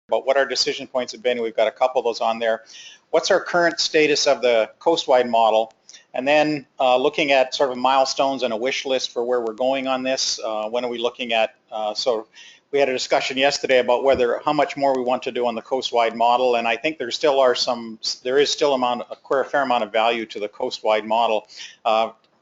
about what our decision points have been. We've got a couple of those on there. What's our current status of the coast-wide model? And then looking at sort of milestones and a wish list for where we're going on this. When are we looking at, so we had a discussion yesterday about how much more we want to do on the coast-wide model, and I think there is still a fair amount of value to the coast-wide model.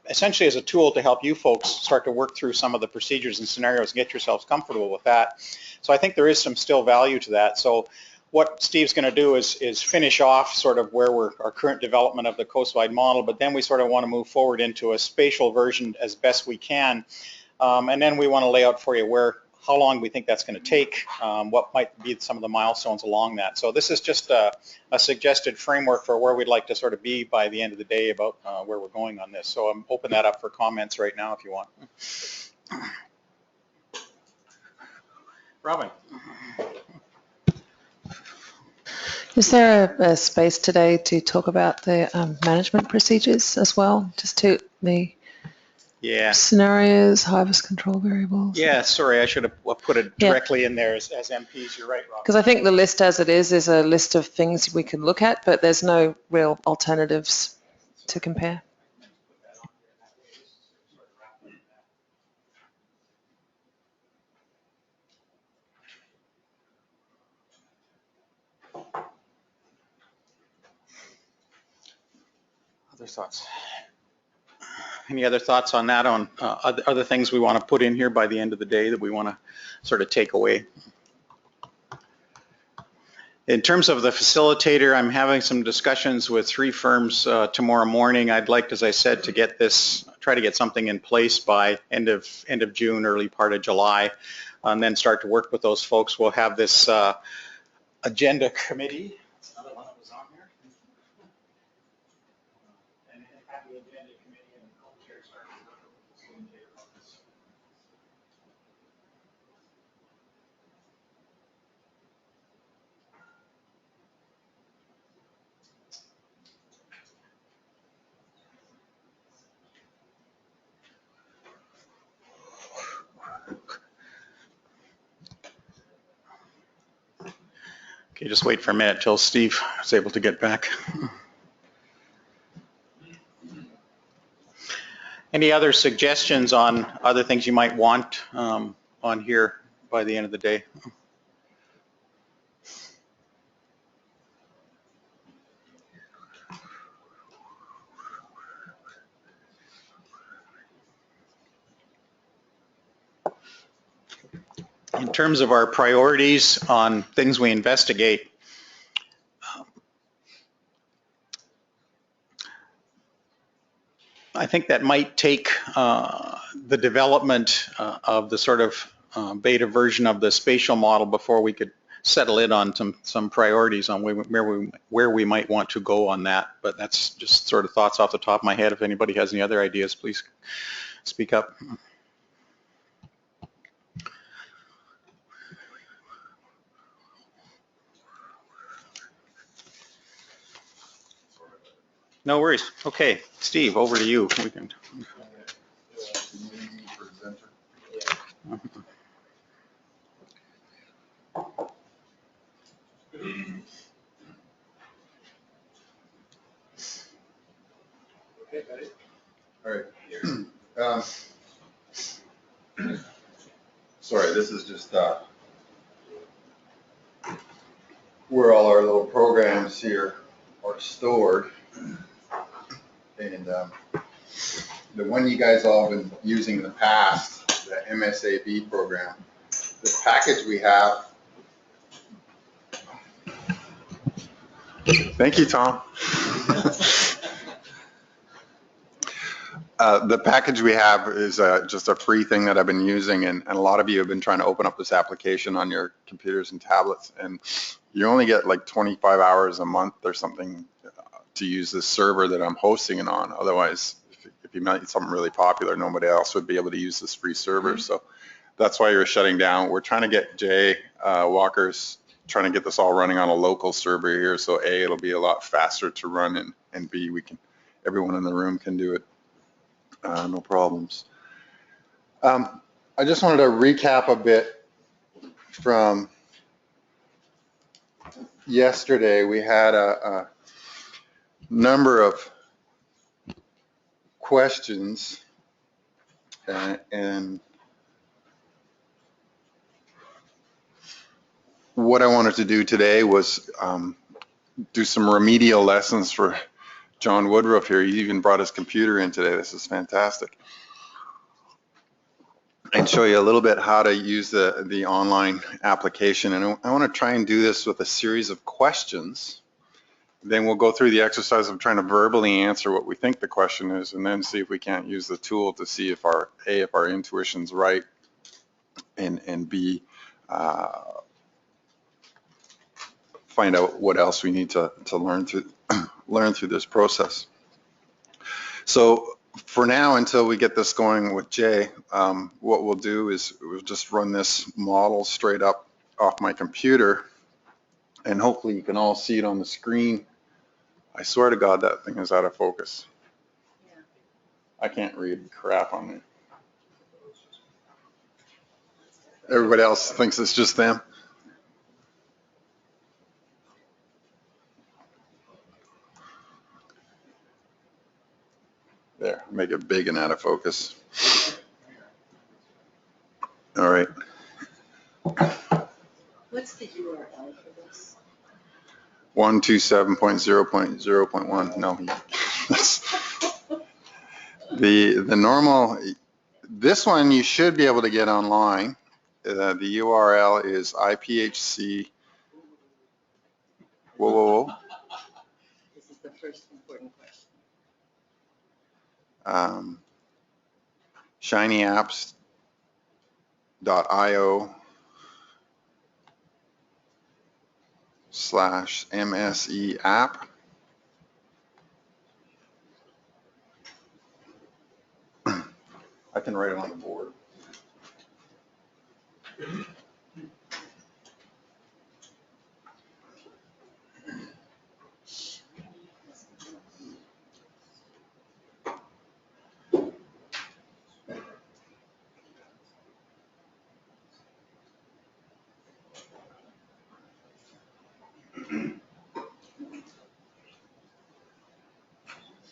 Essentially as a tool to help you folks start to work through some of the procedures and scenarios and get yourselves comfortable with that. So I think there is some still value to that. So what Steve's going to do is finish off sort of where our current development of the coast-wide model, but then we sort of want to move forward into a spatial version as best we can. And then we want to lay out for you how long we think that's going to take, what might be some of the milestones along that. So this is just a suggested framework for where we'd like to sort of be by the end of the day about where we're going on this. So I'm open that up for comments right now if you want. Robin. Is there a space today to talk about the management procedures as well? Just to the scenarios, harvest control variables. Yeah, sorry, I should have put it directly in there as MPs. You're right, Rob. Because I think the list as it is a list of things we could look at, but there's no real alternatives to compare. Other thoughts? Any other thoughts on that, on other things we want to put in here by the end of the day that we want to sort of take away? In terms of the facilitator, I'm having some discussions with 3 firms tomorrow morning. I'd like, as I said, to try to get something in place by end of June, early part of July, and then start to work with those folks. We'll have this agenda committee. Okay, just wait for a minute till Steve is able to get back. Any other suggestions on other things you might want on here by the end of the day? In terms of our priorities on things we investigate, I think that might take the development of the sort of beta version of the spatial model before we could settle in on some priorities on where we might want to go on that. But that's just sort of thoughts off the top of my head. If anybody has any other ideas, please speak up. No worries. Okay, Steve, over to you. We can. All right. Sorry, this is just where all our little programs here are stored. And the one you guys all have been using in the past, the MSAB program, the package we have. Thank you, Tom. The package we have is just a free thing that I've been using, and a lot of you have been trying to open up this application on your computers and tablets, and you only get like 25 hours a month or something to use this server that I'm hosting it on. Otherwise, if you make something really popular, nobody else would be able to use this free server. So that's why you're shutting down. We're trying to get Jay Walker's trying to get this all running on a local server here. So A, it'll be a lot faster to run, and B, everyone in the room can do it. No problems. I just wanted to recap a bit from yesterday we had a number of questions and what I wanted to do today was do some remedial lessons for John Woodruff here. He even brought his computer in today. This is fantastic. And show you a little bit how to use the online application. And I want to try and do this with a series of questions. Then we'll go through the exercise of trying to verbally answer what we think the question is, and then see if we can't use the tool to see if our intuition's right, and B, find out what else we need to learn through this process. So for now, until we get this going with Jay, what we'll do is we'll just run this model straight up off my computer, and hopefully you can all see it on the screen. I swear to God, that thing is out of focus. Yeah. I can't read crap on it. Everybody else thinks it's just them. There, make it big and out of focus. All right. What's the URL for this? 127.0.0.1. No, that's the normal. This one you should be able to get online. The URL is IPHC. Whoa. This is the first important question. shinyapps.io/MSE app. I can write it on the board.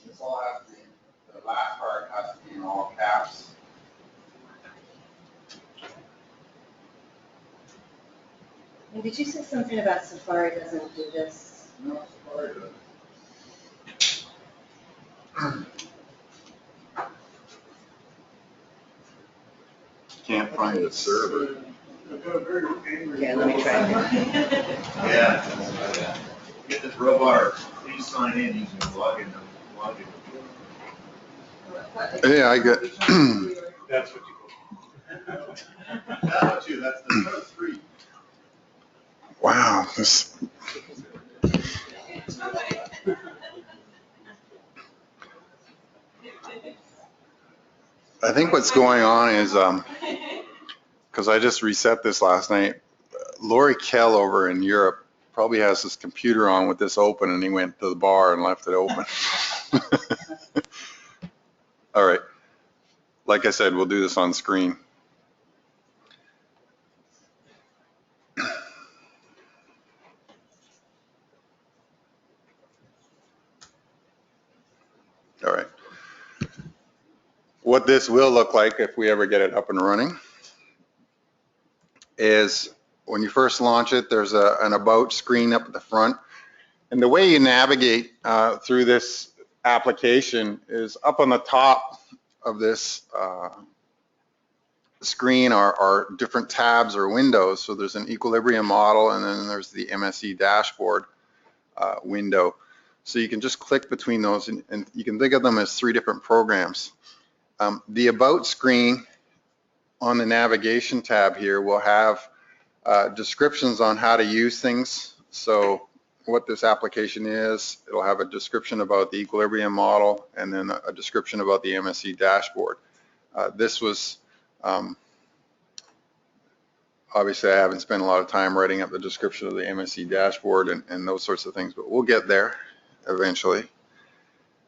This all has to be, the last part has to be in all caps. And did you say something about Safari doesn't do this? No, Safari doesn't. Can't find the server. Yeah, let me try it. Yeah. Get this robot, please sign in using login. Yeah, I got. That's what you. That's you, that's the first three. Wow, this. I think what's going on is, because I just reset this last night, Lori Kell over in Europe probably has his computer on with this open, and he went to the bar and left it open. All right. Like I said, we'll do this on screen. All right. What this will look like if we ever get it up and running is when you first launch it, there's an about screen up at the front. And the way you navigate through this application is up on the top of this screen are different tabs or windows. So there's an equilibrium model, and then there's the MSE dashboard window. So you can just click between those, and you can think of them as three different programs. The about screen on the navigation tab here will have descriptions on how to use things. So what this application is, it'll have a description about the equilibrium model, and then a description about the MSE dashboard. This was, obviously I haven't spent a lot of time writing up the description of the MSE dashboard and those sorts of things, but we'll get there eventually.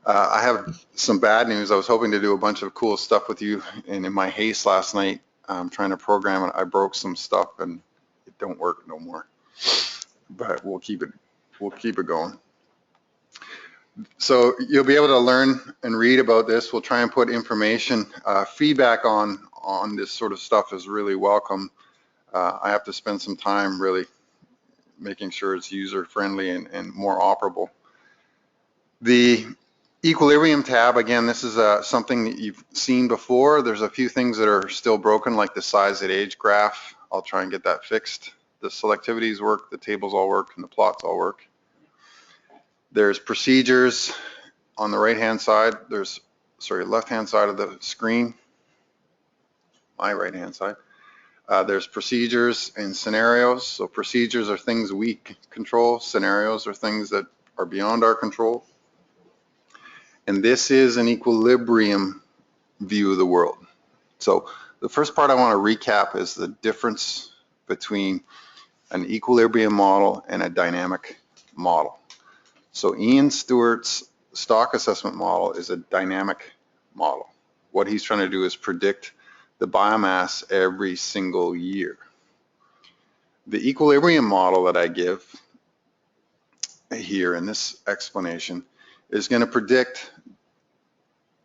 I have some bad news. I was hoping to do a bunch of cool stuff with you, and in my haste last night, trying to program it, I broke some stuff and it don't work no more. but we'll keep it going. So you'll be able to learn and read about this. We'll try and put information, feedback on this sort of stuff is really welcome. I have to spend some time really making sure it's user friendly and more operable. The equilibrium tab, again, this is something that you've seen before. There's a few things that are still broken, like the size at age graph. I'll try and get that fixed. The selectivities work, the tables all work, and the plots all work. There's procedures on the right-hand side. Left-hand side of the screen, my right-hand side. There's procedures and scenarios. So procedures are things we control. Scenarios are things that are beyond our control. And this is an equilibrium view of the world. So the first part I want to recap is the difference between an equilibrium model and a dynamic model. So Ian Stewart's stock assessment model is a dynamic model. What he's trying to do is predict the biomass every single year. The equilibrium model that I give here in this explanation is going to predict,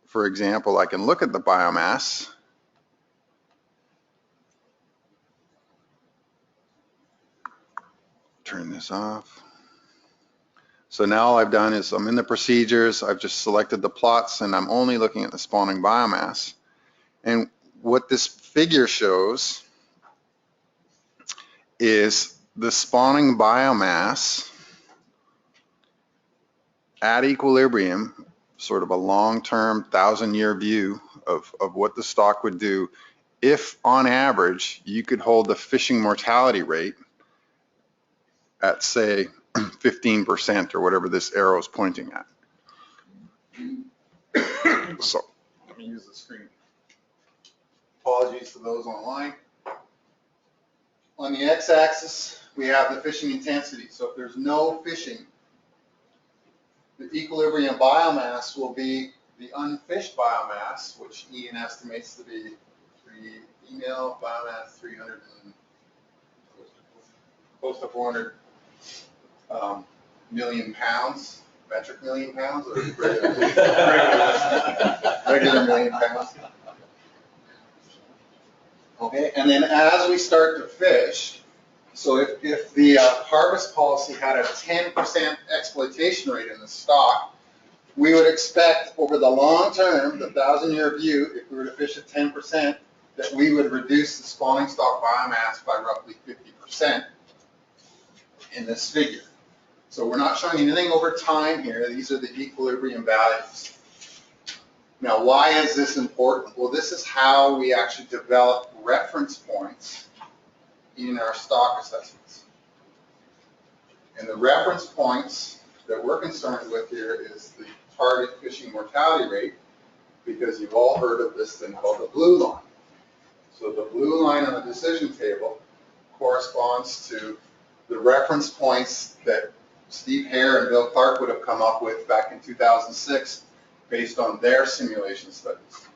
for example, I can look at the biomass turn this off. So now all I've done is I'm in the procedures, I've just selected the plots, and I'm only looking at the spawning biomass. And what this figure shows is the spawning biomass at equilibrium, sort of a long-term 1,000-year view of what the stock would do if, on average, you could hold the fishing mortality rate at, say, 15% or whatever this arrow is pointing at. So let me use the screen. Apologies to those online. On the x-axis, we have the fishing intensity. So if there's no fishing, the equilibrium biomass will be the unfished biomass, which Ian estimates to be female biomass 300 and close to 400 million pounds, metric million pounds, or regular million pounds. Okay, and then as we start to fish, so if the harvest policy had a 10% exploitation rate in the stock, we would expect over the long term, the 1,000-year view, if we were to fish at 10%, that we would reduce the spawning stock biomass by roughly 50% in this figure. So we're not showing anything over time here. These are the equilibrium values. Now, why is this important? Well, this is how we actually develop reference points in our stock assessments. And the reference points that we're concerned with here is the target fishing mortality rate, because you've all heard of this thing called the blue line. So the blue line on the decision table corresponds to the reference points that Steve Hare and Bill Clark would have come up with back in 2006 based on their simulation studies.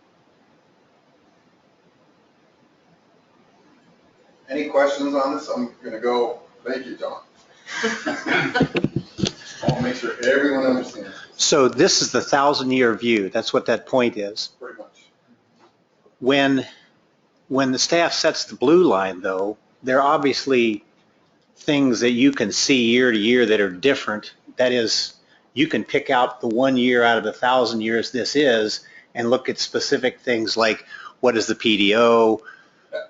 Any questions on this? I'm going to go, thank you, John. I'll make sure everyone understands. So this is the 1,000-year view. That's what that point is. Pretty much. When the staff sets the blue line, though, there are obviously things that you can see year to year that are different. That is, you can pick out the 1 year out of the 1,000 years this is and look at specific things like what is the PDO,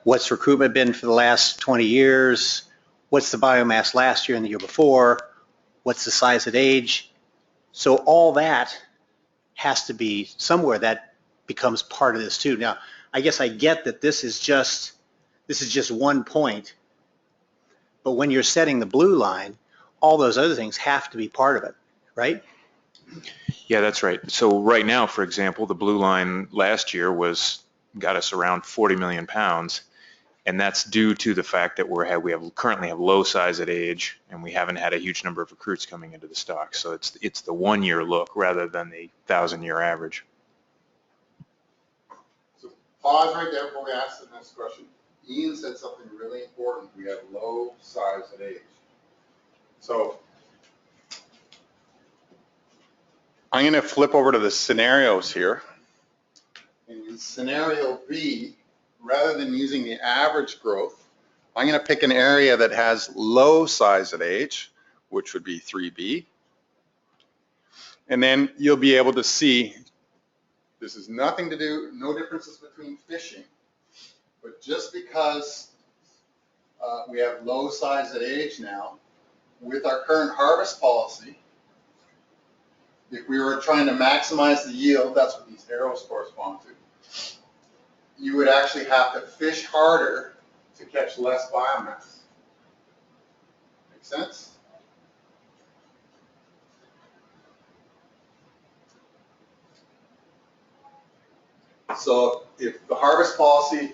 what's recruitment been for the last 20 years, what's the biomass last year and the year before, what's the size at age. So all that has to be somewhere that becomes part of this too. Now, I guess I get that this is just 1 point, but when you're setting the blue line, all those other things have to be part of it, right? Yeah, that's right. So right now, for example, the blue line last year got us around 40 million pounds, and that's due to the fact that we currently have low size at age, and we haven't had a huge number of recruits coming into the stock. So it's the 1 year look rather than the 1,000-year average. So pause right there before we ask the next question. Ian said something really important. We have low size at age. So I'm going to flip over to the scenarios here. In scenario B, rather than using the average growth, I'm going to pick an area that has low size at age, which would be 3B. And then you'll be able to see this is nothing to do, no differences between fishing, but just because we have low size at age now, with our current harvest policy, if we were trying to maximize the yield, that's what these arrows correspond to, you would actually have to fish harder to catch less biomass. Make sense? So if the harvest policy,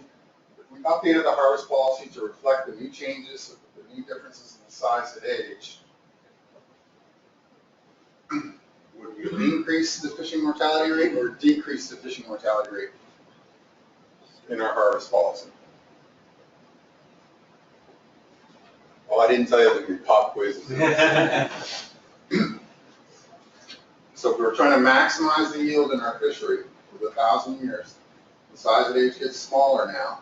if we updated the harvest policy to reflect the new changes, the new differences in the size at age, would we increase the fishing mortality rate or decrease the fishing mortality rate in our harvest policy? Well, I didn't tell you there'd be pop quizzes. So if we're trying to maximize the yield in our fishery for 1,000 years, the size at age gets smaller now.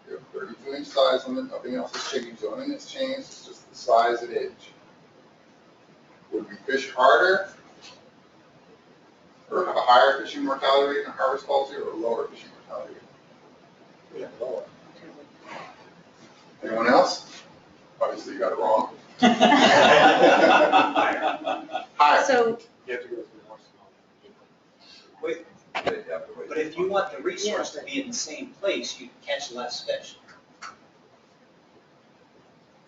We have 32-inch size limit, nothing else has changed. The only thing that's changed is just the size at age. Would we fish harder or have a higher fishing mortality rate in harvest policy or a lower fishing mortality rate? Yeah, lower. Anyone else? Obviously you got it wrong. Higher. So, You have to go through more small. Wait, but if you want the resource to be in the same place, you catch less fish.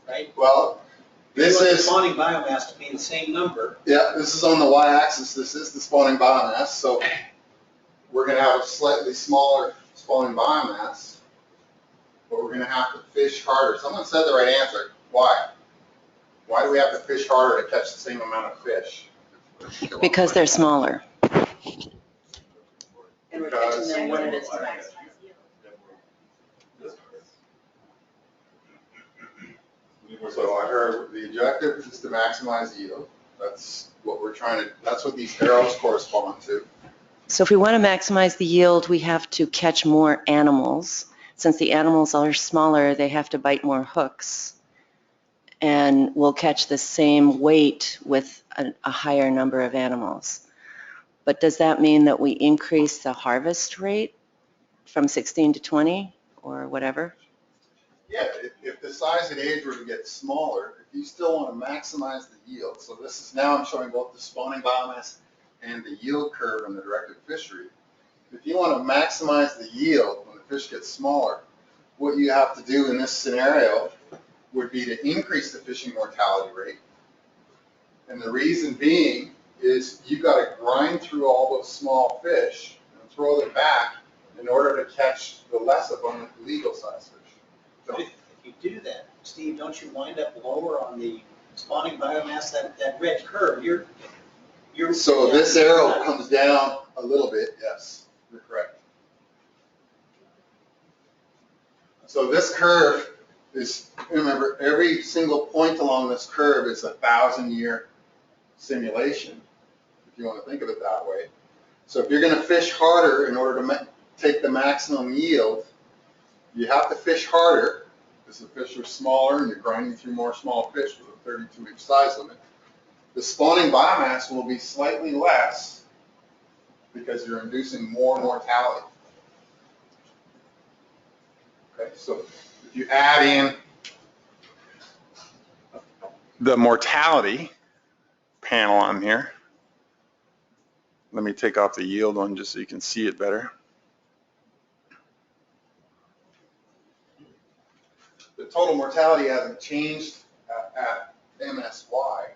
Right? Well, this If you want the is, spawning biomass to be the same number, yeah, this is on the y-axis. This is the spawning biomass. So we're going to have a slightly smaller spawning biomass, but we're going to have to fish harder. Someone said the right answer. Why? Why do we have to fish harder to catch the same amount of fish? Because they're smaller. and we're catching them when it is to maximize yield. So I heard the objective is to maximize yield. That's what we're trying to, that's what these arrows correspond to. So if we want to maximize the yield, we have to catch more animals. Since the animals are smaller, they have to bite more hooks. And we'll catch the same weight with a higher number of animals. But does that mean that we increase the harvest rate from 16 to 20 or whatever? Yeah, if the size at age were to get smaller, if you still want to maximize the yield, so this is now I'm showing both the spawning biomass and the yield curve in the directed fishery. If you want to maximize the yield when the fish gets smaller, what you have to do in this scenario would be to increase the fishing mortality rate. And the reason being is you've got to grind through all those small fish and throw them back in order to catch the less abundant legal size fish. So, if you do that, Steve, don't you wind up lower on the spawning biomass, that red curve? You're so this arrow comes down a little bit, yes, you're correct. So this curve is, remember, every single point along this curve is a 1,000-year simulation, if you want to think of it that way. So if you're going to fish harder in order to take the maximum yield, you have to fish harder because the fish are smaller and you're grinding through more small fish with a 32-inch size limit. The spawning biomass will be slightly less because you're inducing more mortality. Okay, so if you add in the mortality panel on here, let me take off the yield one just so you can see it better. The total mortality hasn't changed at MSY.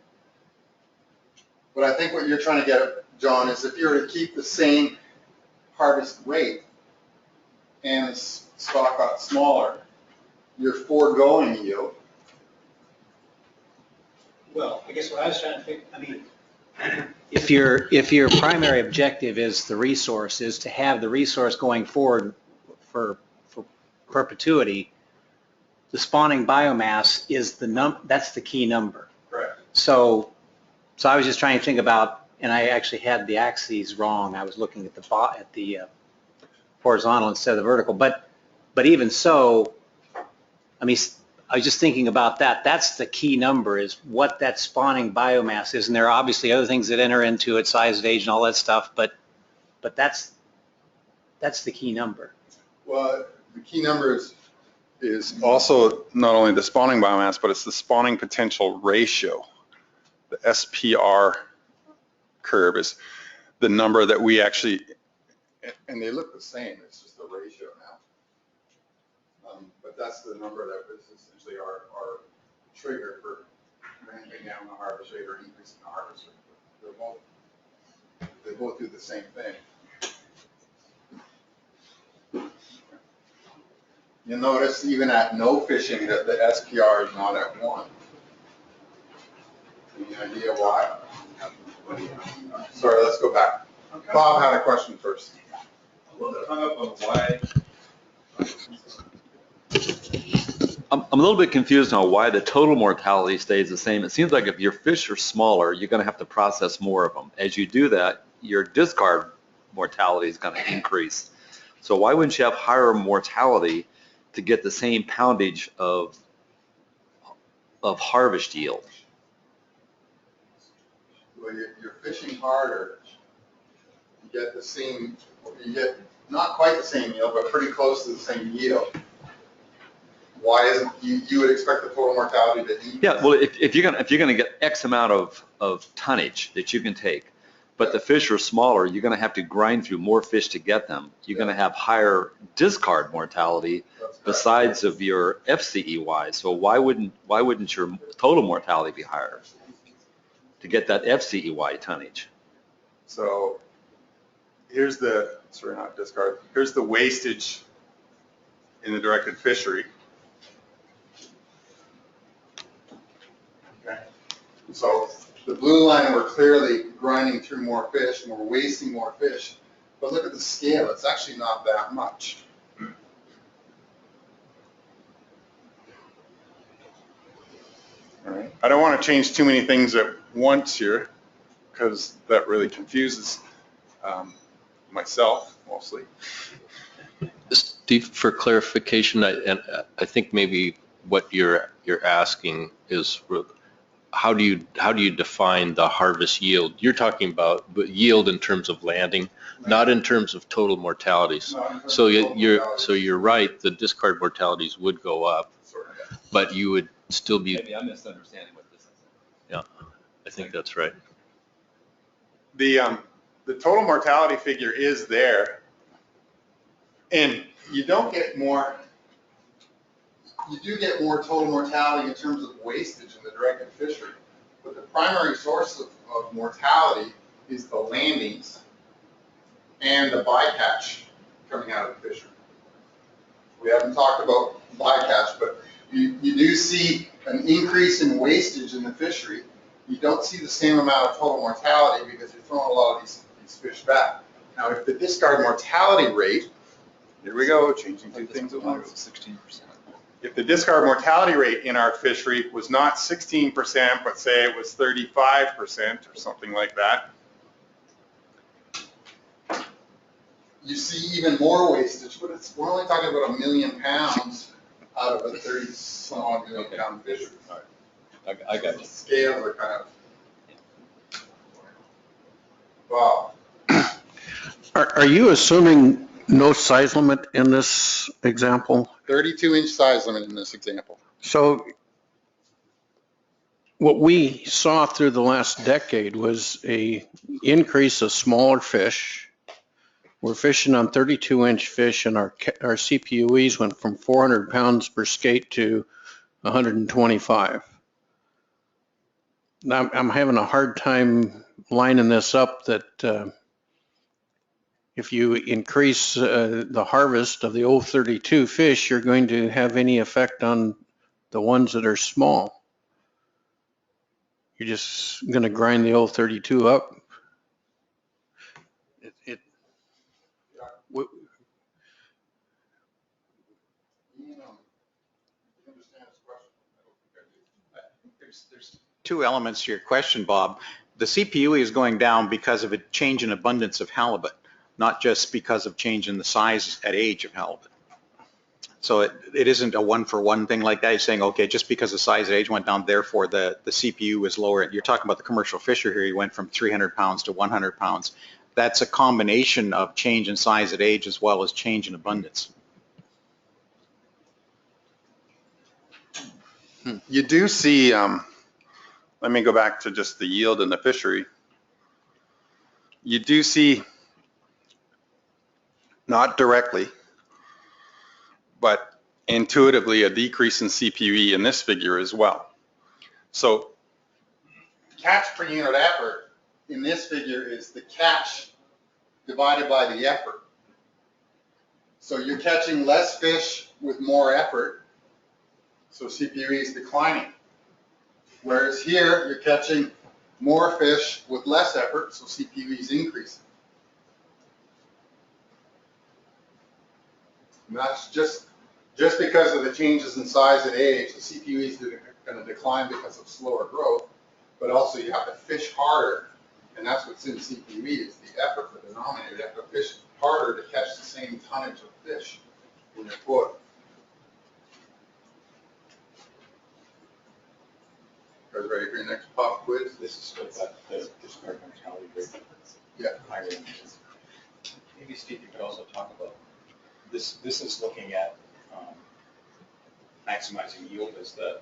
But I think what you're trying to get at, John, is if you were to keep the same harvest weight and the stock got smaller, you're foregoing yield. Well, I guess what I was trying to think, I mean, if your primary objective is the resource, is to have the resource going forward for perpetuity, the spawning biomass is that's the key number. Correct. So I was just trying to think about, and I actually had the axes wrong. I was looking at the horizontal instead of the vertical. But even so, I mean, I was just thinking about that. That's the key number, is what that spawning biomass is. And there are obviously other things that enter into it, size, age, and all that stuff. But that's the key number. Well, the key number is also not only the spawning biomass, but it's the spawning potential ratio. The SPR curve is the number that we actually, and they look the same, it's just the ratio now. But that's the number that is essentially our trigger for ramping down the harvest rate or increasing the harvest rate. They both do the same thing. You'll notice even at no fishing that the SPR is not at 1. Any idea why? Sorry, let's go back. Bob had a question first. A little bit hung up on why. I'm a little bit confused on why the total mortality stays the same. It seems like if your fish are smaller, you're going to have to process more of them. As you do that, your discard mortality is going to increase. So why wouldn't you have higher mortality to get the same poundage of harvest yield? Well, you're fishing harder. You get the same, you get not quite the same yield, but pretty close to the same yield. Why isn't you would expect the total mortality to increase? Yeah, well, if you're gonna get X amount of tonnage that you can take, but the fish are smaller, you're gonna have to grind through more fish to get them. You're gonna have higher discard mortality besides of your FCEY. So why wouldn't your total mortality be higher to get that FCEY tonnage? So here's the, sorry, not discard, here's the wastage in the directed fishery. Okay. So the blue line, we're clearly grinding through more fish and we're wasting more fish. But look at the scale, it's actually not that much. All right. I don't want to change too many things at once here because that really confuses myself mostly. Steve, for clarification, I think maybe what you're asking is how do you define the harvest yield? You're talking about yield in terms of landing, not in terms of total mortalities. So you're right, the discard mortalities would go up, but you would still be. Maybe I'm misunderstanding what this is. Yeah, I think that's right. The total mortality figure is there, and you don't get more. You do get more total mortality in terms of wastage in the directed fishery, but the primary source of mortality is the landings and the bycatch coming out of the fishery. We haven't talked about bycatch, but you do see an increase in wastage in the fishery. You don't see the same amount of total mortality because you're throwing a lot of these fish back. Now, if the discard mortality rate, here we go, changing two things at once. 16%. If the discard mortality rate in our fishery was not 16%, but say it was 35% or something like that, you see even more wastage, but we're only talking about 1 million pounds out of a 30-some-odd million pound fishery. I got you. The scales are kind of, wow. Are you assuming no size limit in this example? 32-inch size limit in this example. So what we saw through the last decade was a increase of smaller fish. We're fishing on 32-inch fish, and our CPUEs went from 400 pounds per skate to 125. Now I'm having a hard time lining this up that if you increase the harvest of the old 32 fish, you're going to have any effect on the ones that are small. You're just going to grind the old 32 up. two elements to your question, Bob. The CPU is going down because of a change in abundance of halibut, not just because of change in the size at age of halibut. So it isn't a one-for-one thing like that. You're saying, okay, just because the size at age went down, therefore the CPU is lower. You're talking about the commercial fisher here. You went from 300 pounds to 100 pounds. That's a combination of change in size at age as well as change in abundance. You do see, let me go back to just the yield in the fishery. You do see, not directly, but intuitively a decrease in CPUE in this figure as well. So catch per unit effort in this figure is the catch divided by the effort. So you're catching less fish with more effort, so CPUE is declining. Whereas here, you're catching more fish with less effort, so CPUE is increasing. And that's just because of the changes in size and age, the CPUE is going to decline because of slower growth, but also you have to fish harder, and that's what's in CPUE is the effort, the denominator. You have to fish harder to catch the same tonnage of fish in your quota. You guys ready for your next pop quiz? This is the discard mortality rate. Yeah. Maybe Steve, you could also talk about this. This is looking at maximizing yield as the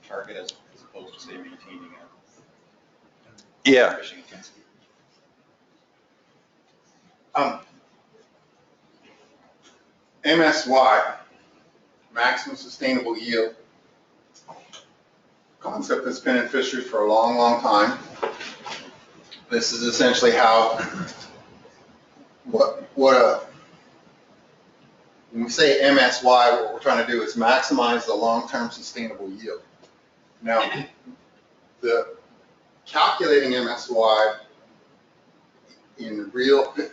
target as opposed to say maintaining a fishing intensity. MSY, maximum sustainable yield, concept that's been in fisheries for a long, long time. This is essentially how, when we say MSY, what we're trying to do is maximize the long-term sustainable yield. Now, the calculating MSY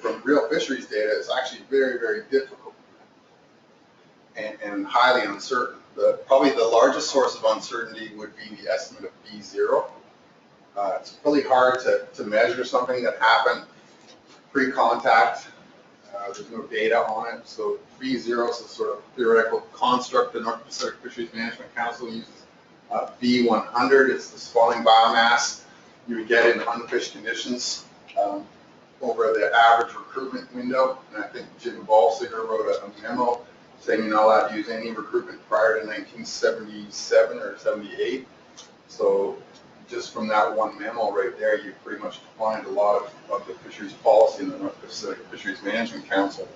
from real fisheries data is actually very, very difficult and highly uncertain. Probably the largest source of uncertainty would be the estimate of B0. It's really hard to measure something that happened pre-contact. There's no data on it, so B0 is a sort of theoretical construct. The North Pacific Fisheries Management Council uses B100. It's the spawning biomass you would get in unfished conditions over the average recruitment window. And I think Jim Balsiger wrote a memo saying you're not allowed to use any recruitment prior to 1977 or 78. So just from that one memo right there, you pretty much defined a lot of the fisheries policy in the North Pacific Fisheries Management Council.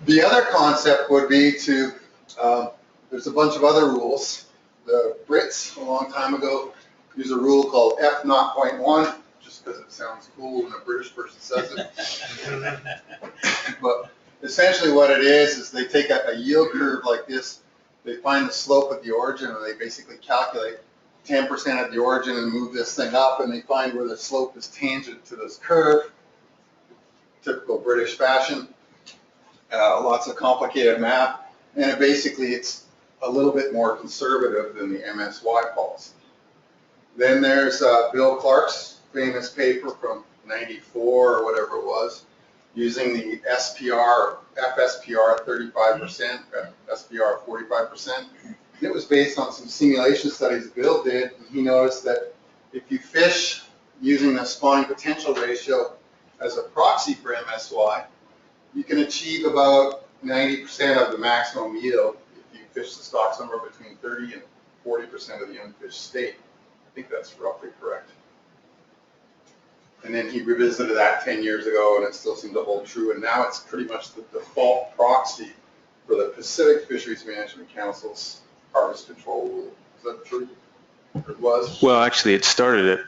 The other concept would be to, there's a bunch of other rules. The Brits, a long time ago, used a rule called F0.1, just because it sounds cool when a British person says it. But essentially what it is they take a yield curve like this, they find the slope at the origin, and they basically calculate 10% at the origin and move this thing up, and they find where the slope is tangent to this curve, typical British fashion, lots of complicated math, and it's a little bit more conservative than the MSY policy. Then there's Bill Clark's famous paper from 94 or whatever it was, using the FSPR 35%, SPR 45%. It was based on some simulation studies Bill did, and he noticed that if you fish using the spawning potential ratio as a proxy for MSY, you can achieve about 90% of the maximum yield if you fish the stock somewhere between 30 and 40% of the unfished state. I think that's roughly correct. And then he revisited that 10 years ago, and it still seemed to hold true. And now it's pretty much the default proxy for the Pacific Fisheries Management Council's harvest control rule. Is that true? It was? Well, actually, it started at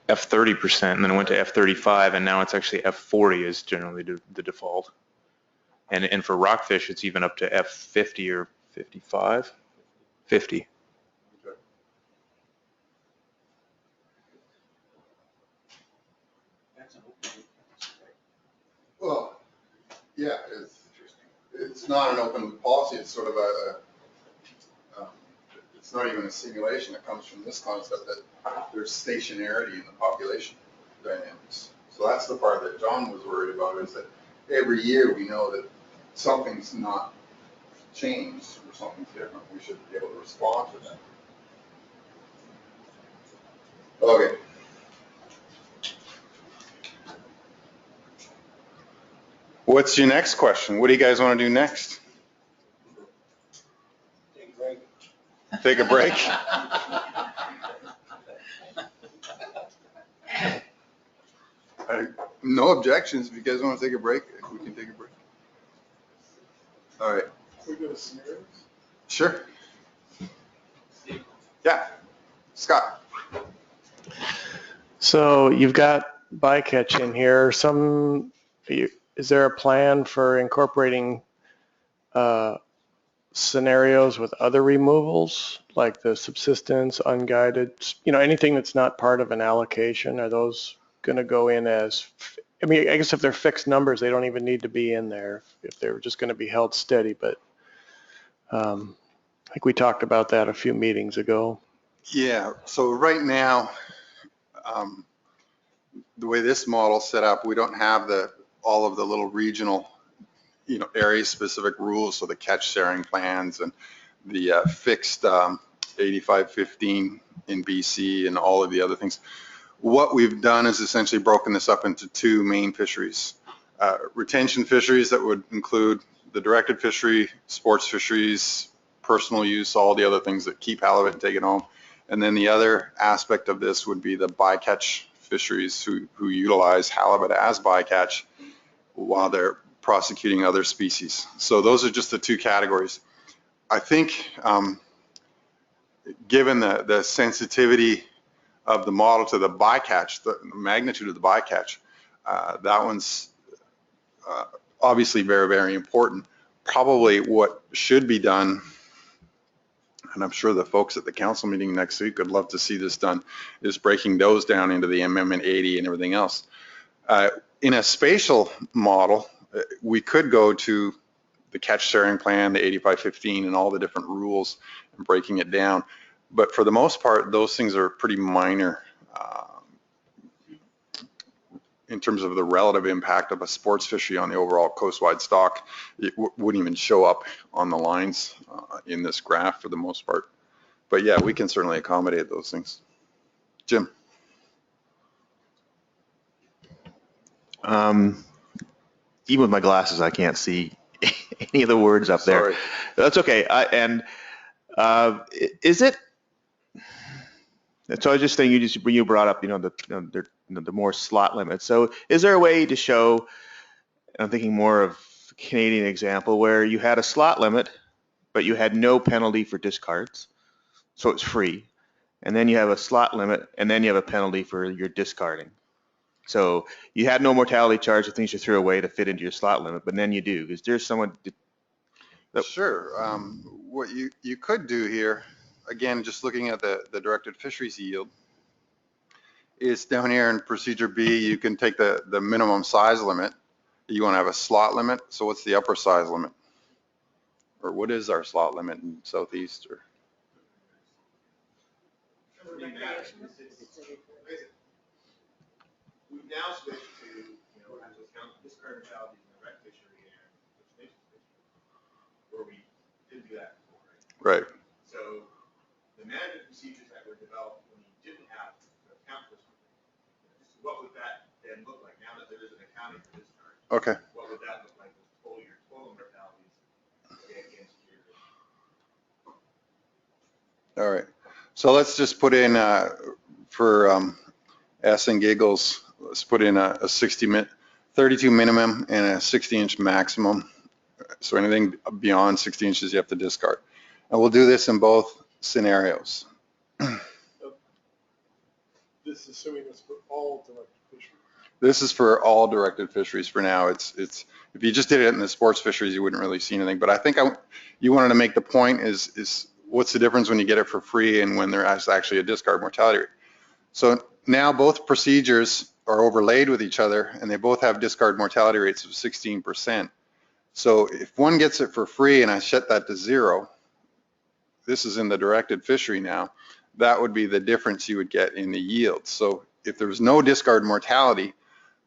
F30%, and then it went to F35, and now it's actually F40 is generally the default. And for rockfish, it's even up to F50 or 55? 50. Well, yeah, it's not an open loop policy. It's sort of it's not even a simulation. It comes from this concept that there's stationarity in the population dynamics. So that's the part that John was worried about, is that every year we know that something's not changed or something's different. We should be able to respond to that. Okay. What's your next question? What do you guys want to do next? Take a break? No objections. If you guys want to take a break, we can take a break. All right. Can we go to scenarios? Sure. Yeah. Scott. So you've got bycatch in here. Is there a plan for incorporating scenarios with other removals, like the subsistence, unguided, anything that's not part of an allocation? Are those going to go in as, I guess if they're fixed numbers, they don't even need to be in there if they're just going to be held steady. But I think we talked about that a few meetings ago. Yeah. So right now, the way this model's set up, we don't have all of the little regional, area specific rules. So the catch sharing plans and the fixed 85-15 in BC and all of the other things. What we've done is essentially broken this up into two main fisheries. Retention fisheries that would include the directed fishery, sports fisheries, personal use, all the other things that keep halibut and take it home. And then the other aspect of this would be the bycatch fisheries who utilize halibut as bycatch while they're prosecuting other species. So those are just the two categories. I think given the sensitivity of the model to the bycatch, the magnitude of the bycatch, that one's obviously very, very important. Probably what should be done, and I'm sure the folks at the council meeting next week would love to see this done, is breaking those down into the Amendment 80 and everything else. In a spatial model, we could go to the catch sharing plan, the 85-15 and all the different rules and breaking it down. But for the most part, those things are pretty minor in terms of the relative impact of a sports fishery on the overall coastwide stock. It wouldn't even show up on the lines in this graph for the most part. But yeah, we can certainly accommodate those things. Jim. Even with my glasses, I can't see any of the words up there. Sorry. That's okay. Is it? So I was just thinking, you brought up, the more slot limits. So is there a way to show? I'm thinking more of a Canadian example where you had a slot limit, but you had no penalty for discards, so it's free. And then you have a slot limit, and then you have a penalty for your discarding. So you had no mortality charge of things you threw away to fit into your slot limit, but then you do. Is there someone? Sure. What you could do here, again, just looking at the directed fisheries yield, is down here in procedure B, you can take the minimum size limit. You want to have a slot limit. So what's the upper size limit? Or what is our slot limit in Southeast? Or We've now switched to, as was count discard mortality in the rec fishery and the fishery, where we didn't do that before, right? Right. So the management procedures that were developed when you didn't have the account for something, what would that then look like now that there is an accounting for discard? Okay. What would that look like with your total mortalities against your? All right. So let's just put in for S and giggles, let's put in a 32 minimum and a 60-inch maximum. So anything beyond 60 inches you have to discard. And we'll do this in both scenarios. This is assuming it's for all directed fisheries. This is for all directed fisheries for now. It's if you just did it in the sports fisheries, you wouldn't really see anything. But I think you wanted to make the point is what's the difference when you get it for free and when there is actually a discard mortality rate. So now both procedures are overlaid with each other and they both have discard mortality rates of 16%. So if one gets it for free and I set that to 0, this is in the directed fishery now, that would be the difference you would get in the yield. So if there was no discard mortality,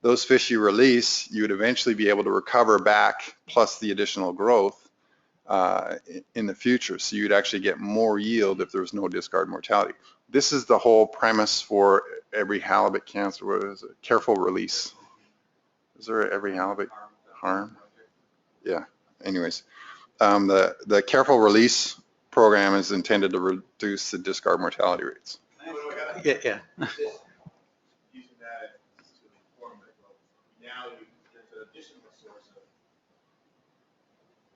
those fish you release, you would eventually be able to recover back plus the additional growth in the future. So you'd actually get more yield if there was no discard mortality. This is the whole premise for every halibut cancer. What is it? Careful release. Is there every halibut harm? Yeah. Anyways, the careful release program is intended to reduce the discard mortality rates. Yeah. Using that to inform it, now there's an additional source of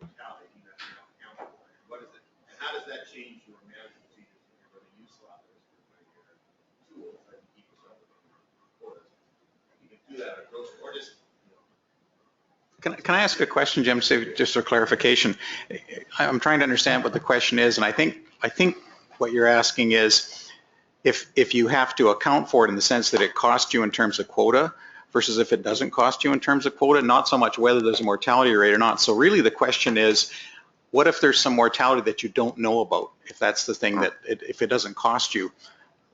mortality that you don't account for. What is it? And how does that change your management procedures when you're going to use slotters for your tools that you keep yourself with? You can do that at grocery or just. Can I ask a question, Jim, just for clarification? I'm trying to understand what the question is, and I think what you're asking is if you have to account for it in the sense that it costs you in terms of quota versus if it doesn't cost you in terms of quota, not so much whether there's a mortality rate or not. So really the question is, what if there's some mortality that you don't know about, if that's the thing that, if it doesn't cost you? I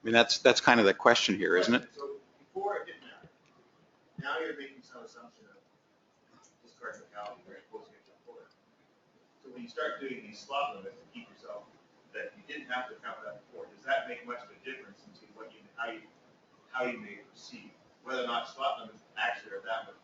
mean, that's kind of the question here, isn't it? So before it didn't matter. Now you're making some assumption of discard mortality very close to your quota. So when you start doing these slot limits to keep yourself, that you didn't have to account for that before, does that make much of a difference into what you, how you may proceed? Whether or not slot limits actually are that much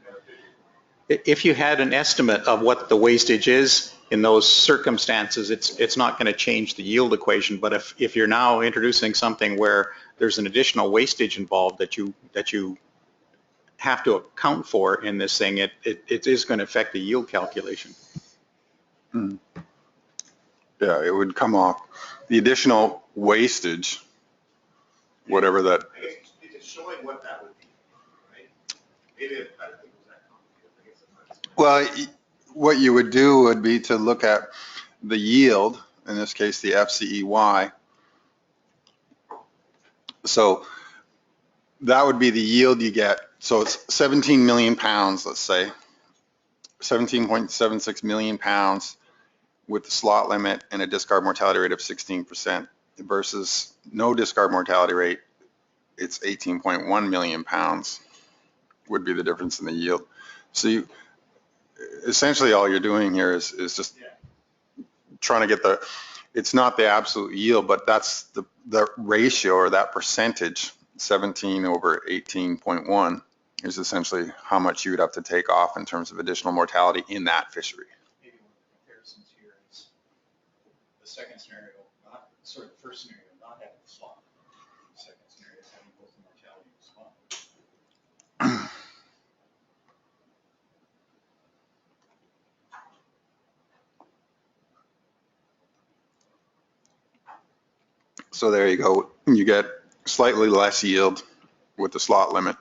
beneficial? If you had an estimate of what the wastage is in those circumstances, it's not going to change the yield equation. But if you're now introducing something where there's an additional wastage involved that you have to account for in this thing, it is going to affect the yield calculation. Hmm. Yeah, it would come off the additional wastage, whatever that. I guess it's showing what that would be, right? Maybe I don't think it was that complicated. Well, what you would do would be to look at the yield, in this case the FCEY. So that would be the yield you get. So it's 17 million pounds, let's say, 17.76 million pounds with the slot limit and a discard mortality rate of 16% versus no discard mortality rate, it's 18.1 million pounds would be the difference in the yield. So essentially all you're doing here is just trying to get it's not the absolute yield, but that's the ratio or that percentage, 17 over 18.1 is essentially how much you would have to take off in terms of additional mortality in that fishery. Maybe one of the comparisons here is the second scenario, the first scenario not having the slot. The second scenario is having both the mortality and the slot. So there you go. You get slightly less yield with the slot limit.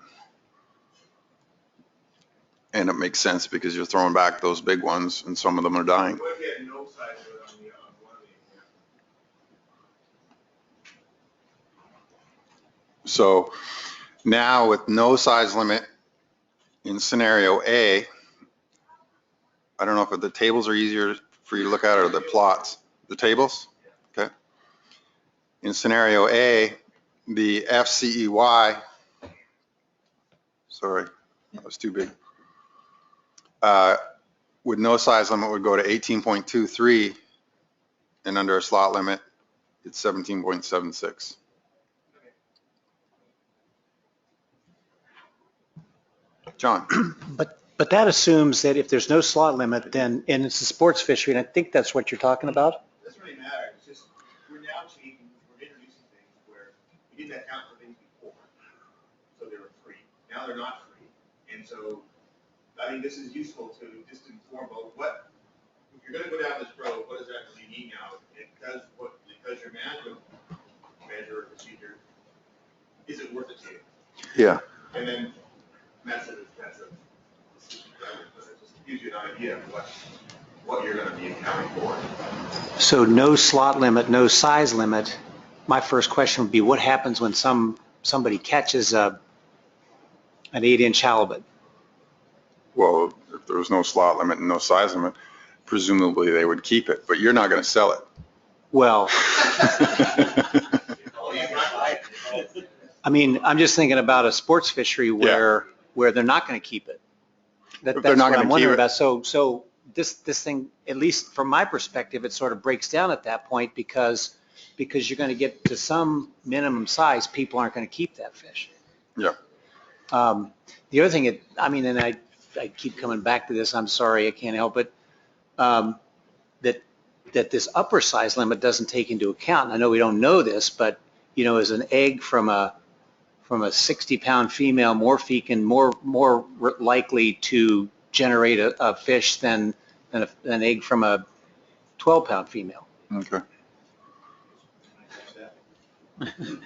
And it makes sense because you're throwing back those big ones and some of them are dying. What if you had no size limit on one of the examples? So now with no size limit in scenario A, I don't know if the tables are easier for you to look at or the plots. The tables? Okay. In scenario A, the FCEY, sorry, that was too big. With no size limit would go to 18.23 and under a slot limit, it's 17.76. John. But that assumes that if there's no slot limit, then, and it's a sports fishery, and I think that's what you're talking about. It doesn't really matter. It's just we're now changing, we're introducing things where we didn't account for things before. So they were free. Now they're not free. And so I think this is useful to just inform about what, if you're going to go down this road, what does that really mean now? Because your management measure or procedure, is it worth it to you? Yeah. And then that's a but it just gives you an idea of what you're going to be accounting for. So no slot limit, no size limit. My first question would be, what happens when somebody catches an 8-inch halibut? Well, if there was no slot limit and no size limit, presumably they would keep it, but you're not going to sell it. Well, I mean, I'm just thinking about a sports fishery where they're not going to keep it. That's they're not what gonna I'm wondering keep it. about. So this thing, at least from my perspective, it sort of breaks down at that point because you're going to get to some minimum size, people aren't going to keep that fish. Yeah. The other thing, and I keep coming back to this, I'm sorry, I can't help it, that this upper size limit doesn't take into account. I know we don't know this, but, is an egg from a 60-pound female more likely to generate a fish than an egg from a 12-pound female. Okay.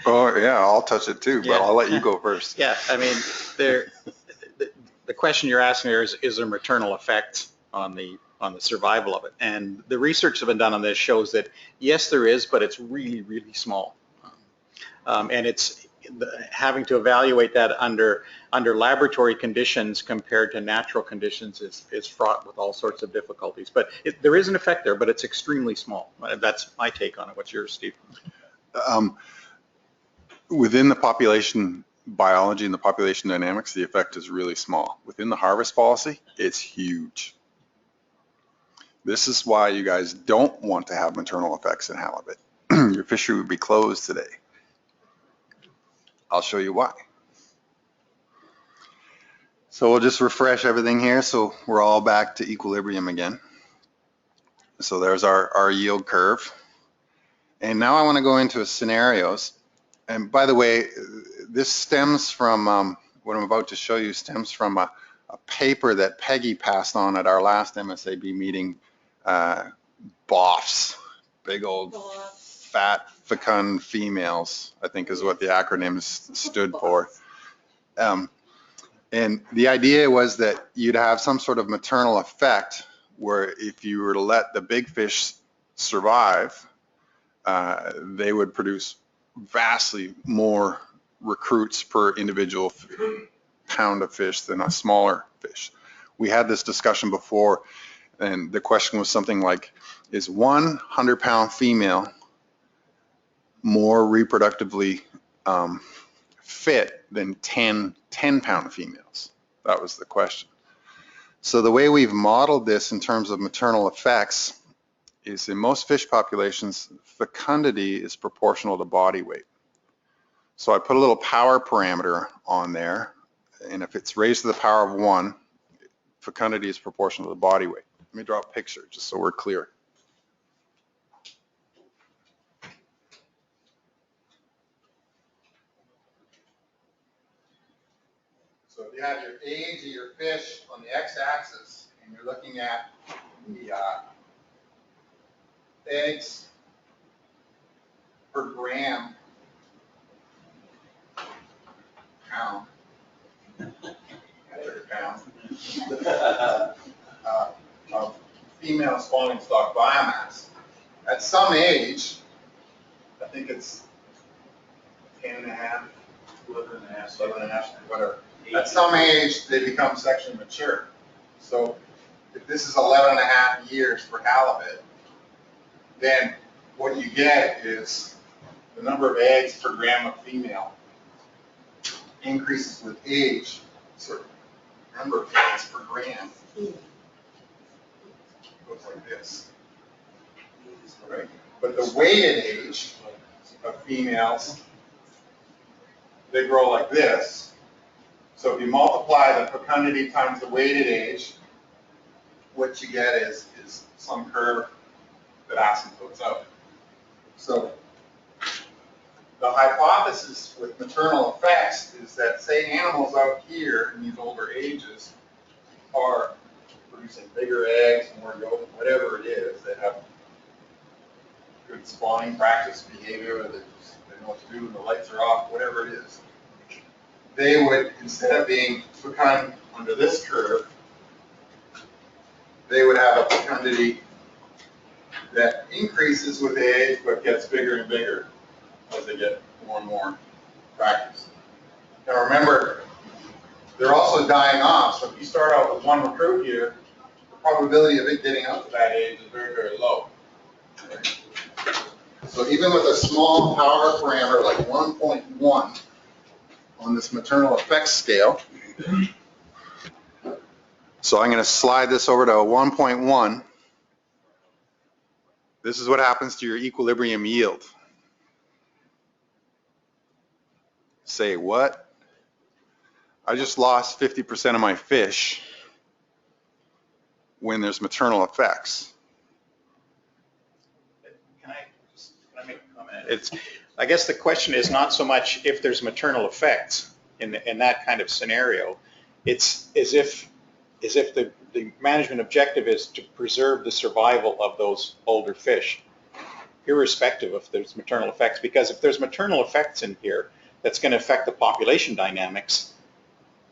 Oh, yeah, I'll touch it too, but Yeah. I'll let you go first. Yeah, I mean, the question you're asking there is there maternal effect on the survival of it? And the research that's been done on this shows that yes, there is, but it's really, really small. And it's having to evaluate that under laboratory conditions compared to natural conditions is fraught with all sorts of difficulties. But there is an effect there, but it's extremely small. That's my take on it. What's yours, Steve? Within the population biology and the population dynamics, the effect is really small. Within the harvest policy, it's huge. This is why you guys don't want to have maternal effects in halibut. Your fishery would be closed today. I'll show you why. So we'll just refresh everything here so we're all back to equilibrium again. So there's our yield curve. And now I want to go into scenarios. And by the way, this stems from, what I'm about to show you stems from a paper that Peggy passed on at our last MSAB meeting. BOFs, big old fat fecund females, I think is what the acronym stood for. And the idea was that you'd have some sort of maternal effect where if you were to let the big fish survive, they would produce vastly more recruits per individual pound of fish than a smaller fish. We had this discussion before, and the question was something like, is 100-pound female more reproductively fit than 10 10-pound females? That was the question. So the way we've modeled this in terms of maternal effects is in most fish populations, fecundity is proportional to body weight. So I put a little power parameter on there, and if it's raised to the power of 1, fecundity is proportional to the body weight. Let me draw a picture just so we're clear. So if you have your age of your fish on the x-axis, and you're looking at the eggs per gram pound, of female spawning stock biomass. At some age, I think it's 10 and a half, 11 and a half, whatever. At some age, they become sexually mature. So if this is 11 and a half years for halibut, then what you get is the number of eggs per gram of female increases with age. So number of eggs per gram goes like this, right? But the weighted age of females, they grow like this. So if you multiply the fecundity times the weighted age, what you get is some curve that asymptotes out. So the hypothesis with maternal effects is that, say, animals out here in these older ages are producing bigger eggs, more yolk, whatever it is, they have good spawning practice behavior, they know what to do when the lights are off, whatever it is. They would, instead of being fecund under this curve, they would have a fecundity that increases with age but gets bigger and bigger as they get more and more practice. Now remember, they're also dying off, so if you start out with one recruit here, the probability of it getting up to that age is very, very low. Right? So even with a small power parameter like 1.1 on this maternal effects scale, so I'm going to slide this over to a 1.1. This is what happens to your equilibrium yield. Say what? I just lost 50% of my fish when there's maternal effects. Can I make a comment? I guess the question is not so much if there's maternal effects in that kind of scenario. It's as if the management objective is to preserve the survival of those older fish, irrespective of if there's maternal effects. Because if there's maternal effects in here, that's going to affect the population dynamics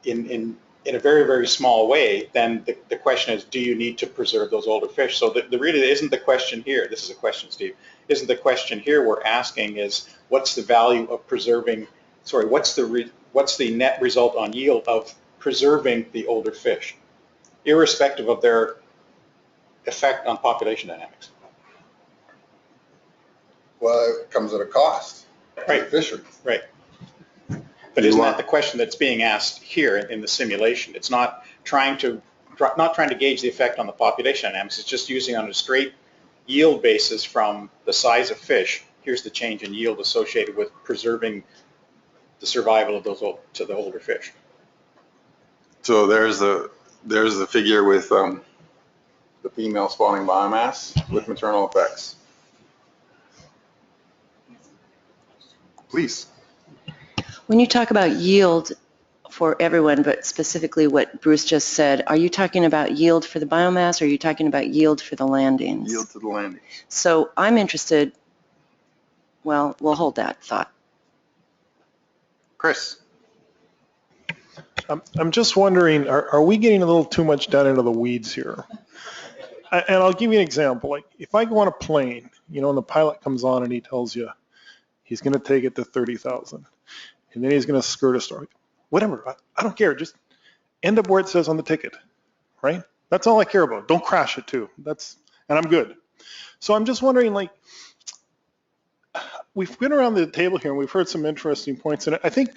in a very, very small way, then the question is, do you need to preserve those older fish? So the really isn't the question here. This is a question, Steve. Isn't the question here we're asking is, what's the value of preserving, sorry, what's the net result on yield of preserving the older fish, irrespective of their effect on population dynamics? Well, it comes at a cost. Right. To the fishery. Right. But isn't that the question that's being asked here in the simulation? It's not trying to gauge the effect on the population dynamics. It's just using on a straight yield basis from the size of fish. Here's the change in yield associated with preserving the survival of those to the older fish. So there's the figure with the female spawning biomass with maternal effects. Please. When you talk about yield for everyone, but specifically what Bruce just said, are you talking about yield for the biomass, or are you talking about yield for the landings? Yield to the landings. So I'm interested, well, we'll hold that thought. Chris. I'm just wondering, are we getting a little too much down into the weeds here? And I'll give you an example. Like if I go on a plane, you know, and the pilot comes on and he tells you he's going to take it to 30,000. And then he's going to skirt a story. Whatever, I don't care. Just end up where it says on the ticket, right? That's all I care about. Don't crash it too. And I'm good. So I'm just wondering, like, we've been around the table here and we've heard some interesting points. And I think,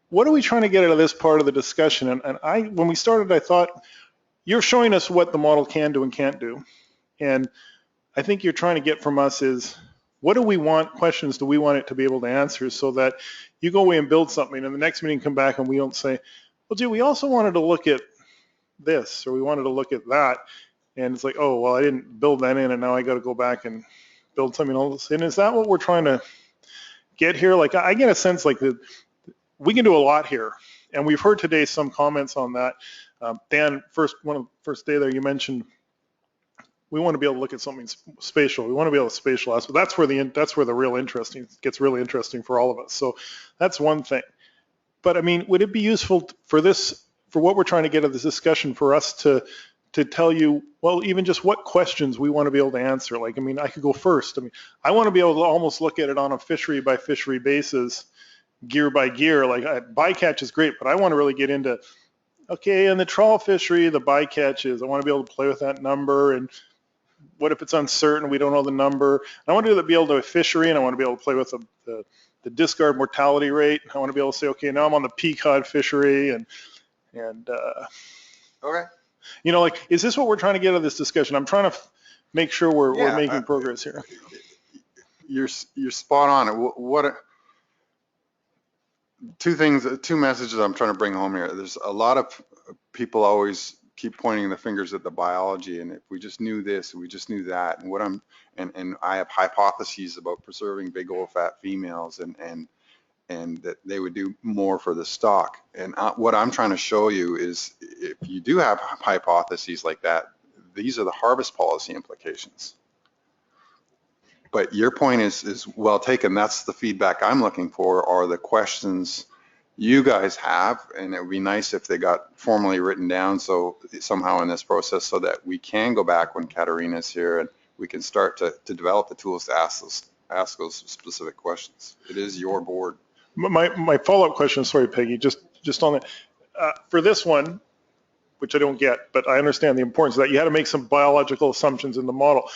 what are we trying to get out of this part of the discussion? And when we started, I thought, you're showing us what the model can do and can't do. And I think you're trying to get from us is, what do we want, questions do we want it to be able to answer, so that you go away and build something and the next meeting come back and we don't say, well, gee, we also wanted to look at this, or we wanted to look at that. And it's like, oh, well, I didn't build that in and now I got to go back and build something else. And is that what we're trying to get here? Like, I get a sense like that we can do a lot here. And we've heard today some comments on that. Dan, one of the first day there, you mentioned we want to be able to look at something spatial. We want to be able to spatialize, but that's where the real interesting gets really interesting for all of us. So that's one thing. But I mean, would it be useful for what we're trying to get at this discussion, for us to tell you, well, even just what questions we want to be able to answer? Like, I mean, I could go first. I mean, I want to be able to almost look at it on a fishery by fishery basis, gear by gear. Like, bycatch is great, but I want to really get into, okay, in the trawl fishery, the bycatch is, I want to be able to play with that number, and what if it's uncertain, we don't know the number. I want to be able to do a fishery, and I want to be able to play with the discard mortality rate. I want to be able to say, okay, now I'm on the peacock fishery, and okay. You know, like, is this what we're trying to get out of this discussion? I'm trying to make sure we're making progress here. You're spot on. Two messages I'm trying to bring home here. There's a lot of people always keep pointing the fingers at the biology, and if we just knew this, we just knew that, and I have hypotheses about preserving big old fat females, and that they would do more for the stock. And what I'm trying to show you is, if you do have hypotheses like that, these are the harvest policy implications. But your point is well taken. That's the feedback I'm looking for, are the questions you guys have, and it would be nice if they got formally written down, so somehow in this process, so that we can go back when Katarina's here and we can start to develop the tools to ask those specific questions. It is your board. My follow-up question, sorry, Peggy, just on it. For this one, which I don't get, but I understand the importance of that, you had to make some biological assumptions in the model.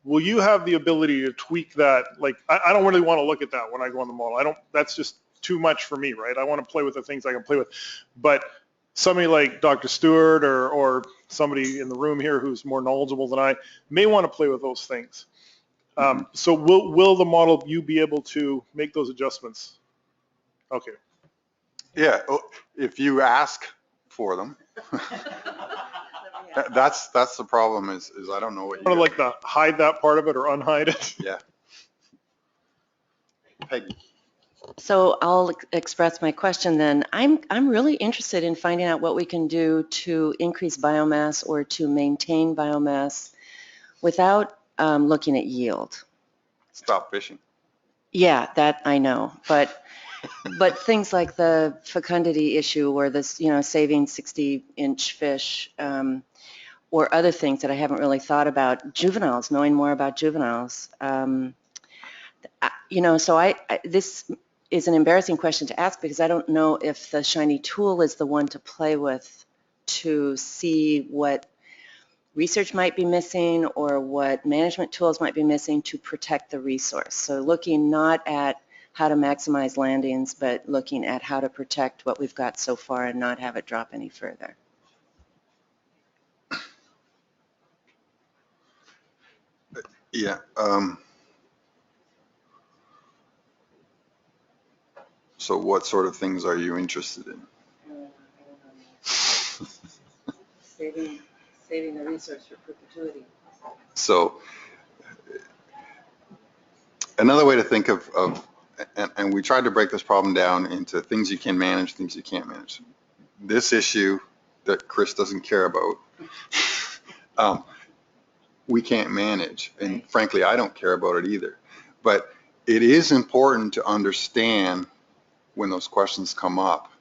will you have the ability to tweak that? Like, I don't really want to look at that when I go on the model. That's just too much for me, right? I want to play with the things I can play with. But somebody like Dr. Stewart or somebody in the room here who's more knowledgeable than I may want to play with those things. So will the model, you be able to make those adjustments? Okay. Yeah, if you ask for them. That's the problem is I don't know what you want to like to hide that part of it or unhide it. Yeah. Peggy. So I'll express my question then. I'm really interested in finding out what we can do to increase biomass or to maintain biomass without looking at yield. Stop fishing. Yeah, that I know, but things like the fecundity issue or this, saving 60-inch fish, or other things that I haven't really thought about, juveniles, knowing more about juveniles. So this is an embarrassing question to ask because I don't know if the shiny tool is the one to play with to see what research might be missing or what management tools might be missing to protect the resource. So looking not at how to maximize landings, but looking at how to protect what we've got so far and not have it drop any further. Yeah. So what sort of things are you interested in? Saving the resource for perpetuity. So another way to think of and we tried to break this problem down into things you can manage, things you can't manage. This issue that Chris doesn't care about, we can't manage. And frankly, I don't care about it either. But it is important to understand when those questions come up,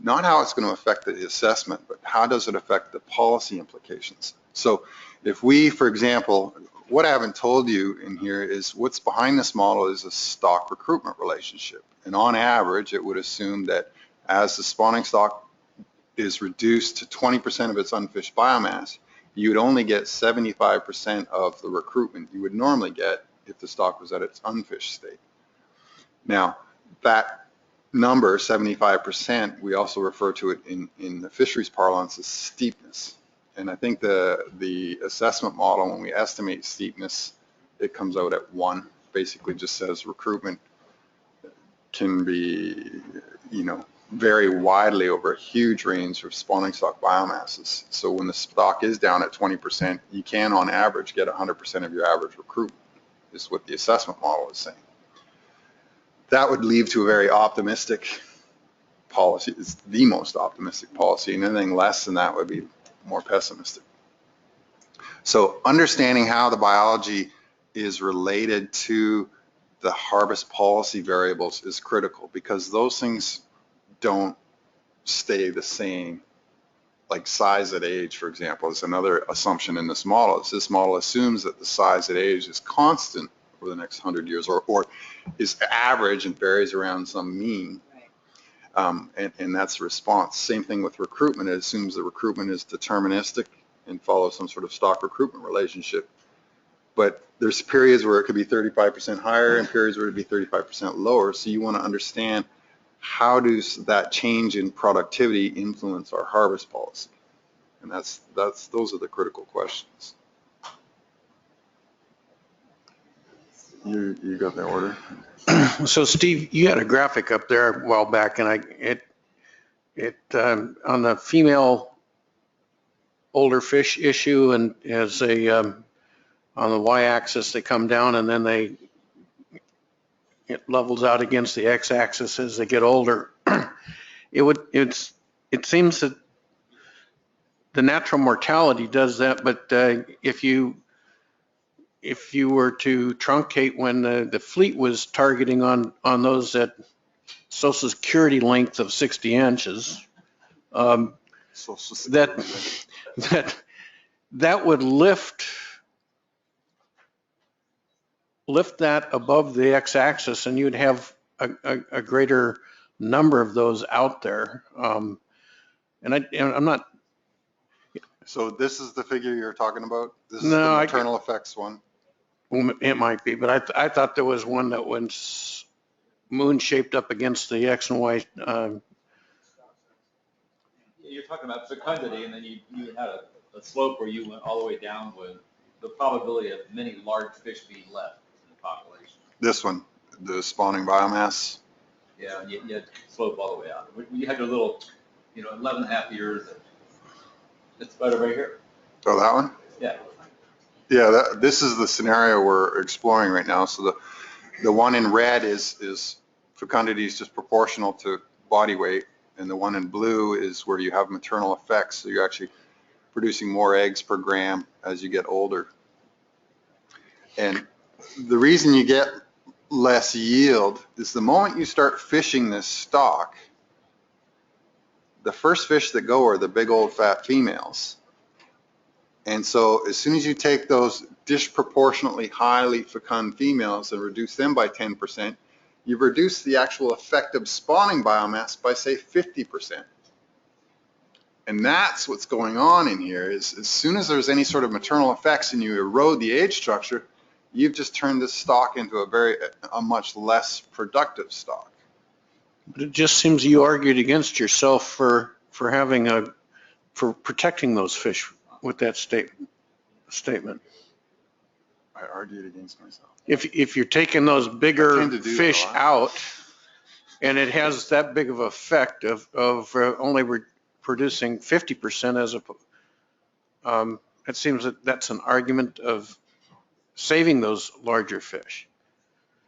not how it's going to affect the assessment, but how does it affect the policy implications. So if we, for example, what I haven't told you in here is what's behind this model is a stock recruitment relationship. And on average, it would assume that as the spawning stock is reduced to 20% of its unfished biomass, you would only get 75% of the recruitment you would normally get if the stock was at its unfished state. Now, that number, 75%, we also refer to it in the fisheries parlance as steepness. And I think the assessment model, when we estimate steepness, it comes out at 1. Basically just says recruitment can be, vary widely over a huge range of spawning stock biomasses. So when the stock is down at 20%, you can on average get 100% of your average recruitment, is what the assessment model is saying. That would lead to a very optimistic policy. It's the most optimistic policy, and anything less than that would be more pessimistic. So understanding how the biology is related to the harvest policy variables is critical because those things don't stay the same. Like size at age, for example, is another assumption in this model. This model assumes that the size at age is constant for the next 100 years or is average and varies around some mean. And that's the response. Same thing with recruitment. It assumes that recruitment is deterministic and follows some sort of stock recruitment relationship. But there's periods where it could be 35% higher and periods where it would be 35% lower. So you want to understand how does that change in productivity influence our harvest policy? And those are the critical questions. You got the order? So Steve, you had a graphic up there a while back, and it on the female older fish issue, and as a on the y-axis they come down, and then it levels out against the x-axis as they get older. It seems that the natural mortality does that, but if you were to truncate when the fleet was targeting on those at Social Security length of 60 inches, that would lift that above the x-axis, and you'd have a greater number of those out there. And I'm not. So this is the figure you're talking about? This is No, the maternal effects one? Well, it might be, but I thought there was one that was moon shaped up against the X and Y. You're talking about fecundity, and then you had a slope where you went all the way down with the probability of many large fish being left in the population. This one, the spawning biomass. Yeah, and you had slope all the way out. You had your little, 11 and a half years. It's better right here. Oh, that one? Yeah. Yeah, this is the scenario we're exploring right now. So the one in red is fecundity is just proportional to body weight, and the one in blue is where you have maternal effects. So you're actually producing more eggs per gram as you get older. And the reason you get less yield is the moment you start fishing this stock, the first fish that go are the big old fat females. And so as soon as you take those disproportionately highly fecund females and reduce them by 10%, you've reduced the actual effective spawning biomass by, say, 50%. And that's what's going on in here is as soon as there's any sort of maternal effects and you erode the age structure, you've just turned this stock into a much less productive stock. But it just seems you argued against yourself for protecting those fish with that statement. I argued against myself. If you're taking those bigger fish out, and it has that big of an effect of only producing 50% it seems that that's an argument of saving those larger fish.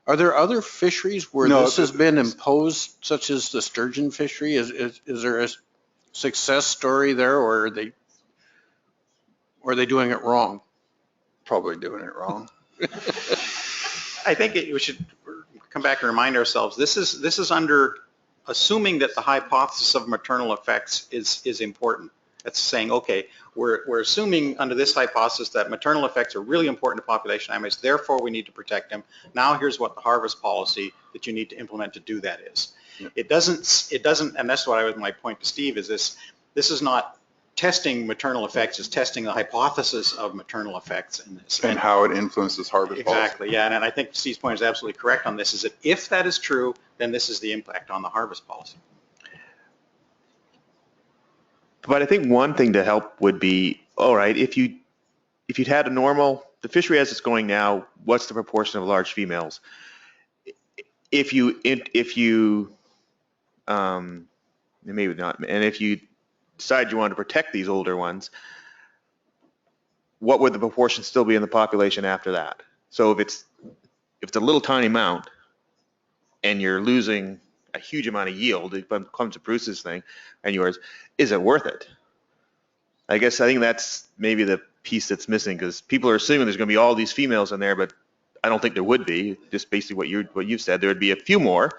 Are there other fisheries where this has been imposed, such as the sturgeon fishery? Is there a success story there, or are they doing it wrong? Probably doing it wrong. I think we should come back and remind ourselves, this is under assuming that the hypothesis of maternal effects is important. That's saying, okay, we're assuming under this hypothesis that maternal effects are really important to population dynamics, therefore we need to protect them. Now here's what the harvest policy that you need to implement to do that is. Yeah. It doesn't, and that's what my point to Steve is this is not testing maternal effects, it's testing the hypothesis of maternal effects in this. And how it influences harvest policy. Exactly, yeah, and I think Steve's point is absolutely correct on this, is that if that is true, then this is the impact on the harvest policy. But I think one thing to help would be, all right, if you'd had the fishery as it's going now, what's the proportion of large females? If you maybe not, and if you decide you want to protect these older ones, what would the proportion still be in the population after that? So if it's a little tiny amount and you're losing a huge amount of yield, it comes to Bruce's thing and yours, is it worth it? I think that's maybe the piece that's missing, because people are assuming there's going to be all these females in there, but I don't think there would be. Just basically what you've said, there would be a few more.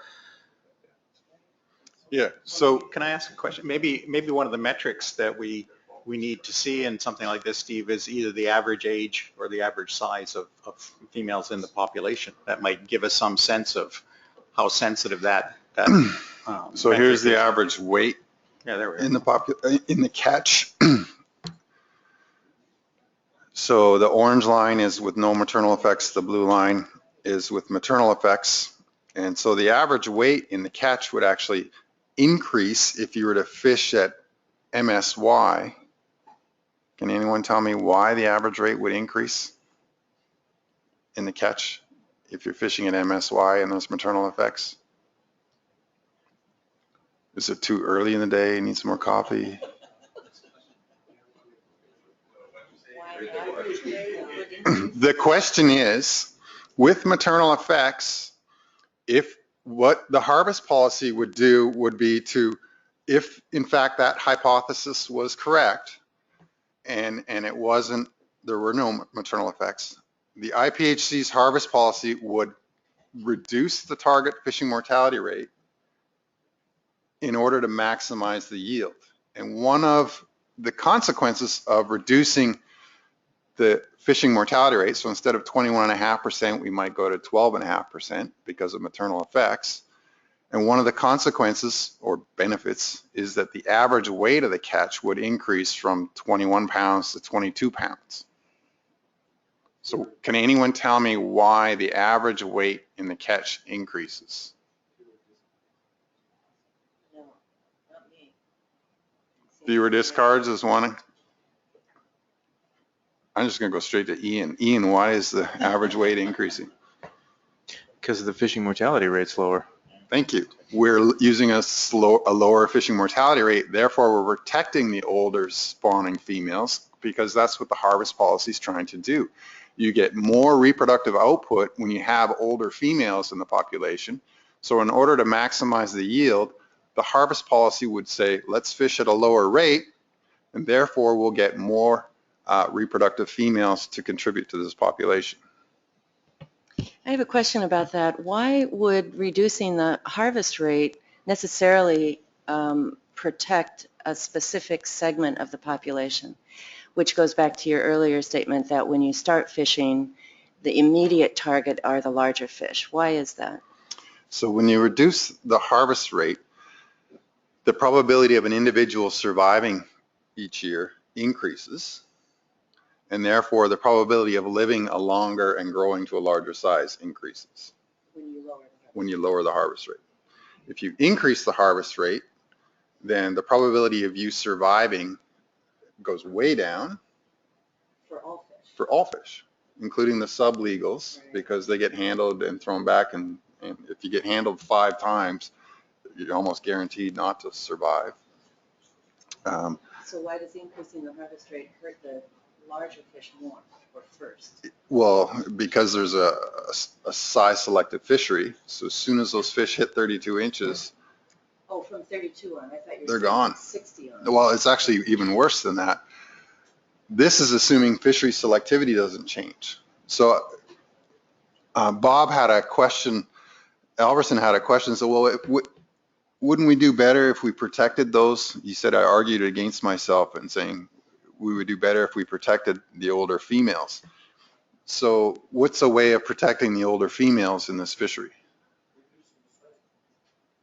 Yeah. So can I ask a question? Maybe one of the metrics that we need to see in something like this, Steve, is either the average age or the average size of females in the population. That might give us some sense of how sensitive that so here's the average weight. Yeah, there we go. In the catch. So the orange line is with no maternal effects. The blue line is with maternal effects. And so the average weight in the catch would actually increase if you were to fish at MSY. Can anyone tell me why the average rate would increase in the catch if you're fishing at MSY and those maternal effects? Is it too early in the day? Need some more coffee? The question is, with maternal effects, what the harvest policy would do would be to, if in fact that hypothesis was correct, and it wasn't, there were no maternal effects, the IPHC's harvest policy would reduce the target fishing mortality rate in order to maximize the yield. And one of the consequences of reducing the fishing mortality rate, so instead of 21.5%, we might go to 12.5% because of maternal effects. And one of the consequences or benefits is that the average weight of the catch would increase from 21 pounds to 22 pounds. So can anyone tell me why the average weight in the catch increases? No, not me. Fewer discards is one. I'm just gonna go straight to Ian. Ian, why is the average weight increasing? Because the fishing mortality rate's lower. Thank you. We're using a lower fishing mortality rate, therefore we're protecting the older spawning females because that's what the harvest policy is trying to do. You get more reproductive output when you have older females in the population. So in order to maximize the yield, the harvest policy would say, let's fish at a lower rate, and therefore we'll get more reproductive females to contribute to this population. I have a question about that. Why would reducing the harvest rate necessarily protect a specific segment of the population? Which goes back to your earlier statement that when you start fishing, the immediate target are the larger fish. Why is that? So when you reduce the harvest rate, the probability of an individual surviving each year increases, and therefore the probability of living a longer and growing to a larger size increases when you lower the harvest rate. If you increase the harvest rate, then the probability of you surviving goes way down for all fish, including the sublegals, because they get handled and thrown back, and if you get handled 5 times, you're almost guaranteed not to survive. So why does increasing the harvest rate hurt the larger fish more or first? Well, because there's a size selective fishery, so as soon as those fish hit 32 inches, Oh, from 32 on, I thought you were they're saying gone. 60 on. Well, it's actually even worse than that. This is assuming fishery selectivity doesn't change. So Bob had a question, Alverson had a question, so well, wouldn't we do better if we protected those? You said I argued against myself and saying we would do better if we protected the older females. So what's a way of protecting the older females in this fishery?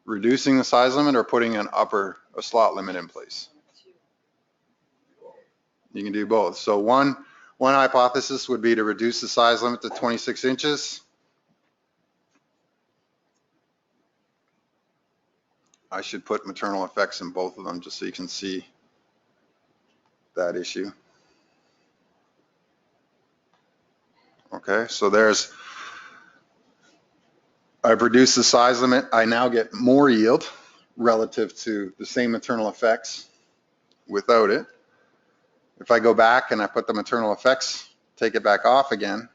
Reducing the size limit or putting a slot limit in place? You can do both. So one hypothesis would be to reduce the size limit to 26 inches. I should put maternal effects in both of them just so you can see that issue. Okay, so I've reduced the size limit. I now get more yield relative to the same maternal effects without it. If I go back and I put the maternal effects, take it back off again,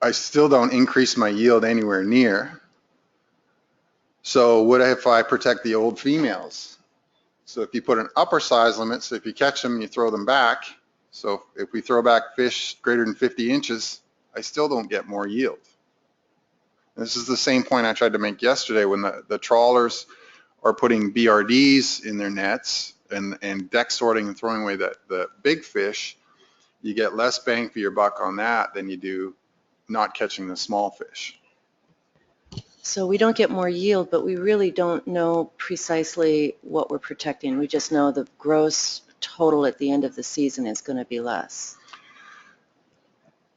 I still don't increase my yield anywhere near. So what if I protect the old females? So if you put an upper size limit, so if you catch them, you throw them back. So if we throw back fish greater than 50 inches, I still don't get more yield. This is the same point I tried to make yesterday when the trawlers are putting BRDs in their nets and deck sorting and throwing away the big fish. You get less bang for your buck on that than you do not catching the small fish. So we don't get more yield, but we really don't know precisely what we're protecting. We just know the gross total at the end of the season is going to be less.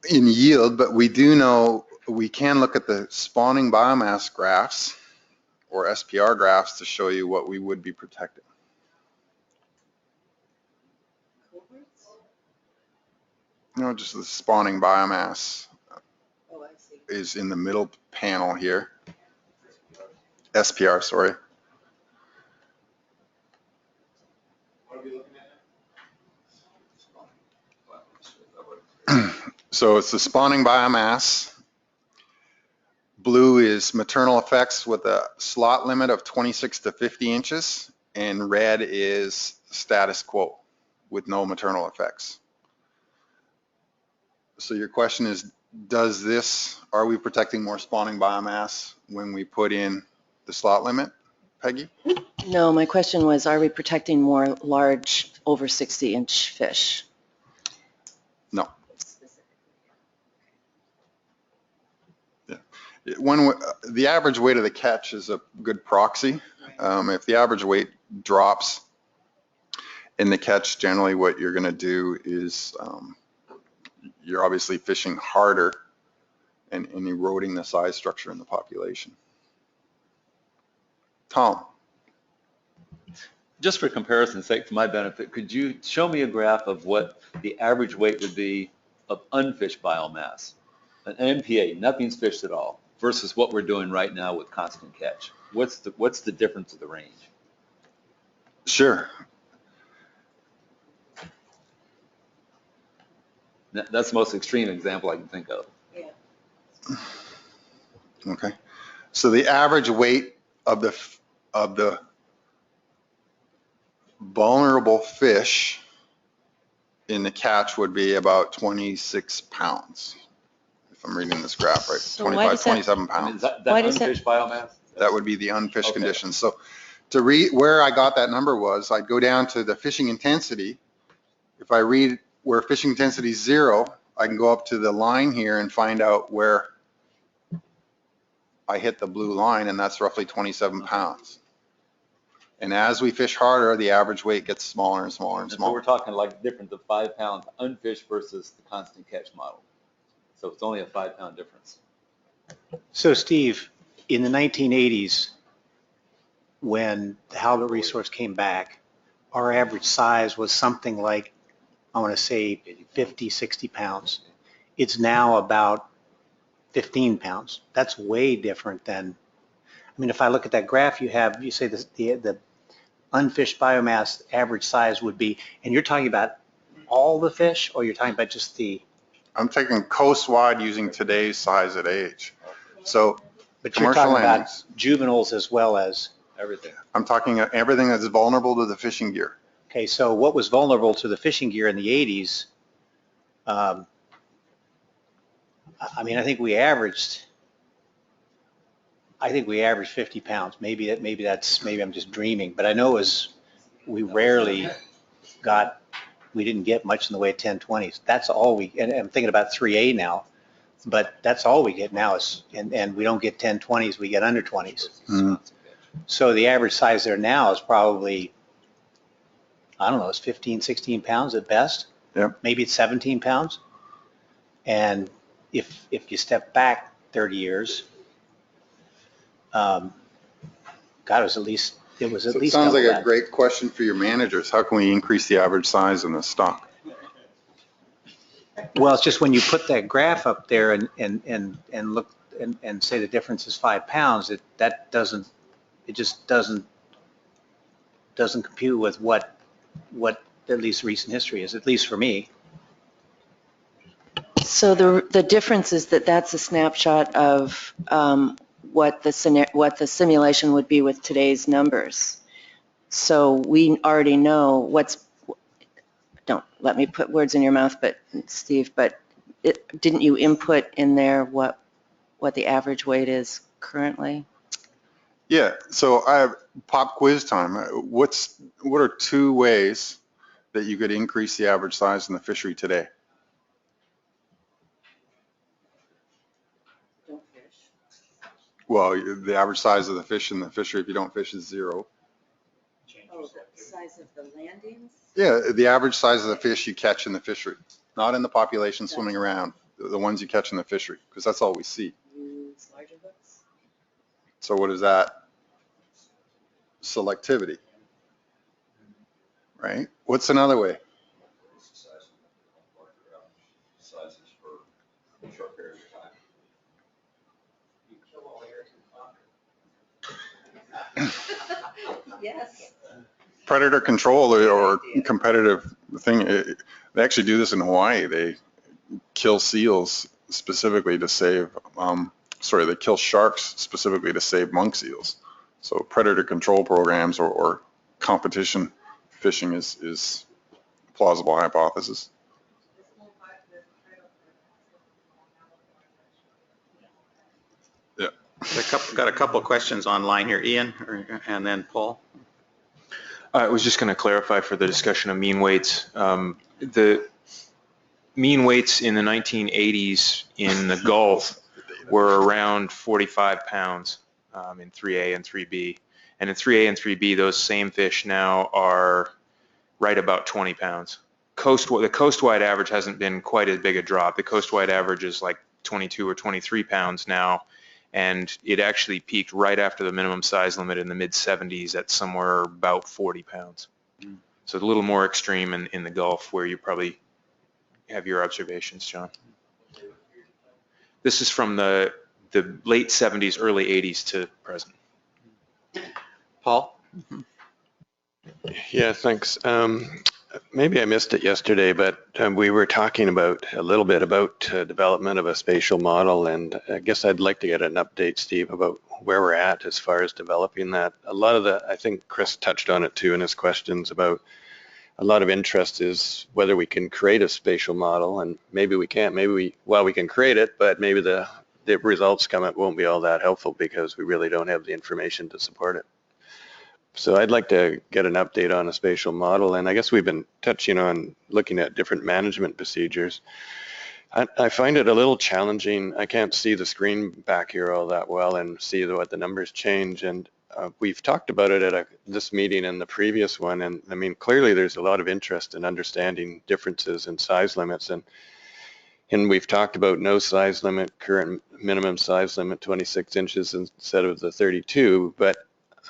In yield, but we do know we can look at the spawning biomass graphs or SPR graphs to show you what we would be protecting. No, just the spawning biomass is in the middle panel here. SPR, sorry. So it's the spawning biomass. Blue is maternal effects with a slot limit of 26 to 50 inches, and red is status quo with no maternal effects. So your question is, are we protecting more spawning biomass when we put in the slot limit, Peggy? No, my question was, are we protecting more large over 60-inch fish? No. The average weight of the catch is a good proxy. If the average weight drops, in the catch, generally what you're going to do is you're obviously fishing harder and eroding the size structure in the population. Tom? Just for comparison's sake, for my benefit, could you show me a graph of what the average weight would be of unfished biomass, an MPA, nothing's fished at all, versus what we're doing right now with constant catch? What's the difference of the range? Sure. That's the most extreme example I can think of. Okay. So the average weight of the vulnerable fish in the catch would be about 26 pounds. If I'm reading this graph right, So 25, 27 pounds. I mean, is that unfished biomass? That would be the unfished Okay. conditions. So to read where I got that number was, I'd go down to the fishing intensity. If I read where fishing intensity is 0, I can go up to the line here and find out where I hit the blue line, and that's roughly 27 pounds. And as we fish harder, the average weight gets smaller and smaller and So smaller. we're talking like difference of 5 pounds unfished versus the constant catch model. So it's only a 5 pound difference. So Steve, in the 1980s, when the halibut resource came back, our average size was something like, I want to say 50, 60 pounds. It's now about 15 pounds. That's way different than, I mean, if I look at that graph you have, you say the unfished biomass average size would be, and you're talking about all the fish, or you're talking about just the? I'm taking coast-wide using today's size at age. So But you're commercial talking about landings, juveniles as well as? Everything. I'm talking everything that's vulnerable to the fishing gear. Okay, so what was vulnerable to the fishing gear in the 80s? I mean, I think we averaged 50 pounds. Maybe I'm just dreaming, but I know we rarely we didn't get much in the way of 1020s. That's all and I'm thinking about 3A now, but that's all we get now and we don't get 1020s, we get under 20s. Mm-hmm. So the average size there now is probably, I don't know, it's 15, 16 pounds at best. Yep. Maybe it's 17 pounds. And if you step back 30 years, God, it was at least Sounds double like that. a great question for your managers. How can we increase the average size in the stock? Well, it's just when you put that graph up there and look and say the difference is 5 pounds, it just doesn't compute with what at least recent history is, at least for me. So the difference is that's a snapshot of what the simulation would be with today's numbers. So we already know don't let me put words in your mouth, but Steve, didn't you input in there what the average weight is currently? Yeah, so I have pop quiz time. What are 2 ways that you could increase the average size in the fishery today? Don't fish. Well, the average size of the fish in the fishery, if you don't fish, is 0. Oh, the size of the landings? Yeah, the average size of the fish you catch in the fishery, not in the population swimming around, the ones you catch in the fishery, because that's all we see. Use larger hooks? So what is that? Selectivity, right? What's another way? Yes. Predator control or competitive thing. They actually do this in Hawaii. They kill seals specifically to save, they kill sharks specifically to save monk seals. So predator control programs or competition fishing is a plausible hypothesis. Yeah. Got a couple of questions online here. Ian, and then Paul. I was just going to clarify for the discussion of mean weights. The mean weights in the 1980s in the Gulf were around 45 pounds in 3A and 3B. And in 3A and 3B, those same fish now are right about 20 pounds. The coast-wide average hasn't been quite as big a drop. The coast-wide average is like 22 or 23 pounds now, and it actually peaked right after the minimum size limit in the mid-70s at somewhere about 40 pounds. So a little more extreme in the Gulf, where you probably have your observations, John. This is from the late 70s, early 80s to present. Paul? Yeah, thanks. Maybe I missed it yesterday, but we were talking about a little bit about development of a spatial model, and I guess I'd like to get an update, Steve, about where we're at as far as developing that. A lot of I think Chris touched on it too in his questions about a lot of interest is whether we can create a spatial model, and maybe we can't. Maybe we can create it, but maybe the results come up won't be all that helpful because we really don't have the information to support it. So I'd like to get an update on a spatial model, and I guess we've been touching on looking at different management procedures. I find it a little challenging. I can't see the screen back here all that well and see what the numbers change, and we've talked about it at this meeting and the previous one, and I mean clearly there's a lot of interest in understanding differences in size limits, and we've talked about no size limit, current minimum size limit 26 inches instead of the 32, but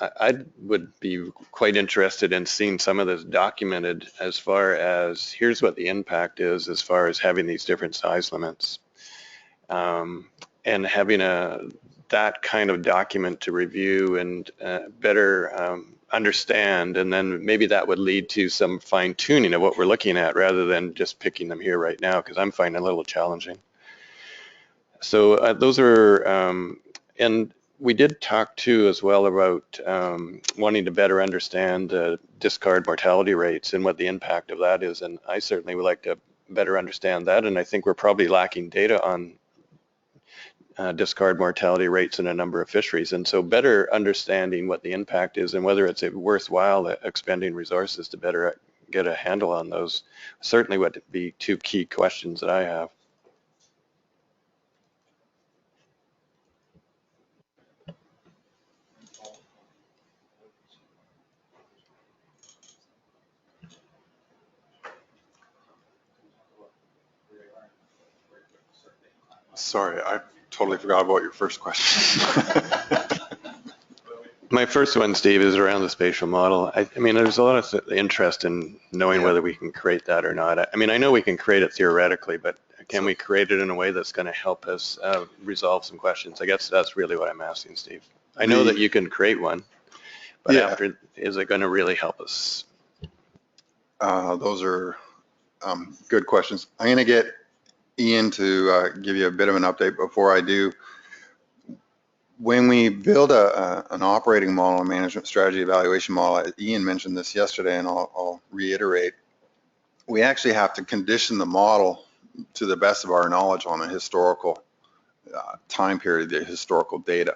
I would be quite interested in seeing some of this documented as far as here's what the impact is as far as having these different size limits, and having that kind of document to review and better understand, and then maybe that would lead to some fine tuning of what we're looking at rather than just picking them here right now, because I'm finding it a little challenging. So those are, and we did talk too as well about wanting to better understand discard mortality rates and what the impact of that is, and I certainly would like to better understand that, and I think we're probably lacking data on discard mortality rates in a number of fisheries, and so better understanding what the impact is and whether it's worthwhile expending resources to better get a handle on those certainly would be two key questions that I have. Sorry, I totally forgot about your first question. My first one, Steve, is around the spatial model. I mean, there's a lot of interest in knowing whether we can create that or not. I mean, I know we can create it theoretically, but can we create it in a way that's going to help us resolve some questions? I guess that's really what I'm asking, Steve. I know that you can create one, but after, is it going to really help us? Those are good questions. I'm going to get Ian to give you a bit of an update. Before I do, when we build an operating model, a management strategy evaluation model, Ian mentioned this yesterday, and I'll reiterate, we actually have to condition the model to the best of our knowledge on a historical time period, the historical data.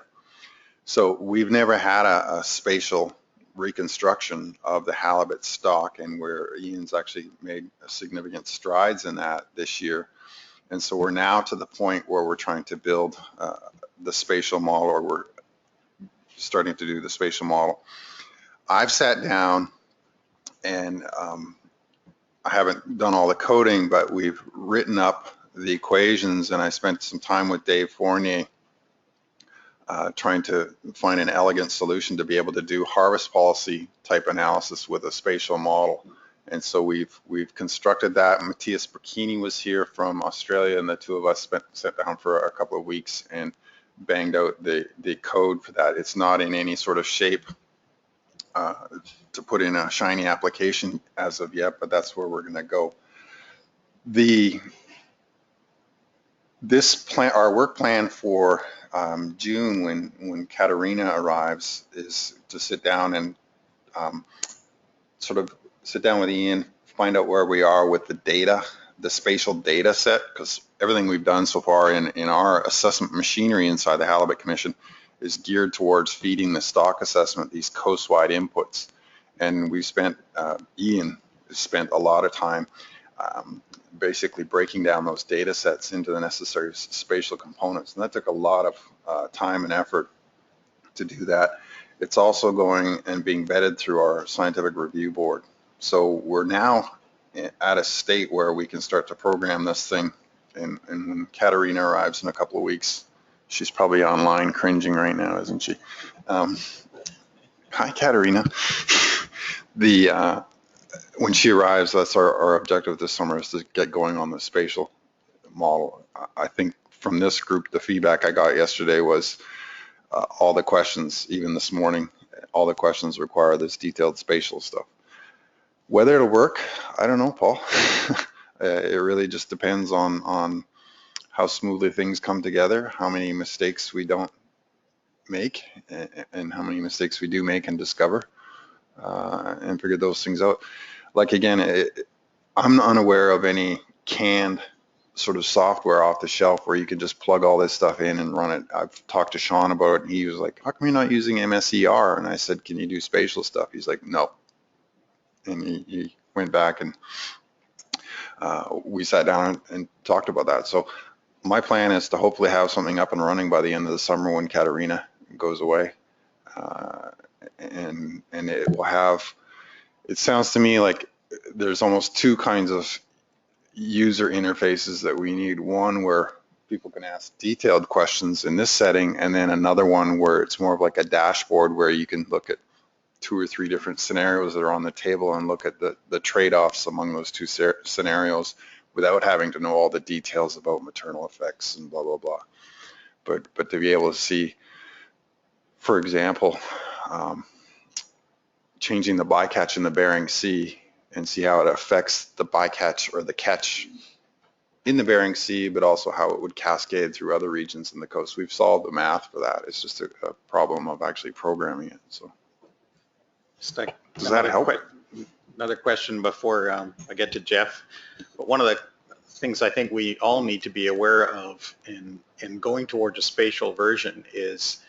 So we've never had a spatial reconstruction of the halibut stock, and where Ian's actually made significant strides in that this year. And so we're now to the point where we're trying to build the spatial model, or we're starting to do the spatial model. I've sat down and I haven't done all the coding, but we've written up the equations, and I spent some time with Dave Fournier trying to find an elegant solution to be able to do harvest policy type analysis with a spatial model. And so we've constructed that. Matthias Burkini was here from Australia, and the two of us sat down for a couple of weeks and banged out the code for that. It's not in any sort of shape to put in a shiny application as of yet, but that's where we're going to go. Our work plan for June, when Katerina arrives, is to sit down and sort of sit down with Ian, find out where we are with the data, the spatial data set, because everything we've done so far in our assessment machinery inside the Halibut Commission is geared towards feeding the stock assessment, these coast-wide inputs. And we've spent, Ian has spent a lot of time basically breaking down those data sets into the necessary spatial components. And that took a lot of time and effort to do that. It's also going and being vetted through our scientific review board. So we're now at a state where we can start to program this thing. And when Katerina arrives in a couple of weeks, she's probably online cringing right now, isn't she? Hi, Katerina. When she arrives, that's our objective this summer, is to get going on the spatial model. I think from this group, the feedback I got yesterday was all the questions, even this morning, all the questions require this detailed spatial stuff. Whether it'll work, I don't know, Paul. It really just depends on how smoothly things come together, how many mistakes we don't make, and how many mistakes we do make and discover, and figure those things out. Like, again, I'm unaware of any canned sort of software off the shelf where you can just plug all this stuff in and run it. I've talked to Sean about it, and he was like, how come you're not using MSER? And I said, can you do spatial stuff? He's like, no. And he went back and we sat down and talked about that. So my plan is to hopefully have something up and running by the end of the summer when Katerina goes away. And it will have, it sounds to me like there's almost two kinds of user interfaces that we need. One where people can ask detailed questions in this setting, and then another one where it's more of like a dashboard where you can look at 2 or 3 different scenarios that are on the table and look at the trade-offs among those 2 scenarios without having to know all the details about maternal effects and blah, blah, blah. But to be able to see, for example, changing the bycatch in the Bering Sea and see how it affects the bycatch or the catch in the Bering Sea, but also how it would cascade through other regions in the coast. We've solved the math for that. It's just a problem of actually programming it. So. Does that help? Another question before I get to Jeff. But one of the things I think we all need to be aware of in going towards a spatial version is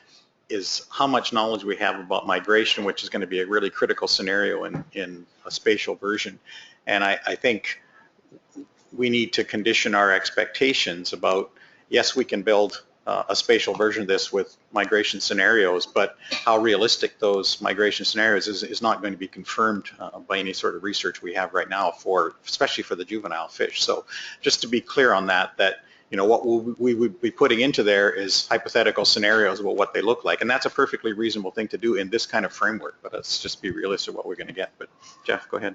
how much knowledge we have about migration, which is going to be a really critical scenario in a spatial version. And I think we need to condition our expectations about, yes, we can build a spatial version of this with migration scenarios, but how realistic those migration scenarios is not going to be confirmed by any sort of research we have right now, especially for the juvenile fish. So just to be clear on that you know, what we would be putting into there is hypothetical scenarios about what they look like, and that's a perfectly reasonable thing to do in this kind of framework, but let's just be realistic what we're going to get. But Jeff, go ahead.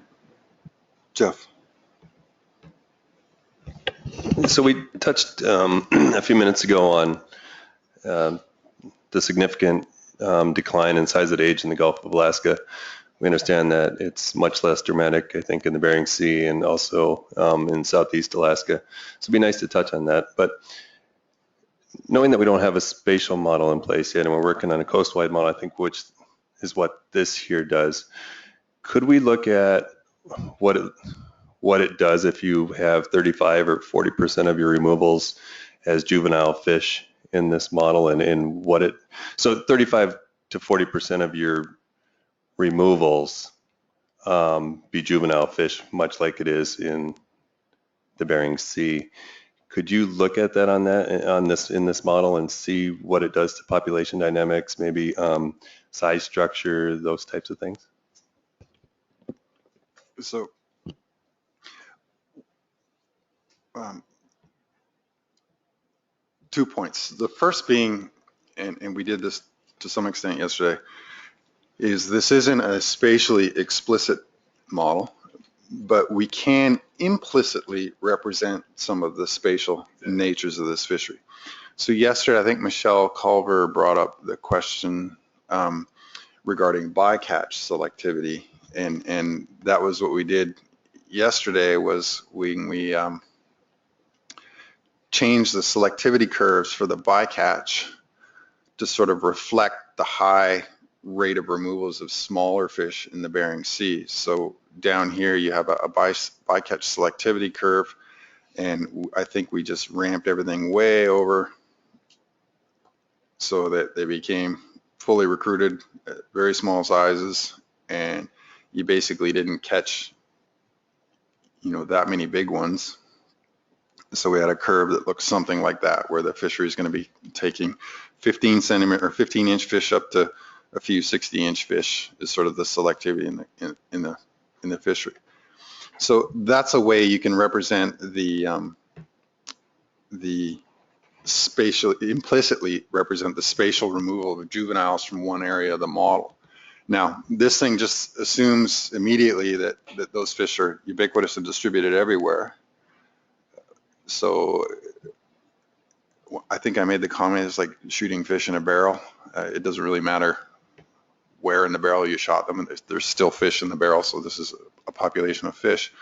Jeff. So we touched a few minutes ago on the significant decline in size at age in the Gulf of Alaska. We understand that it's much less dramatic, I think, in the Bering Sea and also in Southeast Alaska. So it'd be nice to touch on that. But knowing that we don't have a spatial model in place yet, and we're working on a coast-wide model, I think, which is what this here does, could we look at what it does if you have 35 or 40% of your removals as juvenile fish in this model, and what it, so 35 to 40% of your removals be juvenile fish, much like it is in the Bering Sea. Could you look at that in this model and see what it does to population dynamics, maybe size structure, those types of things? So, two points. The first being, and we did this to some extent yesterday, is this isn't a spatially explicit model, but we can implicitly represent some of the spatial natures of this fishery. So yesterday, I think Michelle Culver brought up the question regarding bycatch selectivity, and that was what we did yesterday. Was we changed the selectivity curves for the bycatch to sort of reflect the high rate of removals of smaller fish in the Bering Sea. So down here you have a bycatch selectivity curve, and I think we just ramped everything way over so that they became fully recruited at very small sizes, and you basically didn't catch, you know, that many big ones. So we had a curve that looks something like that, where the fishery is going to be taking 15 centimeter or 15-inch fish up to a few 60-inch fish is sort of the selectivity in the in the fishery. So that's a way you can represent the spatial, implicitly represent the spatial removal of juveniles from one area of the model. Now, this thing just assumes immediately that those fish are ubiquitous and distributed everywhere. So I think I made the comment, it's like shooting fish in a barrel. It doesn't really matter where in the barrel you shot them. There's still fish in the barrel, so this is a population of fish.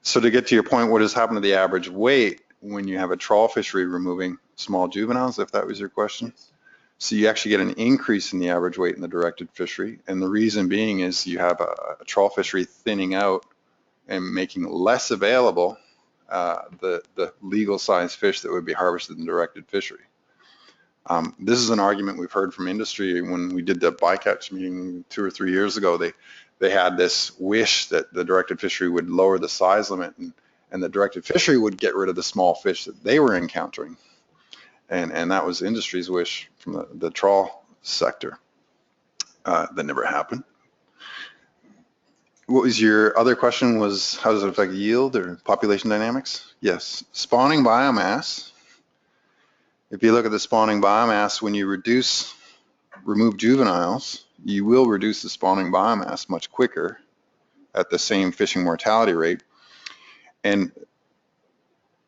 So to get to your point, what has happened to the average weight when you have a trawl fishery removing small juveniles, if that was your question? So you actually get an increase in the average weight in the directed fishery, and the reason being is you have a trawl fishery thinning out and making less available the legal size fish that would be harvested in directed fishery. This is an argument we've heard from industry. When we did the bycatch meeting 2 or 3 years ago, they had this wish that the directed fishery would lower the size limit, and the directed fishery would get rid of the small fish that they were encountering. And that was industry's wish from the trawl sector. That never happened. What was your other question? Was how does it affect yield or population dynamics? Yes, spawning biomass. If you look at the spawning biomass, when you remove juveniles, you will reduce the spawning biomass much quicker at the same fishing mortality rate. And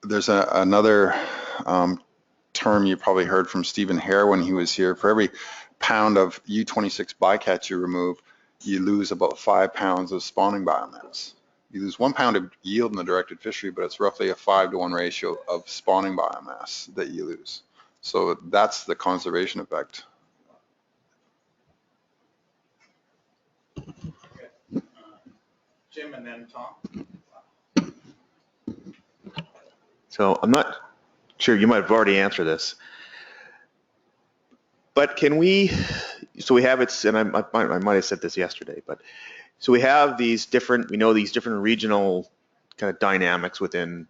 there's another term you probably heard from Stephen Hare when he was here. For every pound of U26 bycatch you remove, you lose about 5 pounds of spawning biomass. You lose 1 pound of yield in the directed fishery, but it's roughly a 5-to-1 ratio of spawning biomass that you lose. So that's the conservation effect. Jim and then Tom. So I'm not sure, you might have already answered this, but can we, so we have it, and I might have said this yesterday, but so we have these different, we know these different regional kind of dynamics within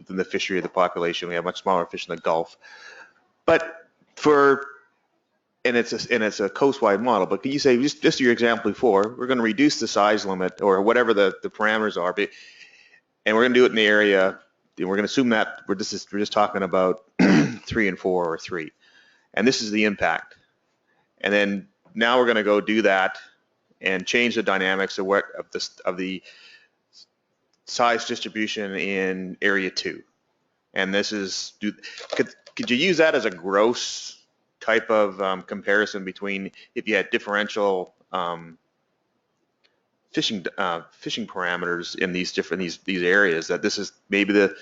the fishery of the population. We have much smaller fish in the Gulf, but and it's a coast-wide model, but can you say, just your example before, we're going to reduce the size limit or whatever the parameters are, and we're going to do it in the area, and we're going to assume that we're just talking about 3 and 4 or 3, and this is the impact. And then now we're going to go do that and change the dynamics of the size distribution in area 2. And this is, could you use that as a gross type of comparison between if you had differential fishing parameters in these areas, that this is maybe the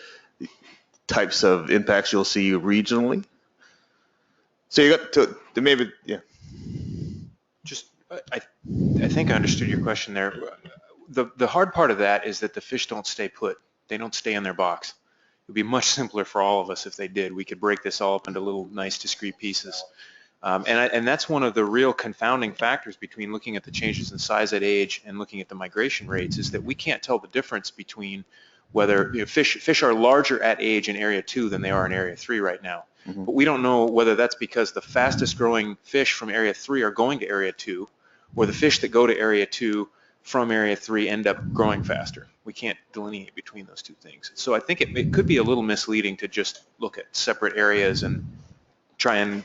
types of impacts you'll see regionally? So you got to maybe, yeah. Just, I think I understood your question there. The hard part of that is that the fish don't stay put. They don't stay in their box. It would be much simpler for all of us if they did. We could break this all up into little nice discrete pieces. And that's one of the real confounding factors between looking at the changes in size at age and looking at the migration rates, is that we can't tell the difference between whether fish are larger at age in area 2 than they are in area 3 right now. Mm-hmm. But we don't know whether that's because the fastest growing fish from area 3 are going to area 2, or the fish that go to area 2 from area 3 end up growing faster. We can't delineate between those two things. So I think it could be a little misleading to just look at separate areas and try and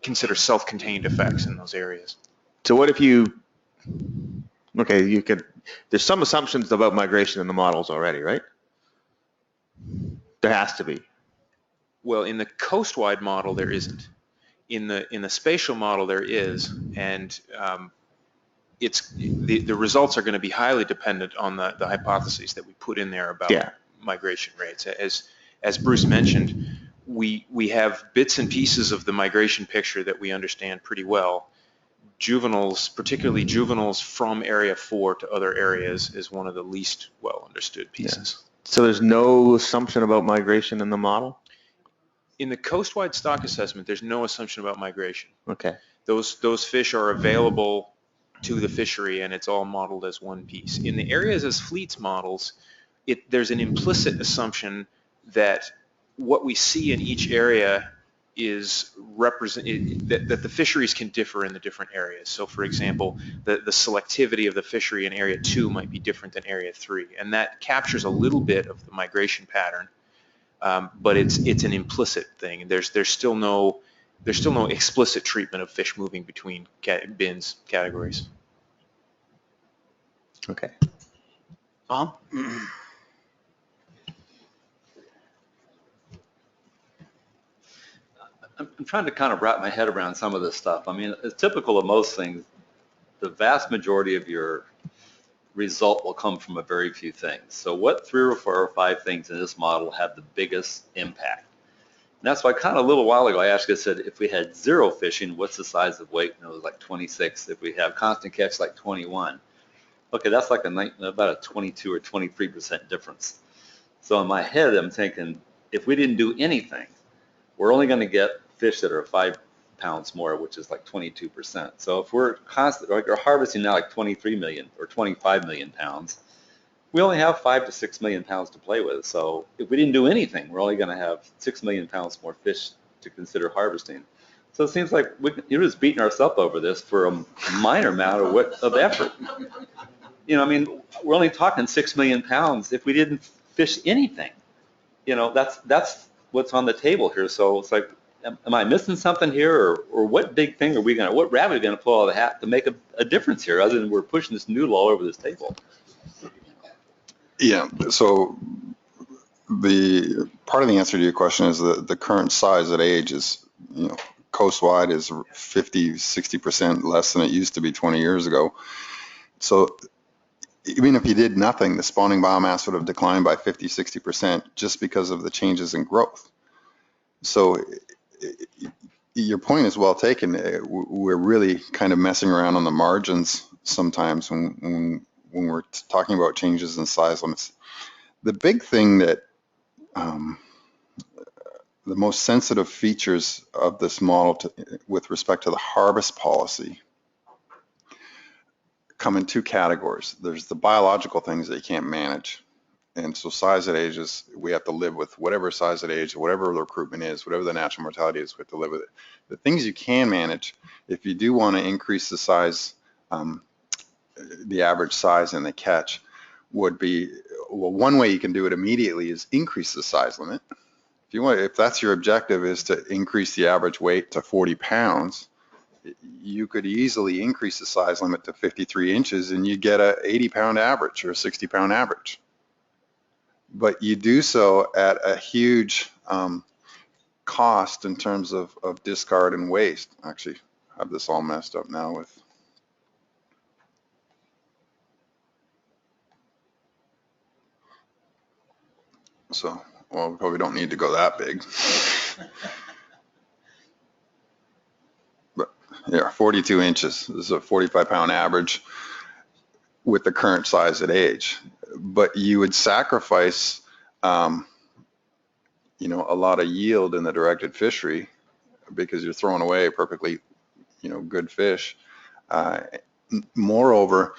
consider self-contained effects in those areas. So what if there's some assumptions about migration in the models already, right? There has to be. Well, in the coast-wide model, there isn't. In the spatial model, there is, and the results are going to be highly dependent on the hypotheses that we put in there about migration rates. As Bruce mentioned, we have bits and pieces of the migration picture that we understand pretty well. Juveniles, particularly juveniles from area 4 to other areas, is one of the least well understood pieces. Yeah. So there's no assumption about migration in the model? In the coast-wide stock assessment, there's no assumption about migration. Okay. Those fish are available to the fishery, and it's all modeled as one piece. In the areas as fleets models, there's an implicit assumption that what we see in each area is that the fisheries can differ in the different areas. So for example, the selectivity of the fishery in area 2 might be different than area 3, and that captures a little bit of the migration pattern, but it's an implicit thing. There's still no explicit treatment of fish moving between bins categories. Okay. Tom? I'm trying to kind of wrap my head around some of this stuff. I mean, it's typical of most things. The vast majority of your result will come from a very few things. So what 3 or 4 or 5 things in this model have the biggest impact? And that's why kind of a little while ago I asked, I said, if we had 0 fishing, what's the size of weight? And it was like 26. If we have constant catch, like 21. Okay, that's like about a 22 or 23% difference. So in my head, I'm thinking, if we didn't do anything, we're only going to get fish that are 5 pounds more, which is like 22%. So if we're harvesting now like 23 million or 25 million pounds, we only have 5 to 6 million pounds to play with. So if we didn't do anything, we're only going to have 6 million pounds more fish to consider harvesting. So it seems like you're just beating ourselves over this for a minor amount of effort. You know, I mean, we're only talking 6 million pounds if we didn't fish anything. You know, that's what's on the table here. So it's like, am I missing something here, or what big thing are we going to, what rabbit are we going to pull out of the hat to make a difference here, other than we're pushing this noodle all over this table? Yeah, so the part of the answer to your question is the current size at age is, you know, coastwide is 50, 60% less than it used to be 20 years ago. So even if you did nothing, the spawning biomass would have declined by 50, 60% just because of the changes in growth. So your point is well taken. We're really kind of messing around on the margins sometimes when we're talking about changes in size limits. The big thing that the most sensitive features of this model with respect to the harvest policy come in 2 categories. There's the biological things that you can't manage. And so size at age is, we have to live with whatever size at age, whatever the recruitment is, whatever the natural mortality is, we have to live with it. The things you can manage, if you do want to increase the size, the average size in the catch would be, well, one way you can do it immediately is increase the size limit. If that's your objective, is to increase the average weight to 40 pounds, you could easily increase the size limit to 53 inches and you get a 80-pound average or a 60-pound average. But you do so at a huge cost in terms of discard and waste. Actually, I have this all messed up now with. So, well, we probably don't need to go that big. But yeah, 42 inches. This is a 45-pound average with the current size at age. But you would sacrifice, you know, a lot of yield in the directed fishery because you're throwing away perfectly, you know, good fish. Moreover,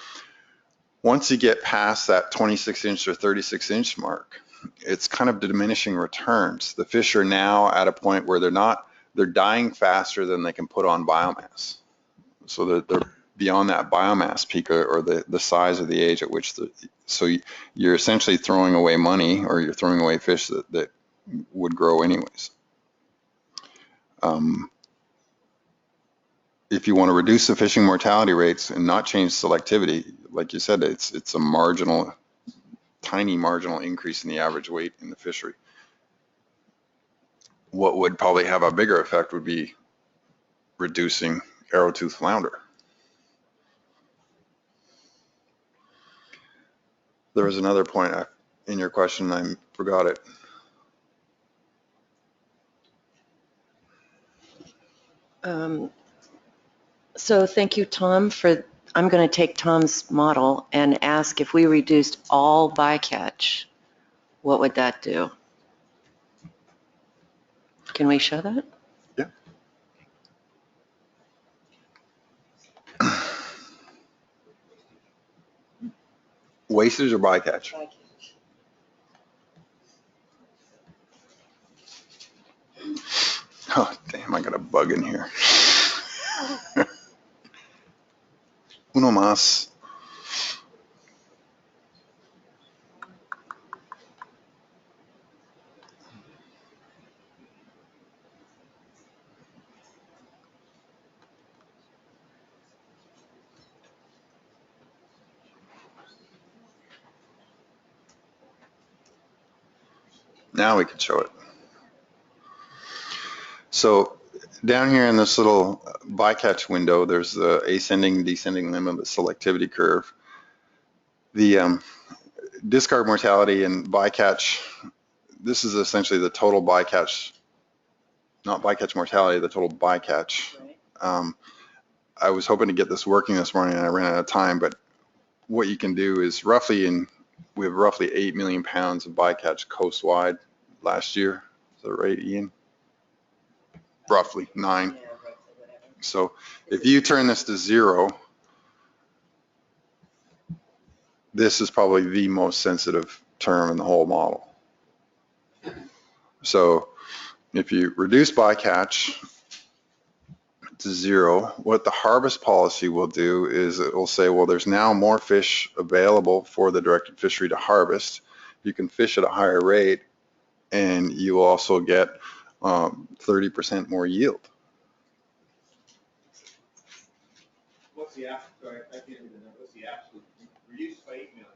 once you get past that 26-inch or 36-inch mark, it's kind of diminishing returns. The fish are now at a point where they're dying faster than they can put on biomass. So they're beyond that biomass peak or the size of the age at which so you're essentially throwing away money, or you're throwing away fish that would grow anyways. If you want to reduce the fishing mortality rates and not change selectivity, like you said, it's a tiny marginal increase in the average weight in the fishery. What would probably have a bigger effect would be reducing arrowtooth flounder. There was another point in your question, I forgot it. So thank you, Tom, I'm going to take Tom's model and ask, if we reduced all bycatch, what would that do? Can we show that? Yeah. Wastage or bycatch? Oh, bug in here. Uno más. Now we can show it. So down here in this little bycatch window, there's the ascending and descending limb of the selectivity curve. The discard mortality and bycatch, this is essentially the total bycatch, not bycatch mortality, the total bycatch. I was hoping to get this working this morning and I ran out of time, but what you can do is we have roughly 8 million pounds of bycatch coastwide last year. Is that right, Ian? Roughly 9. So if you turn this to 0, this is probably the most sensitive term in the whole model. So if you reduce bycatch to 0, what the harvest policy will do is it will say, well, there's now more fish available for the directed fishery to harvest. You can fish at a higher rate and you will also get 30% more yield. What's the absolute, sorry, I can't read the number, what's the absolute, reduced by 8 million,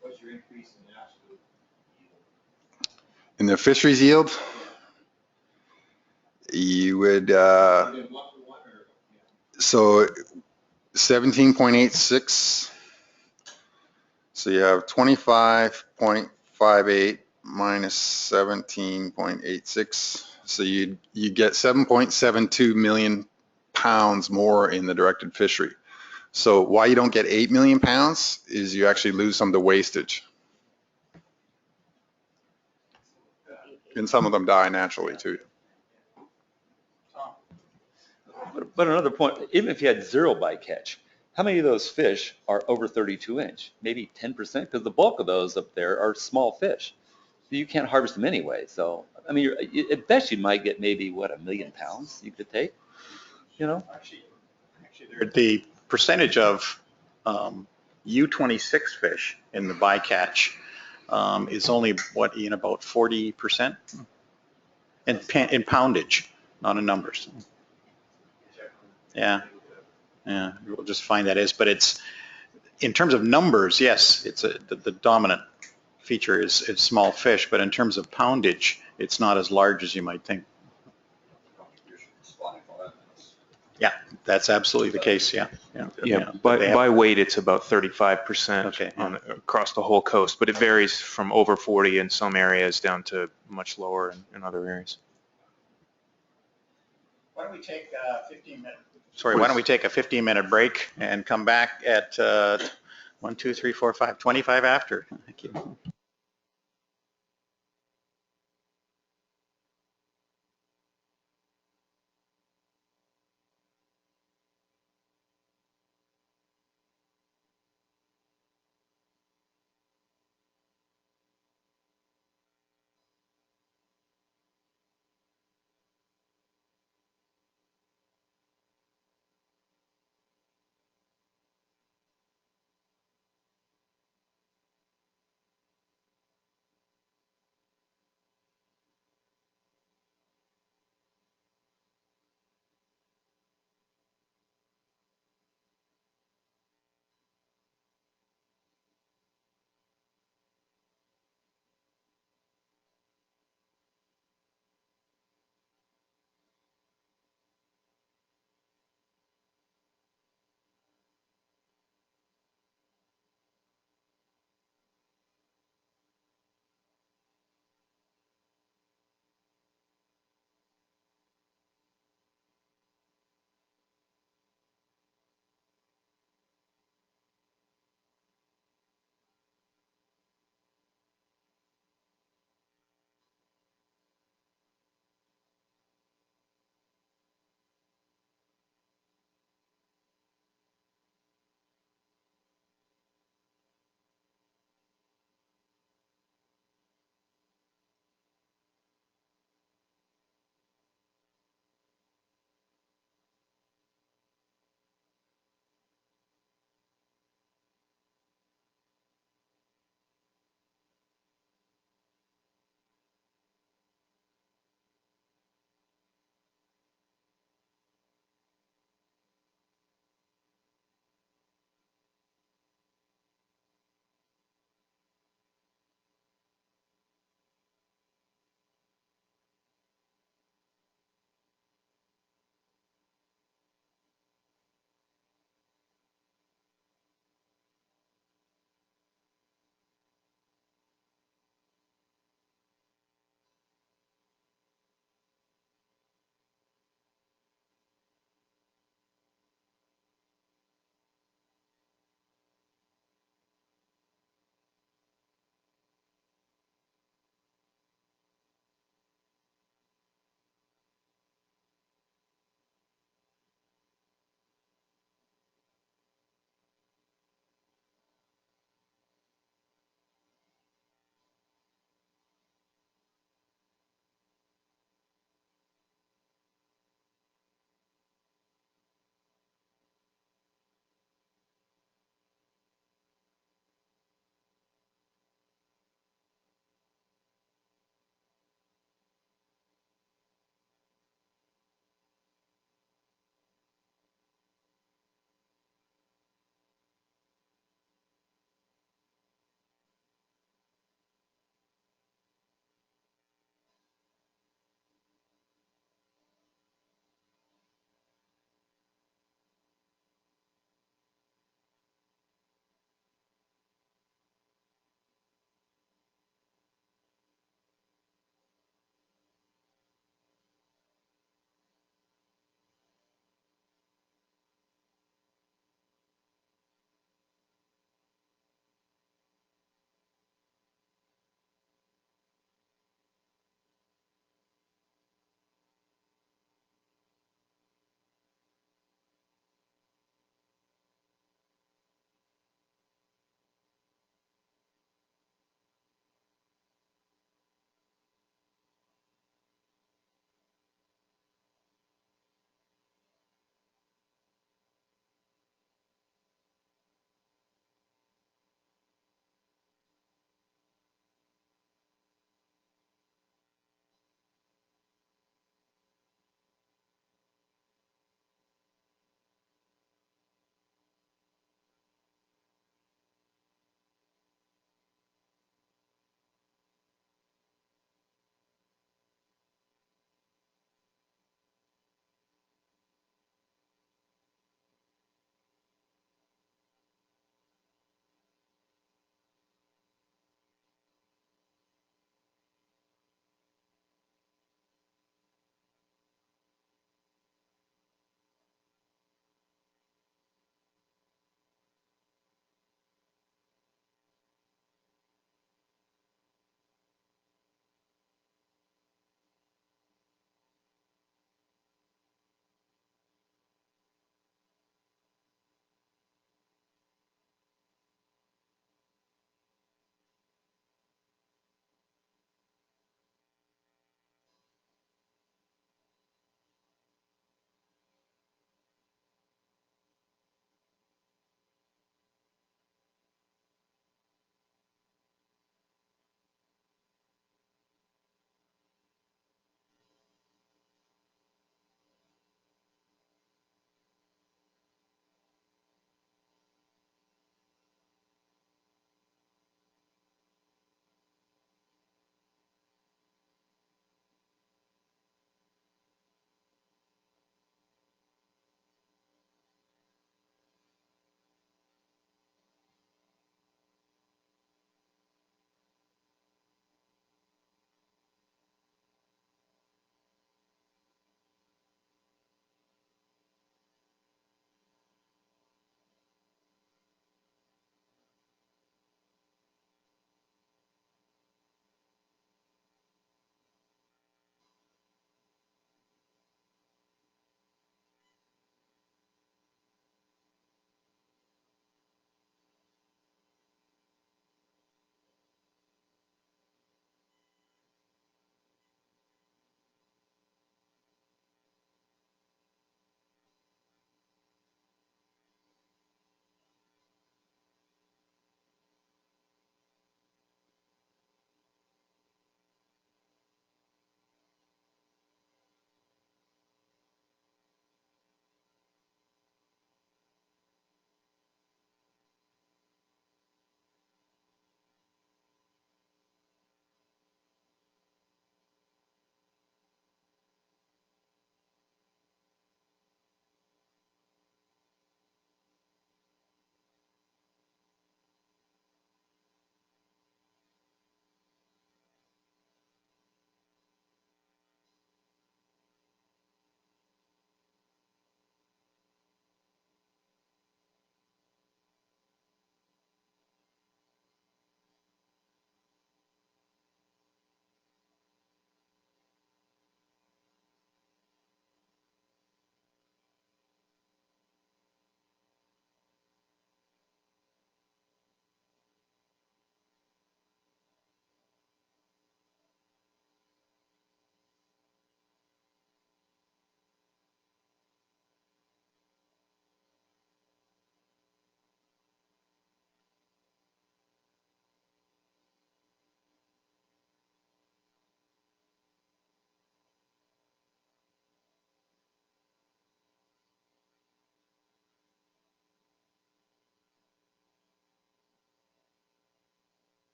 what's your increase in the absolute yield? In the fisheries yield, you would, so 17.86, so you have 25.58 minus 17.86, so you get 7.72 million pounds more in the directed fishery. So why you don't get 8 million pounds is you actually lose some of the wastage. And some of them die naturally too. But another point, even if you had 0 bycatch, how many of those fish are over 32 inch? Maybe 10%, because the bulk of those up there are small fish. So you can't harvest them anyway. So, I mean, at best you might get maybe, what, 1 million pounds you could take, you know? Actually the percentage of U26 fish in the bycatch is only, what, Ian, about 40% in poundage, not in numbers. Yeah, yeah, we'll just find that is, but it's, in terms of numbers, yes, it's the dominant feature is small fish, but in terms of poundage, it's not as large as you might think. Yeah, that's absolutely the case, yeah. By weight, it's about 35% okay, across the whole coast, but it varies from over 40 in some areas down to much lower in other areas. Why don't we take a 15-minute break and come back at 1, 2, 3, 4, 5, 25 after. Thank you.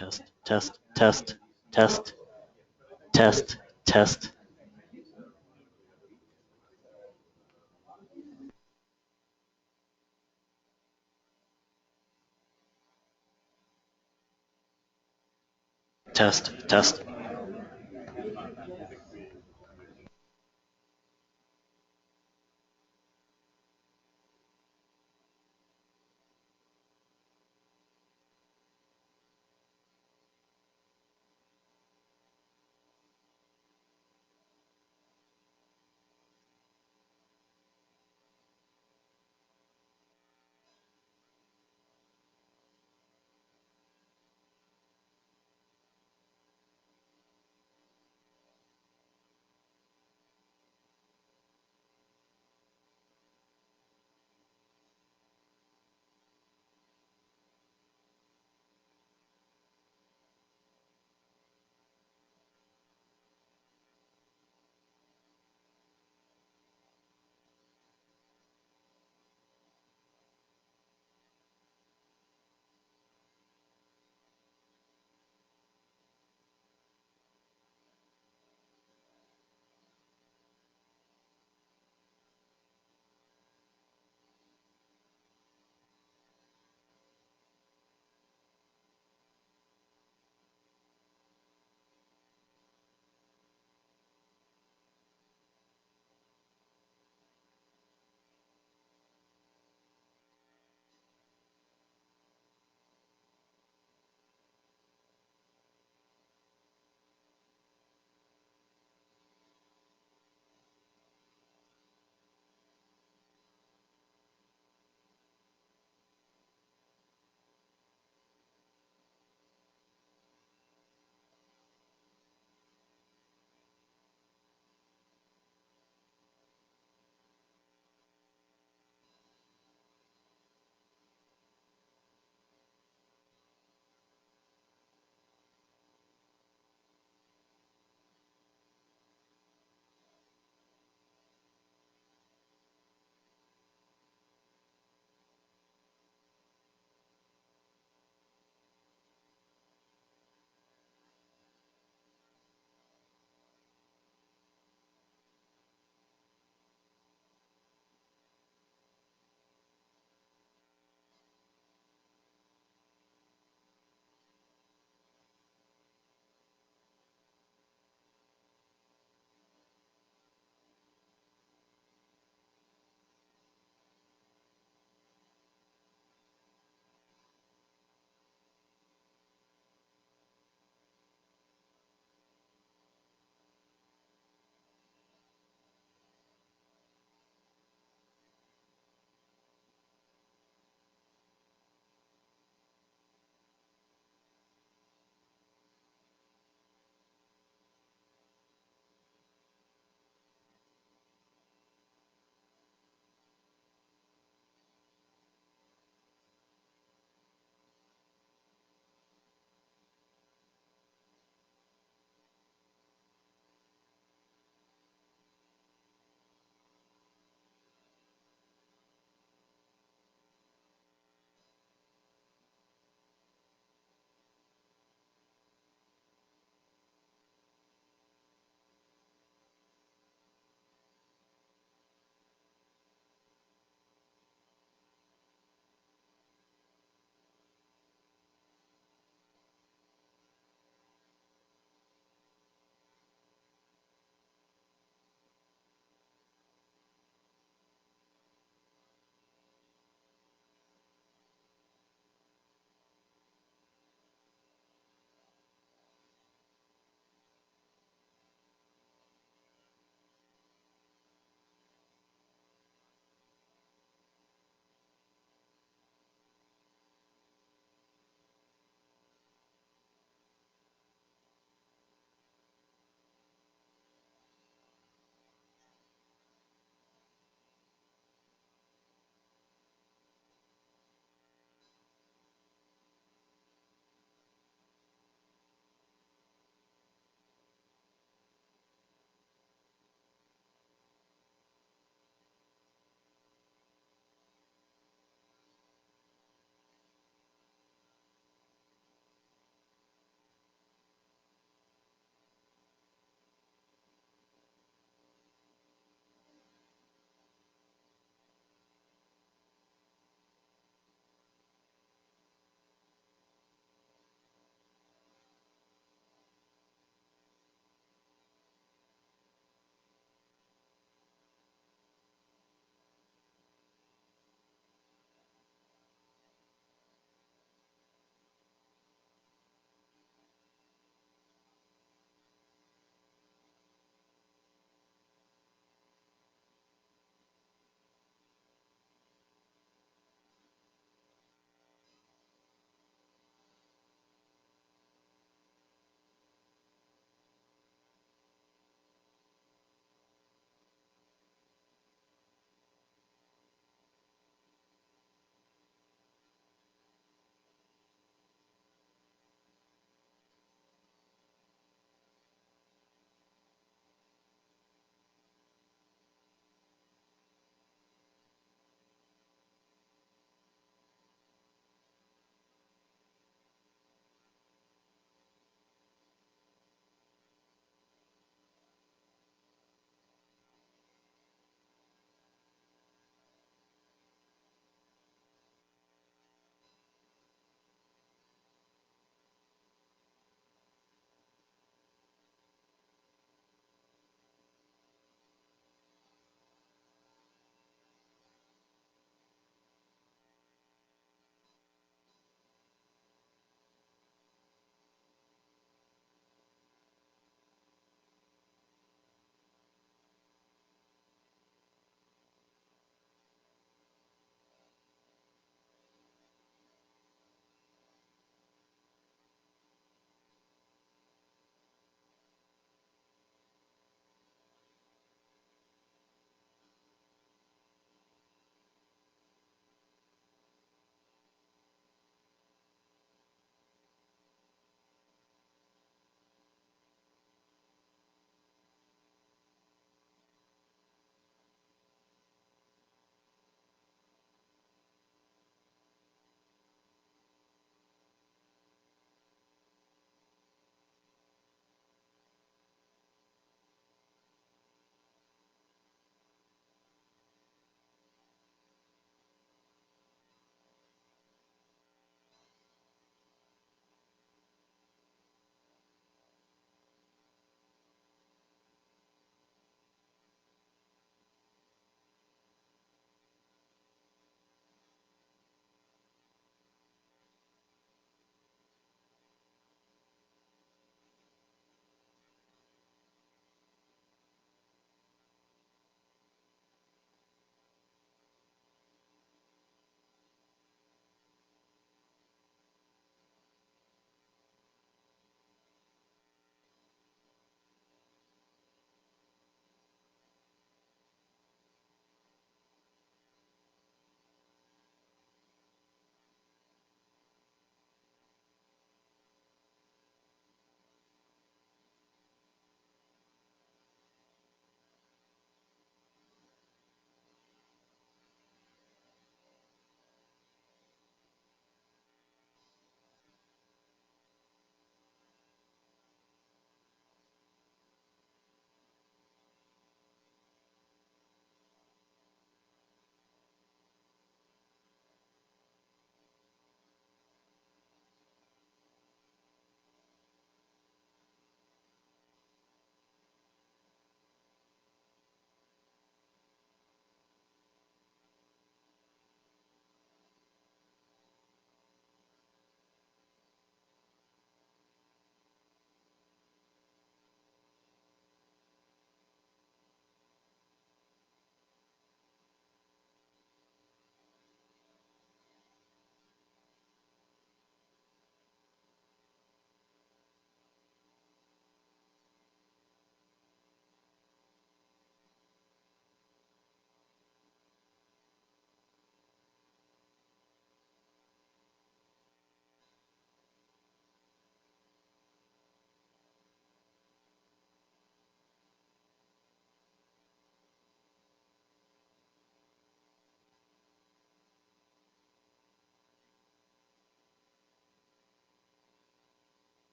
test, test, test, test, test, test. Test, test.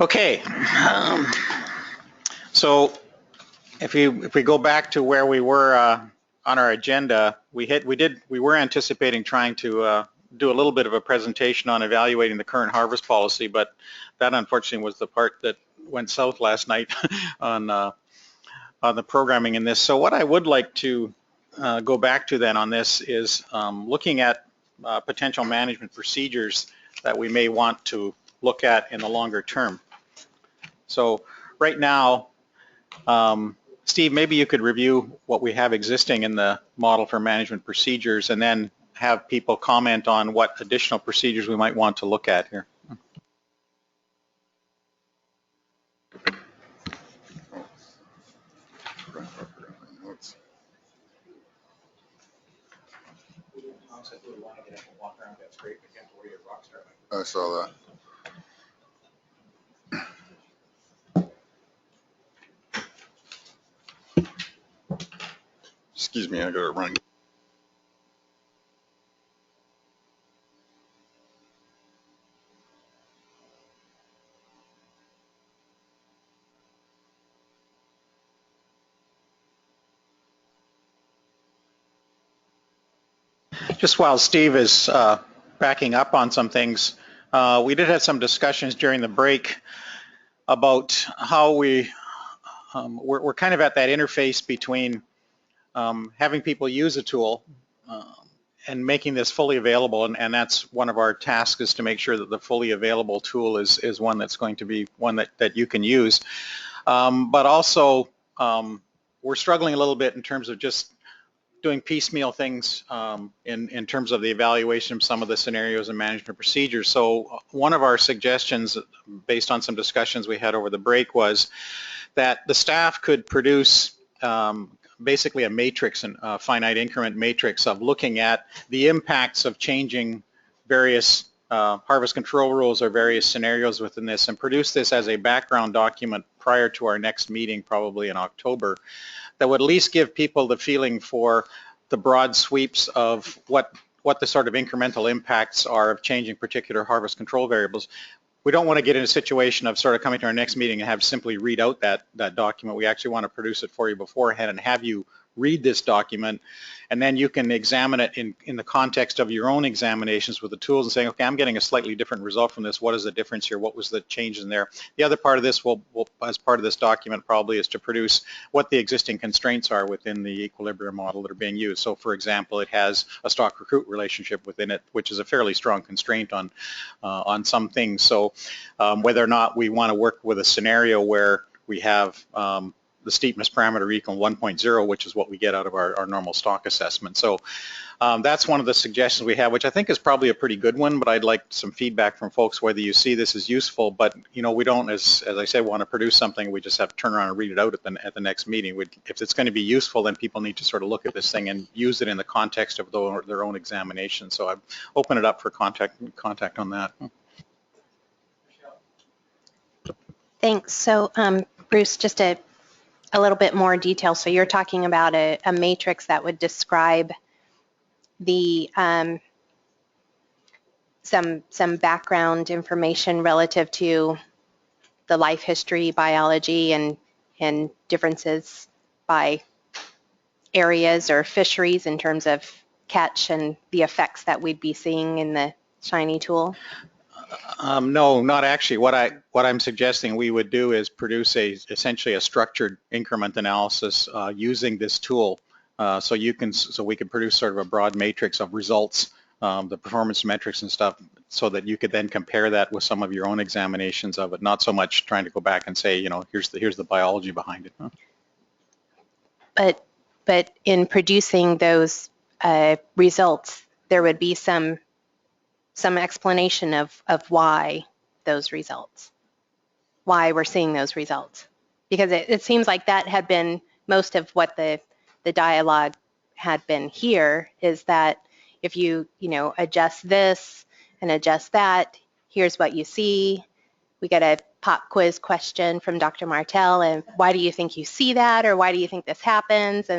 Okay. So if we go back to where we were on our agenda, we were anticipating trying to do a little bit of a presentation on evaluating the current harvest policy, but that unfortunately was the part that went south last night on the programming in this. So what I would like to go back to then on this is looking at potential management procedures that we may want to look at in the longer term. So right now, Steve, maybe you could review what we have existing in the model for management procedures and then have people comment on what additional procedures we might want to look at here. I saw that. Excuse me, I gotta run. Just while Steve is backing up on some things, we did have some discussions during the break about how we're kind of at that interface between having people use a tool and making this fully available, and that's one of our tasks, is to make sure that the fully available tool is one that's going to be one that you can use. But also, we're struggling a little bit in terms of just doing piecemeal things in terms of the evaluation of some of the scenarios and management procedures. So one of our suggestions, based on some discussions we had over the break, was that the staff could produce basically a matrix, a finite increment matrix of looking at the impacts of changing various harvest control rules or various scenarios within this, and produce this as a background document prior to our next meeting, probably in October, that would at least give people the feeling for the broad sweeps of what the sort of incremental impacts are of changing particular harvest control variables. We don't want to get in a situation of sort of coming to our next meeting and have simply read out that document. We actually want to produce it for you beforehand and have you read this document, and then you can examine it in the context of your own examinations with the tools and saying, okay, I'm getting a slightly different result from this. What is the difference here? What was the change in there? The other part of this will as part of this document probably is to produce what the existing constraints are within the equilibrium model that are being used. So for example, it has a stock recruit relationship within it, which is a fairly strong constraint on some things. So whether or not we want to work with a scenario where we have the steepness parameter equal 1.0, which is what we get out of our normal stock assessment. So that's one of the suggestions we have, which I think is probably a pretty good one, but I'd like some feedback from folks whether you see this as useful. But you know, we don't, as I said, want to produce something we just have to turn around and read it out at the next meeting. If it's going to be useful, then people need to sort of look at this thing and use it in the context of their own examination. So I've opened it up for contact on that. Thanks. So Bruce, just a little bit more detail. So you're talking about a matrix that would describe the some background information relative to the life history, biology, and differences by areas or fisheries in terms of catch and the effects that we'd be seeing in the shiny tool? No, not actually. What I'm suggesting we would do is produce essentially a structured increment analysis using this tool. So we can produce sort of a broad matrix of results, the performance metrics and stuff, so that you could then compare that with some of your own examinations of it. Not so much trying to go back and say, here's the biology behind it. Huh? But in producing those results, there would be some explanation of why those results, why we're seeing those results. Because it seems like that had been most of what the dialogue had been here, is that if you adjust this and adjust that, here's what you see. We get a pop quiz question from Dr. Martell, and why do you think you see that, or why do you think this happens?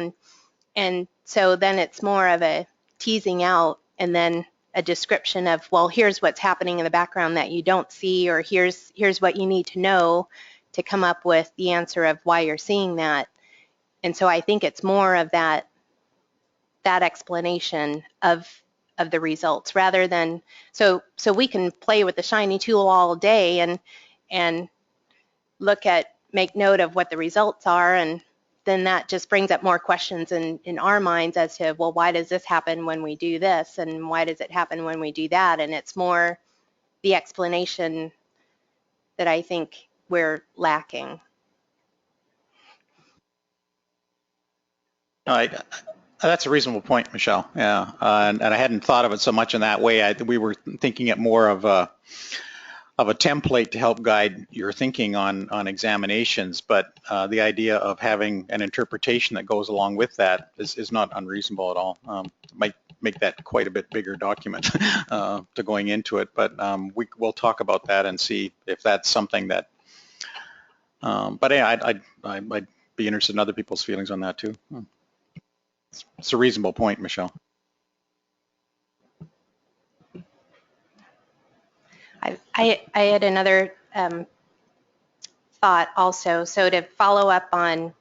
And so then it's more of a teasing out and then a description of, well, here's what's happening in the background that you don't see, or here's what you need to know to come up with the answer of why you're seeing that. And so I think it's more of that explanation of the results, rather than, so we can play with the shiny tool all day and make note of what the results are, and then that just brings up more questions in our minds as to, well, why does this happen when we do this, and why does it happen when we do that? And it's more the explanation that I think we're lacking. That's a reasonable point, Michelle. Yeah, and I hadn't thought of it so much in that way. We were thinking it more of a template to help guide your thinking on examinations, but the idea of having an interpretation that goes along with that is not unreasonable at all. Might make that quite a bit bigger document to going into it, but we'll talk about that and see if that's something that. But yeah, I'd be interested in other people's feelings on that too. It's a reasonable point, Michelle. I had another thought also. So to follow up on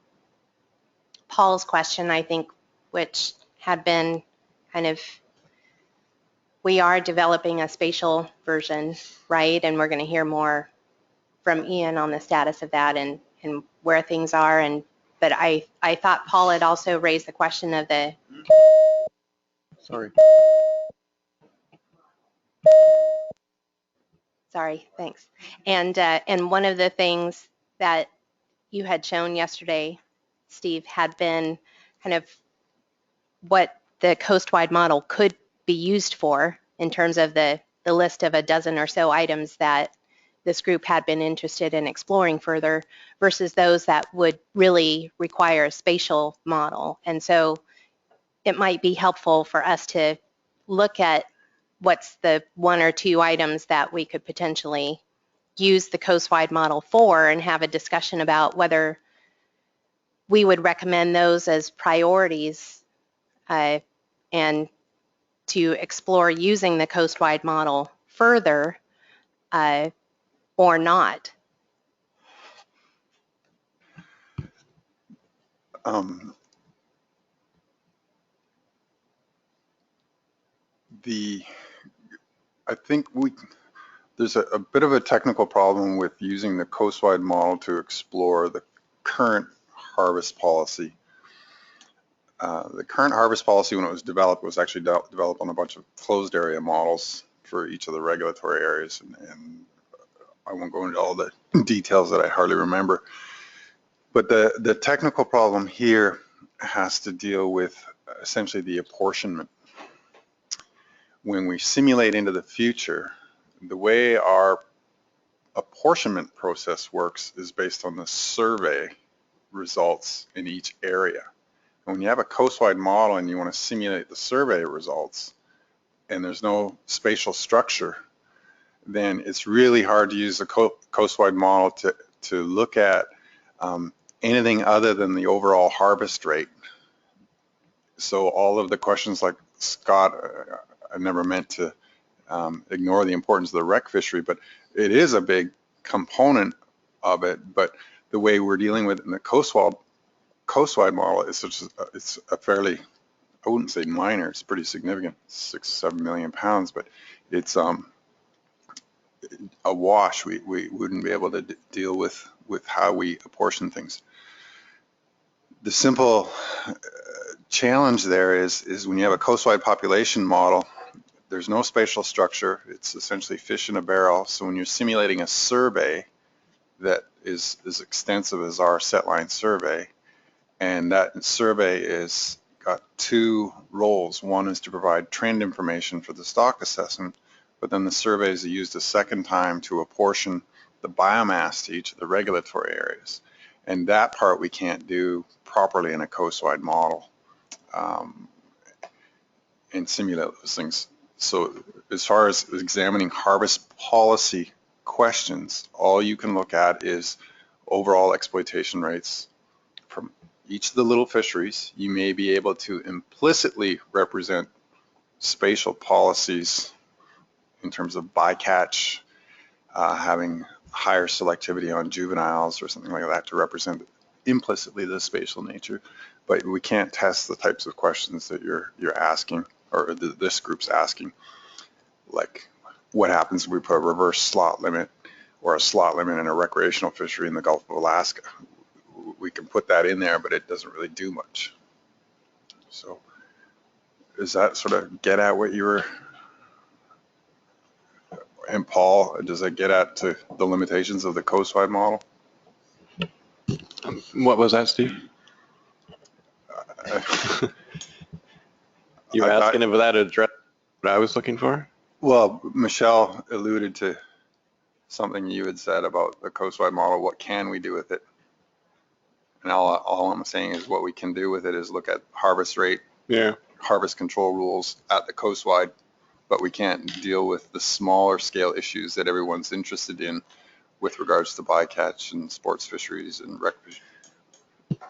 Paul's question, I think, which had been kind of, we are developing a spatial version, right? And we're going to hear more from Ian on the status of that and where things are. But I thought Paul had also raised the question of the. Sorry, thanks. And one of the things that you had shown yesterday, Steve, had been kind of what the coast-wide model could be used for in terms of the list of a dozen or so items that this group had been interested in exploring further versus those that would really require a spatial model. And so it might be helpful for us to look at what's the one or two items that we could potentially use the coast-wide model for, and have a discussion about whether we would recommend those as priorities and to explore using the coast-wide model further or not. I think there's a bit of a technical problem with using the coast-wide model to explore the current harvest policy. The current harvest policy, when it was developed, was actually developed on a bunch of closed area models for each of the regulatory areas, and I won't go into all the details that I hardly remember. But the technical problem here has to deal with essentially the apportionment. When we simulate into the future, the way our apportionment process works is based on the survey results in each area. When you have a coast-wide model and you want to simulate the survey results and there's no spatial structure, then it's really hard to use the coast-wide model to look at anything other than the overall harvest rate. So all of the questions like Scott, I never meant to ignore the importance of the rec fishery, but it is a big component of it. But the way we're dealing with it in the coast-wide model is it's a fairly I wouldn't say minor, it's pretty significant, 6-7 million pounds, but it's a wash. We wouldn't be able to deal with how we apportion things. The simple challenge there is when you have a coastwide population model, there's no spatial structure. It's essentially fish in a barrel. So when you're simulating a survey that is as extensive as our set line survey, and that survey is got two roles. One is to provide trend information for the stock assessment, but then the survey is used a second time to apportion the biomass to each of the regulatory areas. And that part we can't do properly in a coastwide model and simulate those things. So as far as examining harvest policy questions, all you can look at is overall exploitation rates from each of the little fisheries. You may be able to implicitly represent spatial policies in terms of bycatch, having higher selectivity on juveniles or something like that to represent implicitly the spatial nature, but we can't test the types of questions that you're asking, or this group's asking, like what happens if we put a reverse slot limit or a slot limit in a recreational fishery in the Gulf of Alaska. We can put that in there, but it doesn't really do much. So does that sort of get at what you were, and Paul, does that get at to the limitations of the coastwide model? What was that, Steve? You were asking if that addressed what I was looking for? Well, Michelle alluded to something you had said about the coastwide model. What can we do with it? And all I'm saying is what we can do with it is look at harvest rate, harvest control rules at the coastwide, but we can't deal with the smaller scale issues that everyone's interested in with regards to bycatch and sports fisheries and rec fisheries.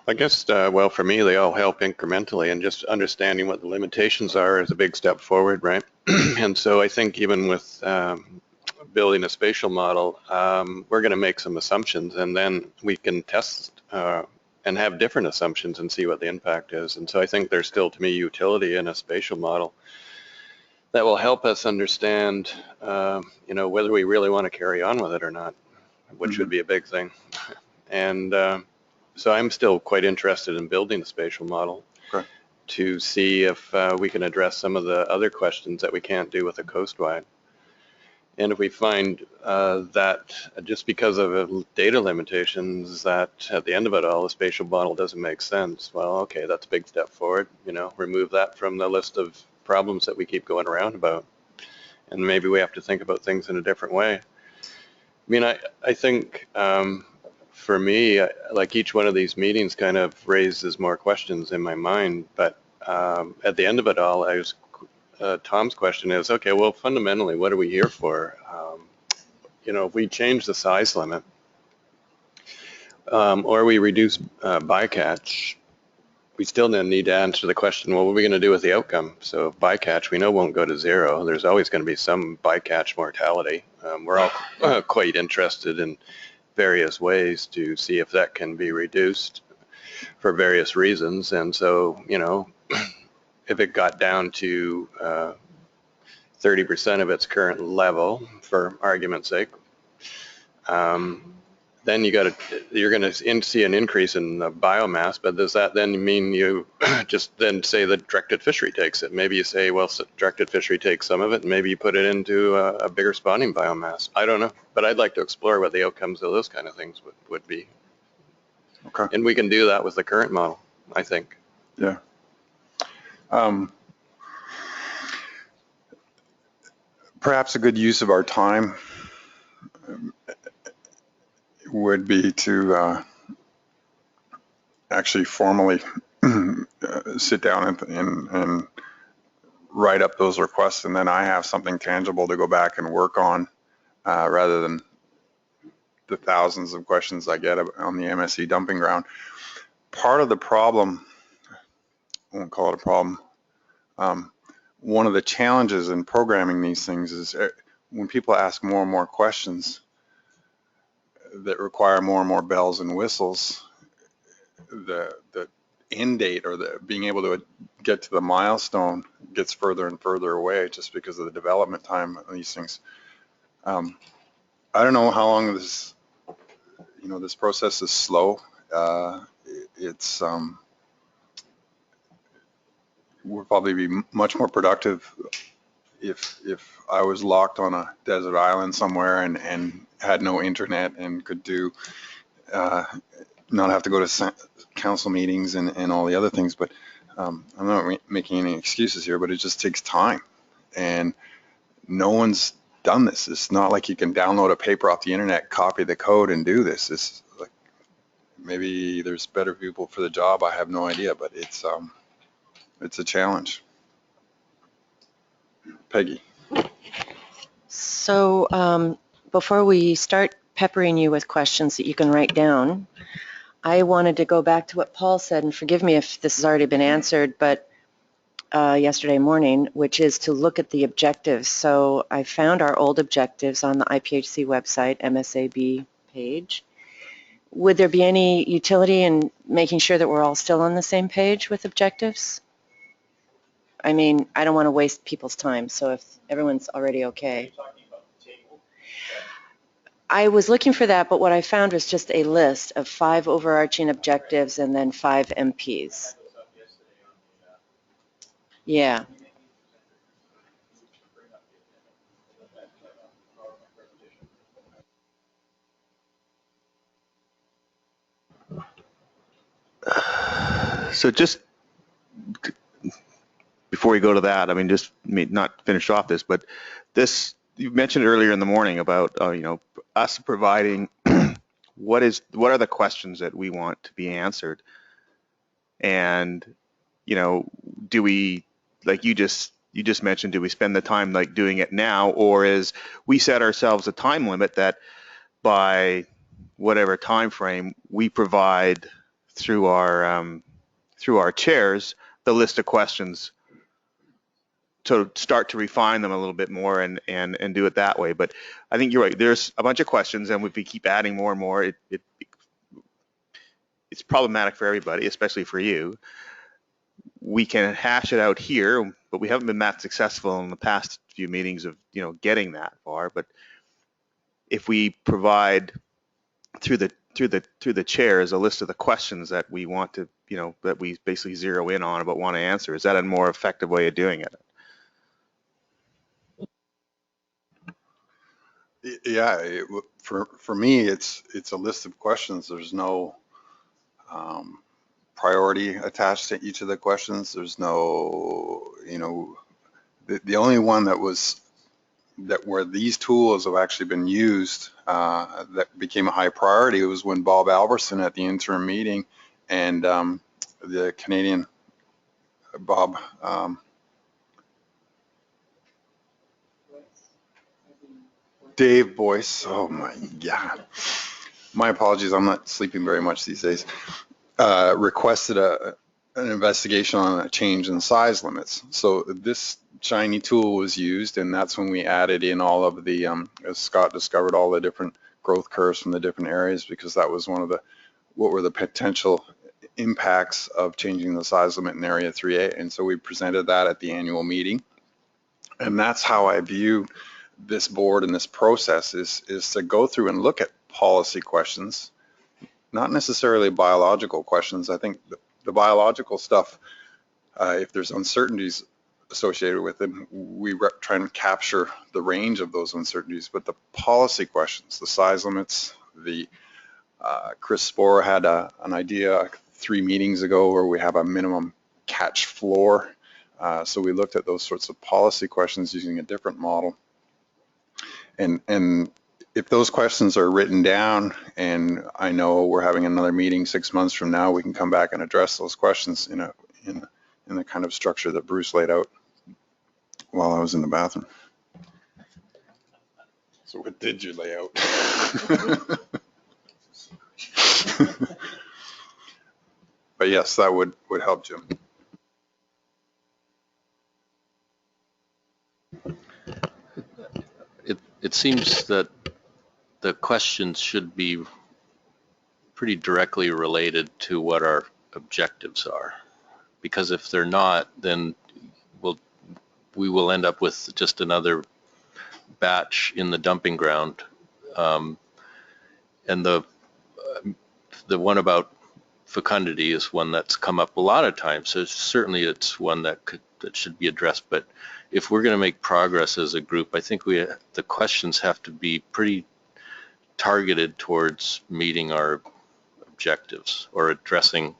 I guess, well, for me, they all help incrementally, and just understanding what the limitations are is a big step forward, right? And so I think even with building a spatial model, we're going to make some assumptions, and then we can test and have different assumptions and see what the impact is. And so I think there's still, to me, utility in a spatial model that will help us understand, whether we really want to carry on with it or not, which would be a big thing. And so I'm still quite interested in building a spatial model to see if we can address some of the other questions that we can't do with a coastwide. And if we find that just because of data limitations that at the end of it all, the spatial model doesn't make sense, well, okay, that's a big step forward. Remove that from the list of problems that we keep going around about. And maybe we have to think about things in a different way. I mean, I think for me, like each one of these meetings kind of raises more questions in my mind, but at the end of it all, Tom's question is, okay, well, fundamentally, what are we here for? If we change the size limit or we reduce bycatch, we still then need to answer the question, well, what are we going to do with the outcome? So bycatch, we know won't go to zero. There's always going to be some bycatch mortality. We're all quite interested in various ways to see if that can be reduced for various reasons. And so, if it got down to 30% of its current level, for argument's sake, then you're going to see an increase in the biomass, but does that then mean you just then say the directed fishery takes it? Maybe you say, well, directed fishery takes some of it, and maybe you put it into a bigger spawning biomass. I don't know, but I'd like to explore what the outcomes of those kind of things would be. Okay. And we can do that with the current model, I think. Yeah. Perhaps a good use of our time would be to actually formally sit down and write up those requests, and then I have something tangible to go back and work on rather than the thousands of questions I get on the MSC dumping ground. Part of the problem, I won't call it a problem, one of the challenges in programming these things is when people ask more and more questions that require more and more bells and whistles, the end date or the being able to get to the milestone, it gets further and further away just because of the development time of these things. I don't know how long this, this process is slow. It's would probably be much more productive if I was locked on a desert island somewhere and had no internet and could do not have to go to council meetings and all the other things. But I'm not making any excuses here, but it just takes time, and no one's done this. It's not like you can download a paper off the internet, copy the code, and do this. It's like maybe there's better people for the job. I have no idea, but it's a challenge. Peggy. So before we start peppering you with questions that you can write down, I wanted to go back to what Paul said, and forgive me if this has already been answered, but yesterday morning, which is to look at the objectives. So I found our old objectives on the IPHC website, MSAB page. Would there be any utility in making sure that we're all still on the same page with objectives? I mean, I don't want to waste people's time, so if everyone's already okay. I was looking for that, but what I found was just a list of 5 overarching objectives and then 5 MPs. Yeah. So just before we go to that, I mean, just not finish off this, but this, you mentioned earlier in the morning about, us providing what are the questions that we want to be answered. And, do we, like you just mentioned, do we spend the time like doing it now, or is we set ourselves a time limit that by whatever time frame we provide through our chairs the list of questions to start to refine them a little bit more and do it that way. But I think you're right. There's a bunch of questions, and if we keep adding more and more, it's problematic for everybody, especially for you. We can hash it out here, but we haven't been that successful in the past few meetings of getting that far. But if we provide through the chairs a list of the questions that we want to that we basically zero in on but want to answer, is that a more effective way of doing it? Yeah, for me, it's a list of questions. There's no priority attached to each of the questions. There's no, the only one where these tools have actually been used that became a high priority was when Bob Alberson at the interim meeting and the Canadian Bob Dave Boyce, oh my God, my apologies, I'm not sleeping very much these days, requested an investigation on a change in size limits. So this shiny tool was used, and that's when we added in all of the, as Scott discovered, all the different growth curves from the different areas, because that was one of what were the potential impacts of changing the size limit in Area 3A. And so we presented that at the annual meeting. And that's how I view this board and this process is to go through and look at policy questions, not necessarily biological questions. I think the biological stuff, if there's uncertainties associated with it, we try and capture the range of those uncertainties. But the policy questions, the size limits, Chris Sporer had an idea 3 meetings ago where we have a minimum catch floor. So we looked at those sorts of policy questions using a different model. And if those questions are written down, and I know we're having another meeting 6 months from now, we can come back and address those questions in the kind of structure that Bruce laid out while I was in the bathroom. So what did you lay out? But yes, that would help, Jim. It seems that the questions should be pretty directly related to what our objectives are, because if they're not, then we will end up with just another batch in the dumping ground. And the one about fecundity is one that's come up a lot of times. So certainly it's one that should be addressed. But if we're going to make progress as a group, I think the questions have to be pretty targeted towards meeting our objectives or addressing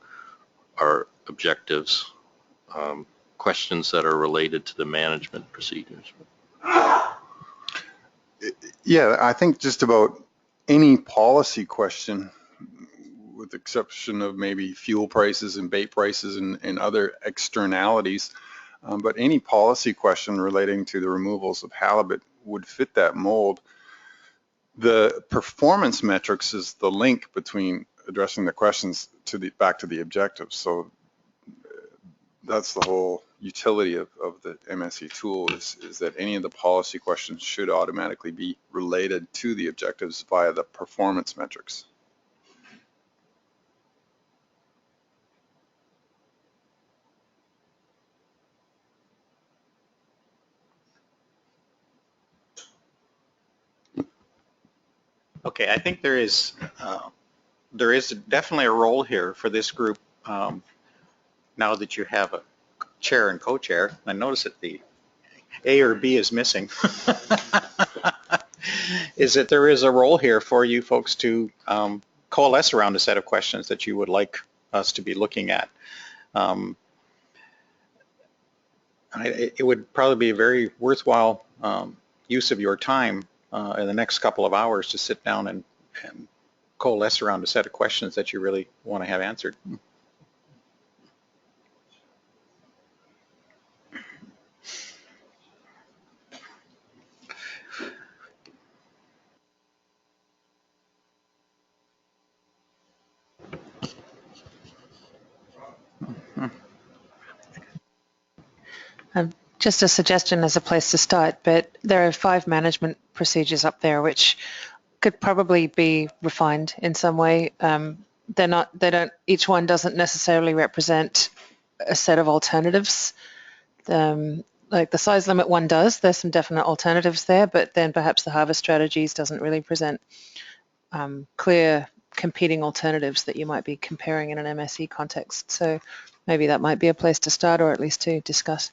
our objectives. Questions that are related to the management procedures. Yeah, I think just about any policy question, with the exception of maybe fuel prices and bait prices and other externalities, but any policy question relating to the removals of halibut would fit that mold. The performance metrics is the link between addressing the questions back to the objectives. So that's the whole utility of the MSE tool is that any of the policy questions should automatically be related to the objectives via the performance metrics. Okay, I think there is definitely a role here for this group now that you have a chair and co-chair. I notice that the A or B is missing. Is that there is a role here for you folks to coalesce around a set of questions that you would like us to be looking at. It would probably be a very worthwhile use of your time in the next couple of hours to sit down and coalesce around a set of questions that you really want to have answered. Just a suggestion as a place to start, but there are 5 management procedures up there which could probably be refined in some way. Each one doesn't necessarily represent a set of alternatives. Like the size limit one does, there's some definite alternatives there, but then perhaps the harvest strategies doesn't really present clear competing alternatives that you might be comparing in an MSE context. So maybe that might be a place to start, or at least to discuss.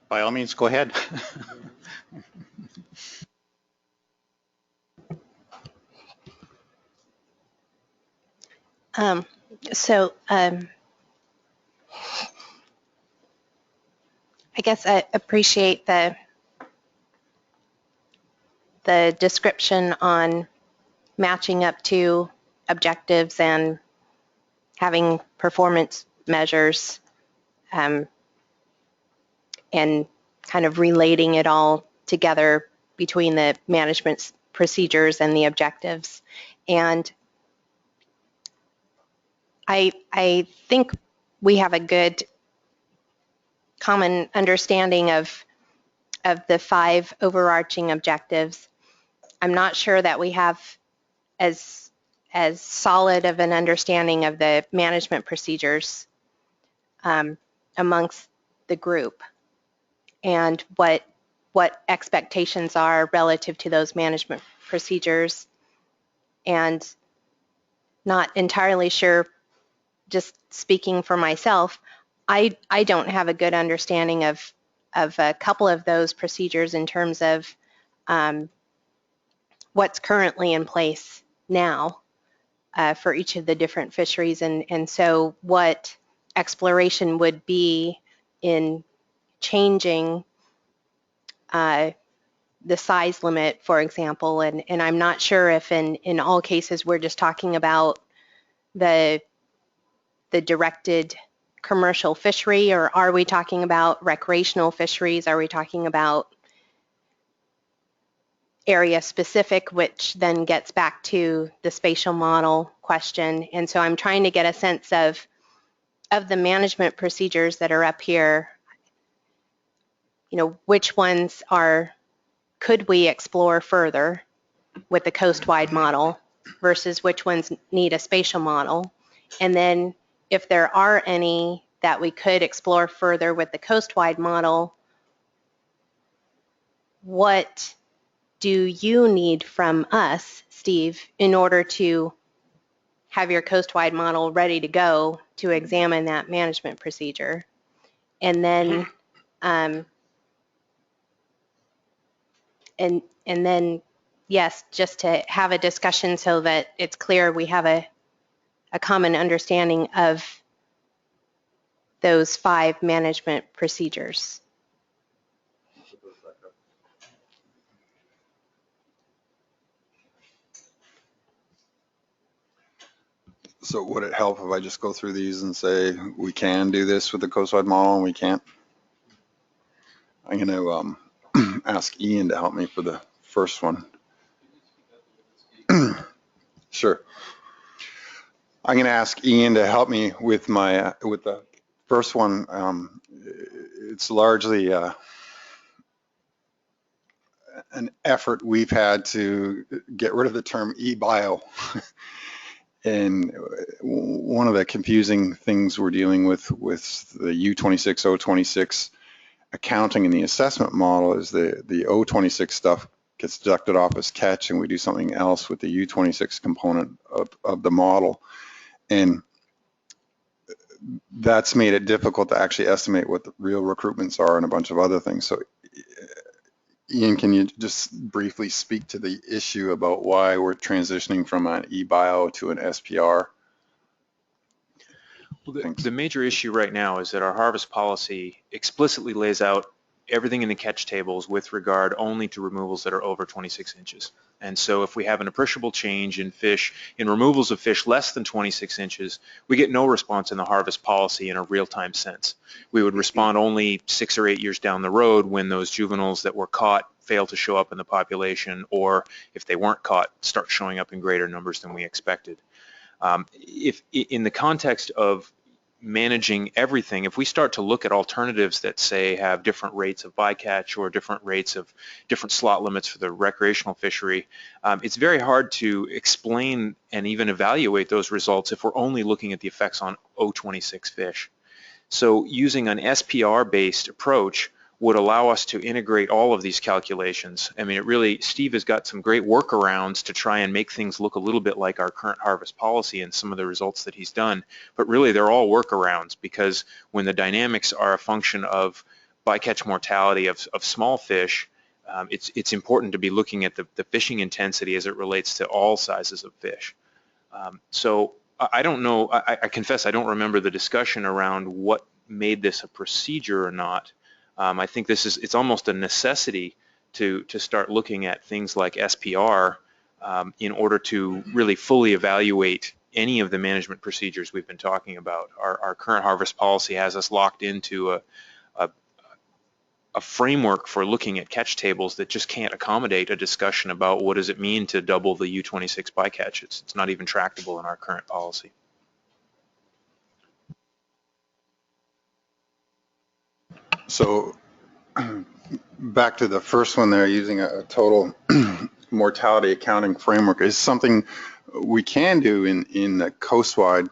By all means, go ahead. I guess I appreciate the description on matching up to objectives and having performance measures and kind of relating it all together between the management procedures and the objectives. And I think we have a good common understanding of the 5 overarching objectives. I'm not sure that we have as solid of an understanding of the management procedures amongst the group and what expectations are relative to those management procedures, and not entirely sure, just speaking for myself, I don't have a good understanding of a couple of those procedures in terms of what's currently in place now for each of the different fisheries, and so what exploration would be in changing the size limit, for example, and I'm not sure if in all cases we're just talking about the directed commercial fishery, or are we talking about recreational fisheries? Are we talking about area specific, which then gets back to the spatial model question? And so I'm trying to get a sense of the management procedures that are up here, which ones could we explore further with the coast-wide model versus which ones need a spatial model. And then if there are any that we could explore further with the coast-wide model, what do you need from us, Steve, in order to have your coast-wide model ready to go to examine that management procedure? And then, and then, yes, just to have a discussion so that it's clear we have a common understanding of those 5 management procedures. So would it help if I just go through these and say we can do this with the coastwide model and we can't? I'm going to ask Ian to help me for the first one. Sure. I'm going to ask Ian to help me with my with the first one. It's largely an effort we've had to get rid of the term e-bio. And one of the confusing things we're dealing with the U26, O26 accounting in the assessment model is the O26 stuff gets deducted off as catch, and we do something else with the U26 component of the model. And that's made it difficult to actually estimate what the real recruitments are and a bunch of other things. So Ian, can you just briefly speak to the issue about why we're transitioning from an eBio to an SPR? Well, the major issue right now is that our harvest policy explicitly lays out everything in the catch tables with regard only to removals that are over 26 inches. And so if we have an appreciable change in fish, in removals of fish less than 26 inches, we get no response in the harvest policy in a real-time sense. We would respond only 6 or 8 years down the road when those juveniles that were caught fail to show up in the population, or if they weren't caught, start showing up in greater numbers than we expected. If in the context of managing everything, if we start to look at alternatives that say have different rates of bycatch or different rates of different slot limits for the recreational fishery, it's very hard to explain and even evaluate those results if we're only looking at the effects on O26 fish. So using an SPR-based approach would allow us to integrate all of these calculations. I mean, it really, Steve has got some great workarounds to try and make things look a little bit like our current harvest policy and some of the results that he's done, but really they're all workarounds, because when the dynamics are a function of bycatch mortality of small fish, it's important to be looking at the fishing intensity as it relates to all sizes of fish. So I don't know, I confess I don't remember the discussion around what made this a procedure or not. I think it's almost a necessity to start looking at things like SPR in order to really fully evaluate any of the management procedures we've been talking about. Our current harvest policy has us locked into a framework for looking at catch tables that just can't accommodate a discussion about what does it mean to double the U26 bycatch. It's not even tractable in our current policy. So back to the first one there, using a total mortality accounting framework is something we can do in the coastwide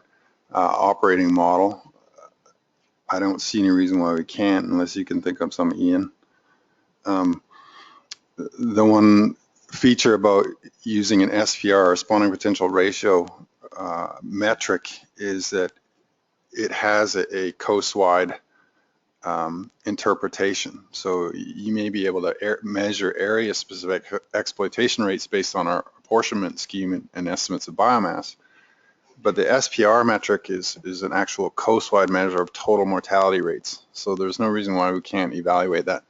operating model. I don't see any reason why we can't, unless you can think of some, Ian. The one feature about using an SPR, or spawning potential ratio metric, is that it has a coastwide interpretation. So you may be able to measure area-specific exploitation rates based on our apportionment scheme and estimates of biomass. But the SPR metric is an actual coastwide measure of total mortality rates. So there's no reason why we can't evaluate that.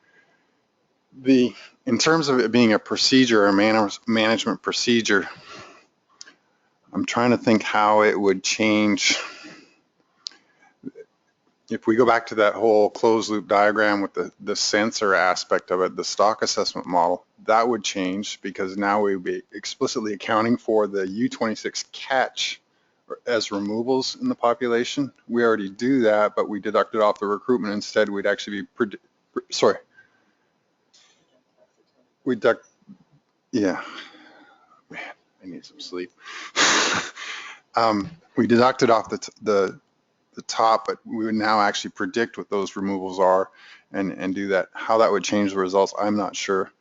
In terms of it being a procedure or management procedure, I'm trying to think how it would change. If we go back to that whole closed loop diagram with the sensor aspect of it, the stock assessment model, that would change, because now we would be explicitly accounting for the U26 catch as removals in the population. We already do that, but we deducted off the recruitment. Instead, we'd actually be, yeah. need some sleep. We deducted off the top, but we would now actually predict what those removals are and do that. How that would change the results, I'm not sure.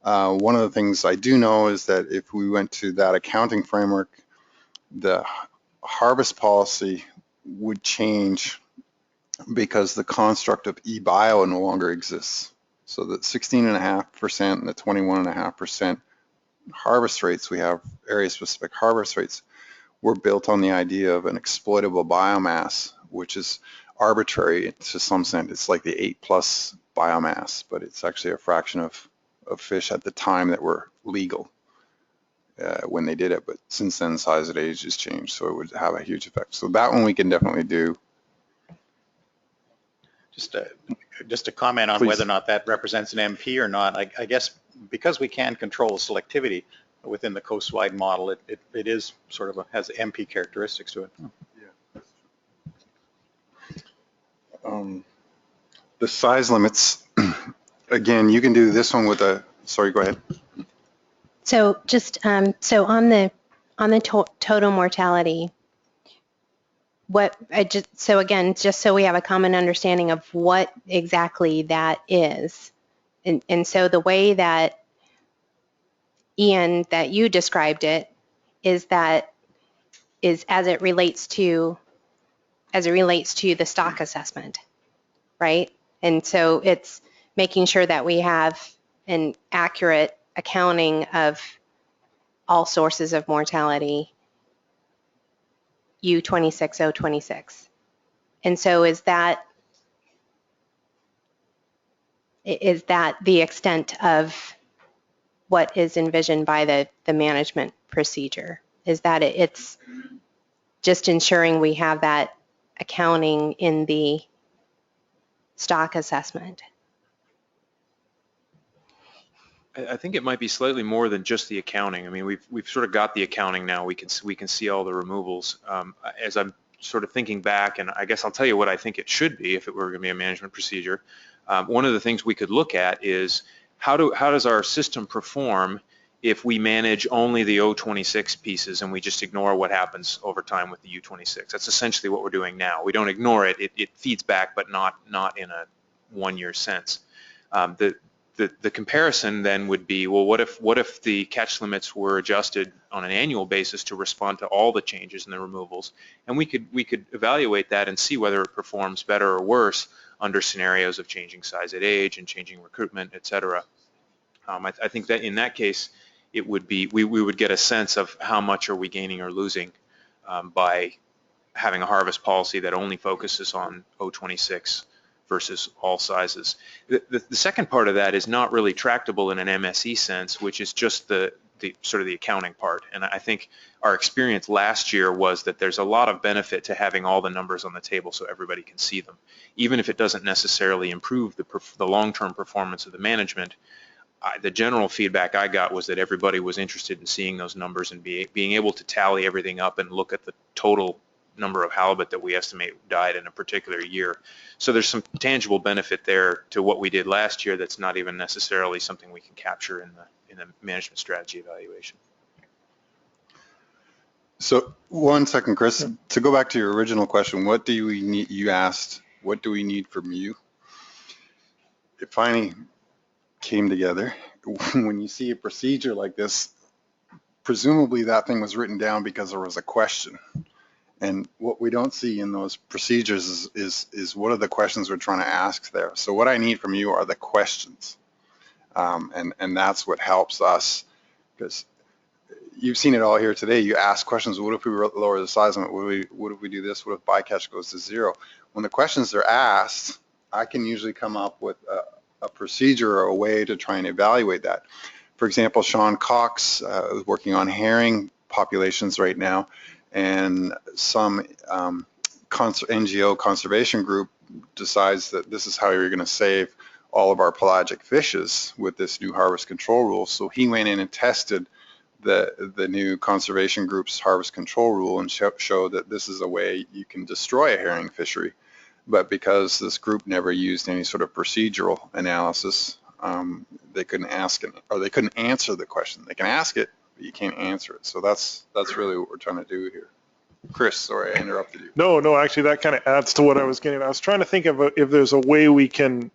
One of the things I do know is that if we went to that accounting framework, the harvest policy would change because the construct of eBio no longer exists. So the 16.5% and the 21.5% harvest rates, we have area-specific harvest rates, were built on the idea of an exploitable biomass, which is arbitrary to some extent. It's like the 8+ biomass, but it's actually a fraction of fish at the time that were legal when they did it. But since then, size at age has changed, so it would have a huge effect. So that one we can definitely do. Just a comment on Please. whether or not that represents an MP or not. I guess because we can control the selectivity within the coast-wide model, it is sort of has MP characteristics to it. Yeah. The size limits, again, you can do this one with a, sorry, go ahead. So just, so on the total mortality, so again, just so we have a common understanding of what exactly that is. And so the way that, Ian, that you described it is as it relates to the stock assessment, right? And so it's making sure that we have an accurate accounting of all sources of mortality, U26026. And so is that the extent of what is envisioned by the management procedure? Is that it's just ensuring we have that accounting in the stock assessment? I think it might be slightly more than just the accounting. I mean, we've sort of got the accounting now. We can see all the removals. As I'm sort of thinking back, and I guess I'll tell you what I think it should be if it were going to be a management procedure. One of the things we could look at is how does our system perform if we manage only the O26 pieces and we just ignore what happens over time with the U26. That's essentially what we're doing now. We don't ignore it. It feeds back, but not in a one-year sense. The comparison then would be, well, what if the catch limits were adjusted on an annual basis to respond to all the changes in the removals, and we could evaluate that and see whether it performs better or worse under scenarios of changing size at age and changing recruitment, et cetera. I think that in that case, it would be we would get a sense of how much are we gaining or losing by having a harvest policy that only focuses on O26 versus all sizes. The second part of that is not really tractable in an MSE sense, which is just the sort of the accounting part. And I think our experience last year was that there's a lot of benefit to having all the numbers on the table so everybody can see them. Even if it doesn't necessarily improve the long-term performance of the management, the general feedback I got was that everybody was interested in seeing those numbers and being able to tally everything up and look at the total number of halibut that we estimate died in a particular year. So there's some tangible benefit there to what we did last year that's not even necessarily something we can capture in the management strategy evaluation. So 1 second, Chris, to go back to your original question, what do we need? You asked, what do we need from you? It finally came together. When you see a procedure like this, presumably that thing was written down because there was a question. And what we don't see in those procedures is what are the questions we're trying to ask there. So what I need from you are the questions. And that's what helps us, because you've seen it all here today. You ask questions, what if we lower the size limit? What if we do this? What if bycatch goes to 0? When the questions are asked, I can usually come up with a procedure or a way to try and evaluate that. For example, Sean Cox is working on herring populations right now, and some NGO conservation group decides that this is how you're going to save all of our pelagic fishes with this new harvest control rule. So he went in and tested the new conservation group's harvest control rule and showed that this is a way you can destroy a herring fishery. But because this group never used any sort of procedural analysis, they couldn't ask it, or they couldn't answer the question. They can ask it, but you can't answer it. So that's really what we're trying to do here. Chris, sorry, I interrupted you. No, actually that kind of adds to what I was getting at. I was trying to think of if there's a way we can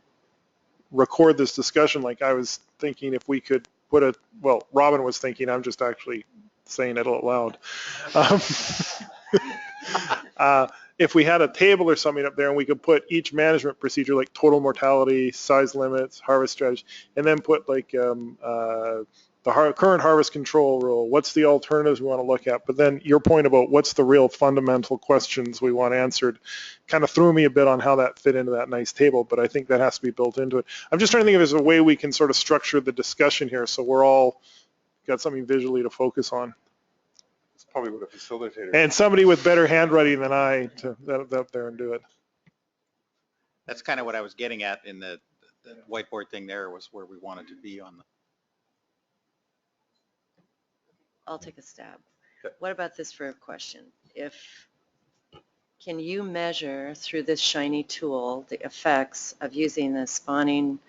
record this discussion. Like I was thinking if we could put well, Robin was thinking, I'm just actually saying it out loud. If we had a table or something up there and we could put each management procedure, like total mortality, size limits, harvest strategy, and then put like the current harvest control rule, what's the alternatives we want to look at, but then your point about what's the real fundamental questions we want answered kind of threw me a bit on how that fit into that nice table, but I think that has to be built into it. I'm just trying to think if there's a way we can sort of structure the discussion here so we're all got something visually to focus on. It's probably what a facilitator. And somebody with better handwriting than I to get up there and do it. That's kind of what I was getting at in the whiteboard thing there, was where we wanted to be on the. I'll take a stab. What about this for a question? Can you measure through this shiny tool the effects of using the spawning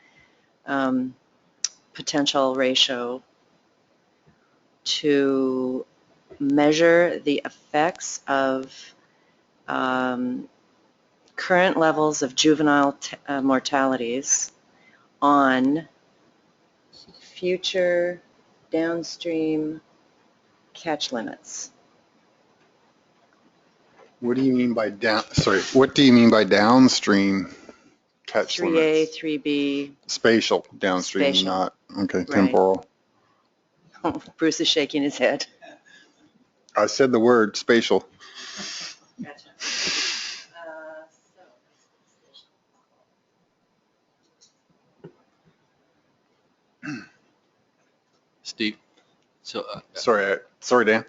potential ratio to measure the effects of current levels of juvenile mortalities on future downstream catch limits? What do you mean by what do you mean by downstream catch 3A, limits? 3B. Spatial downstream, Spatial. not, okay, Right. temporal. Oh, Bruce is shaking his head. I said the word spatial. Gotcha. Steve, so sorry, Dan.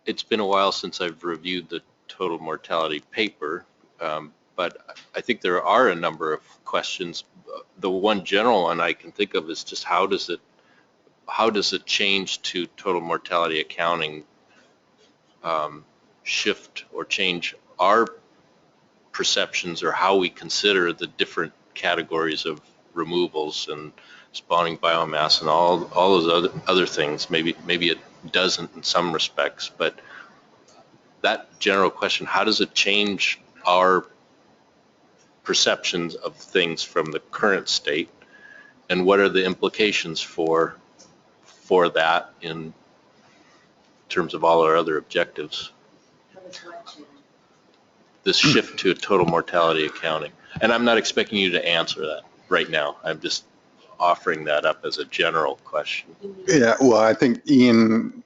It's been a while since I've reviewed the total mortality paper, but I think there are a number of questions. The one general one I can think of is just how does it change to total mortality accounting shift or change our perceptions or how we consider the different categories of removals and spawning biomass and all those other things. Maybe it doesn't in some respects, but that general question, how does it change our perceptions of things from the current state, and what are the implications for that in terms of all our other objectives? This shift to a total mortality accounting. And I'm not expecting you to answer that right now. I'm just offering that up as a general question. Yeah, well, I think Ian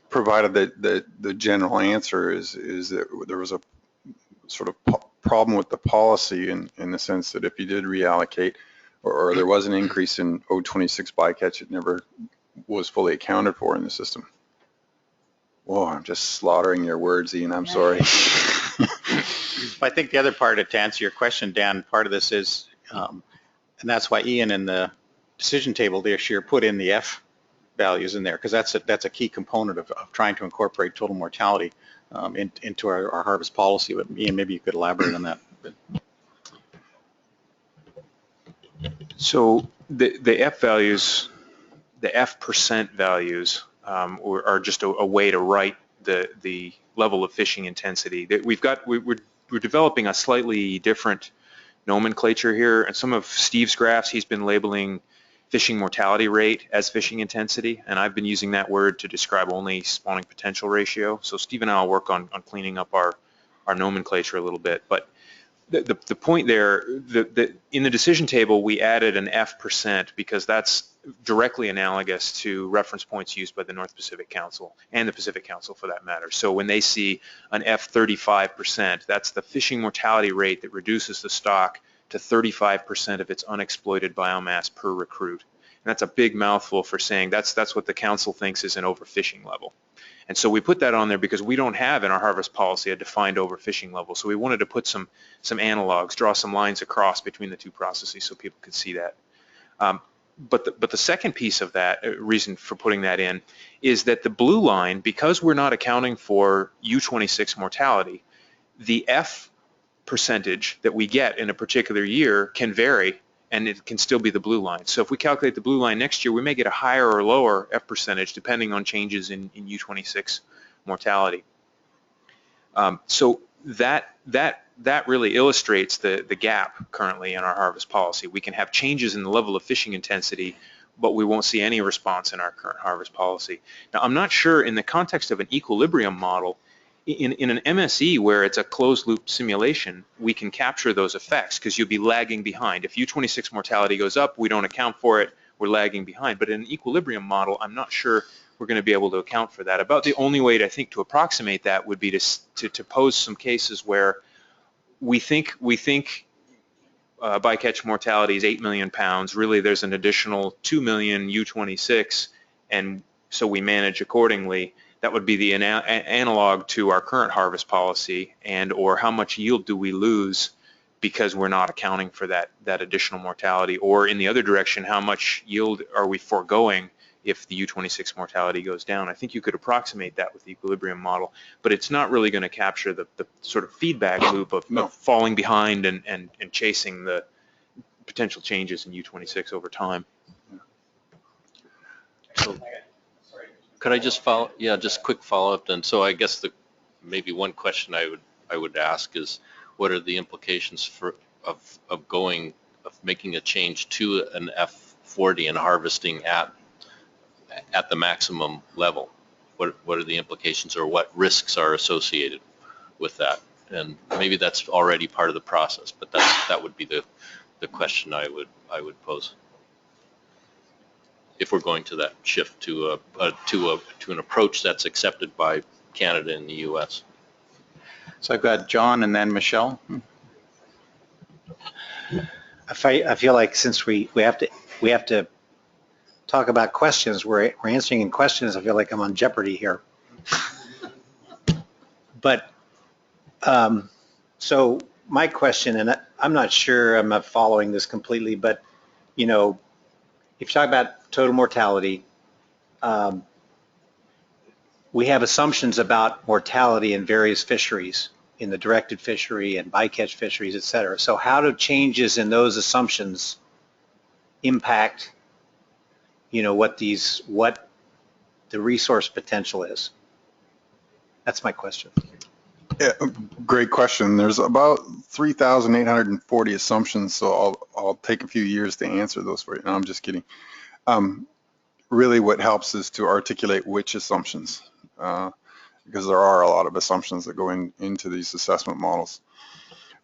provided the general answer is that there was a sort of problem with the policy in the sense that if you did reallocate or there was an increase in O26 bycatch, it never was fully accounted for in the system. Whoa, I'm just slaughtering your words, Ian, I'm sorry. I think the other part, to answer your question, Dan, part of this is, and that's why Ian in the decision table this year put in the F values in there, because that's a key component of trying to incorporate total mortality into our harvest policy. But Ian, maybe you could elaborate on that a bit. So the F values, the F % values are just a way to write the level of fishing intensity. That we're developing a slightly different nomenclature here. And some of Steve's graphs, he's been labeling fishing mortality rate as fishing intensity, and I've been using that word to describe only spawning potential ratio. So Steve and I will work on cleaning up our nomenclature a little bit. But the point there, in the decision table, we added an F % because that's directly analogous to reference points used by the North Pacific Council and the Pacific Council for that matter. So when they see an F 35%, that's the fishing mortality rate that reduces the stock to 35% of its unexploited biomass per recruit. And that's a big mouthful for saying that's what the council thinks is an overfishing level. And so we put that on there because we don't have in our harvest policy a defined overfishing level. So we wanted to put some analogs, draw some lines across between the two processes so people could see that. But the second piece of that, reason for putting that in, is that the blue line, because we're not accounting for U26 mortality, the F percentage that we get in a particular year can vary and it can still be the blue line. So if we calculate the blue line next year, we may get a higher or lower F percentage depending on changes in U26 mortality. So that really illustrates the gap currently in our harvest policy. We can have changes in the level of fishing intensity, but we won't see any response in our current harvest policy. Now, I'm not sure in the context of an equilibrium model, in an MSE where it's a closed loop simulation, we can capture those effects because you'll be lagging behind. If U26 mortality goes up, we don't account for it, we're lagging behind. But in an equilibrium model, I'm not sure we're going to be able to account for that. About the only way, I think, to approximate that would be to pose some cases where we think bycatch mortality is 8 million pounds. Really, there's an additional 2 million U26, and so we manage accordingly. That would be the analog to our current harvest policy, and or how much yield do we lose because we're not accounting for that additional mortality, or in the other direction, how much yield are we foregoing if the U26 mortality goes down. I think you could approximate that with the equilibrium model, but it's not really going to capture the sort of feedback loop of falling behind and chasing the potential changes in U26 over time. So, could I just follow? Yeah, just quick follow-up then. So I guess maybe one question I would ask is, what are the implications of making a change to an F40 and harvesting at the maximum level? What are the implications, or what risks are associated with that? And maybe that's already part of the process, but that would be the question I would pose, if we're going to that shift to an approach that's accepted by Canada and the U.S. So I've got John and then Michelle. I feel like since we have to talk about questions, we're answering in questions. I feel like I'm on Jeopardy here. But so my question, and I'm not sure I'm not following this completely, but if you talk about total mortality, we have assumptions about mortality in various fisheries, in the directed fishery and bycatch fisheries, et cetera. So how do changes in those assumptions impact, what the resource potential is? That's my question. Yeah, great question. There's about 3,840 assumptions, so I'll take a few years to answer those for you. No, I'm just kidding. Really what helps is to articulate which assumptions, because there are a lot of assumptions that go into these assessment models.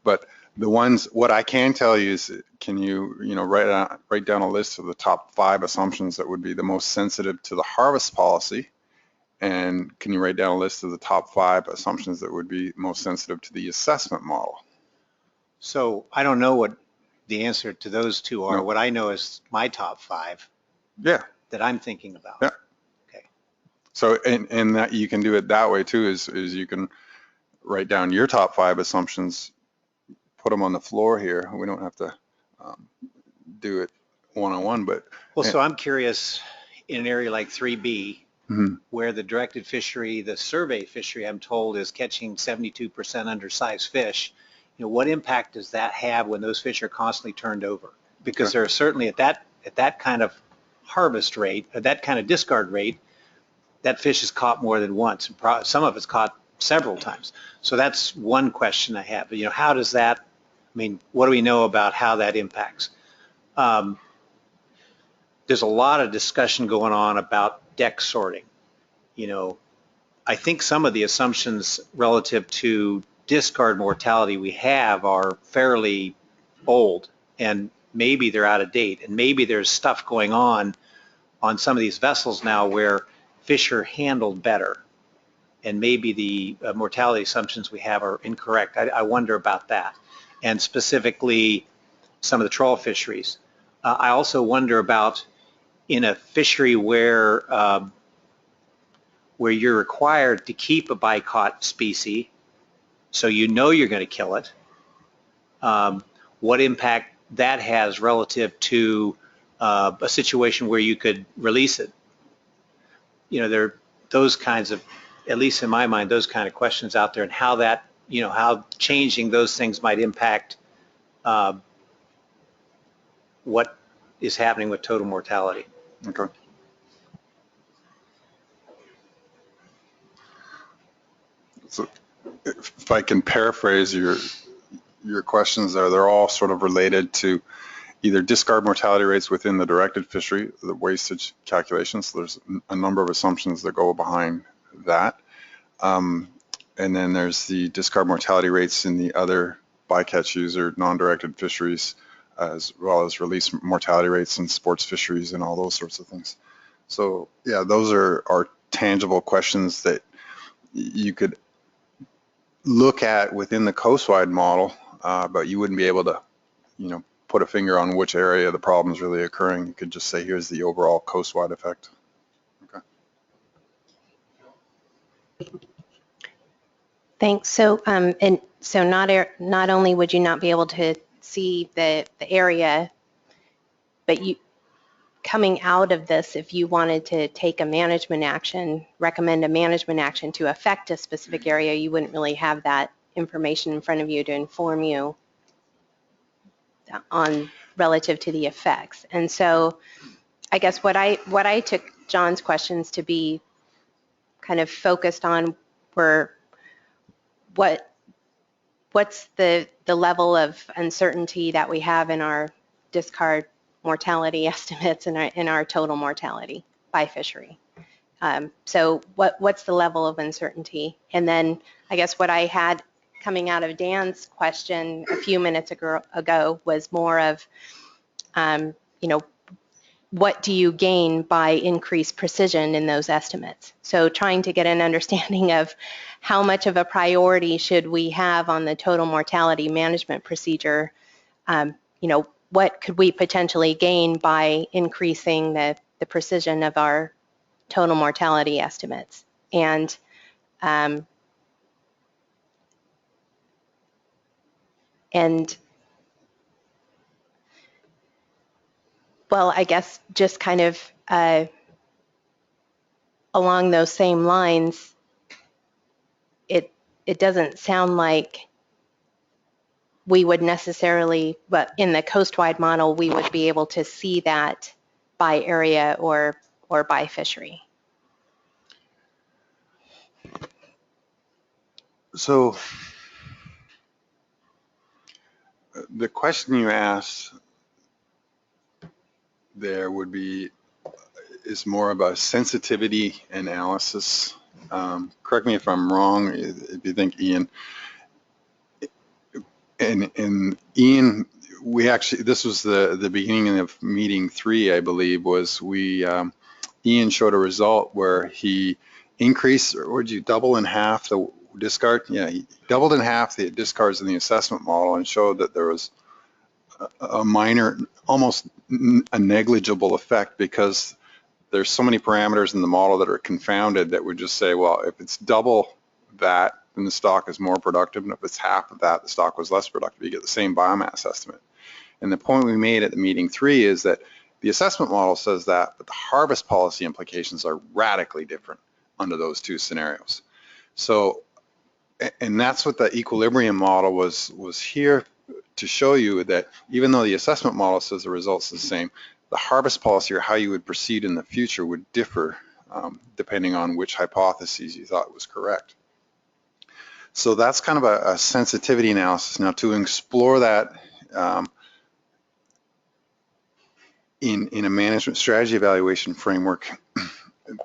But the ones, what I can tell you is, can you, write down a list of the top 5 assumptions that would be the most sensitive to the harvest policy? And can you write down a list of the top 5 assumptions that would be most sensitive to the assessment model? So I don't know what the answer to those two are. No. What I know is my top 5. Yeah. That I'm thinking about. Yeah. Okay. So and that you can do it that way too, is you can write down your top 5 assumptions, put them on the floor here. We don't have to do it one-on-one, but. Well, so I'm curious, in an area like 3B, where the directed fishery, the survey fishery, I'm told, is catching 72% undersized fish, what impact does that have when those fish are constantly turned over? Because there are certainly at that kind of harvest rate, at that kind of discard rate, that fish is caught more than once. Some of it's caught several times. So that's one question I have. How does that, what do we know about how that impacts? There's a lot of discussion going on about deck sorting. I think some of the assumptions relative to discard mortality we have are fairly old, and maybe they're out of date, and maybe there's stuff going on some of these vessels now where fish are handled better, and maybe the mortality assumptions we have are incorrect. I wonder about that, and specifically some of the trawl fisheries. I also wonder about in a fishery where you're required to keep a bycaught species, so you're going to kill it, what impact that has relative to a situation where you could release it. There are those kinds of, at least in my mind, those kind of questions out there, and how that, how changing those things might impact what is happening with total mortality. Okay. So if I can paraphrase your questions there, they're all sort of related to either discard mortality rates within the directed fishery, the wastage calculations. There's a number of assumptions that go behind that. And then there's the discard mortality rates in the other bycatch user non-directed fisheries, as well as release mortality rates in sports fisheries and all those sorts of things. So yeah, those are tangible questions that you could look at within the coastwide model, but you wouldn't be able to, put a finger on which area the problem is really occurring. You could just say, here's the overall coastwide effect. Okay. Thanks. So, and so not only would you not be able to see the area, but you coming out of this, if you wanted to take a management action, recommend a management action to affect a specific area, you wouldn't really have that information in front of you to inform you on relative to the effects. And so I guess what I took John's questions to be kind of focused on were what's the level of uncertainty that we have in our discard mortality estimates and in our total mortality by fishery. So what's the level of uncertainty? And then I guess what I had coming out of Dan's question a few minutes ago was more of, what do you gain by increased precision in those estimates? So trying to get an understanding of how much of a priority should we have on the total mortality management procedure. What could we potentially gain by increasing the precision of our total mortality estimates? And well, I guess just kind of along those same lines, it doesn't sound like we would necessarily, but in the coastwide model, we would be able to see that by area or by fishery. So the question you asked there is more about sensitivity analysis. Correct me if I'm wrong, if you think, Ian. And Ian, this was the beginning of meeting 3, I believe, was Ian showed a result where he increased, or would you double in half the discard? Yeah, he doubled in half the discards in the assessment model and showed that there was a minor, almost a negligible effect, because there's so many parameters in the model that are confounded that would just say, well, if it's double that, then the stock is more productive, and if it's half of that, the stock was less productive. You get the same biomass estimate. And the point we made at the meeting 3 is that the assessment model says that, but the harvest policy implications are radically different under those 2 scenarios. So, and that's what the equilibrium model was here to show you, that even though the assessment model says the results are the same, the harvest policy, or how you would proceed in the future, would differ depending on which hypotheses you thought was correct. So that's kind of a sensitivity analysis. Now, to explore that in a management strategy evaluation framework,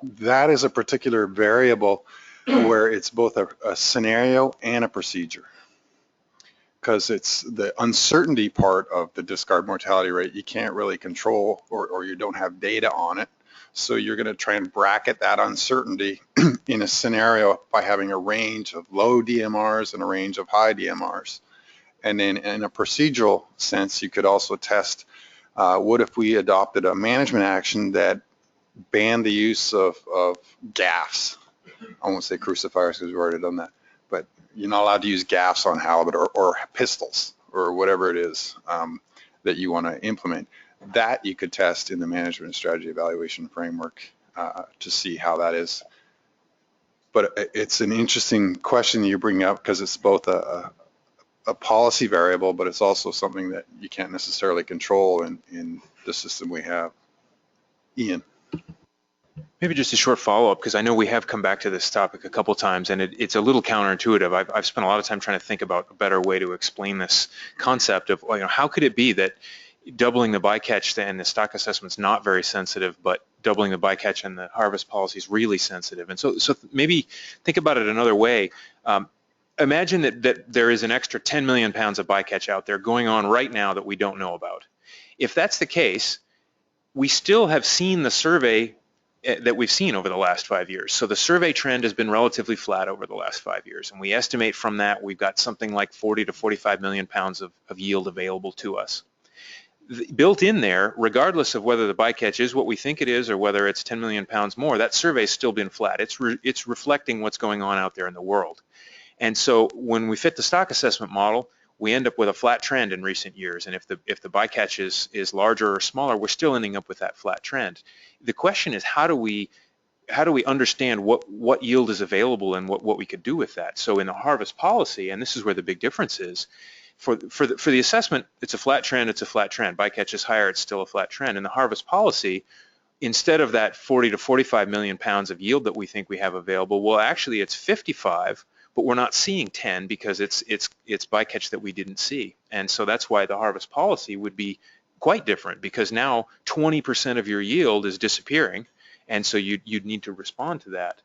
that is a particular variable where it's both a scenario and a procedure, because it's the uncertainty part of the discard mortality rate you can't really control, or you don't have data on it. So you're going to try and bracket that uncertainty in a scenario by having a range of low DMRs and a range of high DMRs. And then in a procedural sense, you could also test, what if we adopted a management action that banned the use of gaffs? I won't say crucifiers because we've already done that, but you're not allowed to use gaffs on halibut, or pistols, or whatever it is that you want to implement. That you could test in the management strategy evaluation framework to see how that is. But it's an interesting question that you bring up, because it's both a a policy variable, but it's also something that you can't necessarily control in the system we have. Ian. Maybe just a short follow-up, because I know we have come back to this topic a couple times, and it's a little counterintuitive. I've spent a lot of time trying to think about a better way to explain this concept of, how could it be that doubling the bycatch and the stock assessment's not very sensitive, but doubling the bycatch and the harvest policy is really sensitive? And so maybe think about it another way. Imagine that there is an extra 10 million pounds of bycatch out there going on right now that we don't know about. If that's the case, we still have seen the survey that we've seen over the last 5 years. So the survey trend has been relatively flat over the last 5 years. And we estimate from that we've got something like 40 to 45 million pounds of yield available to us. Built in there, regardless of whether the bycatch is what we think it is or whether it's 10 million pounds more, that survey's still been flat. It's reflecting what's going on out there in the world. And so when we fit the stock assessment model, we end up with a flat trend in recent years. And if the bycatch is larger or smaller, we're still ending up with that flat trend. The question is, how do we understand what yield is available and what we could do with that? So in the harvest policy, and this is where the big difference is, for the assessment, it's a flat trend, bycatch is higher, it's still a flat trend. In the harvest policy, instead of that 40 to 45 million pounds of yield that we think we have available, well, actually it's 55, but we're not seeing 10 because it's bycatch that we didn't see. And so that's why the harvest policy would be quite different, because now 20% of your yield is disappearing, and so you'd need to respond to that.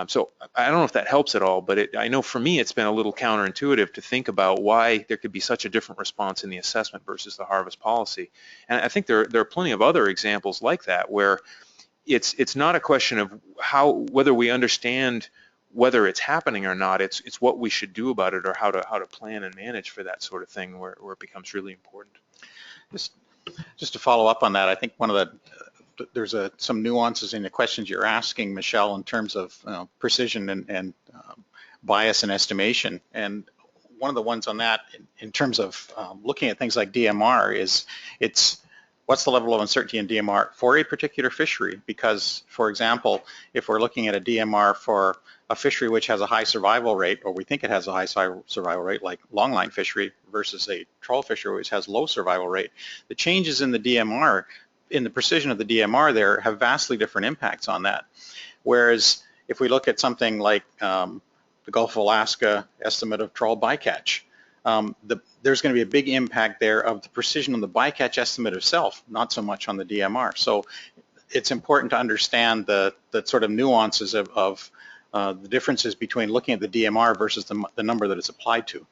So I don't know if that helps at all, but I know for me it's been a little counterintuitive to think about why there could be such a different response in the assessment versus the harvest policy. And I think there are plenty of other examples like that where it's not a question of whether we understand whether it's happening or not, it's what we should do about it, or how to plan and manage for that sort of thing where it becomes really important. Just to follow up on that, I think there's some nuances in the questions you're asking, Michelle, in terms of precision and bias and estimation. And one of the ones on that in terms of looking at things like DMR is what's the level of uncertainty in DMR for a particular fishery? Because, for example, if we're looking at a DMR for a fishery which has a high survival rate, or we think it has a high survival rate, like longline fishery, versus a trawl fishery which has low survival rate, the changes in the DMR, in the precision of the DMR there, have vastly different impacts on that. Whereas if we look at something like the Gulf of Alaska estimate of trawl bycatch, there's going to be a big impact there of the precision on the bycatch estimate itself, not so much on the DMR. So it's important to understand the sort of nuances of the differences between looking at the DMR versus the number that it's applied to.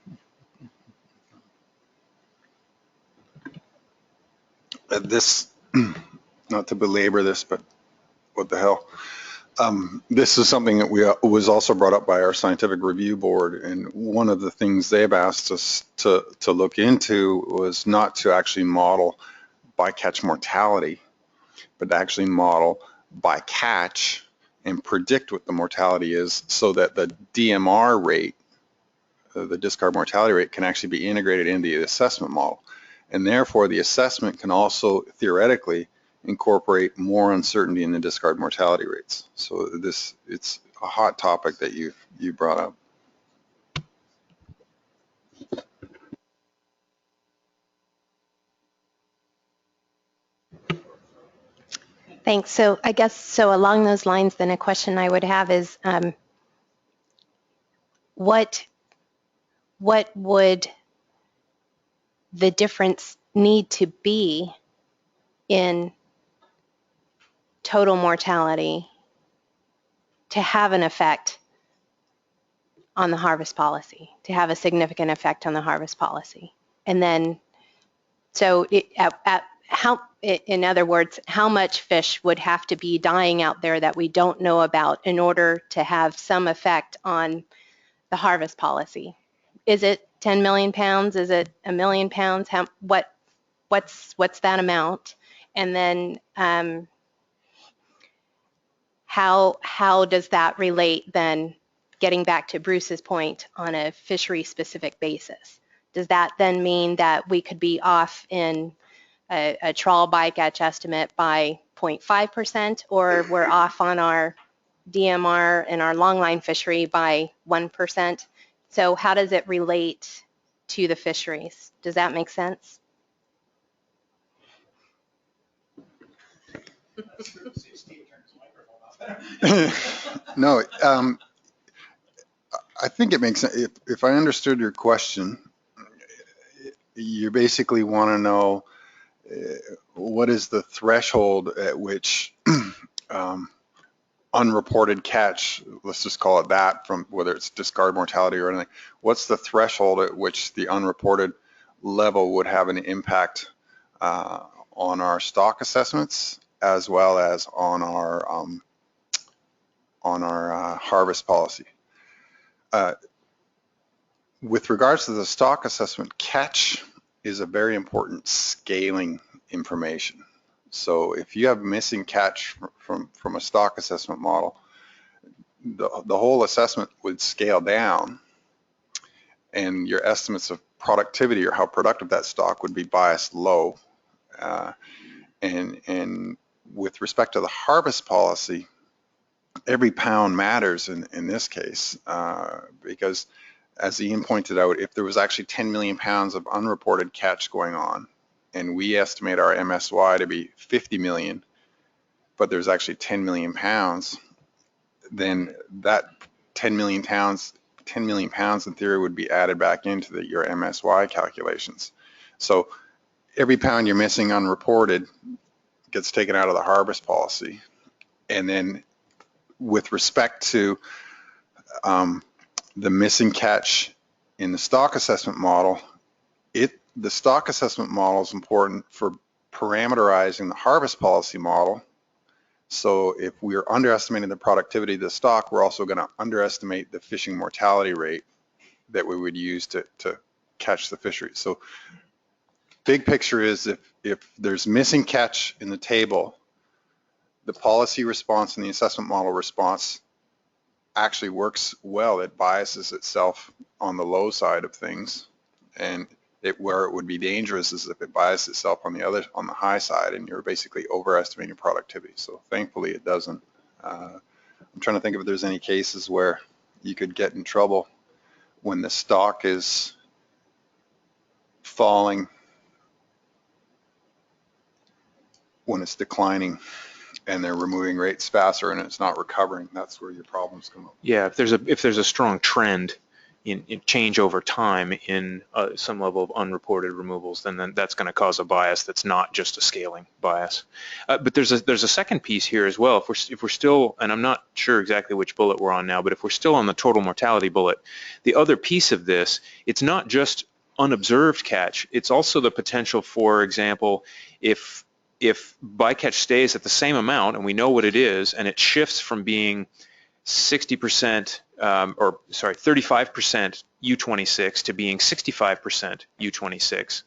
This, not to belabor this, but what the hell? This is something that was also brought up by our scientific review board, and one of the things they've asked us to look into was not to actually model bycatch mortality, but to actually model bycatch and predict what the mortality is, so that the DMR rate, the discard mortality rate, can actually be integrated into the assessment model. And therefore the assessment can also theoretically incorporate more uncertainty in the discard mortality rates. So it's a hot topic that you brought up. Thanks. So I guess, so along those lines, then a question I would have is, what would the difference need to be in total mortality to have an effect on the harvest policy, to have a significant effect on the harvest policy? And then, so in other words, how much fish would have to be dying out there that we don't know about in order to have some effect on the harvest policy? Is it 10 million pounds? Is it 1 million pounds? What's that amount? And then how does that relate then, getting back to Bruce's point, on a fishery specific basis? Does that then mean that we could be off in a trawl bycatch estimate by 0.5%, or we're off on our DMR and our longline fishery by 1%? So how does it relate to the fisheries. Does that make sense? No, I think it makes sense. If I understood your question, you basically want to know what is the threshold at which unreported catch, let's just call it that, from whether it's discard mortality or anything, what's the threshold at which the unreported level would have an impact on our stock assessments as well as on our harvest policy. With regards to the stock assessment, catch is a very important scaling information. So if you have missing catch from a stock assessment model, the whole assessment would scale down, and your estimates of productivity or how productive that stock would be biased low. And with respect to the harvest policy, every pound matters in this case, because as Ian pointed out, if there was actually 10 million pounds of unreported catch going on, and we estimate our MSY to be 50 million, but there's actually 10 million pounds, then that 10 million pounds in theory would be added back into your MSY calculations. So every pound you're missing unreported gets taken out of the harvest policy. And then with respect to the missing catch in the stock assessment model, the stock assessment model is important for parameterizing the harvest policy model. So if we're underestimating the productivity of the stock, we're also going to underestimate the fishing mortality rate that we would use to catch the fishery. So big picture is if there's missing catch in the table, the policy response and the assessment model response actually works well. It biases itself on the low side of things, and where it would be dangerous is if it biases itself on the high side, and you're basically overestimating productivity. So thankfully it doesn't. I'm trying to think if there's any cases where you could get in trouble when the stock is falling, when it's declining, and they're removing rates faster and it's not recovering. That's where your problems come up. Yeah, if there's a strong trend in change over time in some level of unreported removals, then that's going to cause a bias that's not just a scaling bias. But there's a second piece here as well. If we're still, and I'm not sure exactly which bullet we're on now, but if we're still on the total mortality bullet, the other piece of this, it's not just unobserved catch. It's also the potential, for example, if bycatch stays at the same amount, and we know what it is, and it shifts from being 60% 35% U26 to being 65% U26,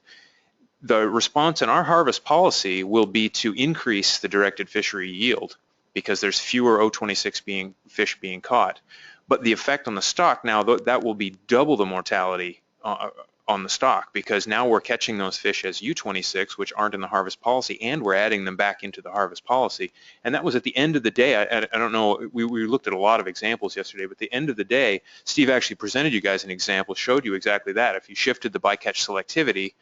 the response in our harvest policy will be to increase the directed fishery yield because there's fewer O26 fish being caught. But the effect on the stock now, that will be double the mortality on the stock, because now we're catching those fish as U26, which aren't in the harvest policy, and we're adding them back into the harvest policy. And that was at the end of the day. I don't know, we looked at a lot of examples yesterday, but at the end of the day, Steve actually presented you guys an example, showed you exactly that. If you shifted the bycatch selectivity,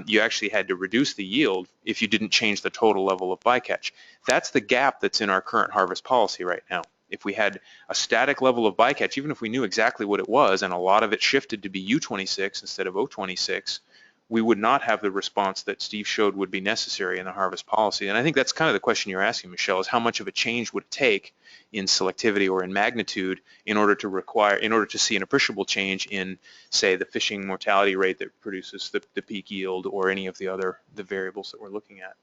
you actually had to reduce the yield if you didn't change the total level of bycatch. That's the gap that's in our current harvest policy right now. If we had a static level of bycatch, even if we knew exactly what it was, and a lot of it shifted to be U26 instead of O26, we would not have the response that Steve showed would be necessary in the harvest policy. And I think that's kind of the question you're asking, Michelle, is how much of a change would it take in selectivity or in magnitude in order to see an appreciable change in, say, the fishing mortality rate that produces the peak yield, or any of the variables that we're looking at.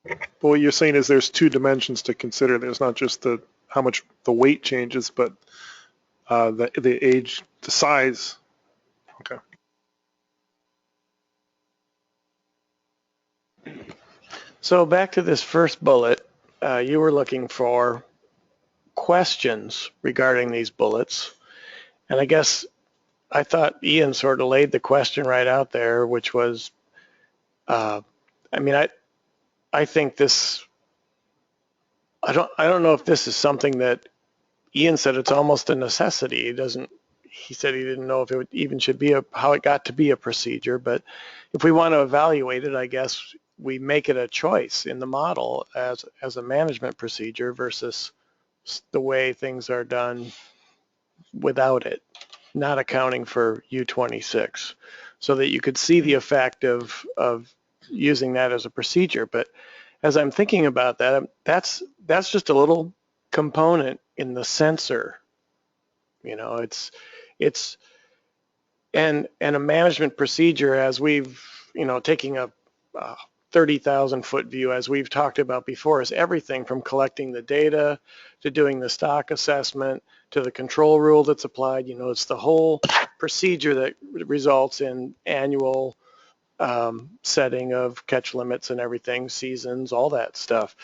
But what you're saying is there's two dimensions to consider. There's not just how much the weight changes, but the age, the size. Okay. So back to this first bullet, you were looking for questions regarding these bullets. And I guess I thought Ian sort of laid the question right out there, which was, I think this, I don't know if this is something that Ian said it's almost a necessity. he said he didn't know if it even should be how it got to be a procedure, but if we want to evaluate it, I guess we make it a choice in the model as a management procedure versus the way things are done without it, not accounting for U26, so that you could see the effect of using that as a procedure. But as I'm thinking about that, that's just a little component in the sensor. You know, it's and a management procedure, as we've, you know, taking a 30,000 foot view, as we've talked about before, is everything from collecting the data to doing the stock assessment to the control rule that's applied. You know, it's the whole procedure that results in annual setting of catch limits and everything, seasons, all that stuff.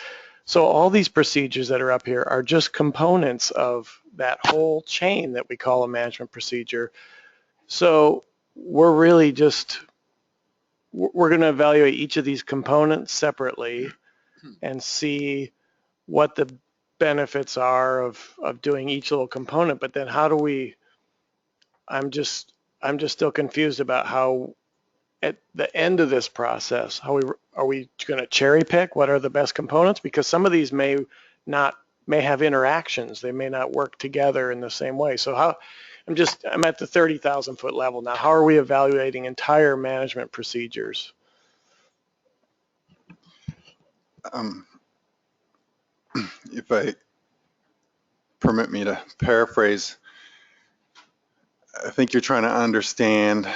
So all these procedures that are up here are just components of that whole chain that we call a management procedure. So we're really just, we're going to evaluate each of these components separately and see what the benefits are of doing each little component. But then how do we, I'm just still confused about how at the end of this process, are we going to cherry pick what are the best components? Because some of these may have interactions. They may not work together in the same way. So I'm at the 30,000 foot level now. How are we evaluating entire management procedures? If I permit me to paraphrase, I think you're trying to understand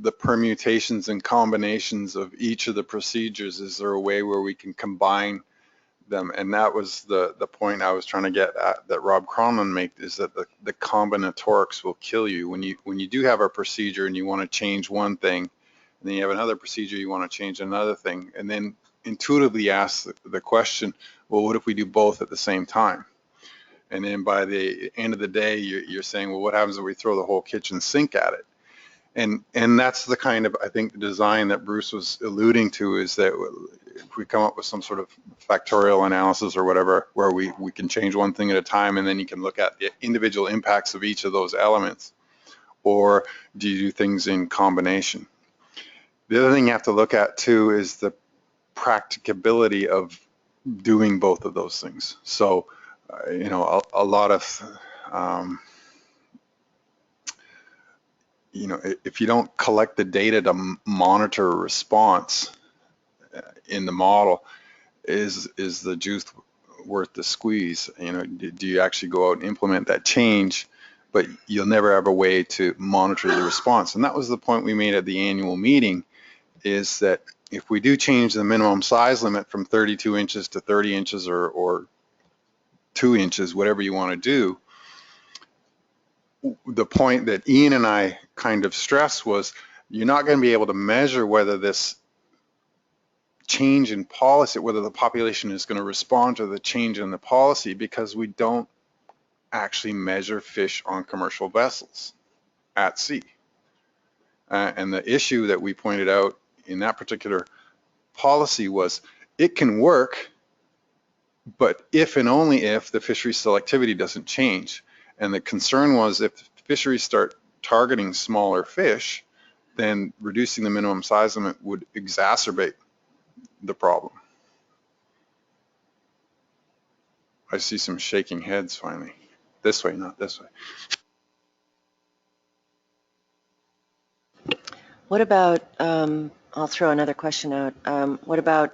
the permutations and combinations of each of the procedures. Is there a way where we can combine them? And that was the point I was trying to get at, that Rob Cronlund made, is that the combinatorics will kill you. When you do have a procedure and you want to change one thing, and then you have another procedure you want to change another thing, and then intuitively ask the question, well, what if we do both at the same time? And then by the end of the day, you're saying, well, what happens if we throw the whole kitchen sink at it? And that's the kind of, I think, the design that Bruce was alluding to, is that if we come up with some sort of factorial analysis or whatever, where we can change one thing at a time, and then you can look at the individual impacts of each of those elements, or do you do things in combination? The other thing you have to look at too is the practicability of doing both of those things. So, you know, a lot of, you know, if you don't collect the data to monitor a response in the model, is the juice worth the squeeze? You know, do you actually go out and implement that change, but you'll never have a way to monitor the response? And that was the point we made at the annual meeting, is that if we do change the minimum size limit from 32 inches to 30 inches or 2 inches, whatever you want to do, the point that Ian and I kind of stressed was, you're not going to be able to measure whether this change in policy, whether the population is going to respond to the change in the policy, because we don't actually measure fish on commercial vessels at sea. And the issue that we pointed out in that particular policy was, it can work, but if and only if the fishery selectivity doesn't change. And the concern was, if fisheries start targeting smaller fish, then reducing the minimum size limit would exacerbate the problem. I see some shaking heads finally. This way, not this way. What about, I'll throw another question out. What about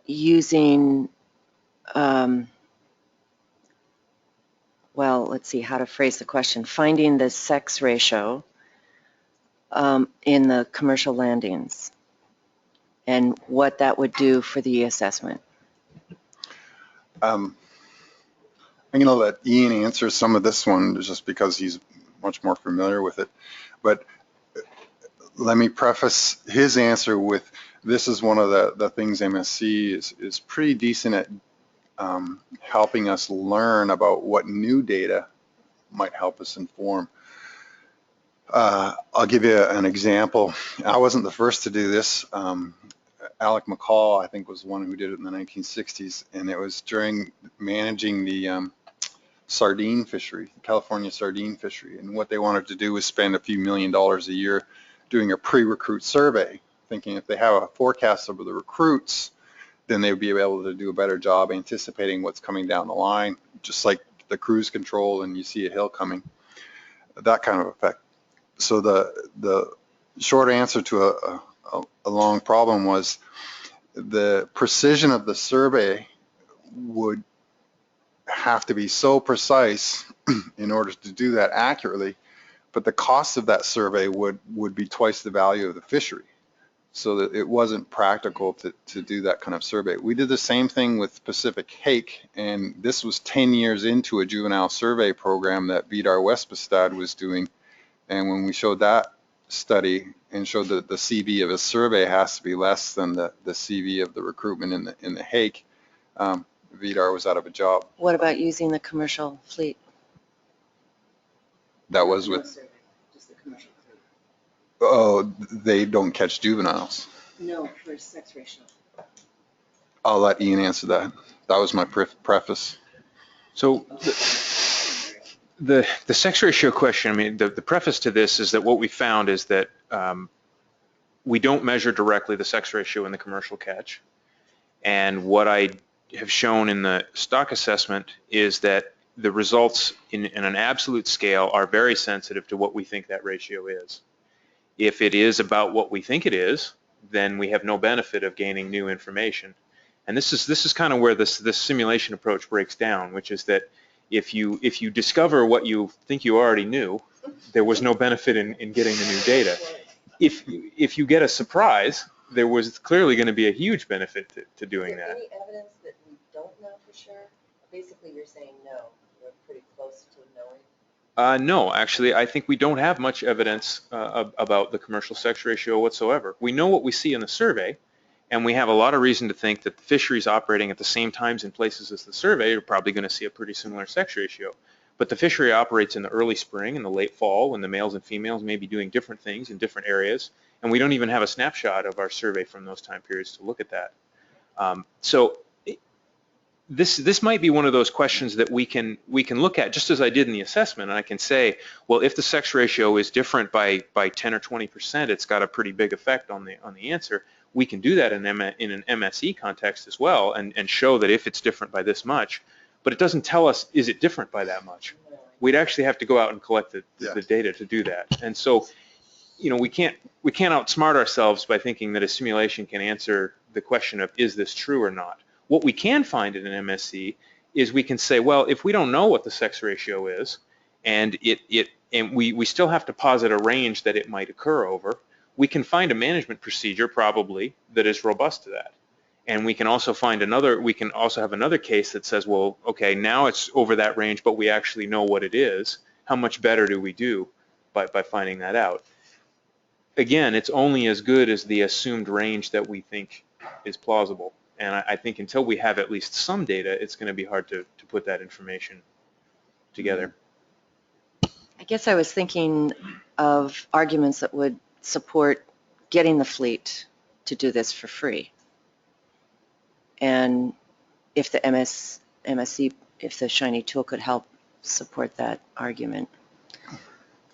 using, well, let's see how to phrase the question, finding the sex ratio in the commercial landings, and what that would do for the assessment? I'm going to let Ian answer some of this one, just because he's much more familiar with it. But let me preface his answer with, this is one of the things MSC is pretty decent at helping us learn about what new data might help us inform. I'll give you an example. I wasn't the first to do this. Alec McCall, I think, was the one who did it in the 1960s, and it was during managing the sardine fishery, California sardine fishery. And what they wanted to do was spend a few $1 million a year doing a pre-recruit survey, thinking if they have a forecast of the recruits, then they would be able to do a better job anticipating what's coming down the line, just like the cruise control and you see a hill coming, that kind of effect. So the short answer to a long problem was the precision of the survey would have to be so precise in order to do that accurately, but the cost of that survey would be twice the value of the fishery. So that it wasn't practical to do that kind of survey. We did the same thing with Pacific hake, and this was 10 years into a juvenile survey program that Vidar Westbestad was doing. And when we showed that study and showed that the CV of a survey has to be less than the CV of the recruitment in the hake, Vidar was out of a job. What about using the commercial fleet? That was with, Just the commercial fleet. oh, they don't catch juveniles. No, for sex ratio. I'll let Ian answer that. That was my preface. So the sex ratio question, I mean, the preface to this is that what we found is that we don't measure directly the sex ratio in the commercial catch. And what I have shown in the stock assessment is that the results in an absolute scale are very sensitive to what we think that ratio is. If it is about what we think it is, then we have no benefit of gaining new information. And this is kind of where this simulation approach breaks down, which is that if you discover what you think you already knew, there was no benefit in getting the new data. If you get a surprise, there was clearly going to be a huge benefit to doing that. Is there any evidence that we don't know for sure? Basically, you're saying no. We're pretty close to knowing. No, actually, I think we don't have much evidence about the commercial sex ratio whatsoever. We know what we see in the survey, and we have a lot of reason to think that the fisheries operating at the same times and places as the survey are probably going to see a pretty similar sex ratio. But the fishery operates in the early spring and the late fall when the males and females may be doing different things in different areas, and we don't even have a snapshot of our survey from those time periods to look at that. So this might be one of those questions that we can look at just as I did in the assessment, and I can say, well, if the sex ratio is different by 10 or 20%, it's got a pretty big effect on the answer. We can do that in an MSE context as well and show that if it's different by this much, but it doesn't tell us is it different by that much. We'd actually have to go out and collect the data to do that. And so, you know, we can't outsmart ourselves by thinking that a simulation can answer the question of is this true or not. What we can find in an MSE is we can say, well, if we don't know what the sex ratio is, and we still have to posit a range that it might occur over, we can find a management procedure probably that is robust to that. And we can also find we can also have another case that says, well, okay, now it's over that range, but we actually know what it is. How much better do we do by finding that out? Again, it's only as good as the assumed range that we think is plausible. And I think until we have at least some data, it's going to be hard to put that information together. I guess I was thinking of arguments that would support getting the fleet to do this for free. And if the MSC, if the shiny tool could help support that argument.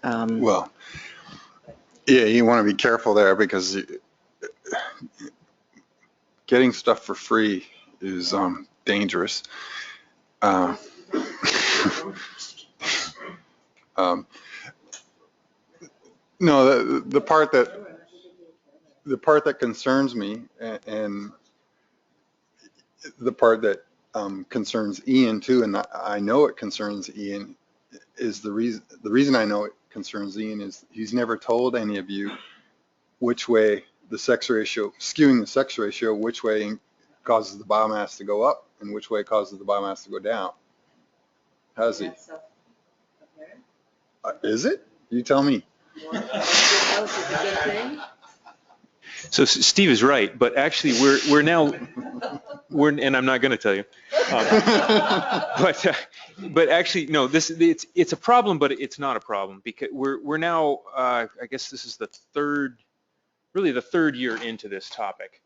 Well, yeah, you want to be careful there because getting stuff for free is dangerous. No, the part that concerns me and the part that concerns Ian too, and I know it concerns Ian, is the reason I know it concerns Ian is he's never told any of you which way the sex ratio, skewing the sex ratio, which way causes the biomass to go up and which way causes the biomass to go down. Has he? Is it? You tell me. So Steve is right, but actually we're now, and I'm not going to tell you, but actually no, it's a problem, but it's not a problem because we're now I guess this is the third year into this topic.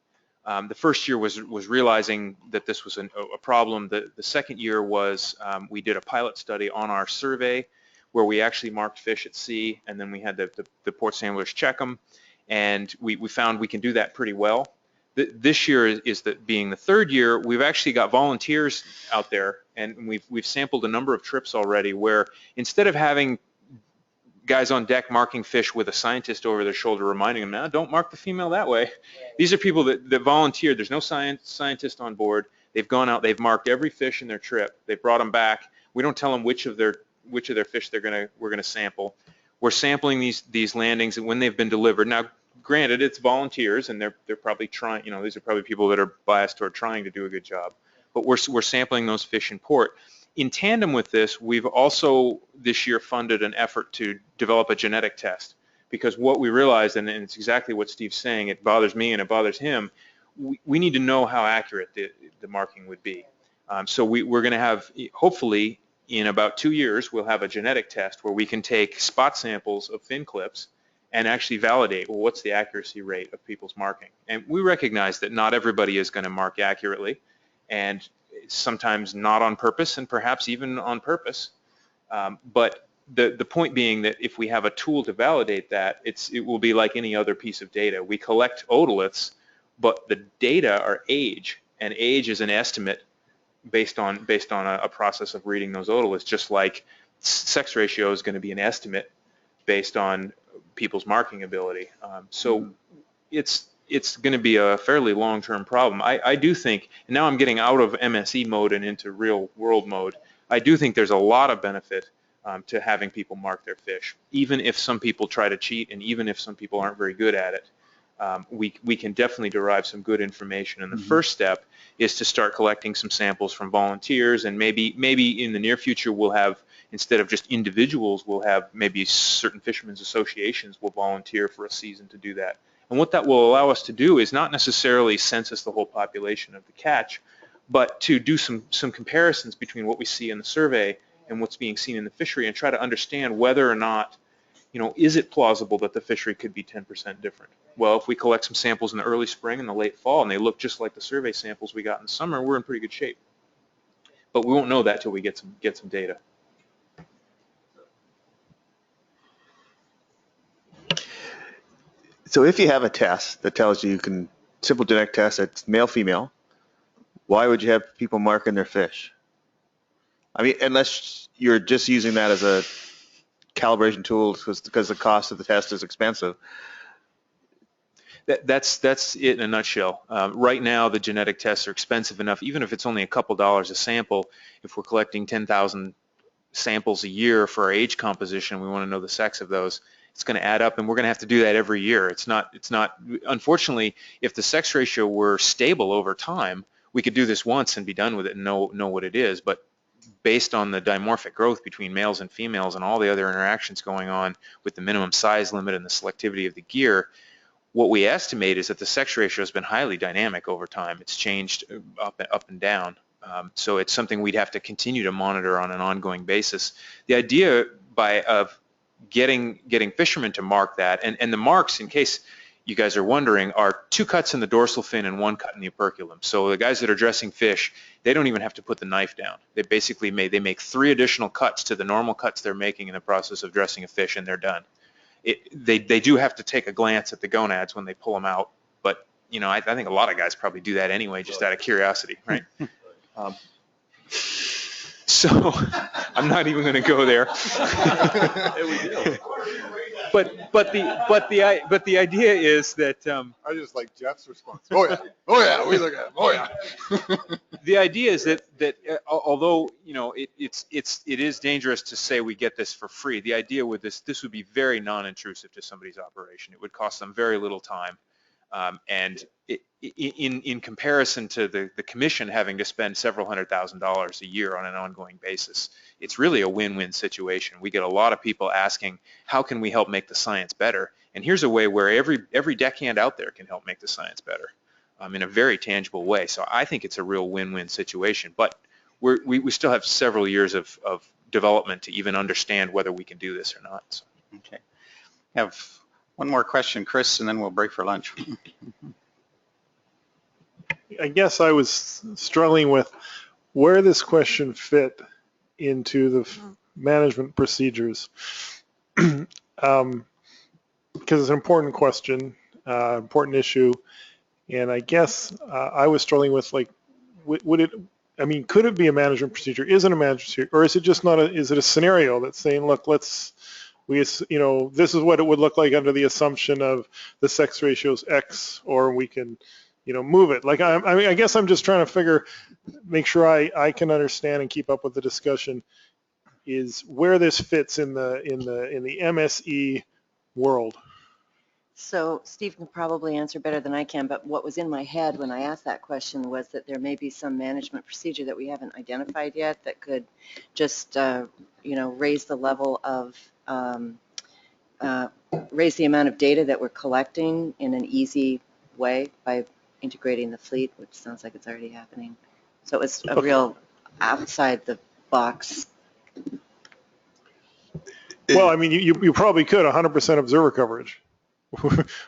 The first year was realizing that this was a problem. The second year was we did a pilot study on our survey where we actually marked fish at sea, and then we had the port samplers check them, and we found we can do that pretty well. This year is being the third year, we've actually got volunteers out there, and we've sampled a number of trips already where instead of having guys on deck marking fish with a scientist over their shoulder reminding them, "Now, don't mark the female that way." These are people that volunteered. There's no scientist on board. They've gone out, they've marked every fish in their trip. They've brought them back. We don't tell them which of their fish we're gonna sample. We're sampling these landings and when they've been delivered. Now, granted, it's volunteers and they're probably trying, these are probably people that are biased toward trying to do a good job. But we're sampling those fish in port. In tandem with this, we've also this year funded an effort to develop a genetic test, because what we realized, and it's exactly what Steve's saying, it bothers me and it bothers him, we need to know how accurate the marking would be. So we're going to have, hopefully, in about 2 years, we'll have a genetic test where we can take spot samples of fin clips and actually validate, well, what's the accuracy rate of people's marking? And we recognize that not everybody is going to mark accurately, and sometimes not on purpose, and perhaps even on purpose. But the point being that if we have a tool to validate that, it will be like any other piece of data. We collect otoliths, but the data are age, and age is an estimate based on a process of reading those otoliths, just like sex ratio is going to be an estimate based on people's marking ability. So it's going to be a fairly long-term problem. I do think, and now I'm getting out of MSE mode and into real world mode, I do think there's a lot of benefit to having people mark their fish. Even if some people try to cheat and even if some people aren't very good at it, we can definitely derive some good information. And the first step is to start collecting some samples from volunteers, and maybe in the near future we'll have, instead of just individuals, we'll have maybe certain fishermen's associations will volunteer for a season to do that. And what that will allow us to do is not necessarily census the whole population of the catch, but to do some comparisons between what we see in the survey and what's being seen in the fishery, and try to understand whether or not, is it plausible that the fishery could be 10% different? Well, if we collect some samples in the early spring and the late fall and they look just like the survey samples we got in the summer, we're in pretty good shape. But we won't know that till we get some data. So if you have a test that tells you can, simple genetic test, it's male, female, why would you have people marking their fish? I mean, unless you're just using that as a calibration tool because the cost of the test is expensive. That's it in a nutshell. Right now, the genetic tests are expensive enough, even if it's only a couple dollars a sample. If we're collecting 10,000 samples a year for our age composition, we want to know the sex of those. It's going to add up, and we're going to have to do that every year. It's not. Unfortunately, if the sex ratio were stable over time, we could do this once and be done with it and know what it is. But based on the dimorphic growth between males and females and all the other interactions going on with the minimum size limit and the selectivity of the gear, what we estimate is that the sex ratio has been highly dynamic over time. It's changed up and down. So it's something we'd have to continue to monitor on an ongoing basis. The idea of getting fishermen to mark that, and the marks, in case you guys are wondering, are 2 cuts in the dorsal fin and 1 cut in the operculum. So the guys that are dressing fish, they don't even have to put the knife down. They basically make 3 additional cuts to the normal cuts they're making in the process of dressing a fish, and they're done. They do have to take a glance at the gonads when they pull them out, but I think a lot of guys probably do that anyway, just out of curiosity, right? So I'm not even going to go there. But the idea is that I just like Jeff's response. Oh yeah, we look at it. Oh yeah. The idea is that although it is dangerous to say we get this for free. The idea with this would be very non-intrusive to somebody's operation. It would cost them very little time, and in comparison to the commission having to spend several $100,000 a year on an ongoing basis, it's really a win-win situation. We get a lot of people asking, how can we help make the science better? And here's a way where every deckhand out there can help make the science better in a very tangible way. So I think it's a real win-win situation. But we still have several years of development to even understand whether we can do this or not. So. Okay. I have one more question, Chris, and then we'll break for lunch. I guess I was struggling with where this question fit into the management procedures. Because it's an important question, important issue. And I guess I was struggling with, like, would it, I mean, could it be a management procedure? Is it a management procedure? Or is it just not is it a scenario that's saying, look, this is what it would look like under the assumption of the sex ratio is X, or we can, move it. Like, I guess I'm just trying to make sure I can understand and keep up with the discussion is where this fits in the MSE world. So Steve can probably answer better than I can, but what was in my head when I asked that question was that there may be some management procedure that we haven't identified yet that could just, raise the level of, raise the amount of data that we're collecting in an easy way by integrating the fleet, which sounds like it's already happening. So it's a real outside the box. Well, I mean, you probably could 100% observer coverage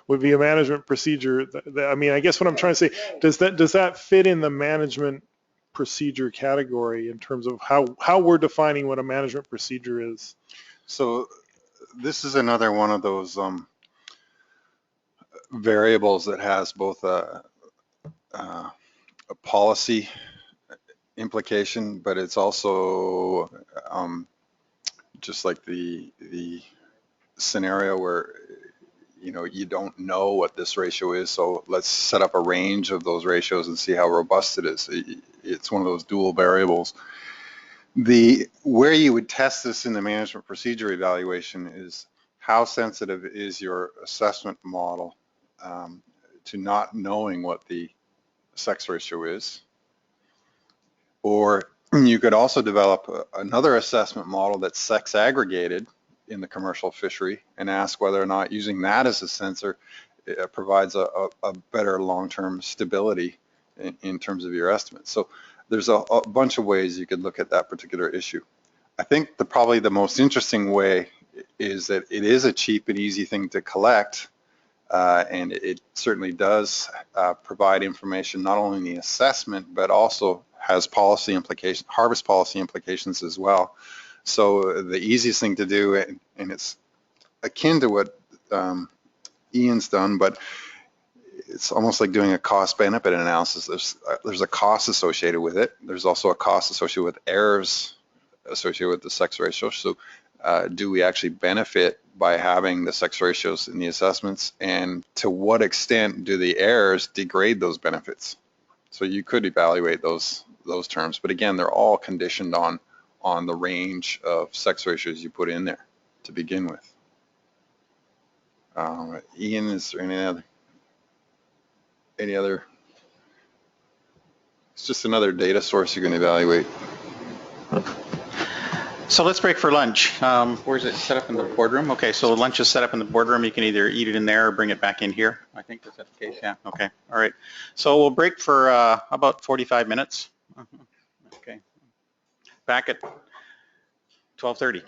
would be a management procedure. I mean, I guess what I'm trying to say, does that fit in the management procedure category in terms of how we're defining what a management procedure is? So this is another one of those variables that has both a policy implication, but it's also just like the scenario where you don't know what this ratio is, so let's set up a range of those ratios and see how robust it is. It's one of those dual variables. Where you would test this in the management procedure evaluation is how sensitive is your assessment model to not knowing what the sex ratio is. Or you could also develop another assessment model that's sex aggregated in the commercial fishery and ask whether or not using that as a sensor provides a better long-term stability in terms of your estimates. So there's a bunch of ways you could look at that particular issue. I think probably the most interesting way is that it is a cheap and easy thing to collect, and it certainly does provide information not only in the assessment but also has policy implications, harvest policy implications as well. So the easiest thing to do, and it's akin to what Ian's done, but it's almost like doing a cost-benefit analysis. There's a cost associated with it. There's also a cost associated with errors associated with the sex ratio. So do we actually benefit by having the sex ratios in the assessments, and to what extent do the errors degrade those benefits? So you could evaluate those terms, but again, they're all conditioned on the range of sex ratios you put in there to begin with. Ian, is there any other? It's just another data source you can evaluate. So let's break for lunch. Where's it set up in the boardroom? Okay, so lunch is set up in the boardroom. You can either eat it in there or bring it back in here. I think that's the case, yeah. Okay, all right. So we'll break for about 45 minutes. Okay, back at 12:30.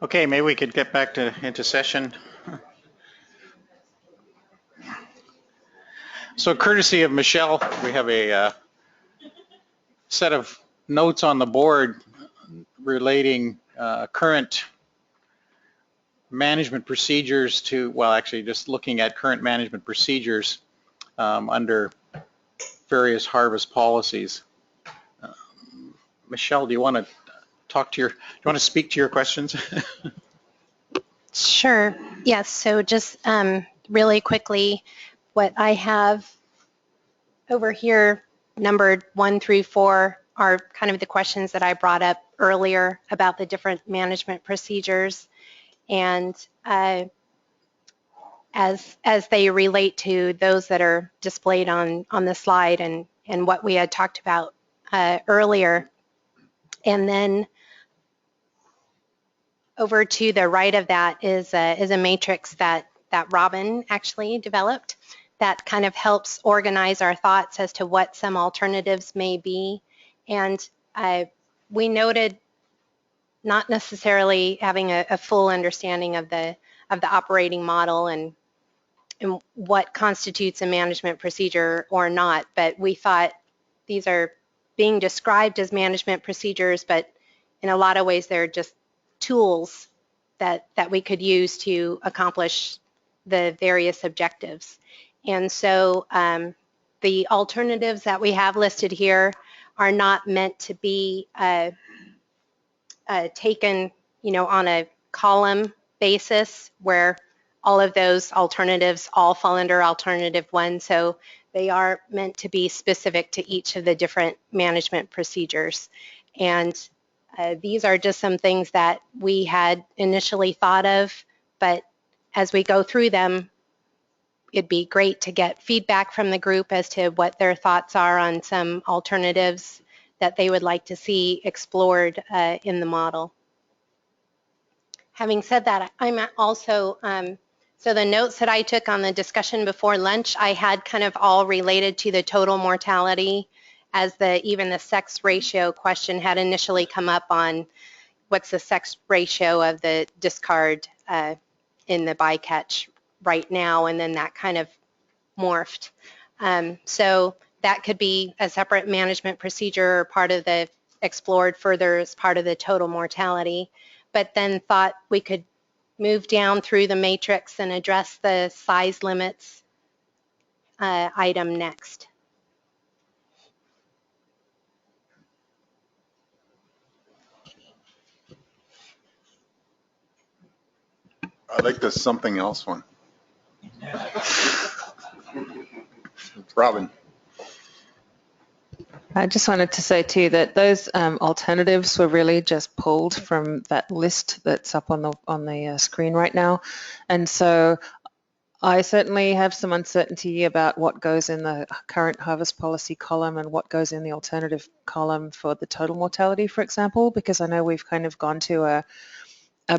Okay, maybe we could get back into session. So courtesy of Michelle, we have a set of notes on the board relating current management procedures to, well, actually just looking at current management procedures under various harvest policies. Michelle, do you want to speak to your questions? Sure. Yes. So just really quickly, what I have over here, numbered 1 through 4, are kind of the questions that I brought up earlier about the different management procedures, and as they relate to those that are displayed on the slide and what we had talked about earlier. And then over to the right of that is a matrix that Robin actually developed that kind of helps organize our thoughts as to what some alternatives may be. And we noted not necessarily having a full understanding of the operating model and what constitutes a management procedure or not, but we thought these are being described as management procedures, but in a lot of ways they're just tools that we could use to accomplish the various objectives. And so the alternatives that we have listed here are not meant to be taken, on a column basis where all of those alternatives all fall under alternative 1. So they are meant to be specific to each of the different management procedures. And these are just some things that we had initially thought of, but as we go through them, it'd be great to get feedback from the group as to what their thoughts are on some alternatives that they would like to see explored in the model. Having said that, I'm also, so the notes that I took on the discussion before lunch, I had kind of all related to the total mortality, as even the sex ratio question had initially come up on what's the sex ratio of the discard in the bycatch right now, and then that kind of morphed. So that could be a separate management procedure or part of the explored further as part of the total mortality, but then thought we could move down through the matrix and address the size limits item next. I like the something else one. Robin. I just wanted to say too that those alternatives were really just pulled from that list that's up on the screen right now, and so I certainly have some uncertainty about what goes in the current harvest policy column and what goes in the alternative column for the total mortality, for example, because I know we've kind of gone to a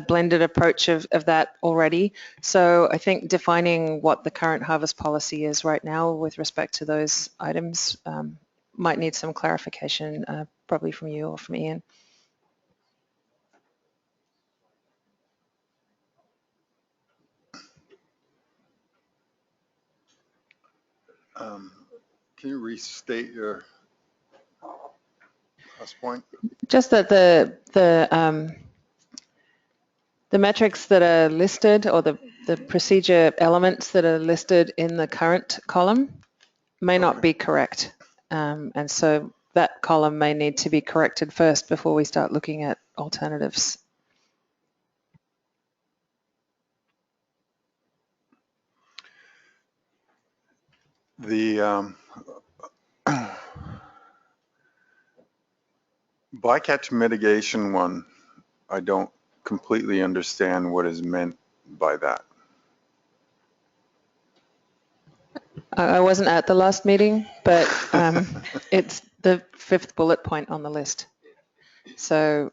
blended approach of that already. So I think defining what the current harvest policy is right now with respect to those items might need some clarification, probably from you or from Ian. Can you restate your last point? Just that the metrics that are listed, or the procedure elements that are listed in the current column may not be correct. And so that column may need to be corrected first before we start looking at alternatives. The bycatch mitigation one, I don't completely understand what is meant by that. I wasn't at the last meeting, but it's the 5th bullet point on the list. So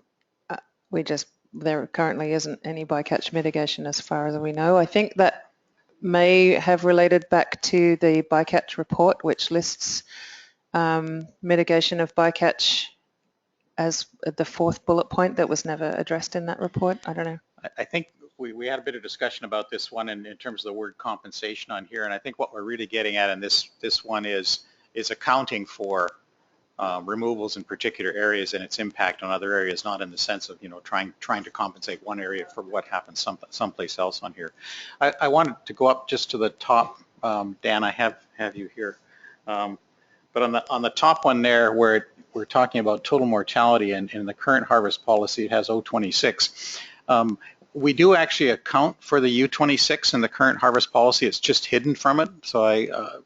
there currently isn't any bycatch mitigation as far as we know. I think that may have related back to the bycatch report, which lists mitigation of bycatch as the 4th bullet point that was never addressed in that report. I don't know. I think we had a bit of discussion about this one in terms of the word compensation on here, and I think what we're really getting at in this one is accounting for removals in particular areas and its impact on other areas, not in the sense of, you know, trying to compensate one area for what happens someplace else on here. I wanted to go up just to the top, Dan, I have you here. But on the top one there, where we're talking about total mortality, and in the current harvest policy, it has O26. We do actually account for the U26 in the current harvest policy. It's just hidden from it. So I'm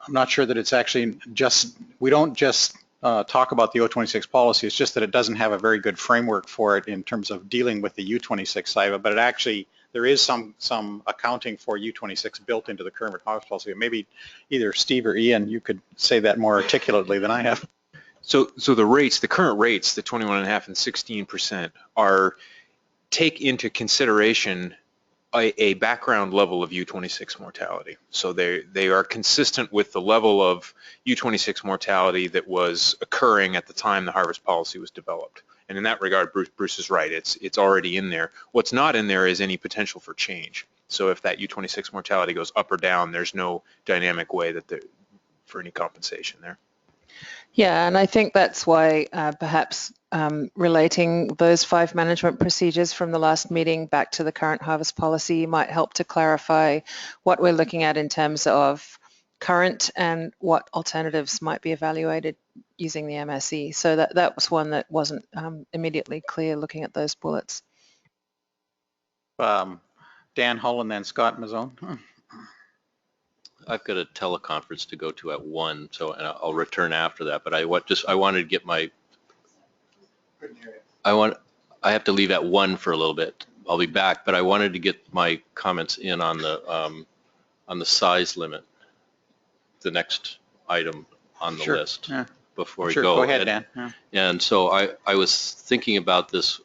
not sure that it's actually just, we don't just talk about the O26 policy. It's just that it doesn't have a very good framework for it in terms of dealing with the U26 side of it, but it actually, there is some accounting for U26 built into the current harvest policy. Maybe either Steve or Ian, you could say that more articulately than I have. So the rates, the current rates, the 21.5% and 16%, take into consideration a background level of U26 mortality. So they are consistent with the level of U26 mortality that was occurring at the time the harvest policy was developed. And in that regard, Bruce is right. It's already in there. What's not in there is any potential for change. So if that U26 mortality goes up or down, there's no dynamic way for any compensation there. Yeah, and I think that's why perhaps relating those 5 management procedures from the last meeting back to the current harvest policy might help to clarify what we're looking at in terms of current and what alternatives might be evaluated using the MSE. So that was one that wasn't immediately clear looking at those bullets. Dan Hull and then Scott Mazzone. I've got a teleconference to go to at 1, so and I'll return after that. But I wanted to get my. I have to leave at 1 for a little bit. I'll be back, but I wanted to get my comments in on the size limit, the next item on the list before we go. Go ahead, Dan. Yeah. And so I was thinking about this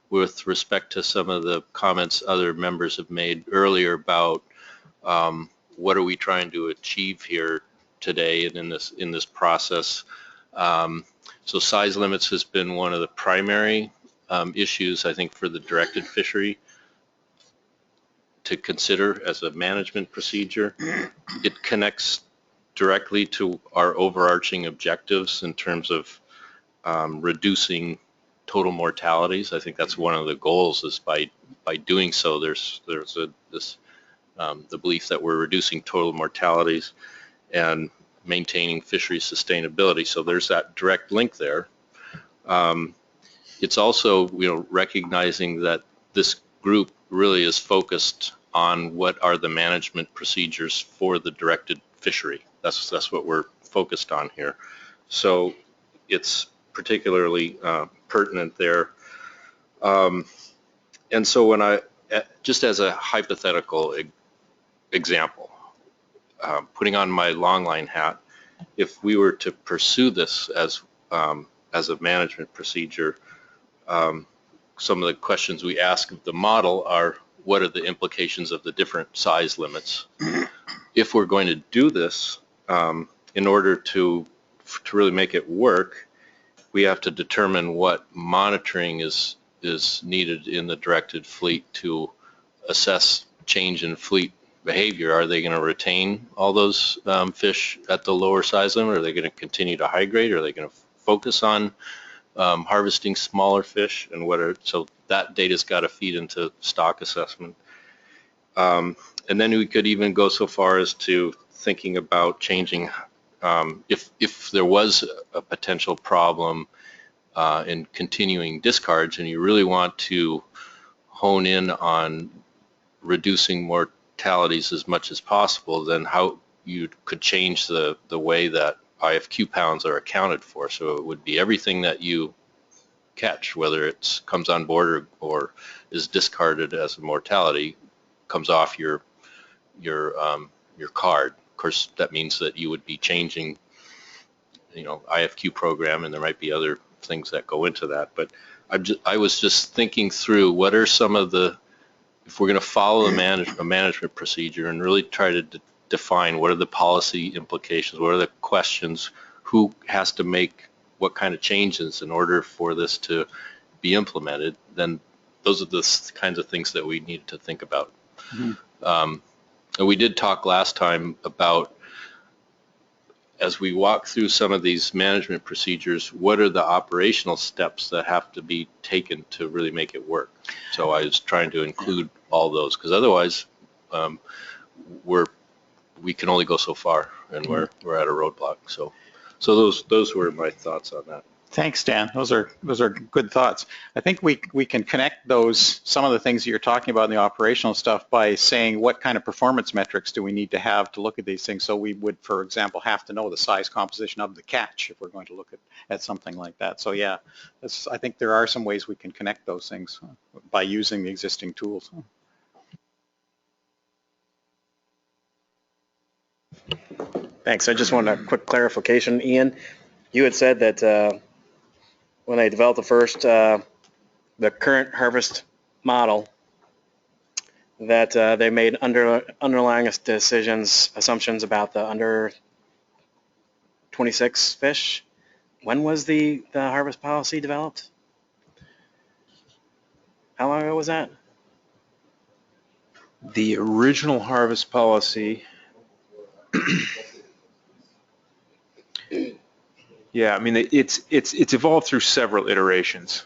with respect to some of the comments other members have made earlier about. What are we trying to achieve here today and in this process? So size limits has been one of the primary issues, I think, for the directed fishery to consider as a management procedure. It connects directly to our overarching objectives in terms of reducing total mortalities. I think that's one of the goals, is by doing so, there's the belief that we're reducing total mortalities and maintaining fishery sustainability. So there's that direct link there. It's also, recognizing that this group really is focused on what are the management procedures for the directed fishery. That's what we're focused on here. So it's particularly pertinent there. And so when just as a hypothetical example, putting on my longline hat, if we were to pursue this as a management procedure, some of the questions we ask of the model are, what are the implications of the different size limits? If we're going to do this, in order to really make it work, we have to determine what monitoring is needed in the directed fleet to assess change in fleet behavior. Are they going to retain all those fish at the lower size limit? Are they going to continue to high grade? Are they going to focus on harvesting smaller fish? And so that data's got to feed into stock assessment. And then we could even go so far as to thinking about changing, if there was a potential problem in continuing discards, and you really want to hone in on reducing mortalities as much as possible, then how you could change the way that IFQ pounds are accounted for. So it would be everything that you catch, whether it comes on board or is discarded as a mortality, comes off your card. Of course, that means that you would be changing, IFQ program, and there might be other things that go into that. But I was just thinking through what are some of the, if we're going to follow a management procedure and really try to define what are the policy implications, what are the questions, who has to make what kind of changes in order for this to be implemented, then those are the kinds of things that we need to think about. And we did talk last time about, as we walk through some of these management procedures, what are the operational steps that have to be taken to really make it work? So I was trying to include all those, because otherwise we can only go so far, and we're at a roadblock. So those were my thoughts on that. Thanks, Dan. Those are good thoughts. I think we can connect some of the things that you're talking about in the operational stuff by saying what kind of performance metrics do we need to have to look at these things. So we would, for example, have to know the size composition of the catch if we're going to look at something like that. So yeah, I think there are some ways we can connect those things by using the existing tools. Thanks. I just wanted a quick clarification. Ian, you had said that when they developed the current harvest model, that they made underlying assumptions about the under 26 fish. When was the harvest policy developed? How long ago was that? The original harvest policy, yeah, I mean, it's evolved through several iterations,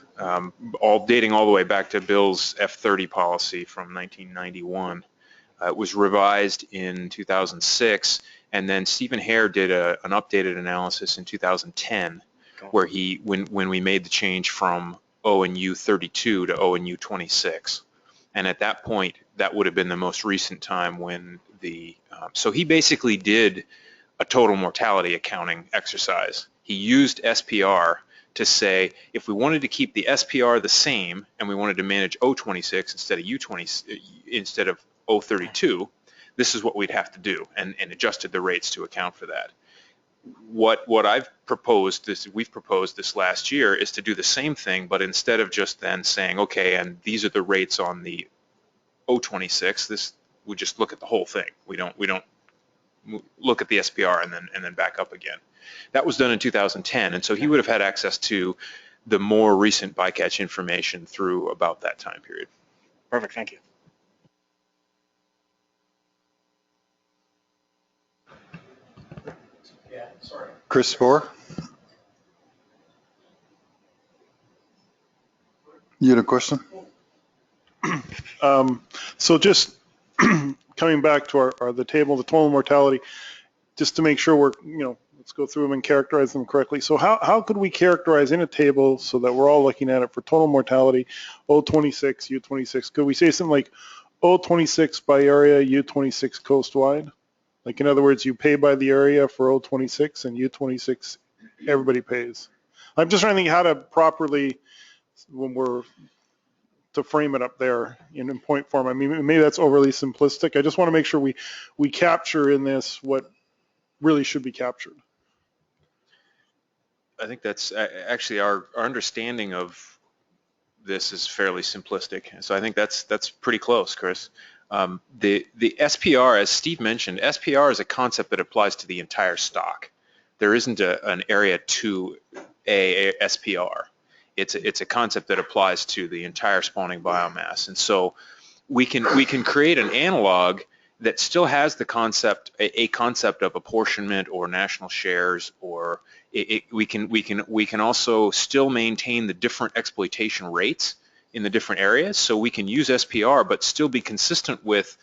all dating all the way back to Bill's F30 policy from 1991. It was revised in 2006, and then Stephen Hare did an updated analysis in 2010, where when we made the change from ONU 32 to ONU 26. And at that point, that would have been the most recent time when so he basically did a total mortality accounting exercise. He used SPR to say, if we wanted to keep the SPR the same and we wanted to manage O26 instead of O32, this is what we'd have to do, and adjusted the rates to account for that. What we've proposed this last year is to do the same thing, but instead of just then saying, okay, and these are the rates on the O26, we just look at the whole thing. We don't look at the SPR and then back up again. That was done in 2010, and so he would have had access to the more recent bycatch information through about that time period. Perfect, thank you. Yeah, sorry. Chris Spohr? You had a question? So just coming back to the table, the total mortality, just to make sure let's go through them and characterize them correctly. So how could we characterize in a table so that we're all looking at it for total mortality, O26, U26? Could we say something like O26 by area, U26 coastwide? Like, in other words, you pay by the area for O26 and U26, everybody pays. I'm just trying to think how to properly, to frame it up there in point form. I mean, maybe that's overly simplistic. I just want to make sure we capture in this what really should be captured. I think that's actually our understanding of this is fairly simplistic. So I think that's pretty close, Chris. The SPR, as Steve mentioned, SPR is a concept that applies to the entire stock. There isn't an area to a SPR. It's a concept that applies to the entire spawning biomass, and so we can create an analog that still has the concept, a concept of apportionment or national shares, or we can also still maintain the different exploitation rates in the different areas. So we can use SPR but still be consistent with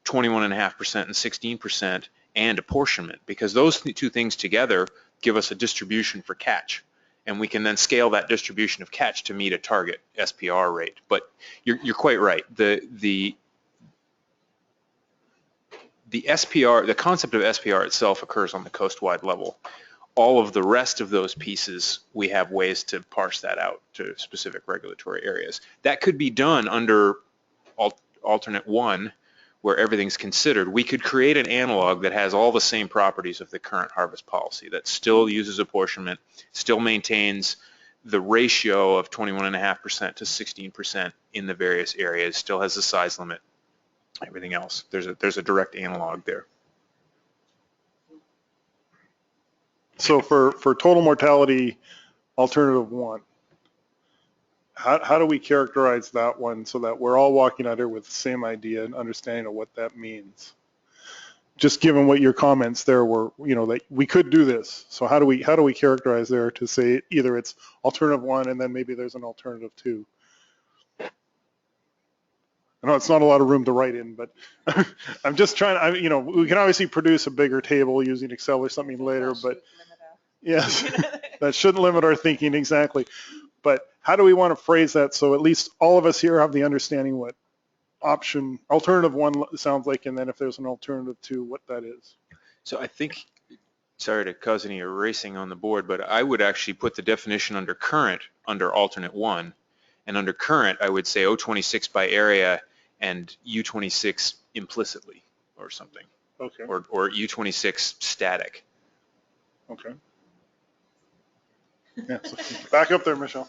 21.5% and 16% and apportionment, because those two things together give us a distribution for catch. And we can then scale that distribution of catch to meet a target SPR rate. But you're quite right. The SPR, the concept of SPR itself occurs on the coastwide level. All of the rest of those pieces, we have ways to parse that out to specific regulatory areas. That could be done under alternate one, where everything's considered. We could create an analog that has all the same properties of the current harvest policy, that still uses apportionment, still maintains the ratio of 21.5% to 16% in the various areas, still has the size limit, everything else. There's a direct analog there. So for total mortality, alternative one, how do we characterize that one so that we're all walking out here with the same idea and understanding of what that means? Just given what your comments there were, you know, that we could do this. So how do we characterize there to say either it's alternative 1 and then maybe there's an alternative 2? I know it's not a lot of room to write in, but I'm just trying to, you know, we can obviously produce a bigger table using Excel or something later, but yes, that shouldn't limit our thinking exactly. But how do we want to phrase that so at least all of us here have the understanding what alternative 1 sounds like, and then if there's an alternative 2, what that is? So I think, sorry to cause any erasing on the board, but I would actually put the definition under current under alternate 1. And under current, I would say O26 by area and U26 implicitly or something. Okay. Or U26 static. Okay. Yeah, so back up there, Michelle.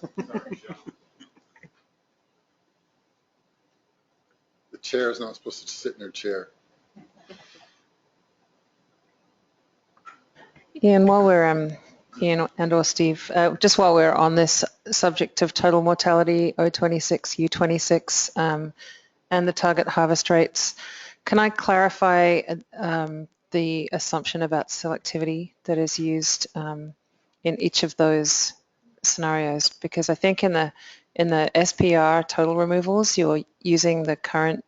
The chair is not supposed to sit in her chair. Ian, while we're Ian and/or Steve, just while we're on this subject of total mortality, O26, U26, and the target harvest rates, can I clarify the assumption about selectivity that is used in each of those scenarios? Because I think in the SPR total removals, you're using the current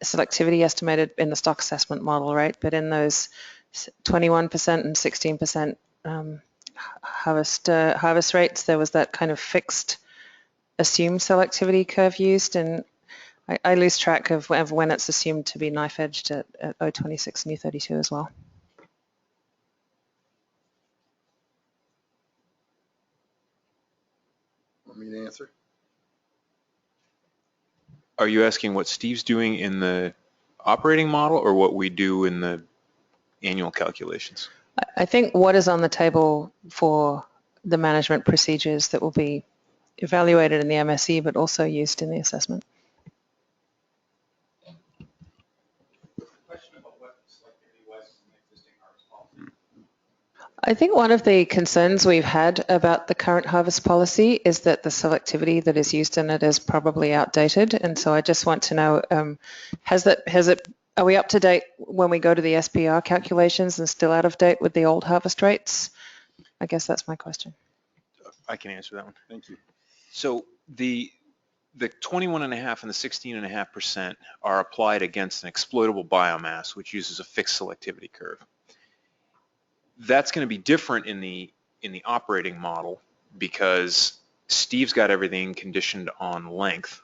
selectivity estimated in the stock assessment model, right? But in those 21% and 16% harvest rates, there was that kind of fixed assumed selectivity curve used, and I lose track of when it's assumed to be knife edged at O26 and U32 as well. Want me to answer? Are you asking what Steve's doing in the operating model or what we do in the annual calculations? I think what is on the table for the management procedures that will be evaluated in the MSE but also used in the assessment. I think one of the concerns we've had about the current harvest policy is that the selectivity that is used in it is probably outdated, and so I just want to know, are we up to date when we go to the SPR calculations and still out of date with the old harvest rates? I guess that's my question. I can answer that one. Thank you. So the 21.5 and the 16.5% are applied against an exploitable biomass, which uses a fixed selectivity curve. That's going to be different in the operating model because Steve's got everything conditioned on length.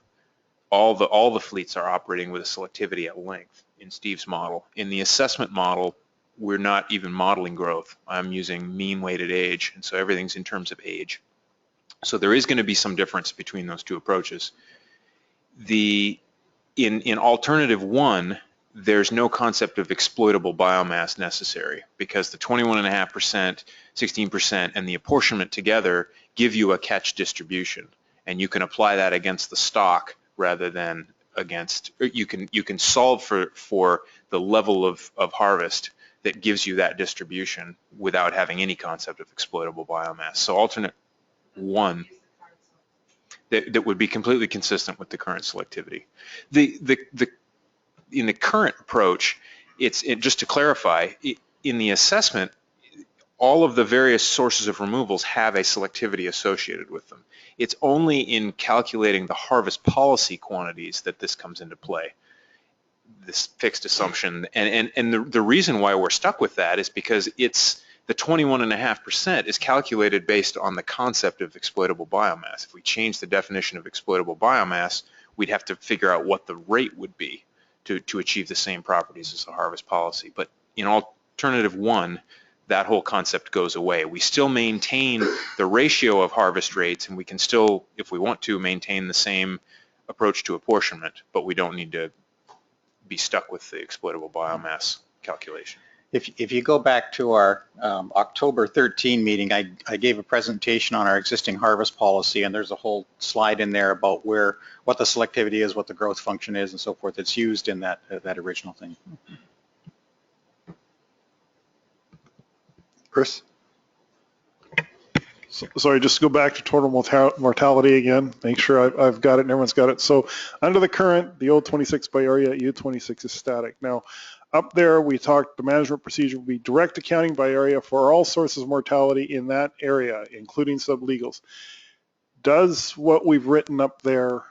All the fleets are operating with a selectivity at length in Steve's model. In the assessment model, we're not even modeling growth. I'm using mean weighted age, and so everything's in terms of age. So there is going to be some difference between those two approaches. In alternative 1, there's no concept of exploitable biomass necessary because the 21.5%, 16%, and the apportionment together give you a catch distribution, and you can apply that against the stock rather than against. You can solve for the level of harvest that gives you that distribution without having any concept of exploitable biomass. So alternate 1 that would be completely consistent with the current selectivity. In the current approach, just to clarify, in the assessment, all of the various sources of removals have a selectivity associated with them. It's only in calculating the harvest policy quantities that this comes into play, this fixed assumption. And the reason why we're stuck with that is because the 21.5% is calculated based on the concept of exploitable biomass. If we change the definition of exploitable biomass, we'd have to figure out what the rate would be to achieve the same properties as the harvest policy. But in alternative 1, that whole concept goes away. We still maintain the ratio of harvest rates, and we can still, if we want to, maintain the same approach to apportionment, but we don't need to be stuck with the exploitable biomass calculation. If you go back to our October 13 meeting, I gave a presentation on our existing harvest policy, and there's a whole slide in there about what the selectivity is, what the growth function is, and so forth. It's used in that original thing. Chris? Sorry, just to go back to total mortality again, make sure I've got it and everyone's got it. So under the current, the old 26 by area, U26 is static. Now, up there, we talked the management procedure will be direct accounting by area for all sources of mortality in that area, including sublegals. Does what we've written up there,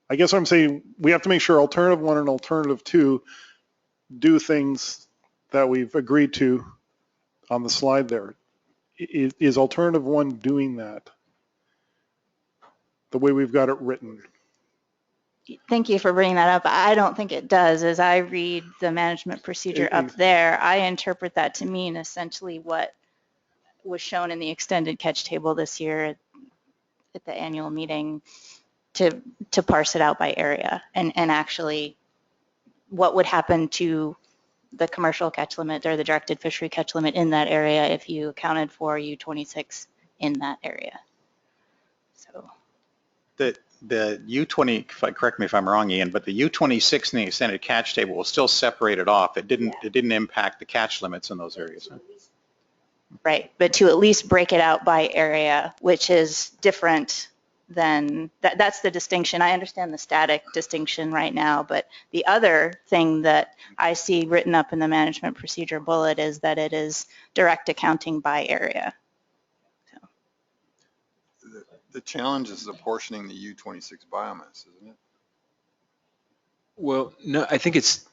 I guess I'm saying we have to make sure alternative 1 and alternative 2 do things that we've agreed to on the slide there. Is alternative 1 doing that the way we've got it written? Thank you for bringing that up. I don't think it does. As I read the management procedure up there, I interpret that to mean essentially what was shown in the extended catch table this year at the annual meeting to parse it out by area and actually what would happen to the commercial catch limit or the directed fishery catch limit in that area if you accounted for U26 in that area. So the U20, correct me if I'm wrong, Ian, but the U26 in the extended catch table was still separated off. It didn't impact the catch limits in those areas. Right, but to at least break it out by area, which is different than, that's the distinction. I understand the static distinction right now, but the other thing that I see written up in the management procedure bullet is that it is direct accounting by area. The challenge is apportioning the U26 biomass, isn't it? Well, no, I think it's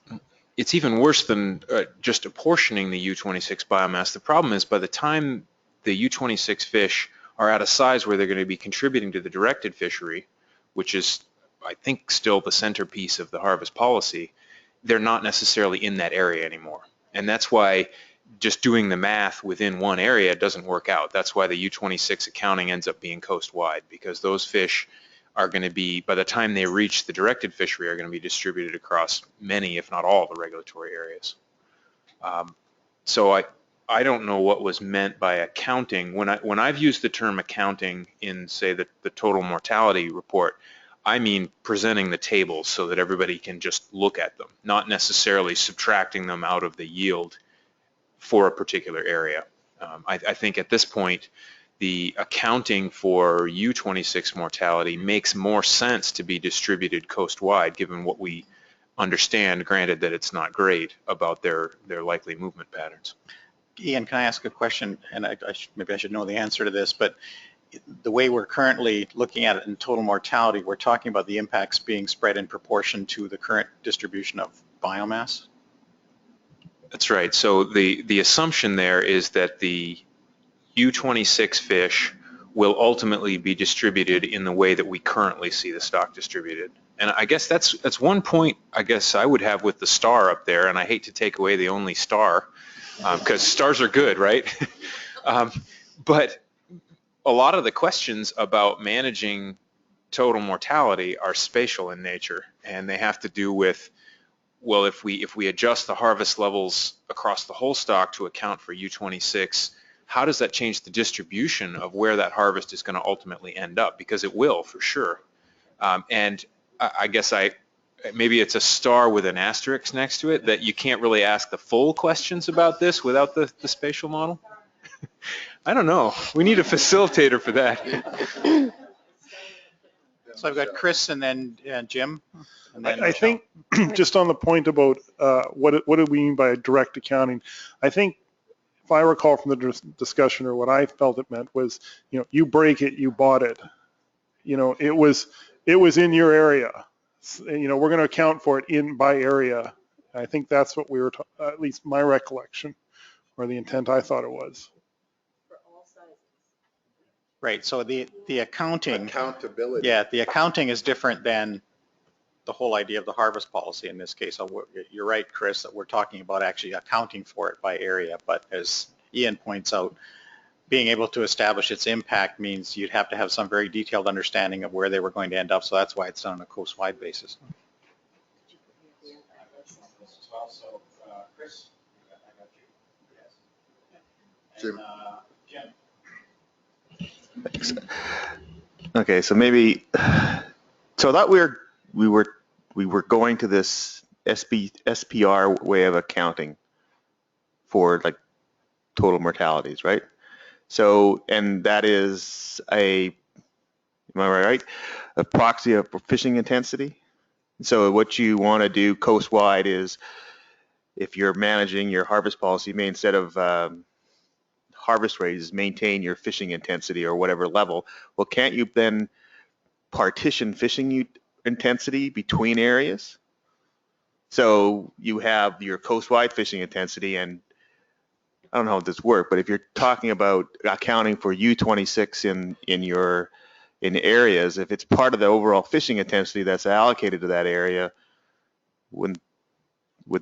even worse than just apportioning the U26 biomass. The problem is by the time the U26 fish are at a size where they're going to be contributing to the directed fishery, which is, I think, still the centerpiece of the harvest policy, they're not necessarily in that area anymore. And that's why just doing the math within one area doesn't work out. That's why the U26 accounting ends up being coast-wide, because those fish are going to be, by the time they reach the directed fishery, are going to be distributed across many, if not all, the regulatory areas. So I don't know what was meant by accounting. When I've used the term accounting in, say, the total mortality report, I mean presenting the tables so that everybody can just look at them, not necessarily subtracting them out of the yield for a particular area. I think at this point, the accounting for U26 mortality makes more sense to be distributed coast-wide, given what we understand, granted that it's not great, about their likely movement patterns. Ian, can I ask a question? And maybe I should know the answer to this, but the way we're currently looking at it in total mortality, we're talking about the impacts being spread in proportion to the current distribution of biomass? That's right. So the assumption there is that the U26 fish will ultimately be distributed in the way that we currently see the stock distributed. And I guess that's one point I guess I would have with the star up there, and I hate to take away the only star, because stars are good, right? But a lot of the questions about managing total mortality are spatial in nature, and they have to do with, well, if we adjust the harvest levels across the whole stock to account for U26, how does that change the distribution of where that harvest is going to ultimately end up? Because it will, for sure. And I guess maybe it's a star with an asterisk next to it, that you can't really ask the full questions about this without the spatial model. I don't know. We need a facilitator for that. So I've got Chris and then Jim. And then I think just on the point about what do we mean by direct accounting, I think if I recall from the discussion, or what I felt it meant was, you break it, you bought it. It was in your area. We're going to account for it by area. I think that's what we were, at least my recollection, or the intent I thought it was. Right, so the accounting, accountability. Yeah, the accounting is different than the whole idea of the harvest policy in this case. You're right, Chris, that we're talking about actually accounting for it by area, but as Ian points out, being able to establish its impact means you'd have to have some very detailed understanding of where they were going to end up, so that's why it's done on a coast-wide basis. So, Chris, I got you. Jim. Jim. Okay, so maybe, so I thought we were going to this SPR way of accounting for like total mortalities, right? So, and that is am I right? A proxy of fishing intensity. So what you want to do coast-wide is, if you're managing your harvest policy, you may, instead of harvest rates, maintain your fishing intensity or whatever level. Well, can't you then partition fishing intensity between areas? So you have your coast-wide fishing intensity, and I don't know how this works, but if you're talking about accounting for U26 in areas, if it's part of the overall fishing intensity that's allocated to that area, would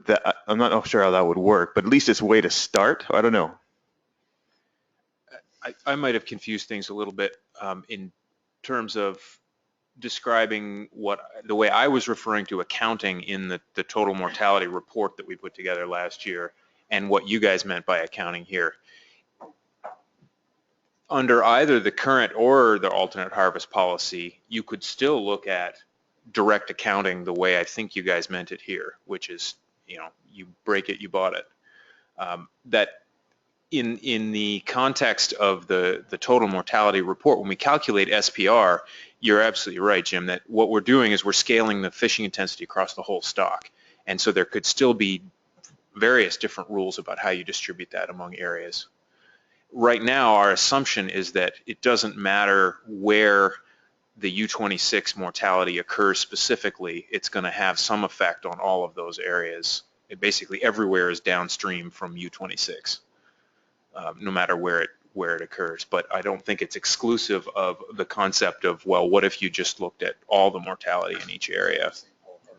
that, I'm not sure how that would work, but at least it's a way to start. I don't know. I might have confused things a little bit in terms of describing the way I was referring to accounting in the total mortality report that we put together last year, and what you guys meant by accounting here. Under either the current or the alternate harvest policy, you could still look at direct accounting the way I think you guys meant it here, which is, you break it, you bought it. That in the context of the total mortality report, when we calculate SPR, you're absolutely right, Jim, that what we're doing is we're scaling the fishing intensity across the whole stock. And so there could still be various different rules about how you distribute that among areas. Right now, our assumption is that it doesn't matter where the U26 mortality occurs specifically, it's going to have some effect on all of those areas. Basically, everywhere is downstream from U26, no matter where it occurs. But I don't think it's exclusive of the concept of, well, what if you just looked at all the mortality in each area,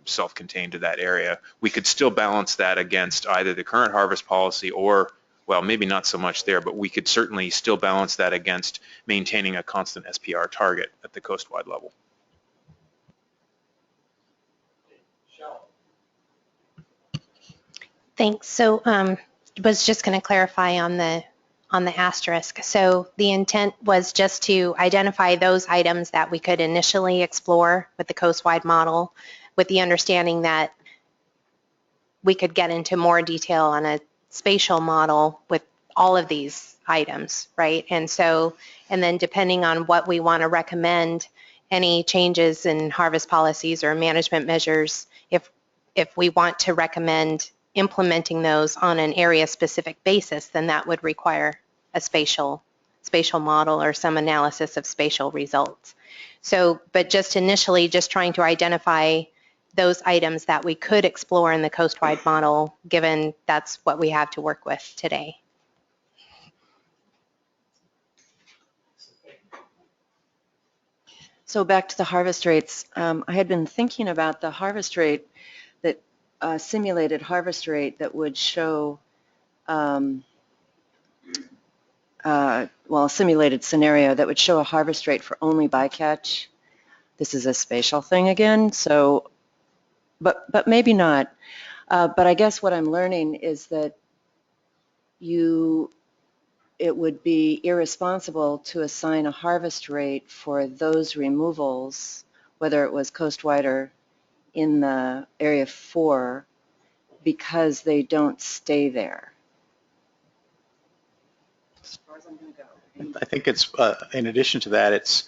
self-contained to that area? We could still balance that against either the current harvest policy or, well, maybe not so much there, but we could certainly still balance that against maintaining a constant SPR target at the coast-wide level. Thanks. So was just going to clarify on the asterisk. So the intent was just to identify those items that we could initially explore with the coast-wide model, with the understanding that we could get into more detail on a spatial model with all of these items, right? And then depending on what we want to recommend, any changes in harvest policies or management measures, if we want to recommend implementing those on an area-specific basis, then that would require a spatial model or some analysis of spatial results. So, but just initially, just trying to identify those items that we could explore in the coast-wide model, given that's what we have to work with today. So back to the harvest rates, I had been thinking about the harvest rate, that simulated harvest rate that would show, a simulated scenario that would show a harvest rate for only bycatch. This is a spatial thing again, so, but maybe not. But I guess what I'm learning is that it would be irresponsible to assign a harvest rate for those removals, whether it was coast-wide or in the Area 4, because they don't stay there. As far as I'm going to go. I think it's, in addition to that, it's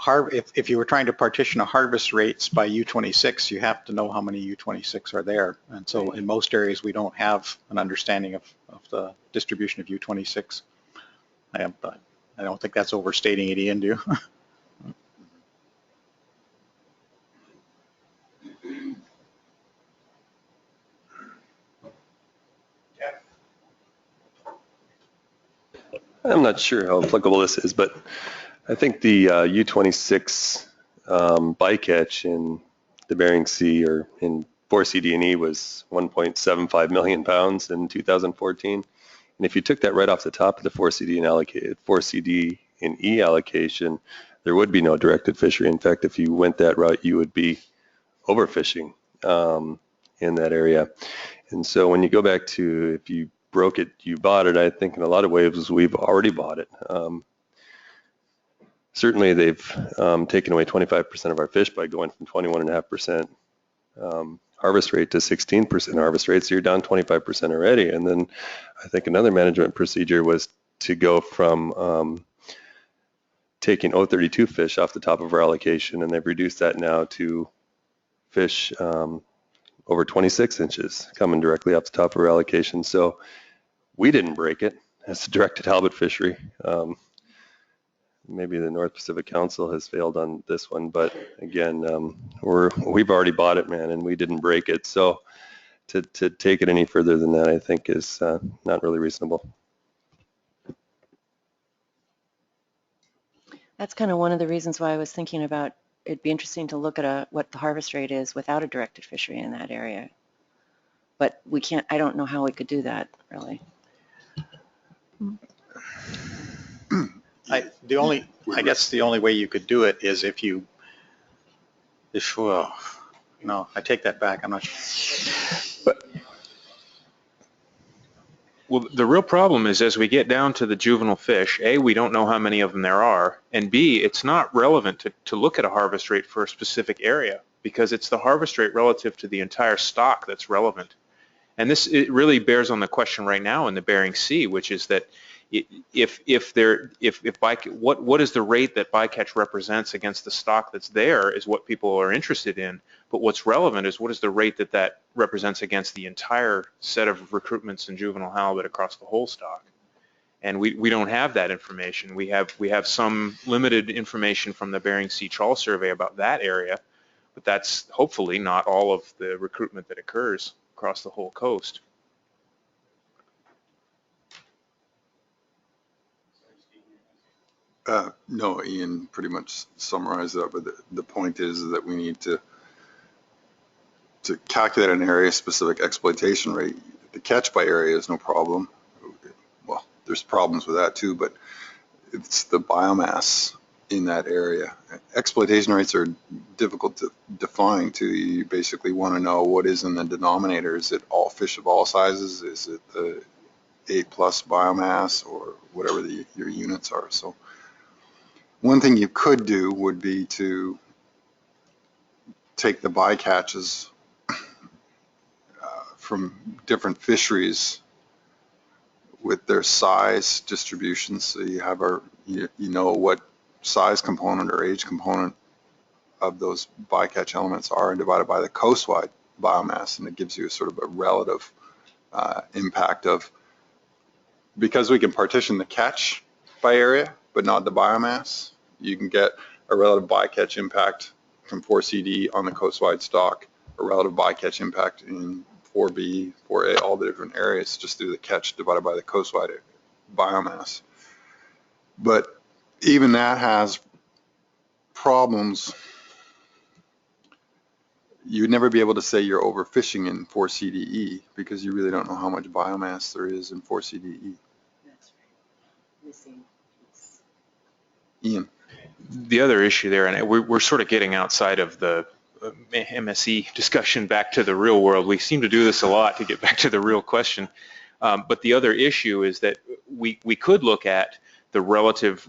if you were trying to partition a harvest rates by U26, you have to know how many U26 are there. And so in most areas, we don't have an understanding of the distribution of U26. I don't think that's overstating it, Ian, do you? I'm not sure how applicable this is, but I think the U26 bycatch in the Bering Sea or in 4CD&E was 1.75 million pounds in 2014. And if you took that right off the top of the 4CD&E allocation, there would be no directed fishery. In fact, if you went that route, you would be overfishing in that area. And so when you go back to, if you broke it, you bought it, I think in a lot of ways we've already bought it. Certainly they've taken away 25% of our fish by going from 21.5% harvest rate to 16% harvest rate, so you're down 25% already. And then I think another management procedure was to go from taking 032 fish off the top of our allocation, and they've reduced that now to fish over 26 inches coming directly off the top of our allocation. So we didn't break it as a directed halibut fishery. Maybe the North Pacific Council has failed on this one, but again, we've already bought it, man, and we didn't break it. So to take it any further than that, I think is not really reasonable. That's kind of one of the reasons why I was thinking about it'd be interesting to look at what the harvest rate is without a directed fishery in that area. But we can't, I don't know how we could do that, really. I guess the only way you could do it is no, I take that back. I'm not sure. Well, the real problem is as we get down to the juvenile fish, A, we don't know how many of them there are, and B, it's not relevant to look at a harvest rate for a specific area because it's the harvest rate relative to the entire stock that's relevant. And it really bears on the question right now in the Bering Sea, which is that what is the rate that bycatch represents against the stock that's there is what people are interested in. But what's relevant is what is the rate that represents against the entire set of recruitments in juvenile halibut across the whole stock. And we don't have that information. We have some limited information from the Bering Sea Trawl Survey about that area, but that's hopefully not all of the recruitment that occurs across the whole coast. No, Ian pretty much summarized it, but the point is that we need to calculate an area-specific exploitation rate. The catch by area is no problem. Well, there's problems with that too, but it's the biomass in that area. Exploitation rates are difficult to define too. You basically want to know what is in the denominator. Is it all fish of all sizes? Is it the 8+ biomass or whatever your units are? So one thing you could do would be to take the bycatches from different fisheries with their size distributions. So you have you know what size component or age component of those bycatch elements are, and divided by the coastwide biomass, and it gives you a sort of a relative impact of, because we can partition the catch by area but not the biomass, you can get a relative bycatch impact from 4CD on the coastwide stock, a relative bycatch impact in 4B, 4A, all the different areas just through the catch divided by the coastwide biomass. But even that has problems. You'd never be able to say you're overfishing in 4CDE because you really don't know how much biomass there is in 4CDE. That's right. Missing piece. Ian. The other issue there, and we're sort of getting outside of the MSE discussion back to the real world. We seem to do this a lot to get back to the real question. But the other issue is that we could look at the relative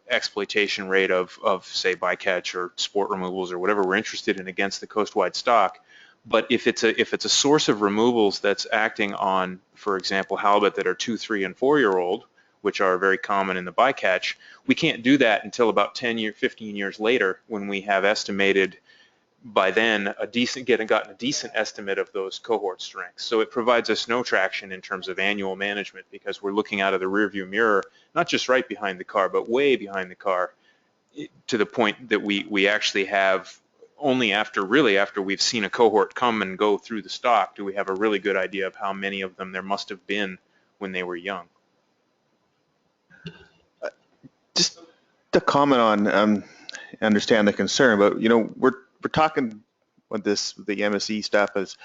exploitation rate of say bycatch or sport removals or whatever we're interested in against the coastwide stock. But if it's a source of removals that's acting on, for example, halibut that are 2, 3, and 4-year-old, which are very common in the bycatch, we can't do that until about 15 years later, when we have estimated by then gotten a decent estimate of those cohort strengths. So it provides us no traction in terms of annual management because we're looking out of the rearview mirror, not just right behind the car, but way behind the car, to the point that we actually have only after we've seen a cohort come and go through the stock do we have a really good idea of how many of them there must have been when they were young. Just to comment on, I understand the concern, but we're talking with the MSE stuff is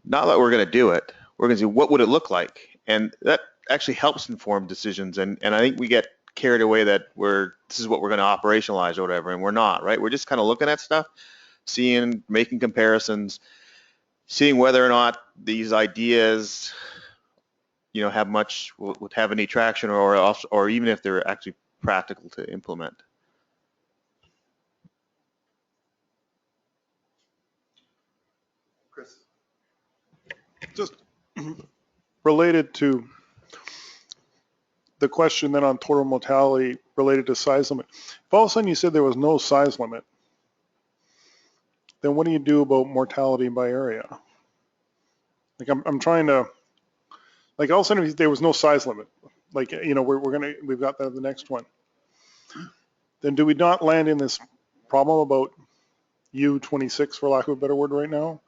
not that we're going to do it. We're going to say, what would it look like? And that actually helps inform decisions. And I think we get carried away that this is what we're going to operationalize or whatever, and we're not, right? We're just kind of looking at stuff, making comparisons, seeing whether or not these ideas, would have any traction or even if they're actually practical to implement. Chris. Just related to the question then on total mortality related to size limit. If all of a sudden you said there was no size limit, then what do you do about mortality by area? Like I'm trying to, like all of a sudden there was no size limit. Like, you know, we've got the next one. Then do we not land in this problem about U26, for lack of a better word right now,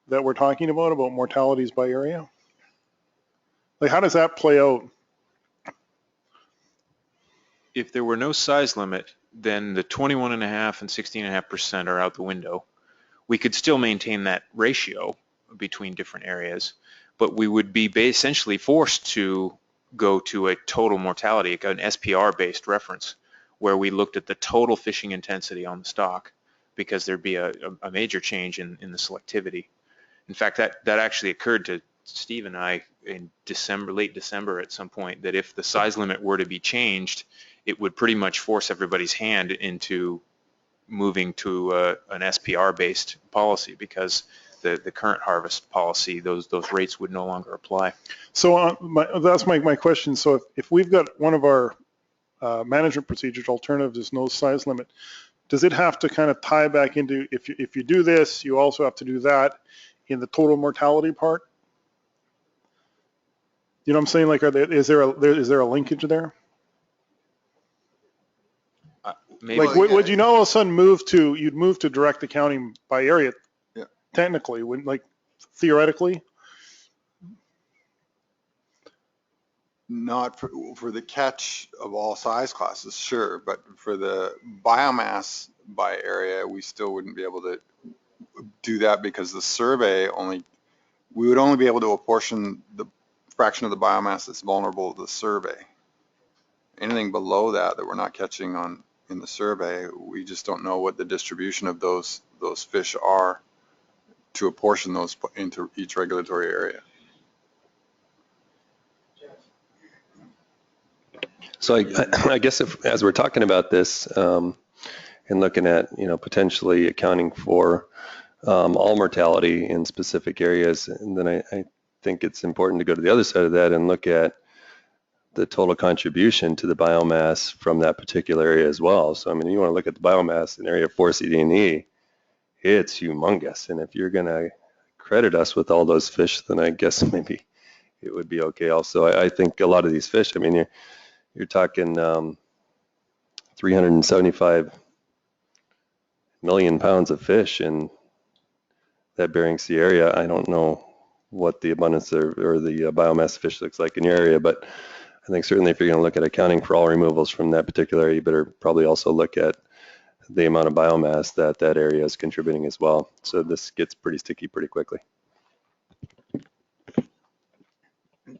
that we're talking about mortalities by area? Like, how does that play out? If there were no size limit, then the 21.5 and 16.5% are out the window. We could still maintain that ratio between different areas, but we would be essentially forced to go to a total mortality, an SPR-based reference, where we looked at the total fishing intensity on the stock, because there'd be a major change in the selectivity. In fact, that actually occurred to Steve and I in December, late December at some point, that if the size limit were to be changed, it would pretty much force everybody's hand into moving to an SPR-based policy, because the current harvest policy, those rates would no longer apply. So that's my question. So if we've got one of our management procedures, alternative is no size limit, does it have to kind of tie back into, if you do this, you also have to do that in the total mortality part? You know what I'm saying? Like, is there a linkage there? Maybe. Like, would you not all of a sudden move to direct accounting by area? Yeah. Technically, wouldn't, like, theoretically? Not for the catch of all size classes, sure, but for the biomass by area, we still wouldn't be able to do that, because the survey we would only be able to apportion the fraction of the biomass that's vulnerable to the survey. Anything below that we're not catching on in the survey, we just don't know what the distribution of those fish are to apportion those into each regulatory area. So I guess as we're talking about this and looking at, potentially accounting for all mortality in specific areas, and then I think it's important to go to the other side of that and look at the total contribution to the biomass from that particular area as well. So, I mean, you want to look at the biomass in area 4 CD&E, it's humongous. And if you're going to credit us with all those fish, then I guess maybe it would be okay also. I think a lot of these fish, I mean, you're talking 375 million pounds of fish in that Bering Sea area. I don't know what the abundance or the biomass of fish looks like in your area, but I think certainly if you're going to look at accounting for all removals from that particular area, you better probably also look at the amount of biomass that area is contributing as well. So this gets pretty sticky pretty quickly.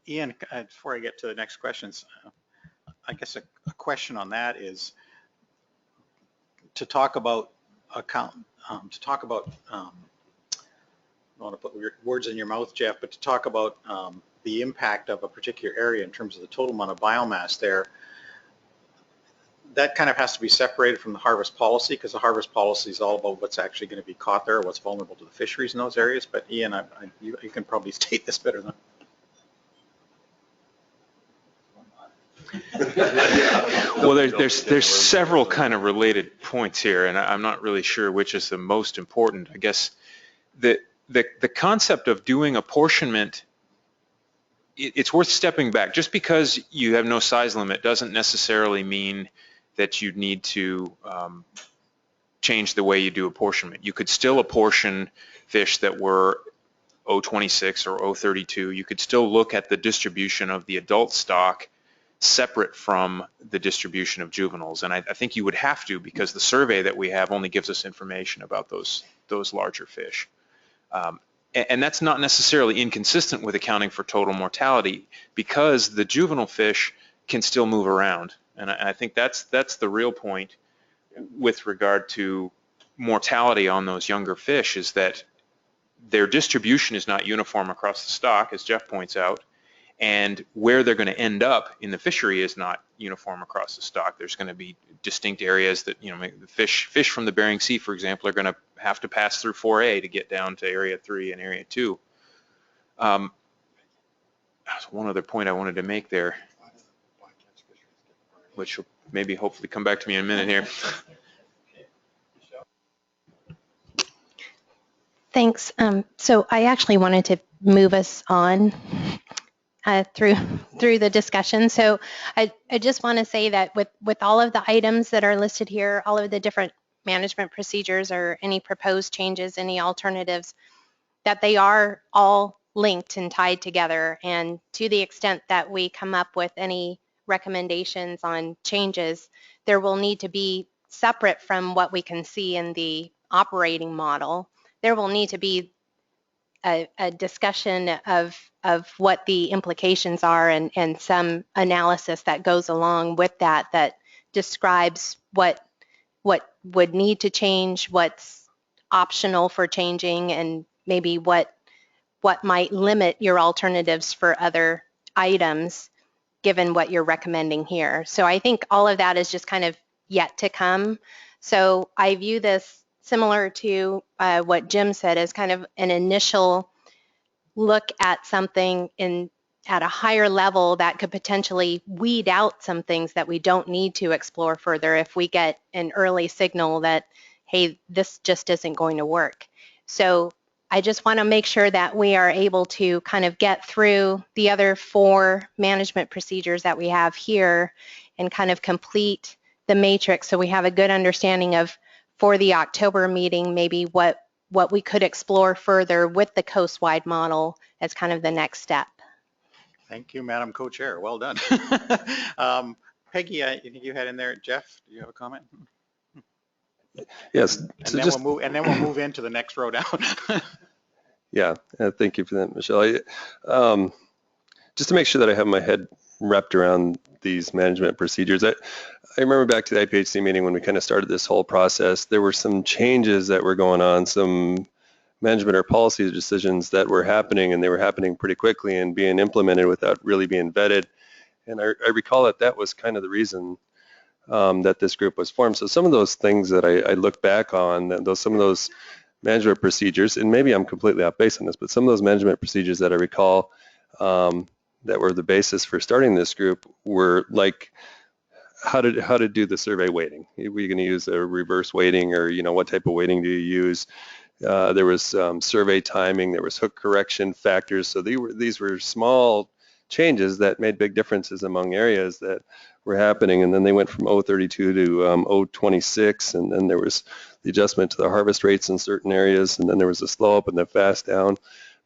Ian, before I get to the next questions, I guess a question on that is to talk about I don't want to put words in your mouth, Jeff, but to talk about the impact of a particular area in terms of the total amount of biomass there, that kind of has to be separated from the harvest policy, because the harvest policy is all about what's actually going to be caught there, what's vulnerable to the fisheries in those areas. But Ian, you can probably state this better than Well, there's several kind of related points here, and I'm not really sure which is the most important. I guess the concept of doing apportionment, it's worth stepping back. Just because you have no size limit doesn't necessarily mean that you need to change the way you do apportionment. You could still apportion fish that were O26 or O32. You could still look at the distribution of the adult stock separate from the distribution of juveniles, and I think you would have to, because the survey that we have only gives us information about those larger fish. And that's not necessarily inconsistent with accounting for total mortality, because the juvenile fish can still move around. And I think that's the real point with regard to mortality on those younger fish, is that their distribution is not uniform across the stock, as Jeff points out, and where they're going to end up in the fishery is not uniform across the stock. There's going to be distinct areas that, the fish from the Bering Sea, for example, are going to have to pass through 4A to get down to Area 3 and Area 2. That's one other point I wanted to make there. which will maybe hopefully come back to me in a minute here. Thanks. So I actually wanted to move us on through the discussion. So I just want to say that with all of the items that are listed here, all of the different management procedures or any proposed changes, any alternatives, that they are all linked and tied together. And to the extent that we come up with any recommendations on changes, there will need to be separate from what we can see in the operating model. There will need to be a discussion of what the implications are and some analysis that goes along with that describes what would need to change, what's optional for changing, and maybe what might limit your alternatives for other items given what you're recommending here. So I think all of that is just kind of yet to come. So I view this similar to what Jim said as kind of an initial look at something at a higher level that could potentially weed out some things that we don't need to explore further if we get an early signal that, hey, this just isn't going to work. So I just want to make sure that we are able to kind of get through the other 4 management procedures that we have here and kind of complete the matrix so we have a good understanding of, for the October meeting, maybe what we could explore further with the coast-wide model as kind of the next step. Thank you, Madam Co-Chair. Well done. Peggy, I think you had in there. Jeff, do you have a comment? Yes. And So then we'll move into the next row down. Yeah, thank you for that, Michelle. Just to make sure that I have my head wrapped around these management procedures, I remember back to the IPHC meeting when we kind of started this whole process, there were some changes that were going on, some management or policy decisions that were happening, and they were happening pretty quickly and being implemented without really being vetted. And I recall that was kind of the reason that this group was formed. So some of those things that I look back on, some of those management procedures, and maybe I'm completely off base on this, but some of those management procedures that I recall that were the basis for starting this group were like how to do the survey weighting. Were you going to use a reverse weighting, or what type of weighting do you use? There was survey timing, there was hook correction factors. So these were small changes that made big differences among areas that were happening. And then they went from 032 to 026, and then there was the adjustment to the harvest rates in certain areas, and then there was a slow up and the fast down.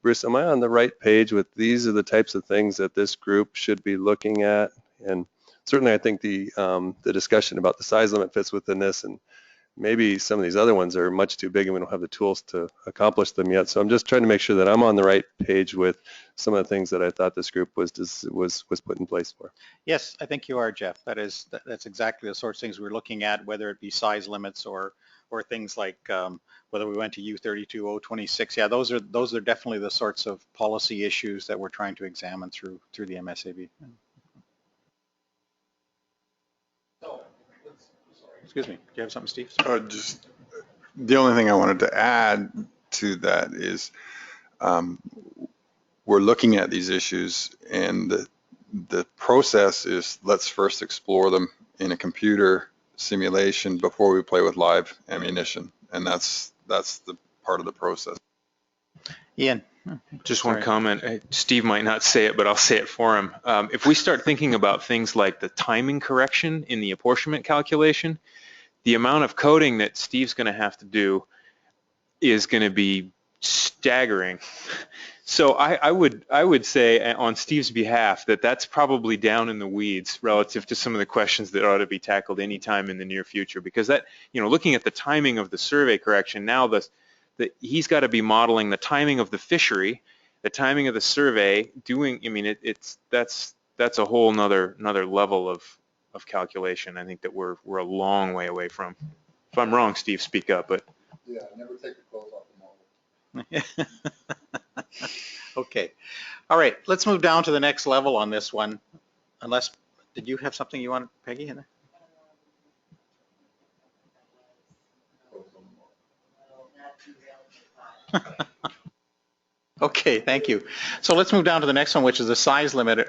Bruce, am I on the right page with these are the types of things that this group should be looking at? And certainly I think the discussion about the size limit fits within this, and maybe some of these other ones are much too big and we don't have the tools to accomplish them yet. So I'm just trying to make sure that I'm on the right page with some of the things that I thought this group was put in place for. Yes, I think you are, Jeff. That's exactly the sorts of things we're looking at, whether it be size limits or things like whether we went to U32, 026. Yeah, those are definitely the sorts of policy issues that we're trying to examine through the MSAB. Excuse me, do you have something, Steve? Just the only thing I wanted to add to that is we're looking at these issues, and the process is let's first explore them in a computer simulation before we play with live ammunition, and that's the part of the process. Ian. Just one comment. Steve might not say it, but I'll say it for him. If we start thinking about things like the timing correction in the apportionment calculation, the amount of coding that Steve's going to have to do is going to be staggering. So I would say on Steve's behalf that that's probably down in the weeds relative to some of the questions that ought to be tackled anytime in the near future, because that, looking at the timing of the survey correction, now he's got to be modeling the timing of the fishery, the timing of the survey, that's a whole nother level of calculation. I think that we're a long way away from. If I'm wrong, Steve, speak up. But yeah, never take the clothes off the model. Okay. All right, let's move down to the next level on this one. Did you have something you wanted, Peggy, in there? Okay, thank you. So let's move down to the next one, which is the size limit,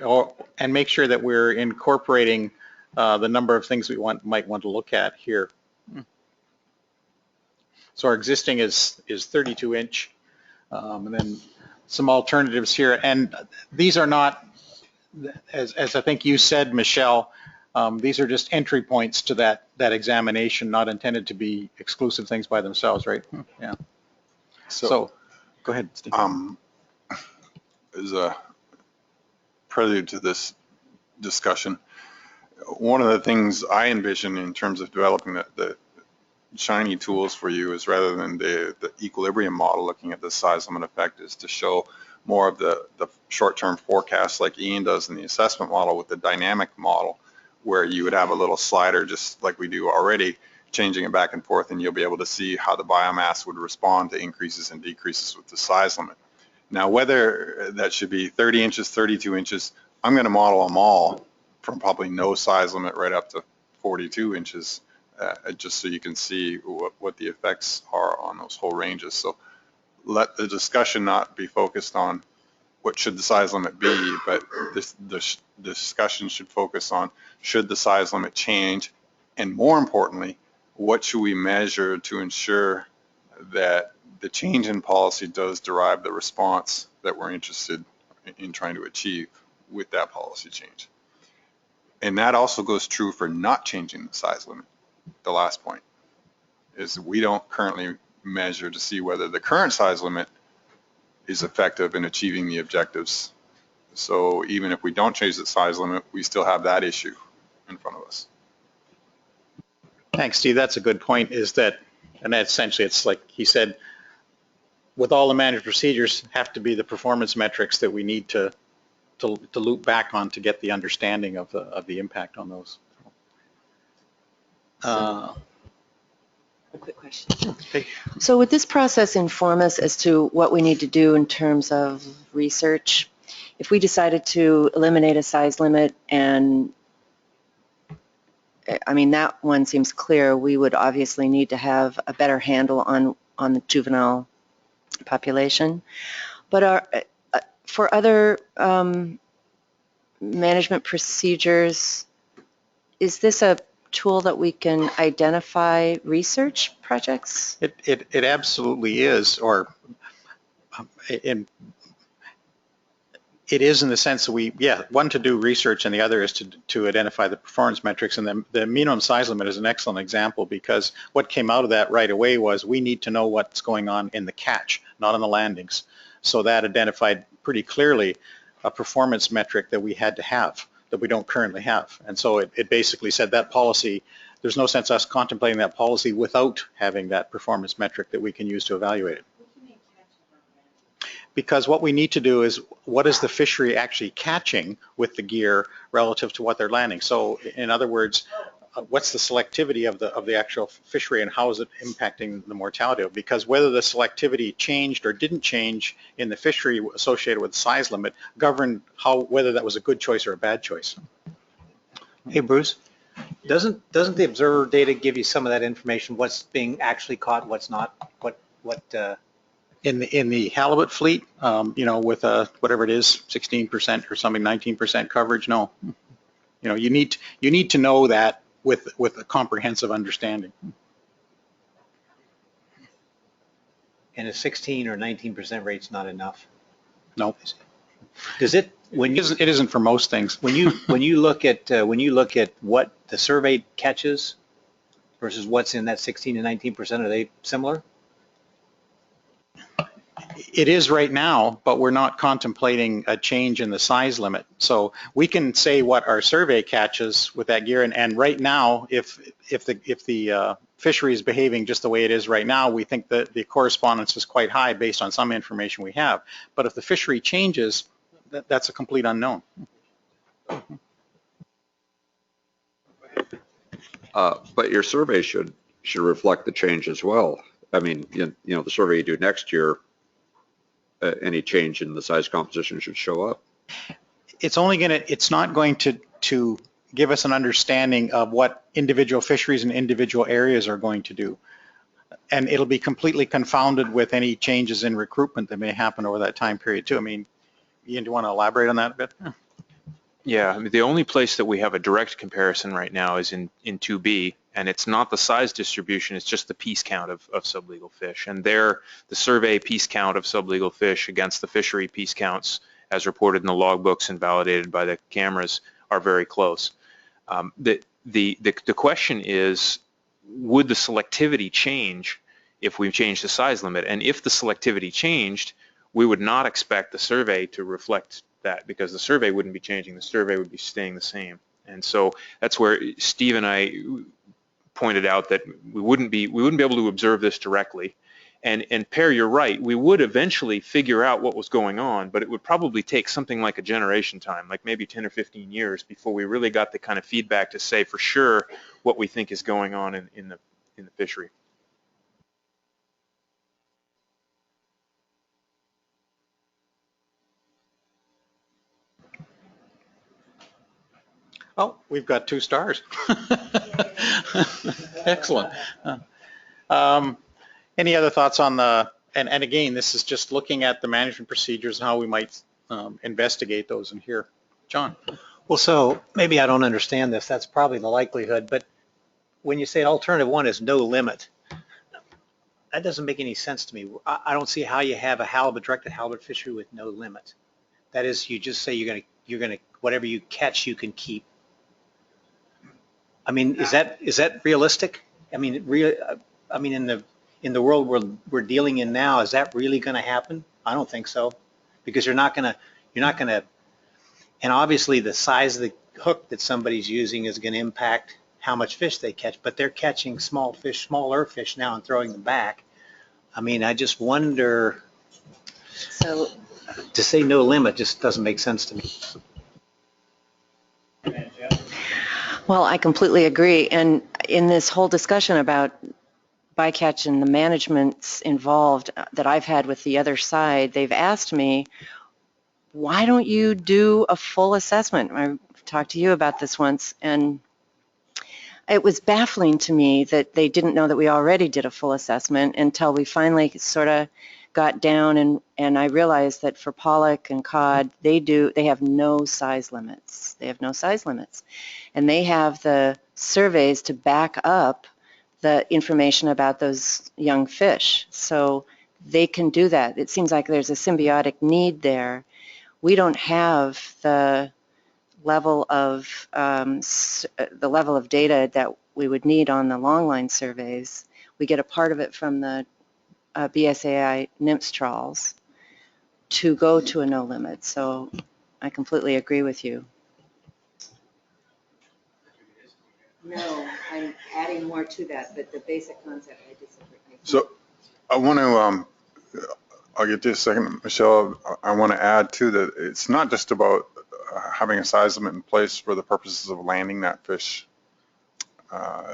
and make sure that we're incorporating the number of things we might want to look at here. So our existing is 32 inch, and then some alternatives here. And these are not, as I think you said, Michelle, these are just entry points to that examination, not intended to be exclusive things by themselves, right? Yeah. So go ahead, Steve. As a prelude to this discussion, one of the things I envision in terms of developing the shiny tools for you is, rather than the equilibrium model looking at the size limit effect, is to show more of the short-term forecasts like Ian does in the assessment model with the dynamic model, where you would have a little slider just like we do already, changing it back and forth, and you'll be able to see how the biomass would respond to increases and decreases with the size limit. Now, whether that should be 30 inches, 32 inches, I'm going to model them all from probably no size limit right up to 42 inches, just so you can see what the effects are on those whole ranges. So let the discussion not be focused on what should the size limit be, but the discussion should focus on, should the size limit change, and more importantly, what should we measure to ensure that the change in policy does derive the response that we're interested in trying to achieve with that policy change. And that also goes true for not changing the size limit. The last point is we don't currently measure to see whether the current size limit is effective in achieving the objectives. So even if we don't change the size limit, we still have that issue in front of us. Thanks, Steve. That's a good point, is that, and essentially it's like he said, with all the management procedures have to be the performance metrics that we need to loop back on to get the understanding of the impact on those. A quick question. Okay. So would this process inform us as to what we need to do in terms of research? If we decided to eliminate a size limit, and I mean, that one seems clear, we would obviously need to have a better handle on the juvenile population. But for other management procedures, is this a tool that we can identify research projects? It absolutely is, or it is in the sense that one to do research and the other is to identify the performance metrics. And the minimum size limit is an excellent example, because what came out of that right away was we need to know what's going on in the catch, not on the landings. So that identified pretty clearly a performance metric that we had to have, that we don't currently have. And so it basically said that policy, there's no sense us contemplating that policy without having that performance metric that we can use to evaluate it. Because what we need to do is, what is the fishery actually catching with the gear relative to what they're landing? So in other words, what's the selectivity of the actual fishery, and how is it impacting the mortality? Because whether the selectivity changed or didn't change in the fishery associated with the size limit governed whether that was a good choice or a bad choice. Hey, Bruce, doesn't the observer data give you some of that information? What's being actually caught, what's not? In the halibut fleet, with whatever it is, 16% or something, 19% coverage, no. You need to know that with a comprehensive understanding. And a 16 or 19% rate's not enough? No. Does it? It isn't for most things. When you look at what the survey catches versus what's in that 16 to 19%, are they similar? It is right now, but we're not contemplating a change in the size limit. So we can say what our survey catches with that gear, and right now, if the fishery is behaving just the way it is right now, we think that the correspondence is quite high based on some information we have. But if the fishery changes, that's a complete unknown. But your survey should reflect the change as well. I mean, the survey you do next year, any change in the size composition should show up. It's not going to give us an understanding of what individual fisheries and individual areas are going to do. And it'll be completely confounded with any changes in recruitment that may happen over that time period too. I mean, Ian, do you want to elaborate on that a bit? Yeah, I mean, the only place that we have a direct comparison right now is in 2B, and it's not the size distribution, it's just the piece count of sublegal fish. And there, the survey piece count of sublegal fish against the fishery piece counts, as reported in the logbooks and validated by the cameras, are very close. The question is, would the selectivity change if we change the size limit? And if the selectivity changed, we would not expect the survey to reflect that, because the survey wouldn't be changing, the survey would be staying the same. And so that's where Steve and I pointed out that we wouldn't be able to observe this directly. And Per, you're right, we would eventually figure out what was going on, but it would probably take something like a generation time, like maybe 10 or 15 years, before we really got the kind of feedback to say for sure what we think is going on in the fishery. Oh, we've got 2 stars. Excellent. Any other thoughts on the, and again, this is just looking at the management procedures and how we might investigate those in here. John? Well, so maybe I don't understand this. That's probably the likelihood. But when you say alternative 1 is no limit, that doesn't make any sense to me. I don't see how you have a halibut, directed halibut fishery with no limit. That is, you just say you're gonna whatever you catch, you can keep. I mean, is that realistic? I mean, in the world we're dealing in now, is that really going to happen? I don't think so, because you're not gonna, and obviously the size of the hook that somebody's using is going to impact how much fish they catch. But they're catching smaller fish now and throwing them back. I mean, I just wonder. So to say no limit just doesn't make sense to me. Well, I completely agree. And in this whole discussion about bycatch and the managements involved that I've had with the other side, they've asked me, why don't you do a full assessment? I talked to you about this once, and it was baffling to me that they didn't know that we already did a full assessment until we finally sort of got down, and I realized that for pollock and cod, they have no size limits. They have no size limits. And they have the surveys to back up the information about those young fish. So they can do that. It seems like there's a symbiotic need there. We don't have the level of data that we would need on the longline surveys. We get a part of it from the BSAI NMFS trawls to go to a no limit. So I completely agree with you. No, I'm adding more to that, but the basic concept I disagree. So I want to, I'll get to a second, Michelle. I want to add too that it's not just about having a size limit in place for the purposes of landing that fish.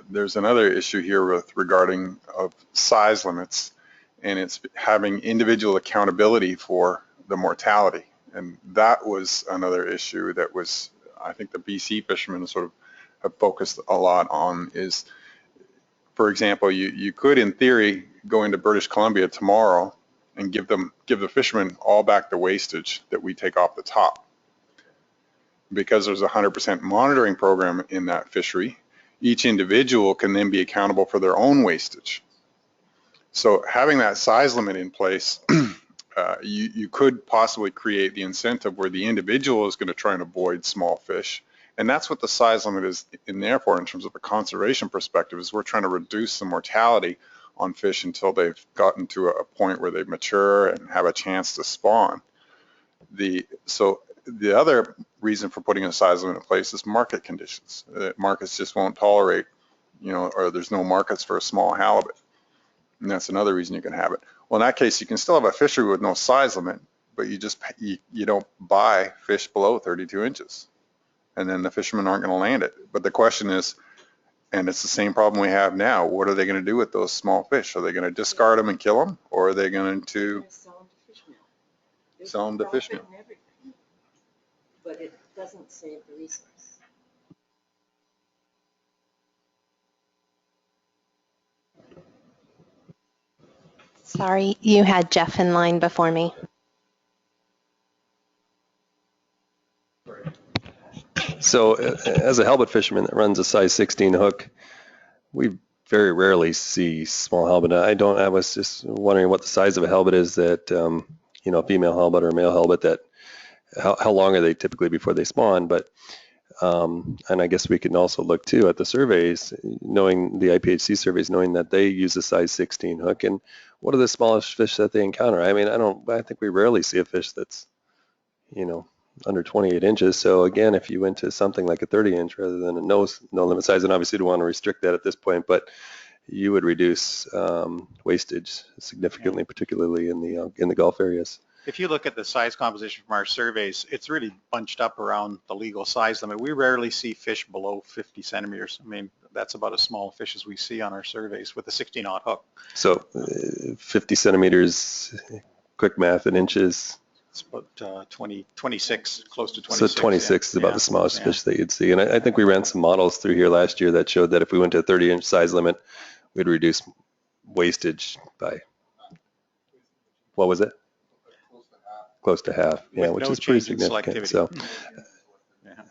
There's another issue here regarding of size limits, and it's having individual accountability for the mortality. And that was another issue that was, I think the BC fishermen sort of have focused a lot on is, for example, you could in theory go into British Columbia tomorrow and give the fishermen all back the wastage that we take off the top. Because there's a 100% monitoring program in that fishery, each individual can then be accountable for their own wastage. So having that size limit in place, you could possibly create the incentive where the individual is going to try and avoid small fish. And that's what the size limit is in there for in terms of a conservation perspective, is we're trying to reduce the mortality on fish until they've gotten to a point where they mature and have a chance to spawn. So the other reason for putting a size limit in place is market conditions. Markets just won't tolerate, or there's no markets for a small halibut. And that's another reason you can have it. Well, in that case, you can still have a fishery with no size limit, but you don't buy fish below 32 inches. And then the fishermen aren't going to land it. But the question is, and it's the same problem we have now, what are they going to do with those small fish? Are they going to discard them and kill them? Or are they going to sell them to fish meal? But it doesn't save the resource. Sorry, you had Jeff in line before me. So as a halibut fisherman that runs a size 16 hook, we very rarely see small halibut. I was just wondering what the size of a halibut is that, you know, female halibut or male halibut, that how long are they typically before they spawn? But and I guess we can also look too at the surveys, knowing the IPHC surveys, knowing that they use a size 16 hook, and what are the smallest fish that they encounter? I mean, I think we rarely see a fish that's, you know, under 28 inches. So again, if you went to something like a 30 inch rather than a no limit size, and obviously don't want to restrict that at this point, but you would reduce wastage significantly, particularly in the Gulf areas. If you look at the size composition from our surveys, it's really bunched up around the legal size limit. We rarely see fish below 50 centimeters. I mean, that's about as small a fish as we see on our surveys with a 16-aught hook. So 50 centimeters, quick math in inches. It's about 26, close to 26. So 26 is about the smallest fish that you'd see. And I think we ran some models through here last year that showed that if we went to a 30-inch size limit, we'd reduce wastage by, what was it? Close to half, yeah, which is pretty significant. So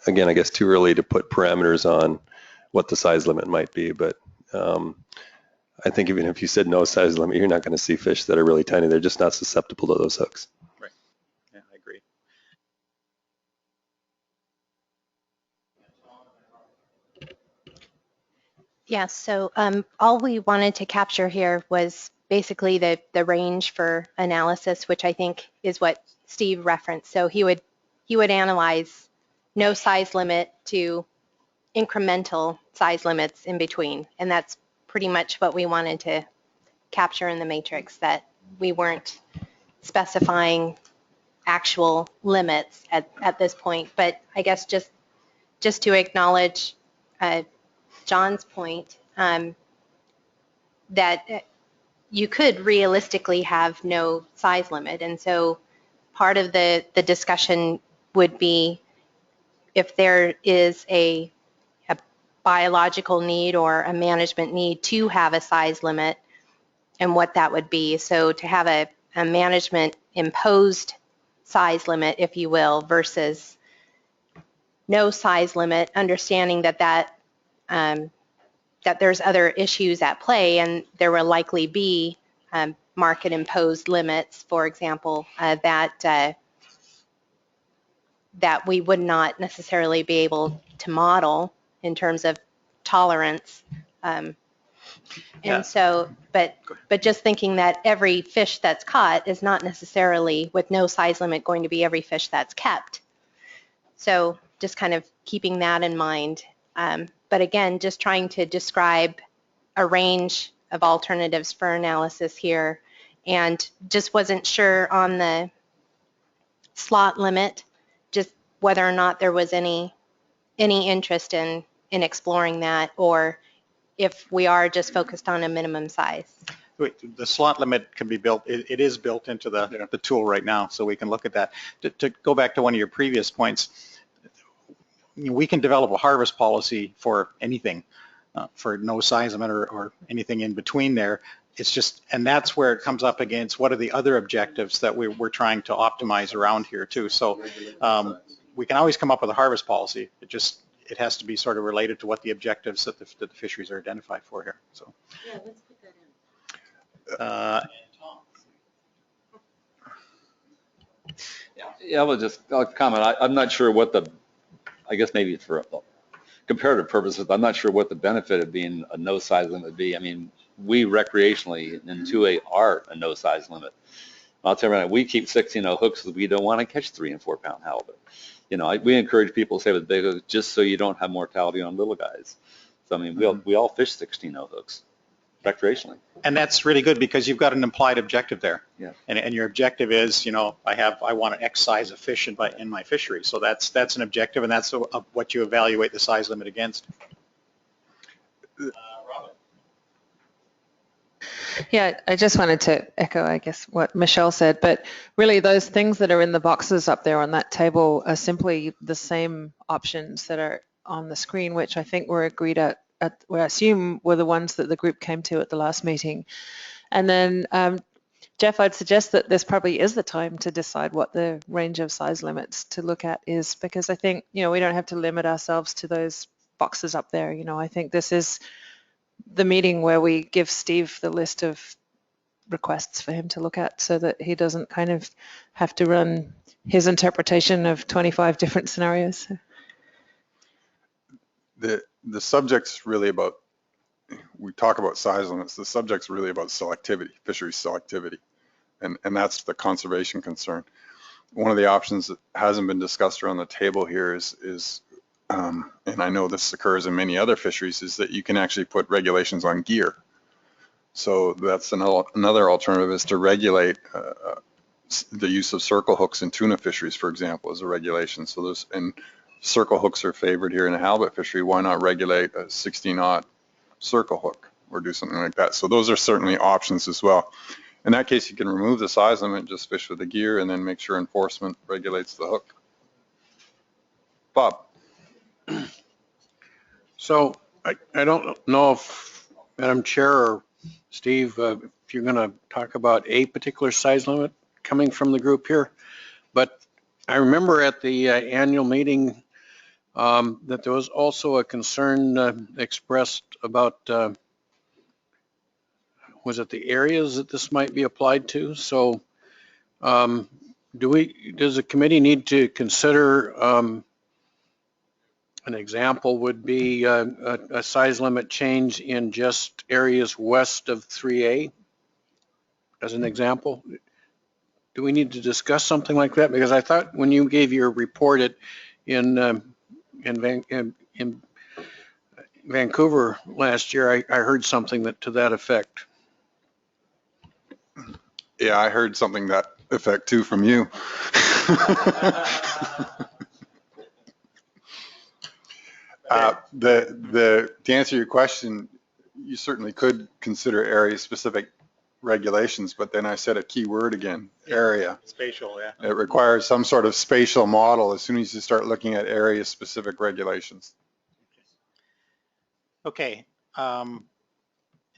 again, I guess too early to put parameters on what the size limit might be, but I think even if you said no size limit, you're not going to see fish that are really tiny. They're just not susceptible to those hooks. Right. Yeah, I agree. Yeah, so all we wanted to capture here was basically the range for analysis, which I think is what Steve referenced. So he would analyze no size limit to incremental size limits in between, and that's pretty much what we wanted to capture in the matrix, that we weren't specifying actual limits at this point. But I guess just to acknowledge John's point, that you could realistically have no size limit. And so part of the discussion would be if there is a biological need or a management need to have a size limit and what that would be. So to have a management imposed size limit, if you will, versus no size limit, understanding that there's other issues at play, and there will likely be market imposed limits, for example, that we would not necessarily be able to model in terms of tolerance. And so, but just thinking that every fish that's caught is not necessarily, with no size limit, going to be every fish that's kept. So just kind of keeping that in mind. But again, just trying to describe a range of alternatives for analysis here, and just wasn't sure on the slot limit, just whether or not there was any interest in exploring that, or if we are just focused on a minimum size. The slot limit can be built, it is built into the tool right now, so we can look at that. To go back to one of your previous points, we can develop a harvest policy for anything, for no size limit or anything in between there. It's just, and that's where it comes up against what are the other objectives that we're trying to optimize around here too. So we can always come up with a harvest policy. It has to be sort of related to what the objectives that the fisheries are identified for here. So. Yeah, let's put that in. I'll comment. I'm not sure what I guess maybe for comparative purposes, I'm not sure what the benefit of being a no size limit would be. I mean, we recreationally in 2A are a no size limit. I'll tell you right now, we keep 16-0 hooks because we don't want to catch 3 and 4 pound halibut. You know, we encourage people to say with big hooks just so you don't have mortality on little guys. So I mean, we all fish 16-0 hooks recreationally. And that's really good because you've got an implied objective there. Yeah. And your objective is, you know, I want an X size of fish in my fishery. So that's an objective, and that's what you evaluate the size limit against. Yeah, I just wanted to echo, I guess, what Michelle said, but really those things that are in the boxes up there on that table are simply the same options that are on the screen, which I think were agreed at I assume were the ones that the group came to at the last meeting. And then Jeff, I'd suggest that this probably is the time to decide what the range of size limits to look at is, because I think, we don't have to limit ourselves to those boxes up there. I think this is the meeting where we give Steve the list of requests for him to look at so that he doesn't kind of have to run his interpretation of 25 different scenarios. The subject's really about, we talk about size limits, the subject's really about selectivity, fishery selectivity, and that's the conservation concern. One of the options that hasn't been discussed around the table here is and I know this occurs in many other fisheries, is that you can actually put regulations on gear. So that's another alternative, is to regulate the use of circle hooks in tuna fisheries, for example, as a regulation. So and circle hooks are favored here in the halibut fishery. Why not regulate a 60-knot circle hook or do something like that? So those are certainly options as well. In that case, you can remove the size limit, just fish with the gear, and then make sure enforcement regulates the hook. Bob. So I don't know if Madam Chair or Steve, if you're going to talk about a particular size limit coming from the group here, but I remember at the annual meeting that there was also a concern expressed about, was it the areas that this might be applied to? So does the committee need to consider, an example would be a size limit change in just areas west of 3A, as an example? Do we need to discuss something like that? Because I thought when you gave your report in Vancouver last year, I heard something to that effect. Yeah, I heard something that effect too from you. To answer your question, you certainly could consider area-specific regulations, but then I said a key word again, area. Spatial, yeah. It requires some sort of spatial model as soon as you start looking at area-specific regulations. Okay.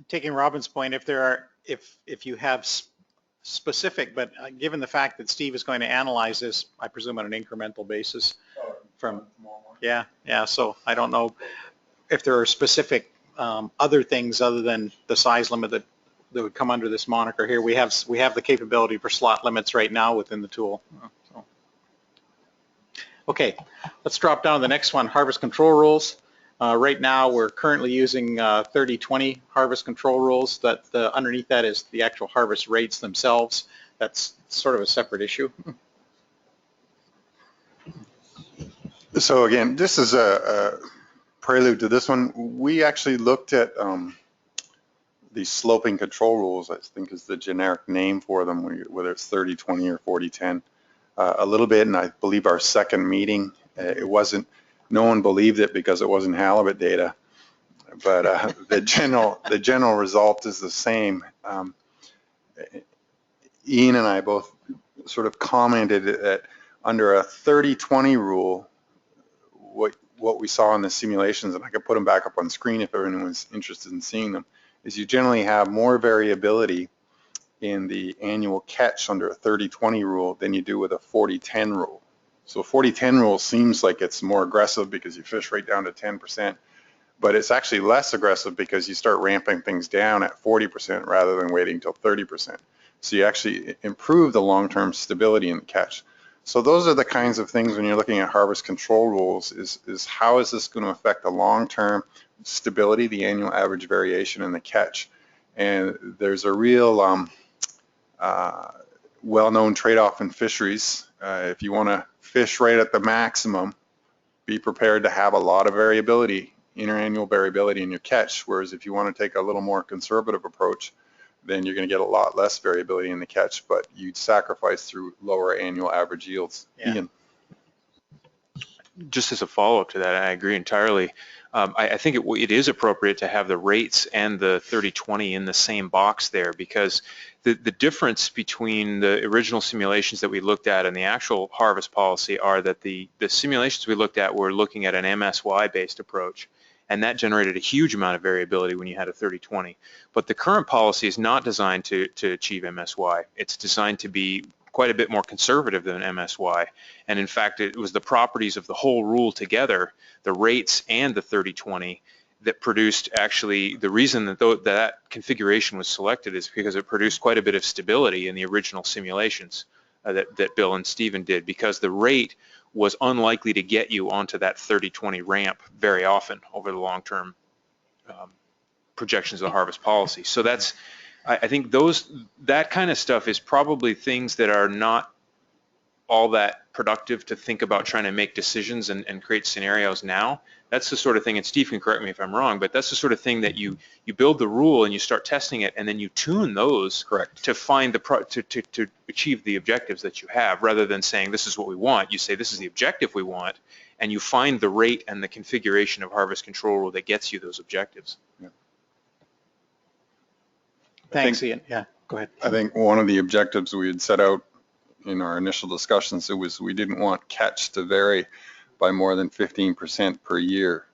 Taking Robin's point, if you have specific, but given the fact that Steve is going to analyze this, I presume on an incremental basis from, yeah. So I don't know if there are specific other things other than the size limit that would come under this moniker here. We have the capability for slot limits right now within the tool. So. Okay, let's drop down to the next one, harvest control rules. Right now we're currently using 30-20 harvest control rules. That underneath that is the actual harvest rates themselves. That's sort of a separate issue. So again, this is a prelude to this one. We actually looked at the sloping control rules, I think is the generic name for them, whether it's 30-20 or 40-10, a little bit, and I believe our second meeting, it wasn't, no one believed it because it wasn't halibut data, but the general result is the same. Ian and I both sort of commented that under a 30-20 rule, what we saw in the simulations, and I could put them back up on screen if anyone's interested in seeing them, is you generally have more variability in the annual catch under a 30-20 rule than you do with a 40-10 rule. So 40-10 rule seems like it's more aggressive because you fish right down to 10%, but it's actually less aggressive because you start ramping things down at 40% rather than waiting until 30%. So you actually improve the long-term stability in the catch. So those are the kinds of things when you're looking at harvest control rules, is how is this going to affect the long-term stability, the annual average variation in the catch. And there's a real well-known trade-off in fisheries. If you want to fish right at the maximum, be prepared to have a lot of variability, interannual variability in your catch, whereas if you want to take a little more conservative approach, then you're going to get a lot less variability in the catch, but you'd sacrifice through lower annual average yields. Yeah. Ian. Just as a follow-up to that, I agree entirely. I think it is appropriate to have the rates and the 30-20 in the same box there, because the difference between the original simulations that we looked at and the actual harvest policy are that the simulations we looked at were looking at an MSY-based approach, and that generated a huge amount of variability when you had a 30-20. But the current policy is not designed to achieve MSY. It's designed to be quite a bit more conservative than MSY, and in fact it was the properties of the whole rule together, the rates and the 30-20, that produced actually the reason that that configuration was selected is because it produced quite a bit of stability in the original simulations that Bill and Stephen did, because the rate was unlikely to get you onto that 30-20 ramp very often over the long-term projections of the harvest policy. So that's, I think that kind of stuff is probably things that are not all that productive to think about trying to make decisions and create scenarios now. That's the sort of thing, and Steve can correct me if I'm wrong, but that's the sort of thing that you build the rule and you start testing it, and then you tune those to find to achieve the objectives that you have, rather than saying this is what we want. You say this is the objective we want, and you find the rate and the configuration of harvest control rule that gets you those objectives. Yeah. Thanks, Ian. Yeah, go ahead. I think one of the objectives we had set out in our initial discussions, it was we didn't want catch to vary by more than 15% per year.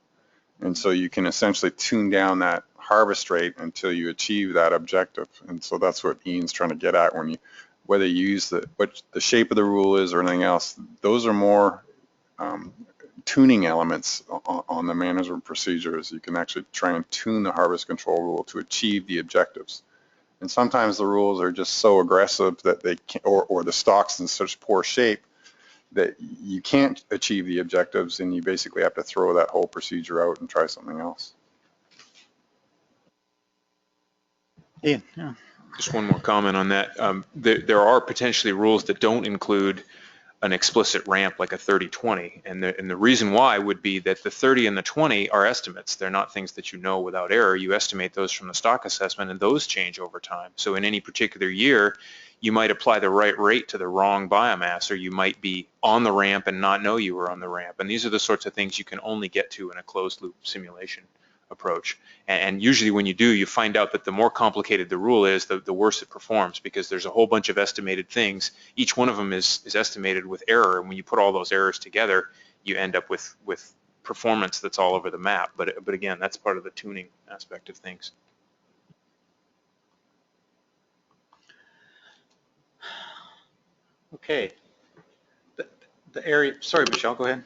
And so you can essentially tune down that harvest rate until you achieve that objective. And so that's what Ian's trying to get at when you, whether you use what the shape of the rule is or anything else, those are more tuning elements on the management procedures. You can actually try and tune the harvest control rule to achieve the objectives. And sometimes the rules are just so aggressive that they can't, or the stock's in such poor shape that you can't achieve the objectives, and you basically have to throw that whole procedure out and try something else. Ian, yeah. Just one more comment on that. There are potentially rules that don't include an explicit ramp like a 30-20, and the reason why would be that the 30 and the 20 are estimates. They're not things that you know without error. You estimate those from the stock assessment, and those change over time. So in any particular year, you might apply the right rate to the wrong biomass, or you might be on the ramp and not know you were on the ramp. And these are the sorts of things you can only get to in a closed loop simulation approach. And usually when you do, you find out that the more complicated the rule is, the worse it performs, because there's a whole bunch of estimated things. Each one of them is estimated with error, and when you put all those errors together, you end up with performance that's all over the map. But again, that's part of the tuning aspect of things. Okay. The area, sorry, Michelle, go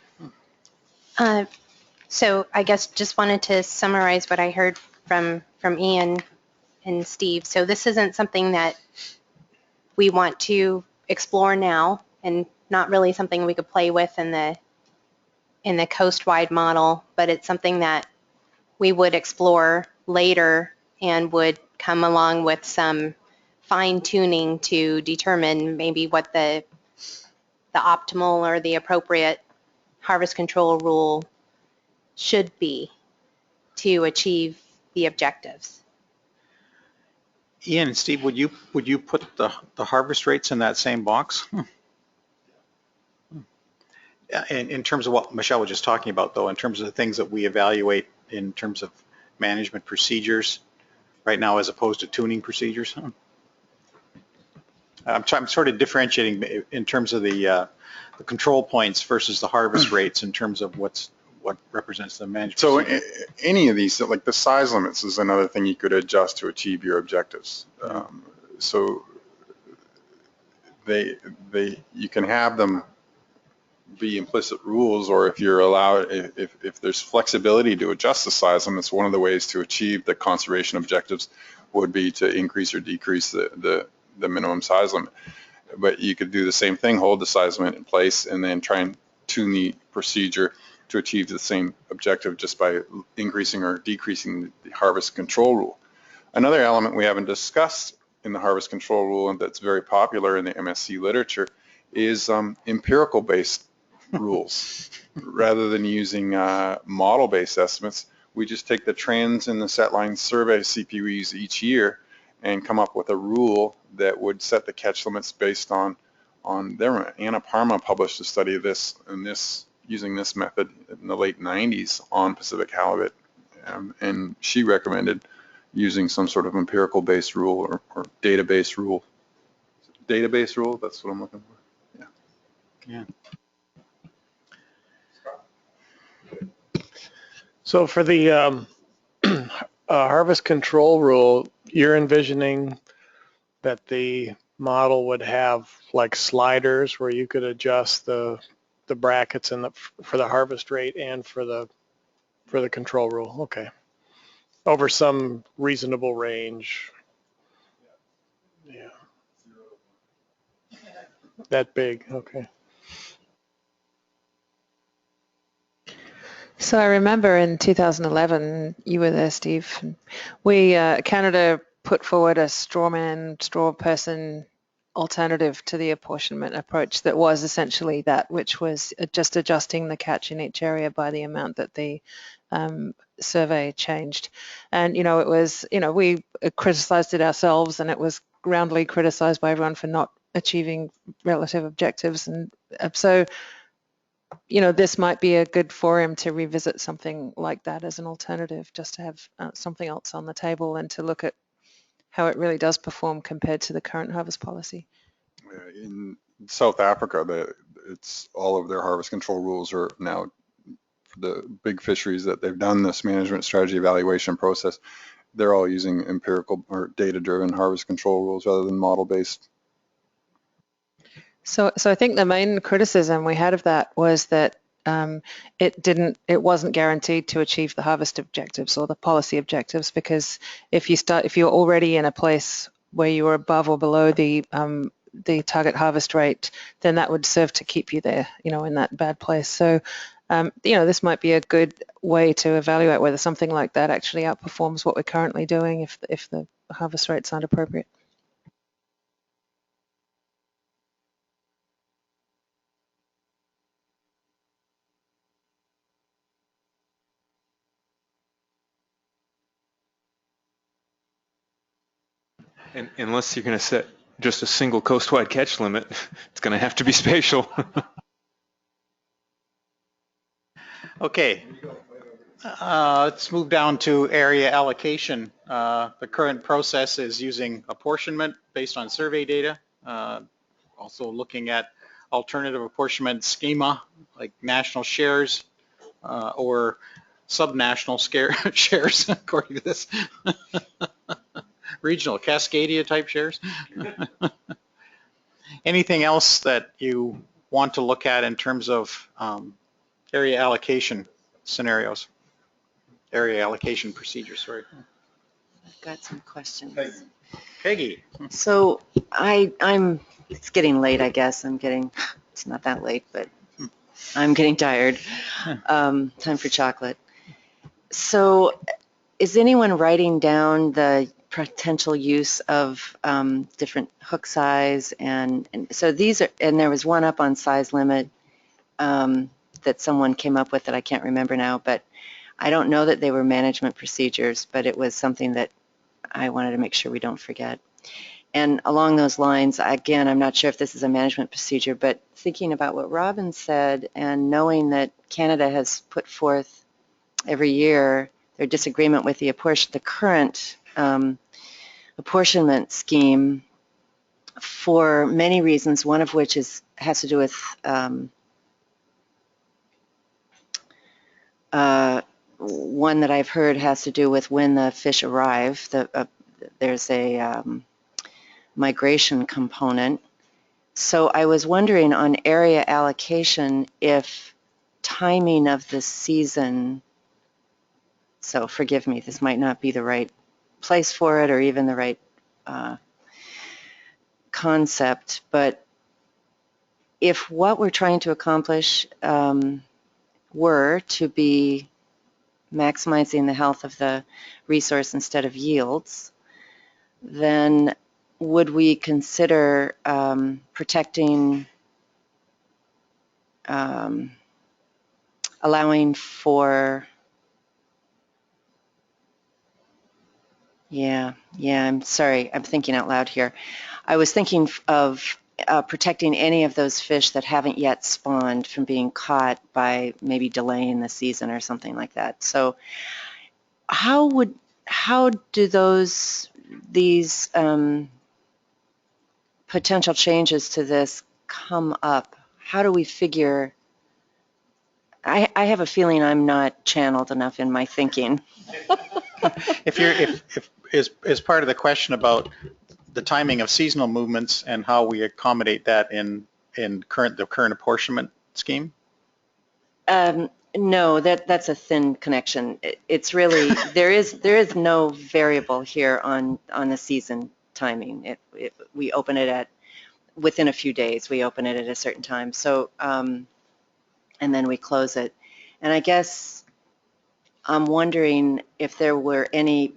ahead. So I guess just wanted to summarize what I heard from Ian and Steve. So this isn't something that we want to explore now, and not really something we could play with in the coast-wide model, but it's something that we would explore later and would come along with some fine-tuning to determine maybe what the optimal or the appropriate harvest control rule should be to achieve the objectives. Ian and Steve, would you put the harvest rates in that same box? In terms of what Michelle was just talking about, though, in terms of the things that we evaluate in terms of management procedures right now as opposed to tuning procedures? I'm sort of differentiating in terms of the control points versus the harvest rates in terms of what represents the management. So any of these, like the size limits is another thing you could adjust to achieve your objectives. So you can have them be implicit rules, or if you're allowed, if there's flexibility to adjust the size limits, one of the ways to achieve the conservation objectives would be to increase or decrease the minimum size limit. But you could do the same thing, hold the size limit in place, and then try and tune the procedure to achieve the same objective just by increasing or decreasing the harvest control rule. Another element we haven't discussed in the harvest control rule, and that's very popular in the MSc literature, is empirical based rules. Rather than using model-based estimates, we just take the trends in the set line survey CPUs each year and come up with a rule that would set the catch limits based on them. Anna Parma published a study of this, using this method in the late 90s on Pacific halibut, and she recommended using some sort of empirical based rule or database rule. Database rule, that's what I'm looking for. Yeah. So for the harvest control rule, you're envisioning that the model would have like sliders where you could adjust the brackets in for the harvest rate and for the control rule. Okay. Over some reasonable range. Yeah. That big. Okay. So I remember in 2011, you were there, Steve. We Canada put forward a straw person alternative to the apportionment approach that was essentially that, which was just adjusting the catch in each area by the amount that the survey changed. And it was, we criticized it ourselves, and it was roundly criticized by everyone for not achieving relative objectives. And so this might be a good forum to revisit something like that as an alternative, just to have something else on the table and to look at how it really does perform compared to the current harvest policy. In South Africa, it's all of their harvest control rules are now, for the big fisheries that they've done this management strategy evaluation process, they're all using empirical or data-driven harvest control rules rather than model-based. So I think the main criticism we had of that was that it wasn't guaranteed to achieve the harvest objectives or the policy objectives, because if you're already in a place where you are above or below the target harvest rate, then that would serve to keep you there, in that bad place. So, this might be a good way to evaluate whether something like that actually outperforms what we're currently doing if the harvest rates aren't appropriate. And unless you're going to set just a single coastwide catch limit, it's going to have to be spatial. Okay. Let's move down to area allocation. The current process is using apportionment based on survey data. Also looking at alternative apportionment schema like national shares or subnational shares, according to this. Regional Cascadia type shares. Anything else that you want to look at in terms of area allocation scenarios? Area allocation procedures, sorry. I've got some questions. Peggy. So it's getting late, I guess. It's not that late, but I'm getting tired. Time for chocolate. So is anyone writing down the potential use of different hook size? And so these are, and there was one up on size limit that someone came up with that I can't remember now, but I don't know that they were management procedures, but it was something that I wanted to make sure we don't forget. And along those lines, again, I'm not sure if this is a management procedure, but thinking about what Robin said and knowing that Canada has put forth every year their disagreement with the current apportionment scheme for many reasons, one of which has to do with one that I've heard has to do with when the fish arrive. There's a migration component. So I was wondering on area allocation if timing of the season, so forgive me, this might not be the right place for it or even the right concept, but if what we're trying to accomplish were to be maximizing the health of the resource instead of yields, then would we consider protecting, allowing for, I'm sorry, I'm thinking out loud here. I was thinking of protecting any of those fish that haven't yet spawned from being caught by maybe delaying the season or something like that. So how do these potential changes to this come up? How do we figure I have a feeling I'm not channeled enough in my thinking. If is part of the question about the timing of seasonal movements and how we accommodate that in the current apportionment scheme? No, that's a thin connection. It's really, there is no variable here on the season timing. We open it within a few days, we open it at a certain time. So, and then we close it. And I guess I'm wondering if there were any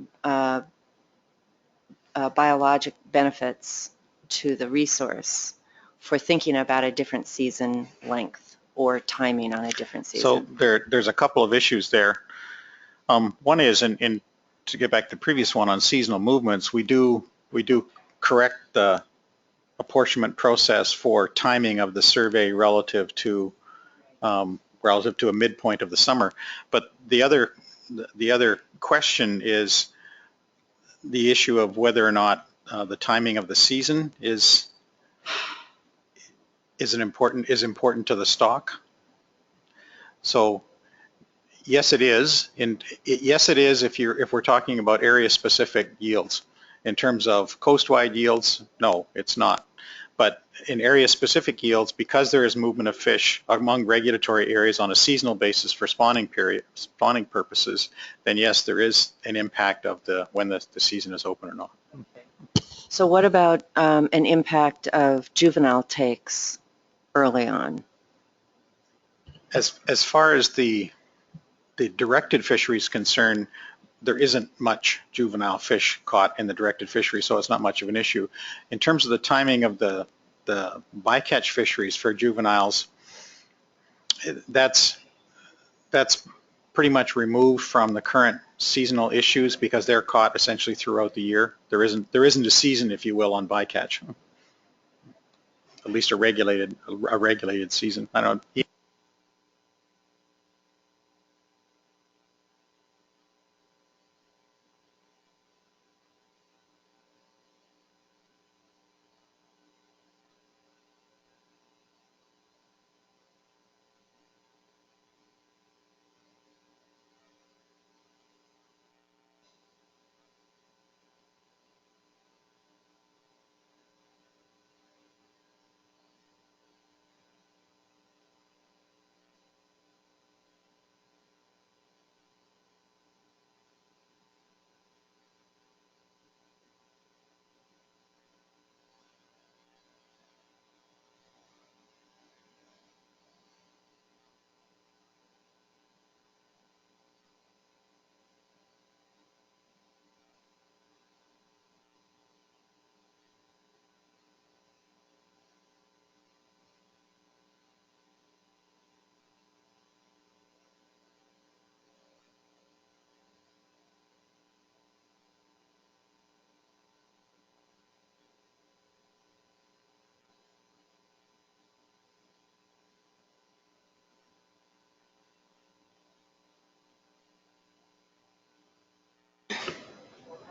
biologic benefits to the resource for thinking about a different season length or timing on a different season. So there's a couple of issues there. One is, to get back to the previous one on seasonal movements, we do correct the apportionment process for timing of the survey relative to a midpoint of the summer. But the other question is the issue of whether or not the timing of the season is important to the stock. So yes, it is. Yes, it is if we're talking about area-specific yields. In terms of coast-wide yields, no, it's not. But in area-specific yields, because there is movement of fish among regulatory areas on a seasonal basis for spawning purposes, then yes, there is an impact of when the season is open or not. So what about an impact of juvenile takes early on? As far as the directed fishery is concerned, there isn't much juvenile fish caught in the directed fishery, so it's not much of an issue. In terms of the timing of the bycatch fisheries for juveniles, that's pretty much removed from the current seasonal issues because they're caught essentially throughout the year. There isn't a season, if you will, on bycatch. At least a regulated season. I don't.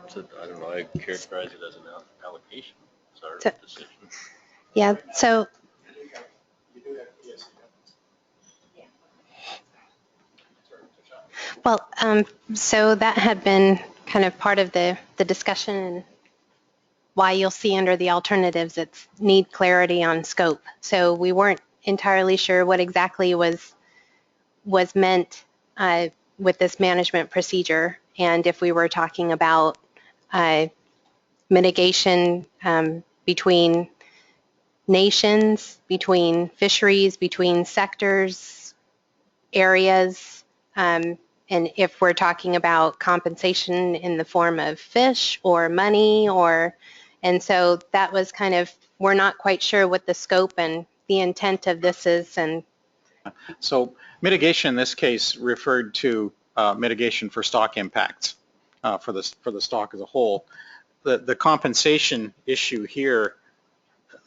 So, I don't know, I characterize it as an allocation. It's our decision. Yeah, so well, so that had been kind of part of the discussion and why you'll see under the alternatives it's need clarity on scope. So we weren't entirely sure what exactly was meant with this management procedure, and if we were talking about mitigation between nations, between fisheries, between sectors, areas, and if we're talking about compensation in the form of fish or money, and so that was kind of, we're not quite sure what the scope and the intent of this is. And so mitigation in this case referred to mitigation for stock impacts for the stock as a whole. The compensation issue here,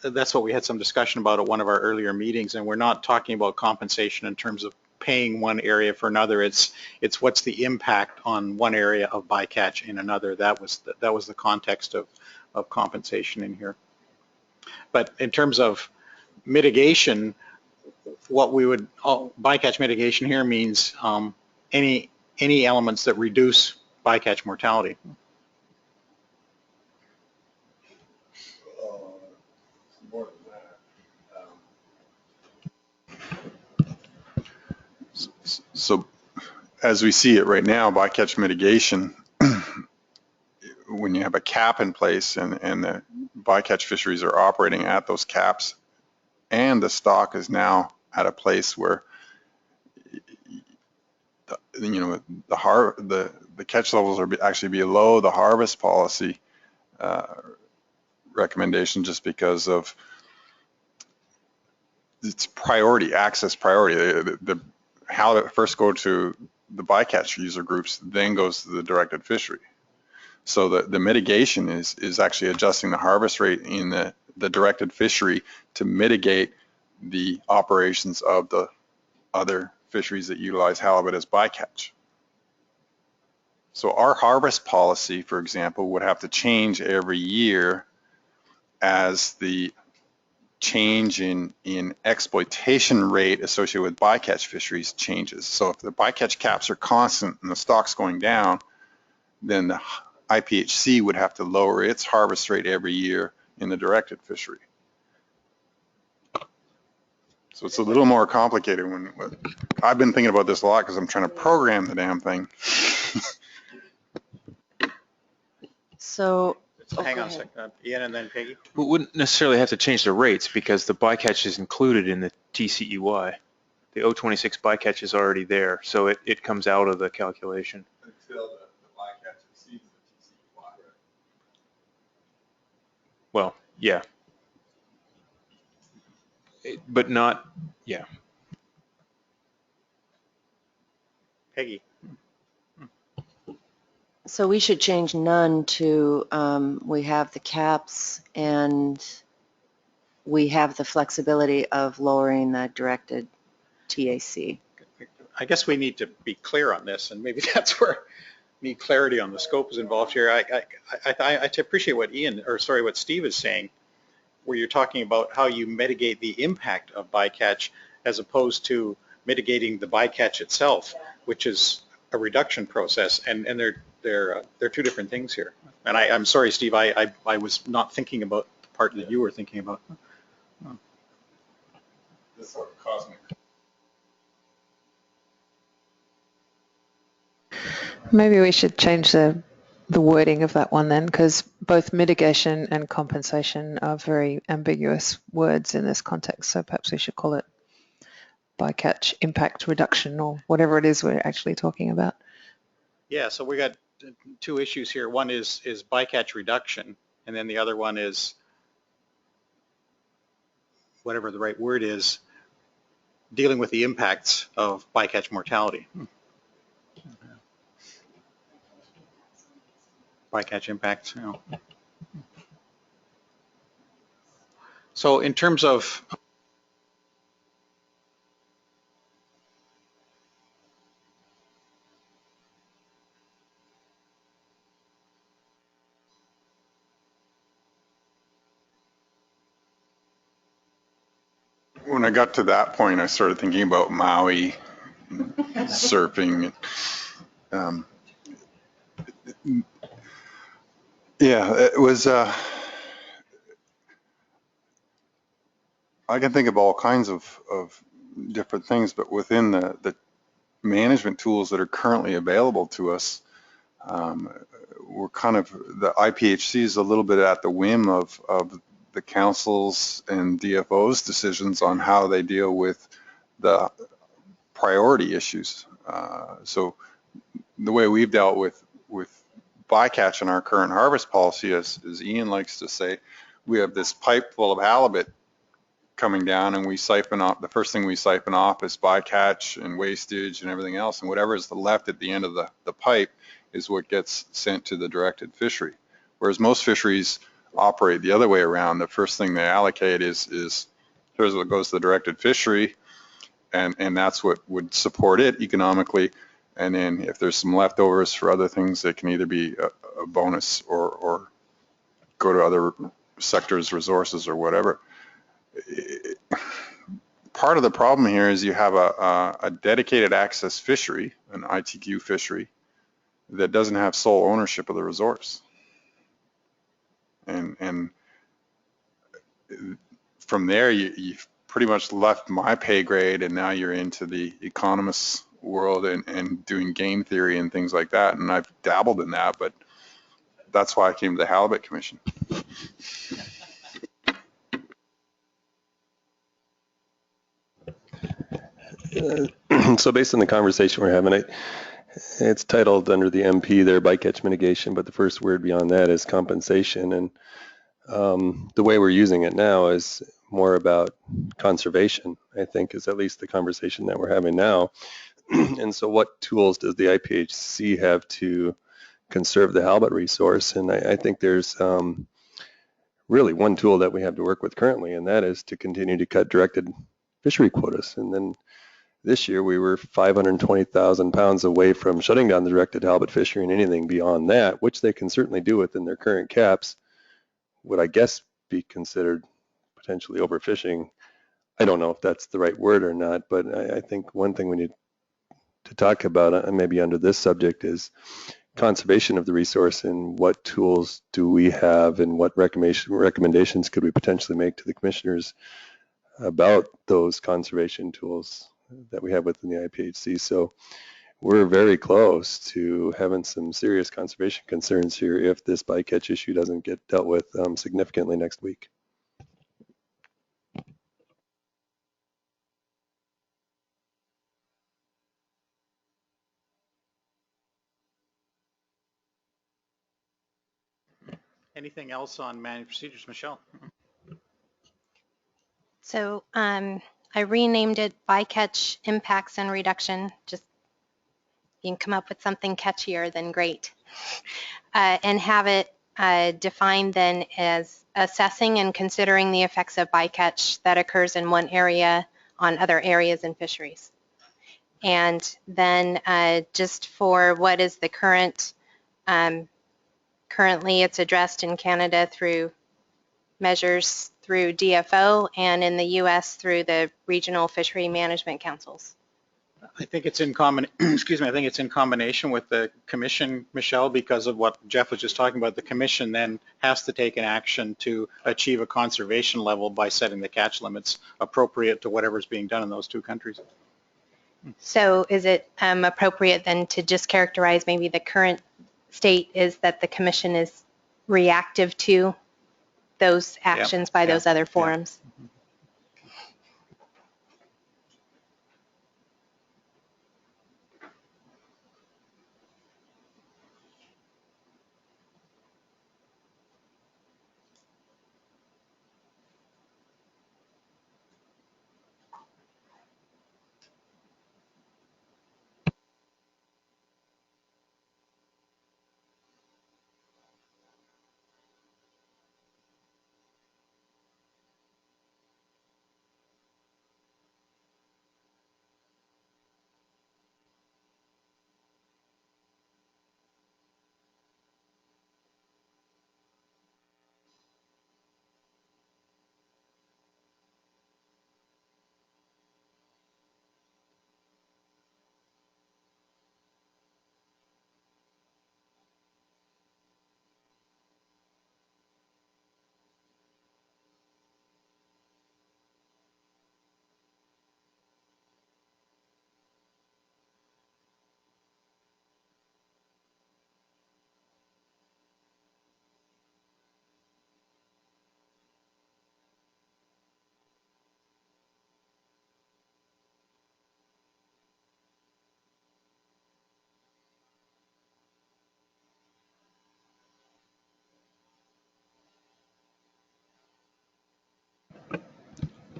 that's what we had some discussion about at one of our earlier meetings, and we're not talking about compensation in terms of paying one area for another. It's what's the impact on one area of bycatch in another. That was the context of compensation in here. But in terms of mitigation, what we would, bycatch mitigation here means any elements that reduce bycatch mortality. So as we see it right now, bycatch mitigation, when you have a cap in place and the bycatch fisheries are operating at those caps, and the stock is now at a place where the catch levels are actually below the harvest policy recommendation, just because of its priority, access priority. The halibut first go to the bycatch user groups, then goes to the directed fishery. So the mitigation is actually adjusting the harvest rate in the directed fishery to mitigate the operations of the other fisheries that utilize halibut as bycatch. So our harvest policy, for example, would have to change every year as the change in exploitation rate associated with bycatch fisheries changes. So if the bycatch caps are constant and the stock's going down, then the IPHC would have to lower its harvest rate every year in the directed fishery. So it's a little more complicated. I've been thinking about this a lot because I'm trying to program the damn thing. So, hang on a second, Ian and then Peggy. We wouldn't necessarily have to change the rates because the bycatch is included in the TCEY. The 026 bycatch is already there, so it comes out of the calculation. Until the bycatch exceeds the TCEY. Well, yeah. But not, yeah. Peggy. so we should change none to, we have the caps and we have the flexibility of lowering the directed TAC. I guess we need to be clear on this, and maybe that's where need clarity on the scope is involved here. I appreciate what what Steve is saying, where you're talking about how you mitigate the impact of bycatch as opposed to mitigating the bycatch itself, which is a reduction process, and they're two different things here. And I'm sorry, Steve, I was not thinking about the part that you were thinking about. This sort of cosmic. Maybe we should change the wording of that one then, because both mitigation and compensation are very ambiguous words in this context. So perhaps we should call it bycatch impact reduction or whatever it is we're actually talking about. Yeah, so we got two issues here. One is bycatch reduction, and then the other one is whatever the right word is, dealing with the impacts of bycatch mortality. Bycatch impacts. You know. So in terms of when I got to that point, I started thinking about Maui, surfing. Yeah, it was, I can think of all kinds of different things, but within the management tools that are currently available to us, we're kind of, the IPHC is a little bit at the whim of the councils and DFO's decisions on how they deal with the priority issues. So the way we've dealt with bycatch in our current harvest policy, as Ian likes to say, we have this pipe full of halibut coming down and we siphon off, the first thing we siphon off is bycatch and wastage and everything else, and whatever is left at the end of the pipe is what gets sent to the directed fishery. Whereas most fisheries operate the other way around. The first thing they allocate is here's what goes to the directed fishery, and that's what would support it economically. And then if there's some leftovers for other things, that can either be a bonus or go to other sectors, resources, or whatever. part of the problem here is you have a dedicated access fishery, an ITQ fishery, that doesn't have sole ownership of the resource. And from there, you've pretty much left my pay grade, and now you're into the economist world and doing game theory and things like that. And I've dabbled in that, but that's why I came to the Halibut Commission. So based on the conversation we're having, it's titled under the MP there, bycatch mitigation, but the first word beyond that is compensation. And the way we're using it now is more about conservation, I think, is at least the conversation that we're having now. And so what tools does the IPHC have to conserve the halibut resource? And I think there's really one tool that we have to work with currently, and that is to continue to cut directed fishery quotas. And then this year we were 520,000 pounds away from shutting down the directed halibut fishery, and anything beyond that, which they can certainly do within their current caps, would I guess be considered potentially overfishing. I don't know if that's the right word or not, but I think one thing we need to talk about, and maybe under this subject, is conservation of the resource, and what tools do we have, and what recommendations could we potentially make to the commissioners about those conservation tools that we have within the IPHC. So we're very close to having some serious conservation concerns here if this bycatch issue doesn't get dealt with significantly next week. Anything else on management procedures, Michelle? So I renamed it bycatch impacts and reduction. Just you can come up with something catchier, then great. And have it defined then as assessing and considering the effects of bycatch that occurs in one area on other areas and fisheries. And then just for what is the current, currently it's addressed in Canada through measures through DFO, and in the US through the regional fishery management councils. I think it's in excuse me, I think it's in combination with the commission, Michelle, because of what Jeff was just talking about. The commission then has to take an action to achieve a conservation level by setting the catch limits appropriate to whatever's being done in those two countries. So is it appropriate then to just characterize maybe the current state is that the commission is reactive to those actions by those other forums?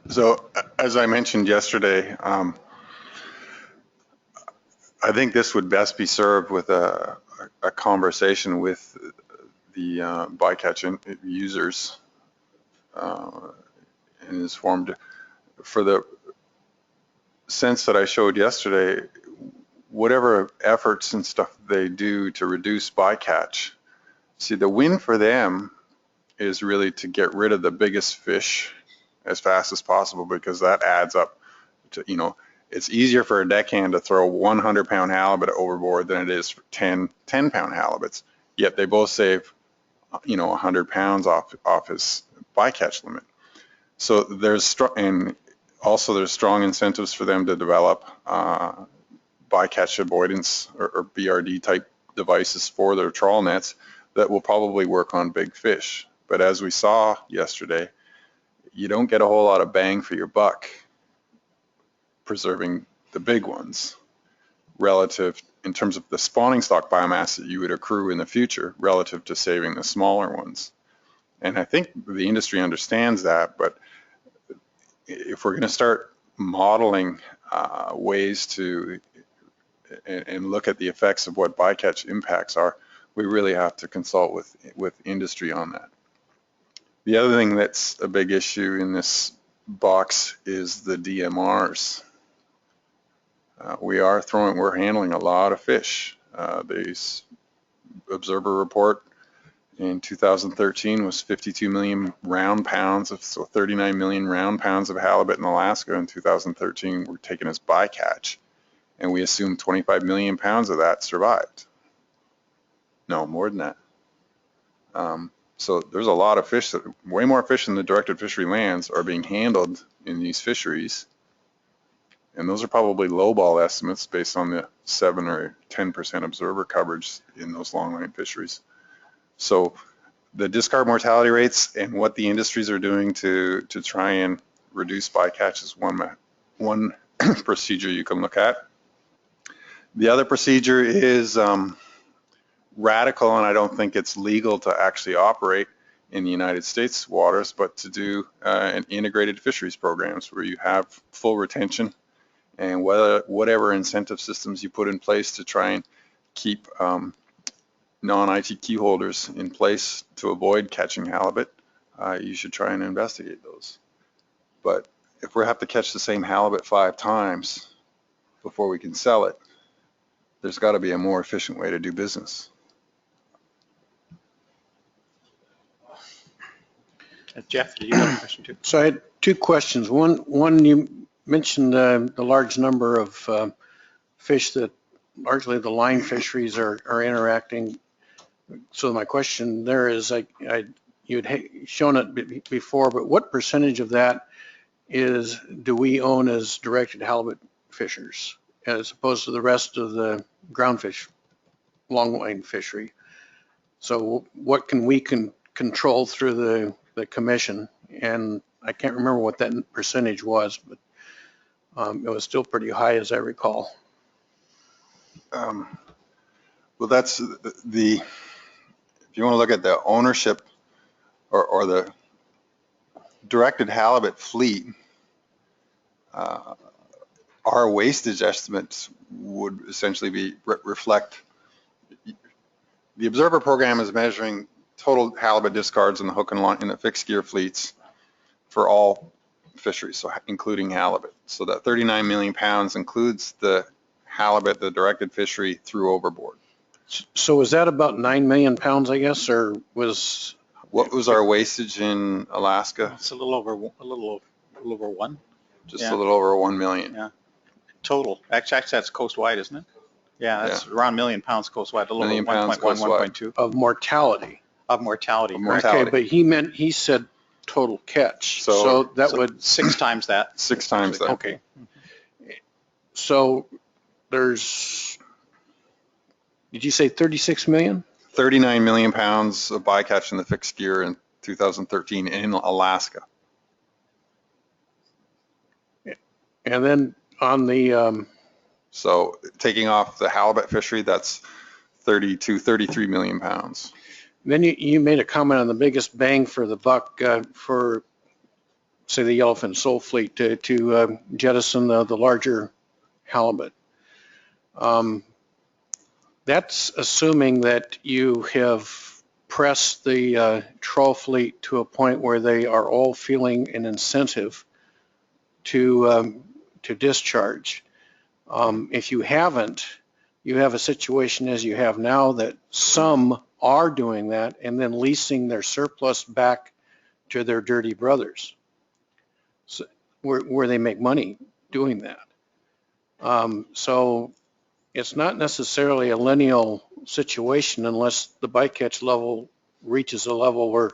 So as I mentioned yesterday, I think this would best be served with a conversation with the bycatch users in this form. For the sense that I showed yesterday, whatever efforts and stuff they do to reduce bycatch, see, the win for them is really to get rid of the biggest fish as fast as possible, because that adds up it's easier for a deckhand to throw 100-pound halibut overboard than it is for 10-pound halibuts. Yet they both save, 100 pounds off his bycatch limit. So there's strong incentives for them to develop bycatch avoidance or BRD type devices for their trawl nets that will probably work on big fish. But as we saw yesterday, you don't get a whole lot of bang for your buck preserving the big ones relative in terms of the spawning stock biomass that you would accrue in the future relative to saving the smaller ones. And I think the industry understands that, but if we're going to start modeling ways to and look at the effects of what bycatch impacts are, we really have to consult with industry on that. The other thing that's a big issue in this box is the DMRs. We're handling a lot of fish. The observer report in 2013 was 52 million round pounds, so 39 million round pounds of halibut in Alaska in 2013 were taken as bycatch, and we assumed 25 million pounds of that survived. No, more than that. So there's a lot of fish, way more fish than the directed fishery lands are being handled in these fisheries. And those are probably lowball estimates based on the 7 or 10% observer coverage in those longline fisheries. So the discard mortality rates and what the industries are doing to try and reduce bycatch is one procedure you can look at. The other procedure is radical, and I don't think it's legal to actually operate in the United States waters, but to do an integrated fisheries programs where you have full retention and whatever incentive systems you put in place to try and keep non-ITQ holders in place to avoid catching halibut, you should try and investigate those. But if we have to catch the same halibut 5 times before we can sell it, there's got to be a more efficient way to do business. Jeff, do you have a question too? So I had 2 questions. One you mentioned the large number of fish that largely the line fisheries are interacting. So my question there is, you'd shown it before, but what percentage of that do we own as directed halibut fishers as opposed to the rest of the groundfish longline fishery? So what can we control through the commission? And I can't remember what that percentage was, but it was still pretty high as I recall. Well, that's if you want to look at the ownership or the directed halibut fleet, our wastage estimates would essentially reflect, the observer program is measuring total halibut discards in the hook and line in the fixed gear fleets for all fisheries, so including halibut. So that 39 million pounds includes the halibut, the directed fishery through overboard. So was that about 9 million pounds, I guess, or was? What was our wastage in Alaska? It's a little over 1. Just a little over 1 million. Yeah. Total. Actually, that's coast-wide, isn't it? Yeah, that's around 1 million pounds coast-wide, a little over 1.1, 1.2. Of mortality. Of mortality. Okay, but he said total catch. So that would 6 times that. 6 times that. Okay. So there's, did you say 36 million? 39 million pounds of bycatch in the fixed gear in 2013 in Alaska. And then on the so taking off the halibut fishery, that's 33 million pounds. Then you made a comment on the biggest bang for the buck for, say, the yellowfin sole fleet to jettison the larger halibut. That's assuming that you have pressed the trawl fleet to a point where they are all feeling an incentive to discharge. If you haven't, you have a situation as you have now that some are doing that and then leasing their surplus back to their dirty brothers, so, where they make money doing that. So it's not necessarily a lineal situation unless the bycatch level reaches a level where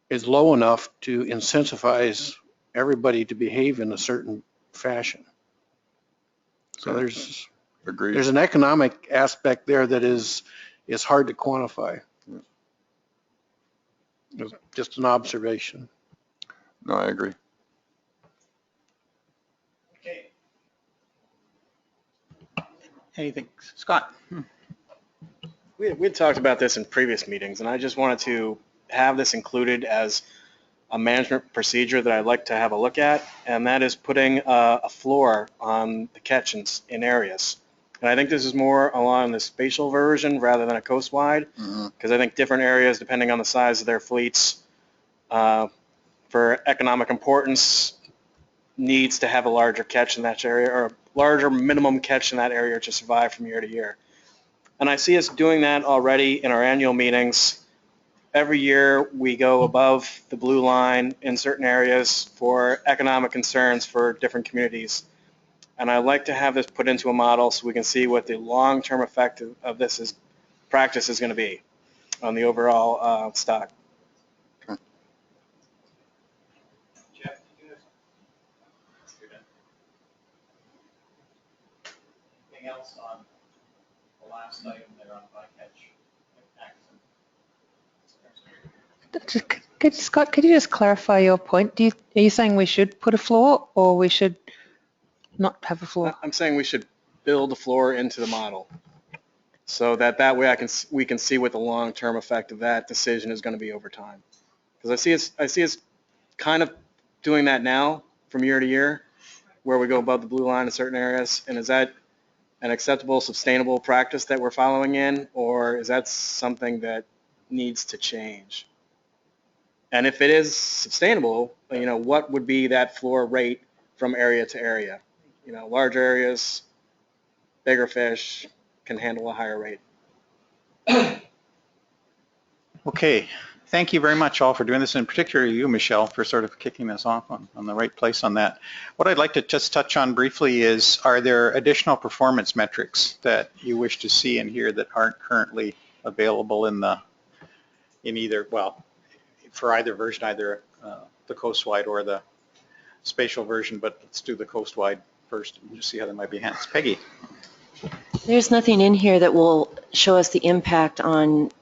it's low enough to incentivize everybody to behave in a certain fashion. So there's an economic aspect there that is hard to quantify. It's just an observation. No, I agree. Okay. Anything, Scott? We had talked about this in previous meetings, and I just wanted to have this included as a management procedure that I'd like to have a look at, and that is putting a floor on the catch in areas. And I think this is more along the spatial version rather than a coastwide, because I think different areas, depending on the size of their fleets, for economic importance, needs to have a larger catch in that area, or a larger minimum catch in that area to survive from year to year. And I see us doing that already in our annual meetings. Every year we go above the blue line in certain areas for economic concerns for different communities. And I'd like to have this put into a model so we can see what the long-term effect of this practice is going to be on the overall stock. Jeff, did you have anything else on the last item there on bycatch impacts? Scott, could you just clarify your point? Are you saying we should put a floor or we should not have a floor? I'm saying we should build a floor into the model so that way we can see what the long-term effect of that decision is going to be over time. Because I see us kind of doing that now from year to year, where we go above the blue line in certain areas. And is that an acceptable, sustainable practice that we're following in, or is that something that needs to change? And if it is sustainable, what would be that floor rate from area to area? Larger areas, bigger fish can handle a higher rate. Okay, thank you very much all for doing this, and particularly you, Michelle, for sort of kicking this off on the right place on that. What I'd like to just touch on briefly is, are there additional performance metrics that you wish to see in here that aren't currently available in either, well, for either version, either the coastwide or the spatial version, but let's do the coastwide first and just see how that might be enhanced. Peggy. There's nothing in here that will show us the impact on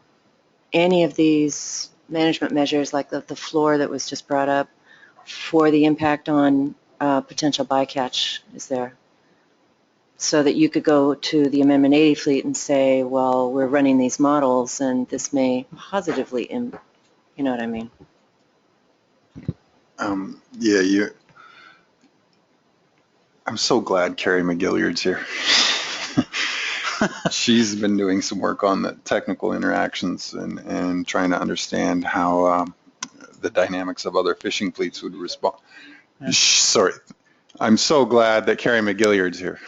any of these management measures, like the floor that was just brought up, for the impact on potential bycatch is there. So that you could go to the Amendment 80 fleet and say, well, we're running these models and this may positively, you know what I mean? Yeah, I'm so glad Carrie McGilliard's here. She's been doing some work on the technical interactions and trying to understand how the dynamics of other fishing fleets would respond. Sorry, I'm so glad that Carrie McGilliard's here.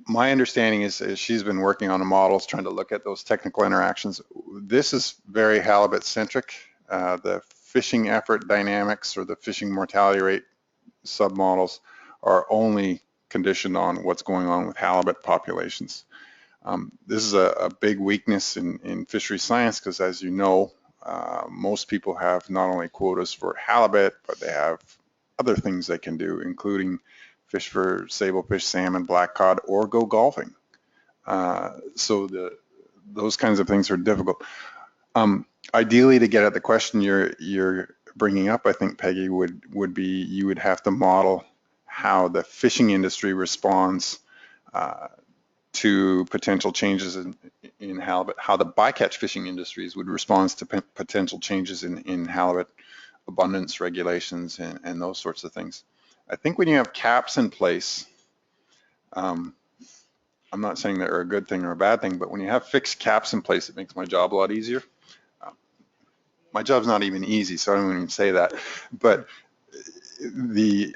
My understanding is she's been working on the models, trying to look at those technical interactions. This is very halibut centric. The fishing effort dynamics or the fishing mortality rate submodels are only conditioned on what's going on with halibut populations. This is a big weakness in fishery science because, as you know, most people have not only quotas for halibut, but they have other things they can do, including fish for sablefish, salmon, black cod, or go golfing. So those kinds of things are difficult. Ideally, to get at the question you're bringing up, I think, Peggy, would be you would have to model how the fishing industry responds to potential changes in halibut, how the bycatch fishing industries would respond to potential changes in halibut abundance regulations and those sorts of things. I think when you have caps in place, I'm not saying they're a good thing or a bad thing, but when you have fixed caps in place, it makes my job a lot easier. My job's not even easy, so I don't even say that. But the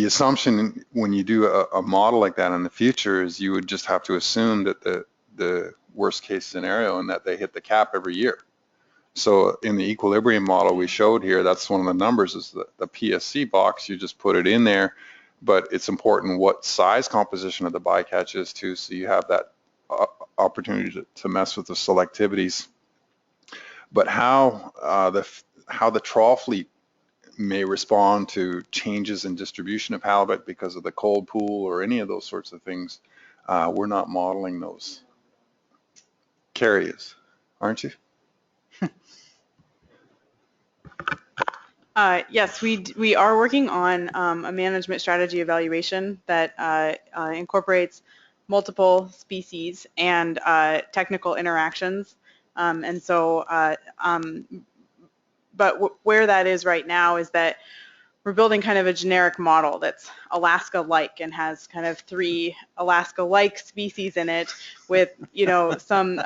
assumption when you do a model like that in the future is you would just have to assume that the worst case scenario and that they hit the cap every year. So in the equilibrium model we showed here, that's one of the numbers is the PSC box. You just put it in there, but it's important what size composition of the bycatch is too, so you have that opportunity to mess with the selectivities. But how the trawl fleet may respond to changes in distribution of halibut because of the cold pool or any of those sorts of things, we're not modeling those. Carrie is, aren't you? Yes, we are working on a management strategy evaluation that incorporates multiple species and technical interactions. And so, but where that is right now is that we're building kind of a generic model that's Alaska-like and has kind of 3 Alaska-like species in it with, you know, some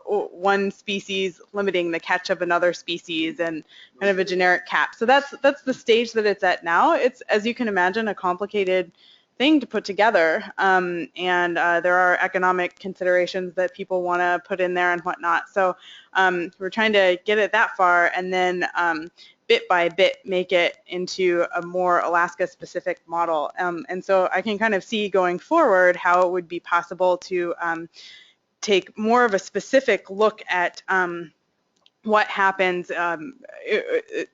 one species limiting the catch of another species and kind of a generic cap. So that's the stage that it's at now. It's, as you can imagine, a complicated thing to put together, and there are economic considerations that people want to put in there and whatnot. So we're trying to get it that far and then bit by bit make it into a more Alaska-specific model. And so I can kind of see going forward how it would be possible to take more of a specific look at what happens,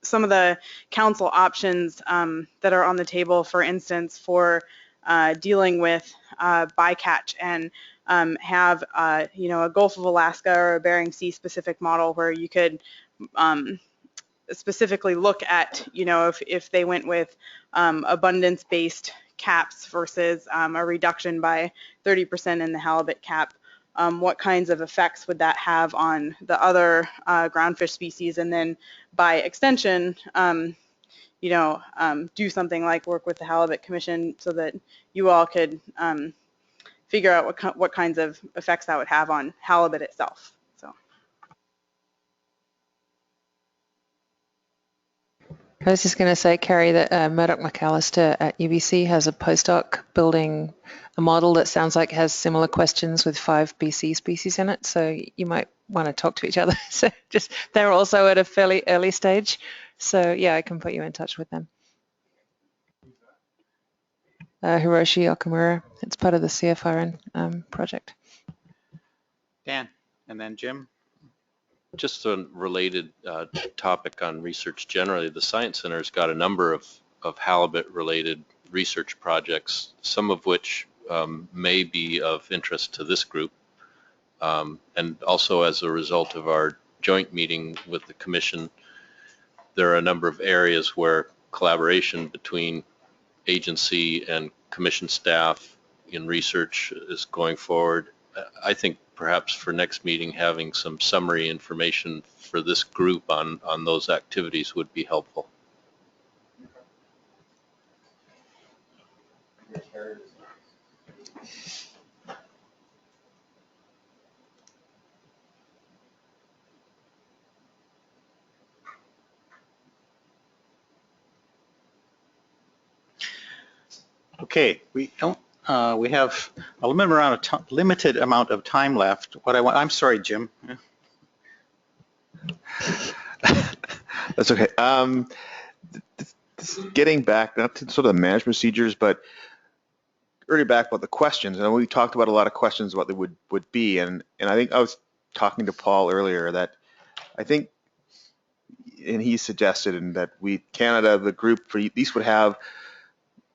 some of the council options that are on the table, for instance, for dealing with bycatch and have you know, a Gulf of Alaska or a Bering Sea specific model where you could specifically look at, you know, if they went with abundance-based caps versus a reduction by 30% in the halibut cap, what kinds of effects would that have on the other groundfish species, and then by extension, you know, do something like work with the Halibut Commission so that you all could figure out what kinds of effects that would have on halibut itself. So. I was just going to say, Carrie, that Murdoch McAllister at UBC has a postdoc building a model that sounds like has similar questions with 5 BC species in it. So you might want to talk to each other. So just, they're also at a fairly early stage. So yeah, I can put you in touch with them. Hiroshi Okamura. It's part of the CFRN project. Dan, and then Jim. Just a related topic on research generally, the Science Center's got a number of halibut-related research projects, some of which may be of interest to this group. And also as a result of our joint meeting with the Commission, there are a number of areas where collaboration between agency and Commission staff in research is going forward. I think perhaps for next meeting having some summary information for this group on those activities would be helpful. Okay, we don't. We have a limited amount of time left. What I want, I'm sorry, Jim. That's okay. Getting back, not to sort of the management procedures, but earlier back about the questions. And we talked about a lot of questions what they would be. And I think I was talking to Paul earlier that I think, and he suggested that Canada, the group for these would have,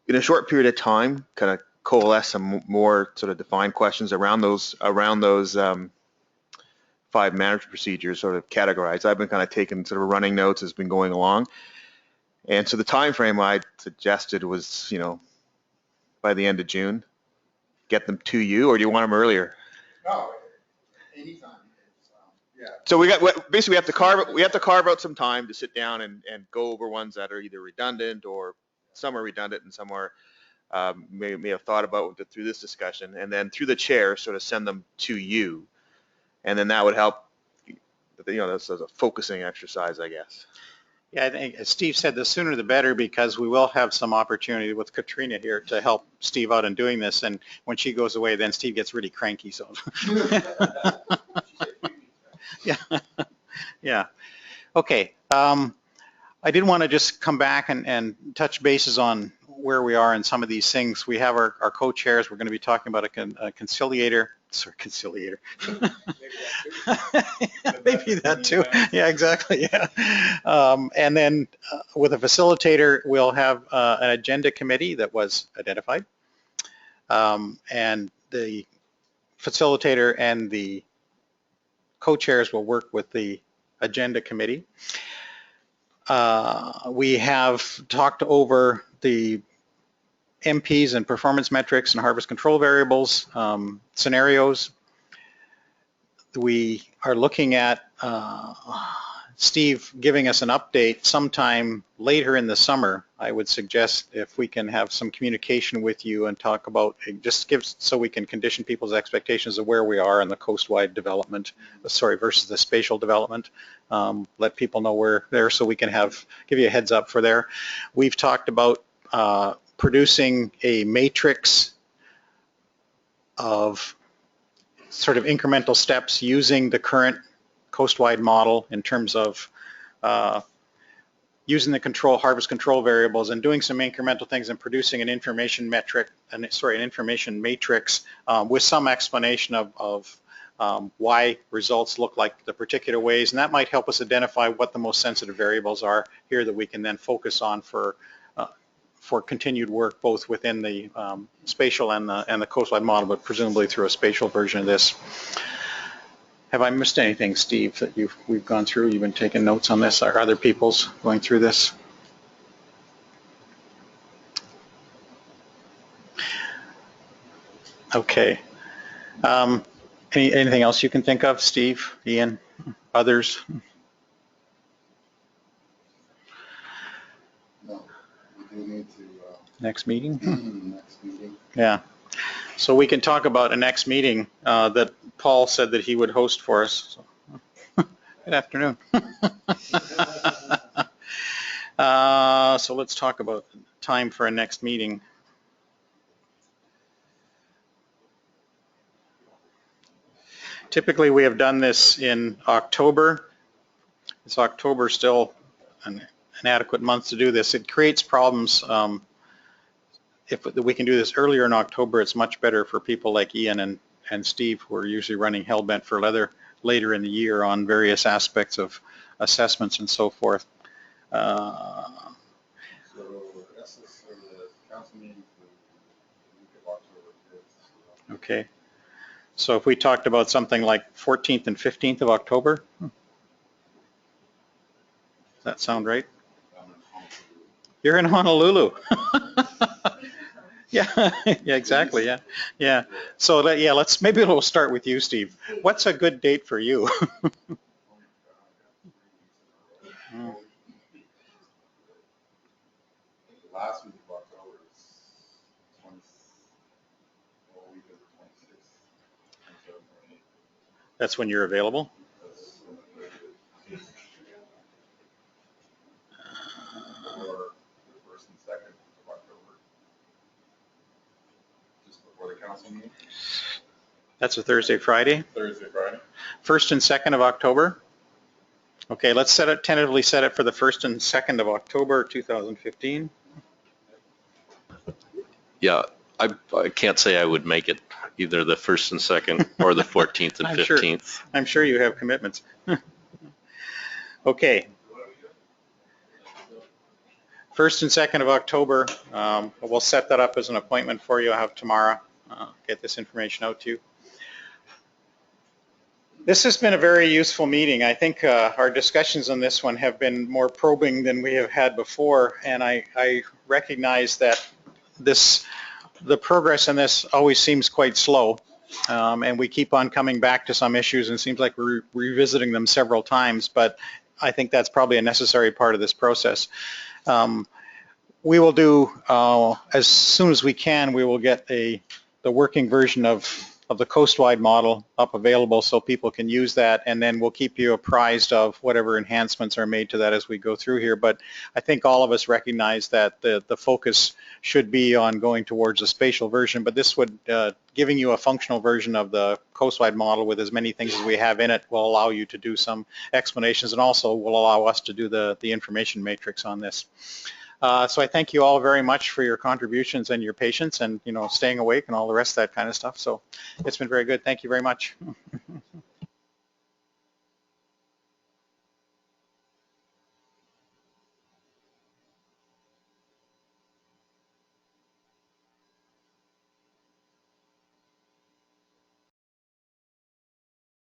in a short period of time, kind of coalesce some more sort of defined questions around those 5 management procedures, sort of categorized. I've been kind of taking sort of running notes as been going along, and so the time frame I suggested was, you know, by the end of June, get them to you, or do you want them earlier? No, anytime. Yeah. So we basically we have to carve out some time to sit down and go over ones that are either redundant or some are redundant and some are may have thought about through this discussion, and then through the chair sort of send them to you, and then that would help, you know, that's a focusing exercise, I guess. Yeah, I think as Steve said, the sooner the better, because we will have some opportunity with Katrina here to help Steve out in doing this, and when she goes away, then Steve gets really cranky. So yeah, Yeah. Okay. I did want to just come back and touch bases on where we are in some of these things. We have our co-chairs. We're going to be talking about a conciliator. Sorry, conciliator. Maybe that too. Yeah, exactly. Yeah. And then with a facilitator, we'll have an agenda committee that was identified. And the facilitator and the co-chairs will work with the agenda committee. We have talked over the MPs and performance metrics and harvest control variables scenarios. We are looking at Steve giving us an update sometime later in the summer. I would suggest if we can have some communication with you and talk about, just give so we can condition people's expectations of where we are in the coastwide development, versus the spatial development. Let people know where there so we can give you a heads up for there. We've talked about producing a matrix of sort of incremental steps using the current coastwide model in terms of using the harvest control variables and doing some incremental things and producing an information matrix with some explanation of why results look like the particular ways, and that might help us identify what the most sensitive variables are here that we can then focus on for continued work both within the spatial and the coastwide model, but presumably through a spatial version of this. Have I missed anything, Steve, that we've gone through? You've been taking notes on this. Are other people's going through this? Okay. Anything else you can think of, Steve, Ian, others? No, we do need to. Next meeting? Next meeting. Yeah. So we can talk about a next meeting that Paul said that he would host for us. So, good afternoon. So let's talk about time for a next meeting. Typically, we have done this in October. Is October still an adequate month to do this? It creates problems. If we can do this earlier in October, it's much better for people like Ian and Steve, who are usually running hellbent for later in the year on various aspects of assessments and so forth. So that's the council meeting for the week of October 5th. Okay. So if we talked about something like 14th and 15th of October, does that sound right? You're in Honolulu. Yeah, yeah, exactly. Yeah, yeah. So maybe we'll start with you, Steve. What's a good date for you? Last week of October is week of the 26th. That's when you're available? Or the 1st and 2nd of October. Just before the council meeting. That's a Thursday, Friday? Thursday, Friday. 1st and 2nd of October? Okay, let's tentatively set it for the 1st and 2nd of October 2015. Yeah, I can't say I would make it either the 1st and 2nd or the 14th and 15th. I'm sure you have commitments. Okay. 1st and 2nd of October, we'll set that up as an appointment for you. I'll have Tamara get this information out to you. This has been a very useful meeting. I think our discussions on this one have been more probing than we have had before, and I recognize that the progress in this always seems quite slow, and we keep on coming back to some issues, and it seems like we're revisiting them several times, but I think that's probably a necessary part of this process. We will do, as soon as we can, we will get the working version of the coastwide model up available so people can use that, and then we'll keep you apprised of whatever enhancements are made to that as we go through here. But I think all of us recognize that the focus should be on going towards a spatial version, but this would, giving you a functional version of the coastwide model with as many things as we have in it will allow you to do some explanations, and also will allow us to do the information matrix on this. So I thank you all very much for your contributions and your patience and, you know, staying awake and all the rest of that kind of stuff. So it's been very good. Thank you very much.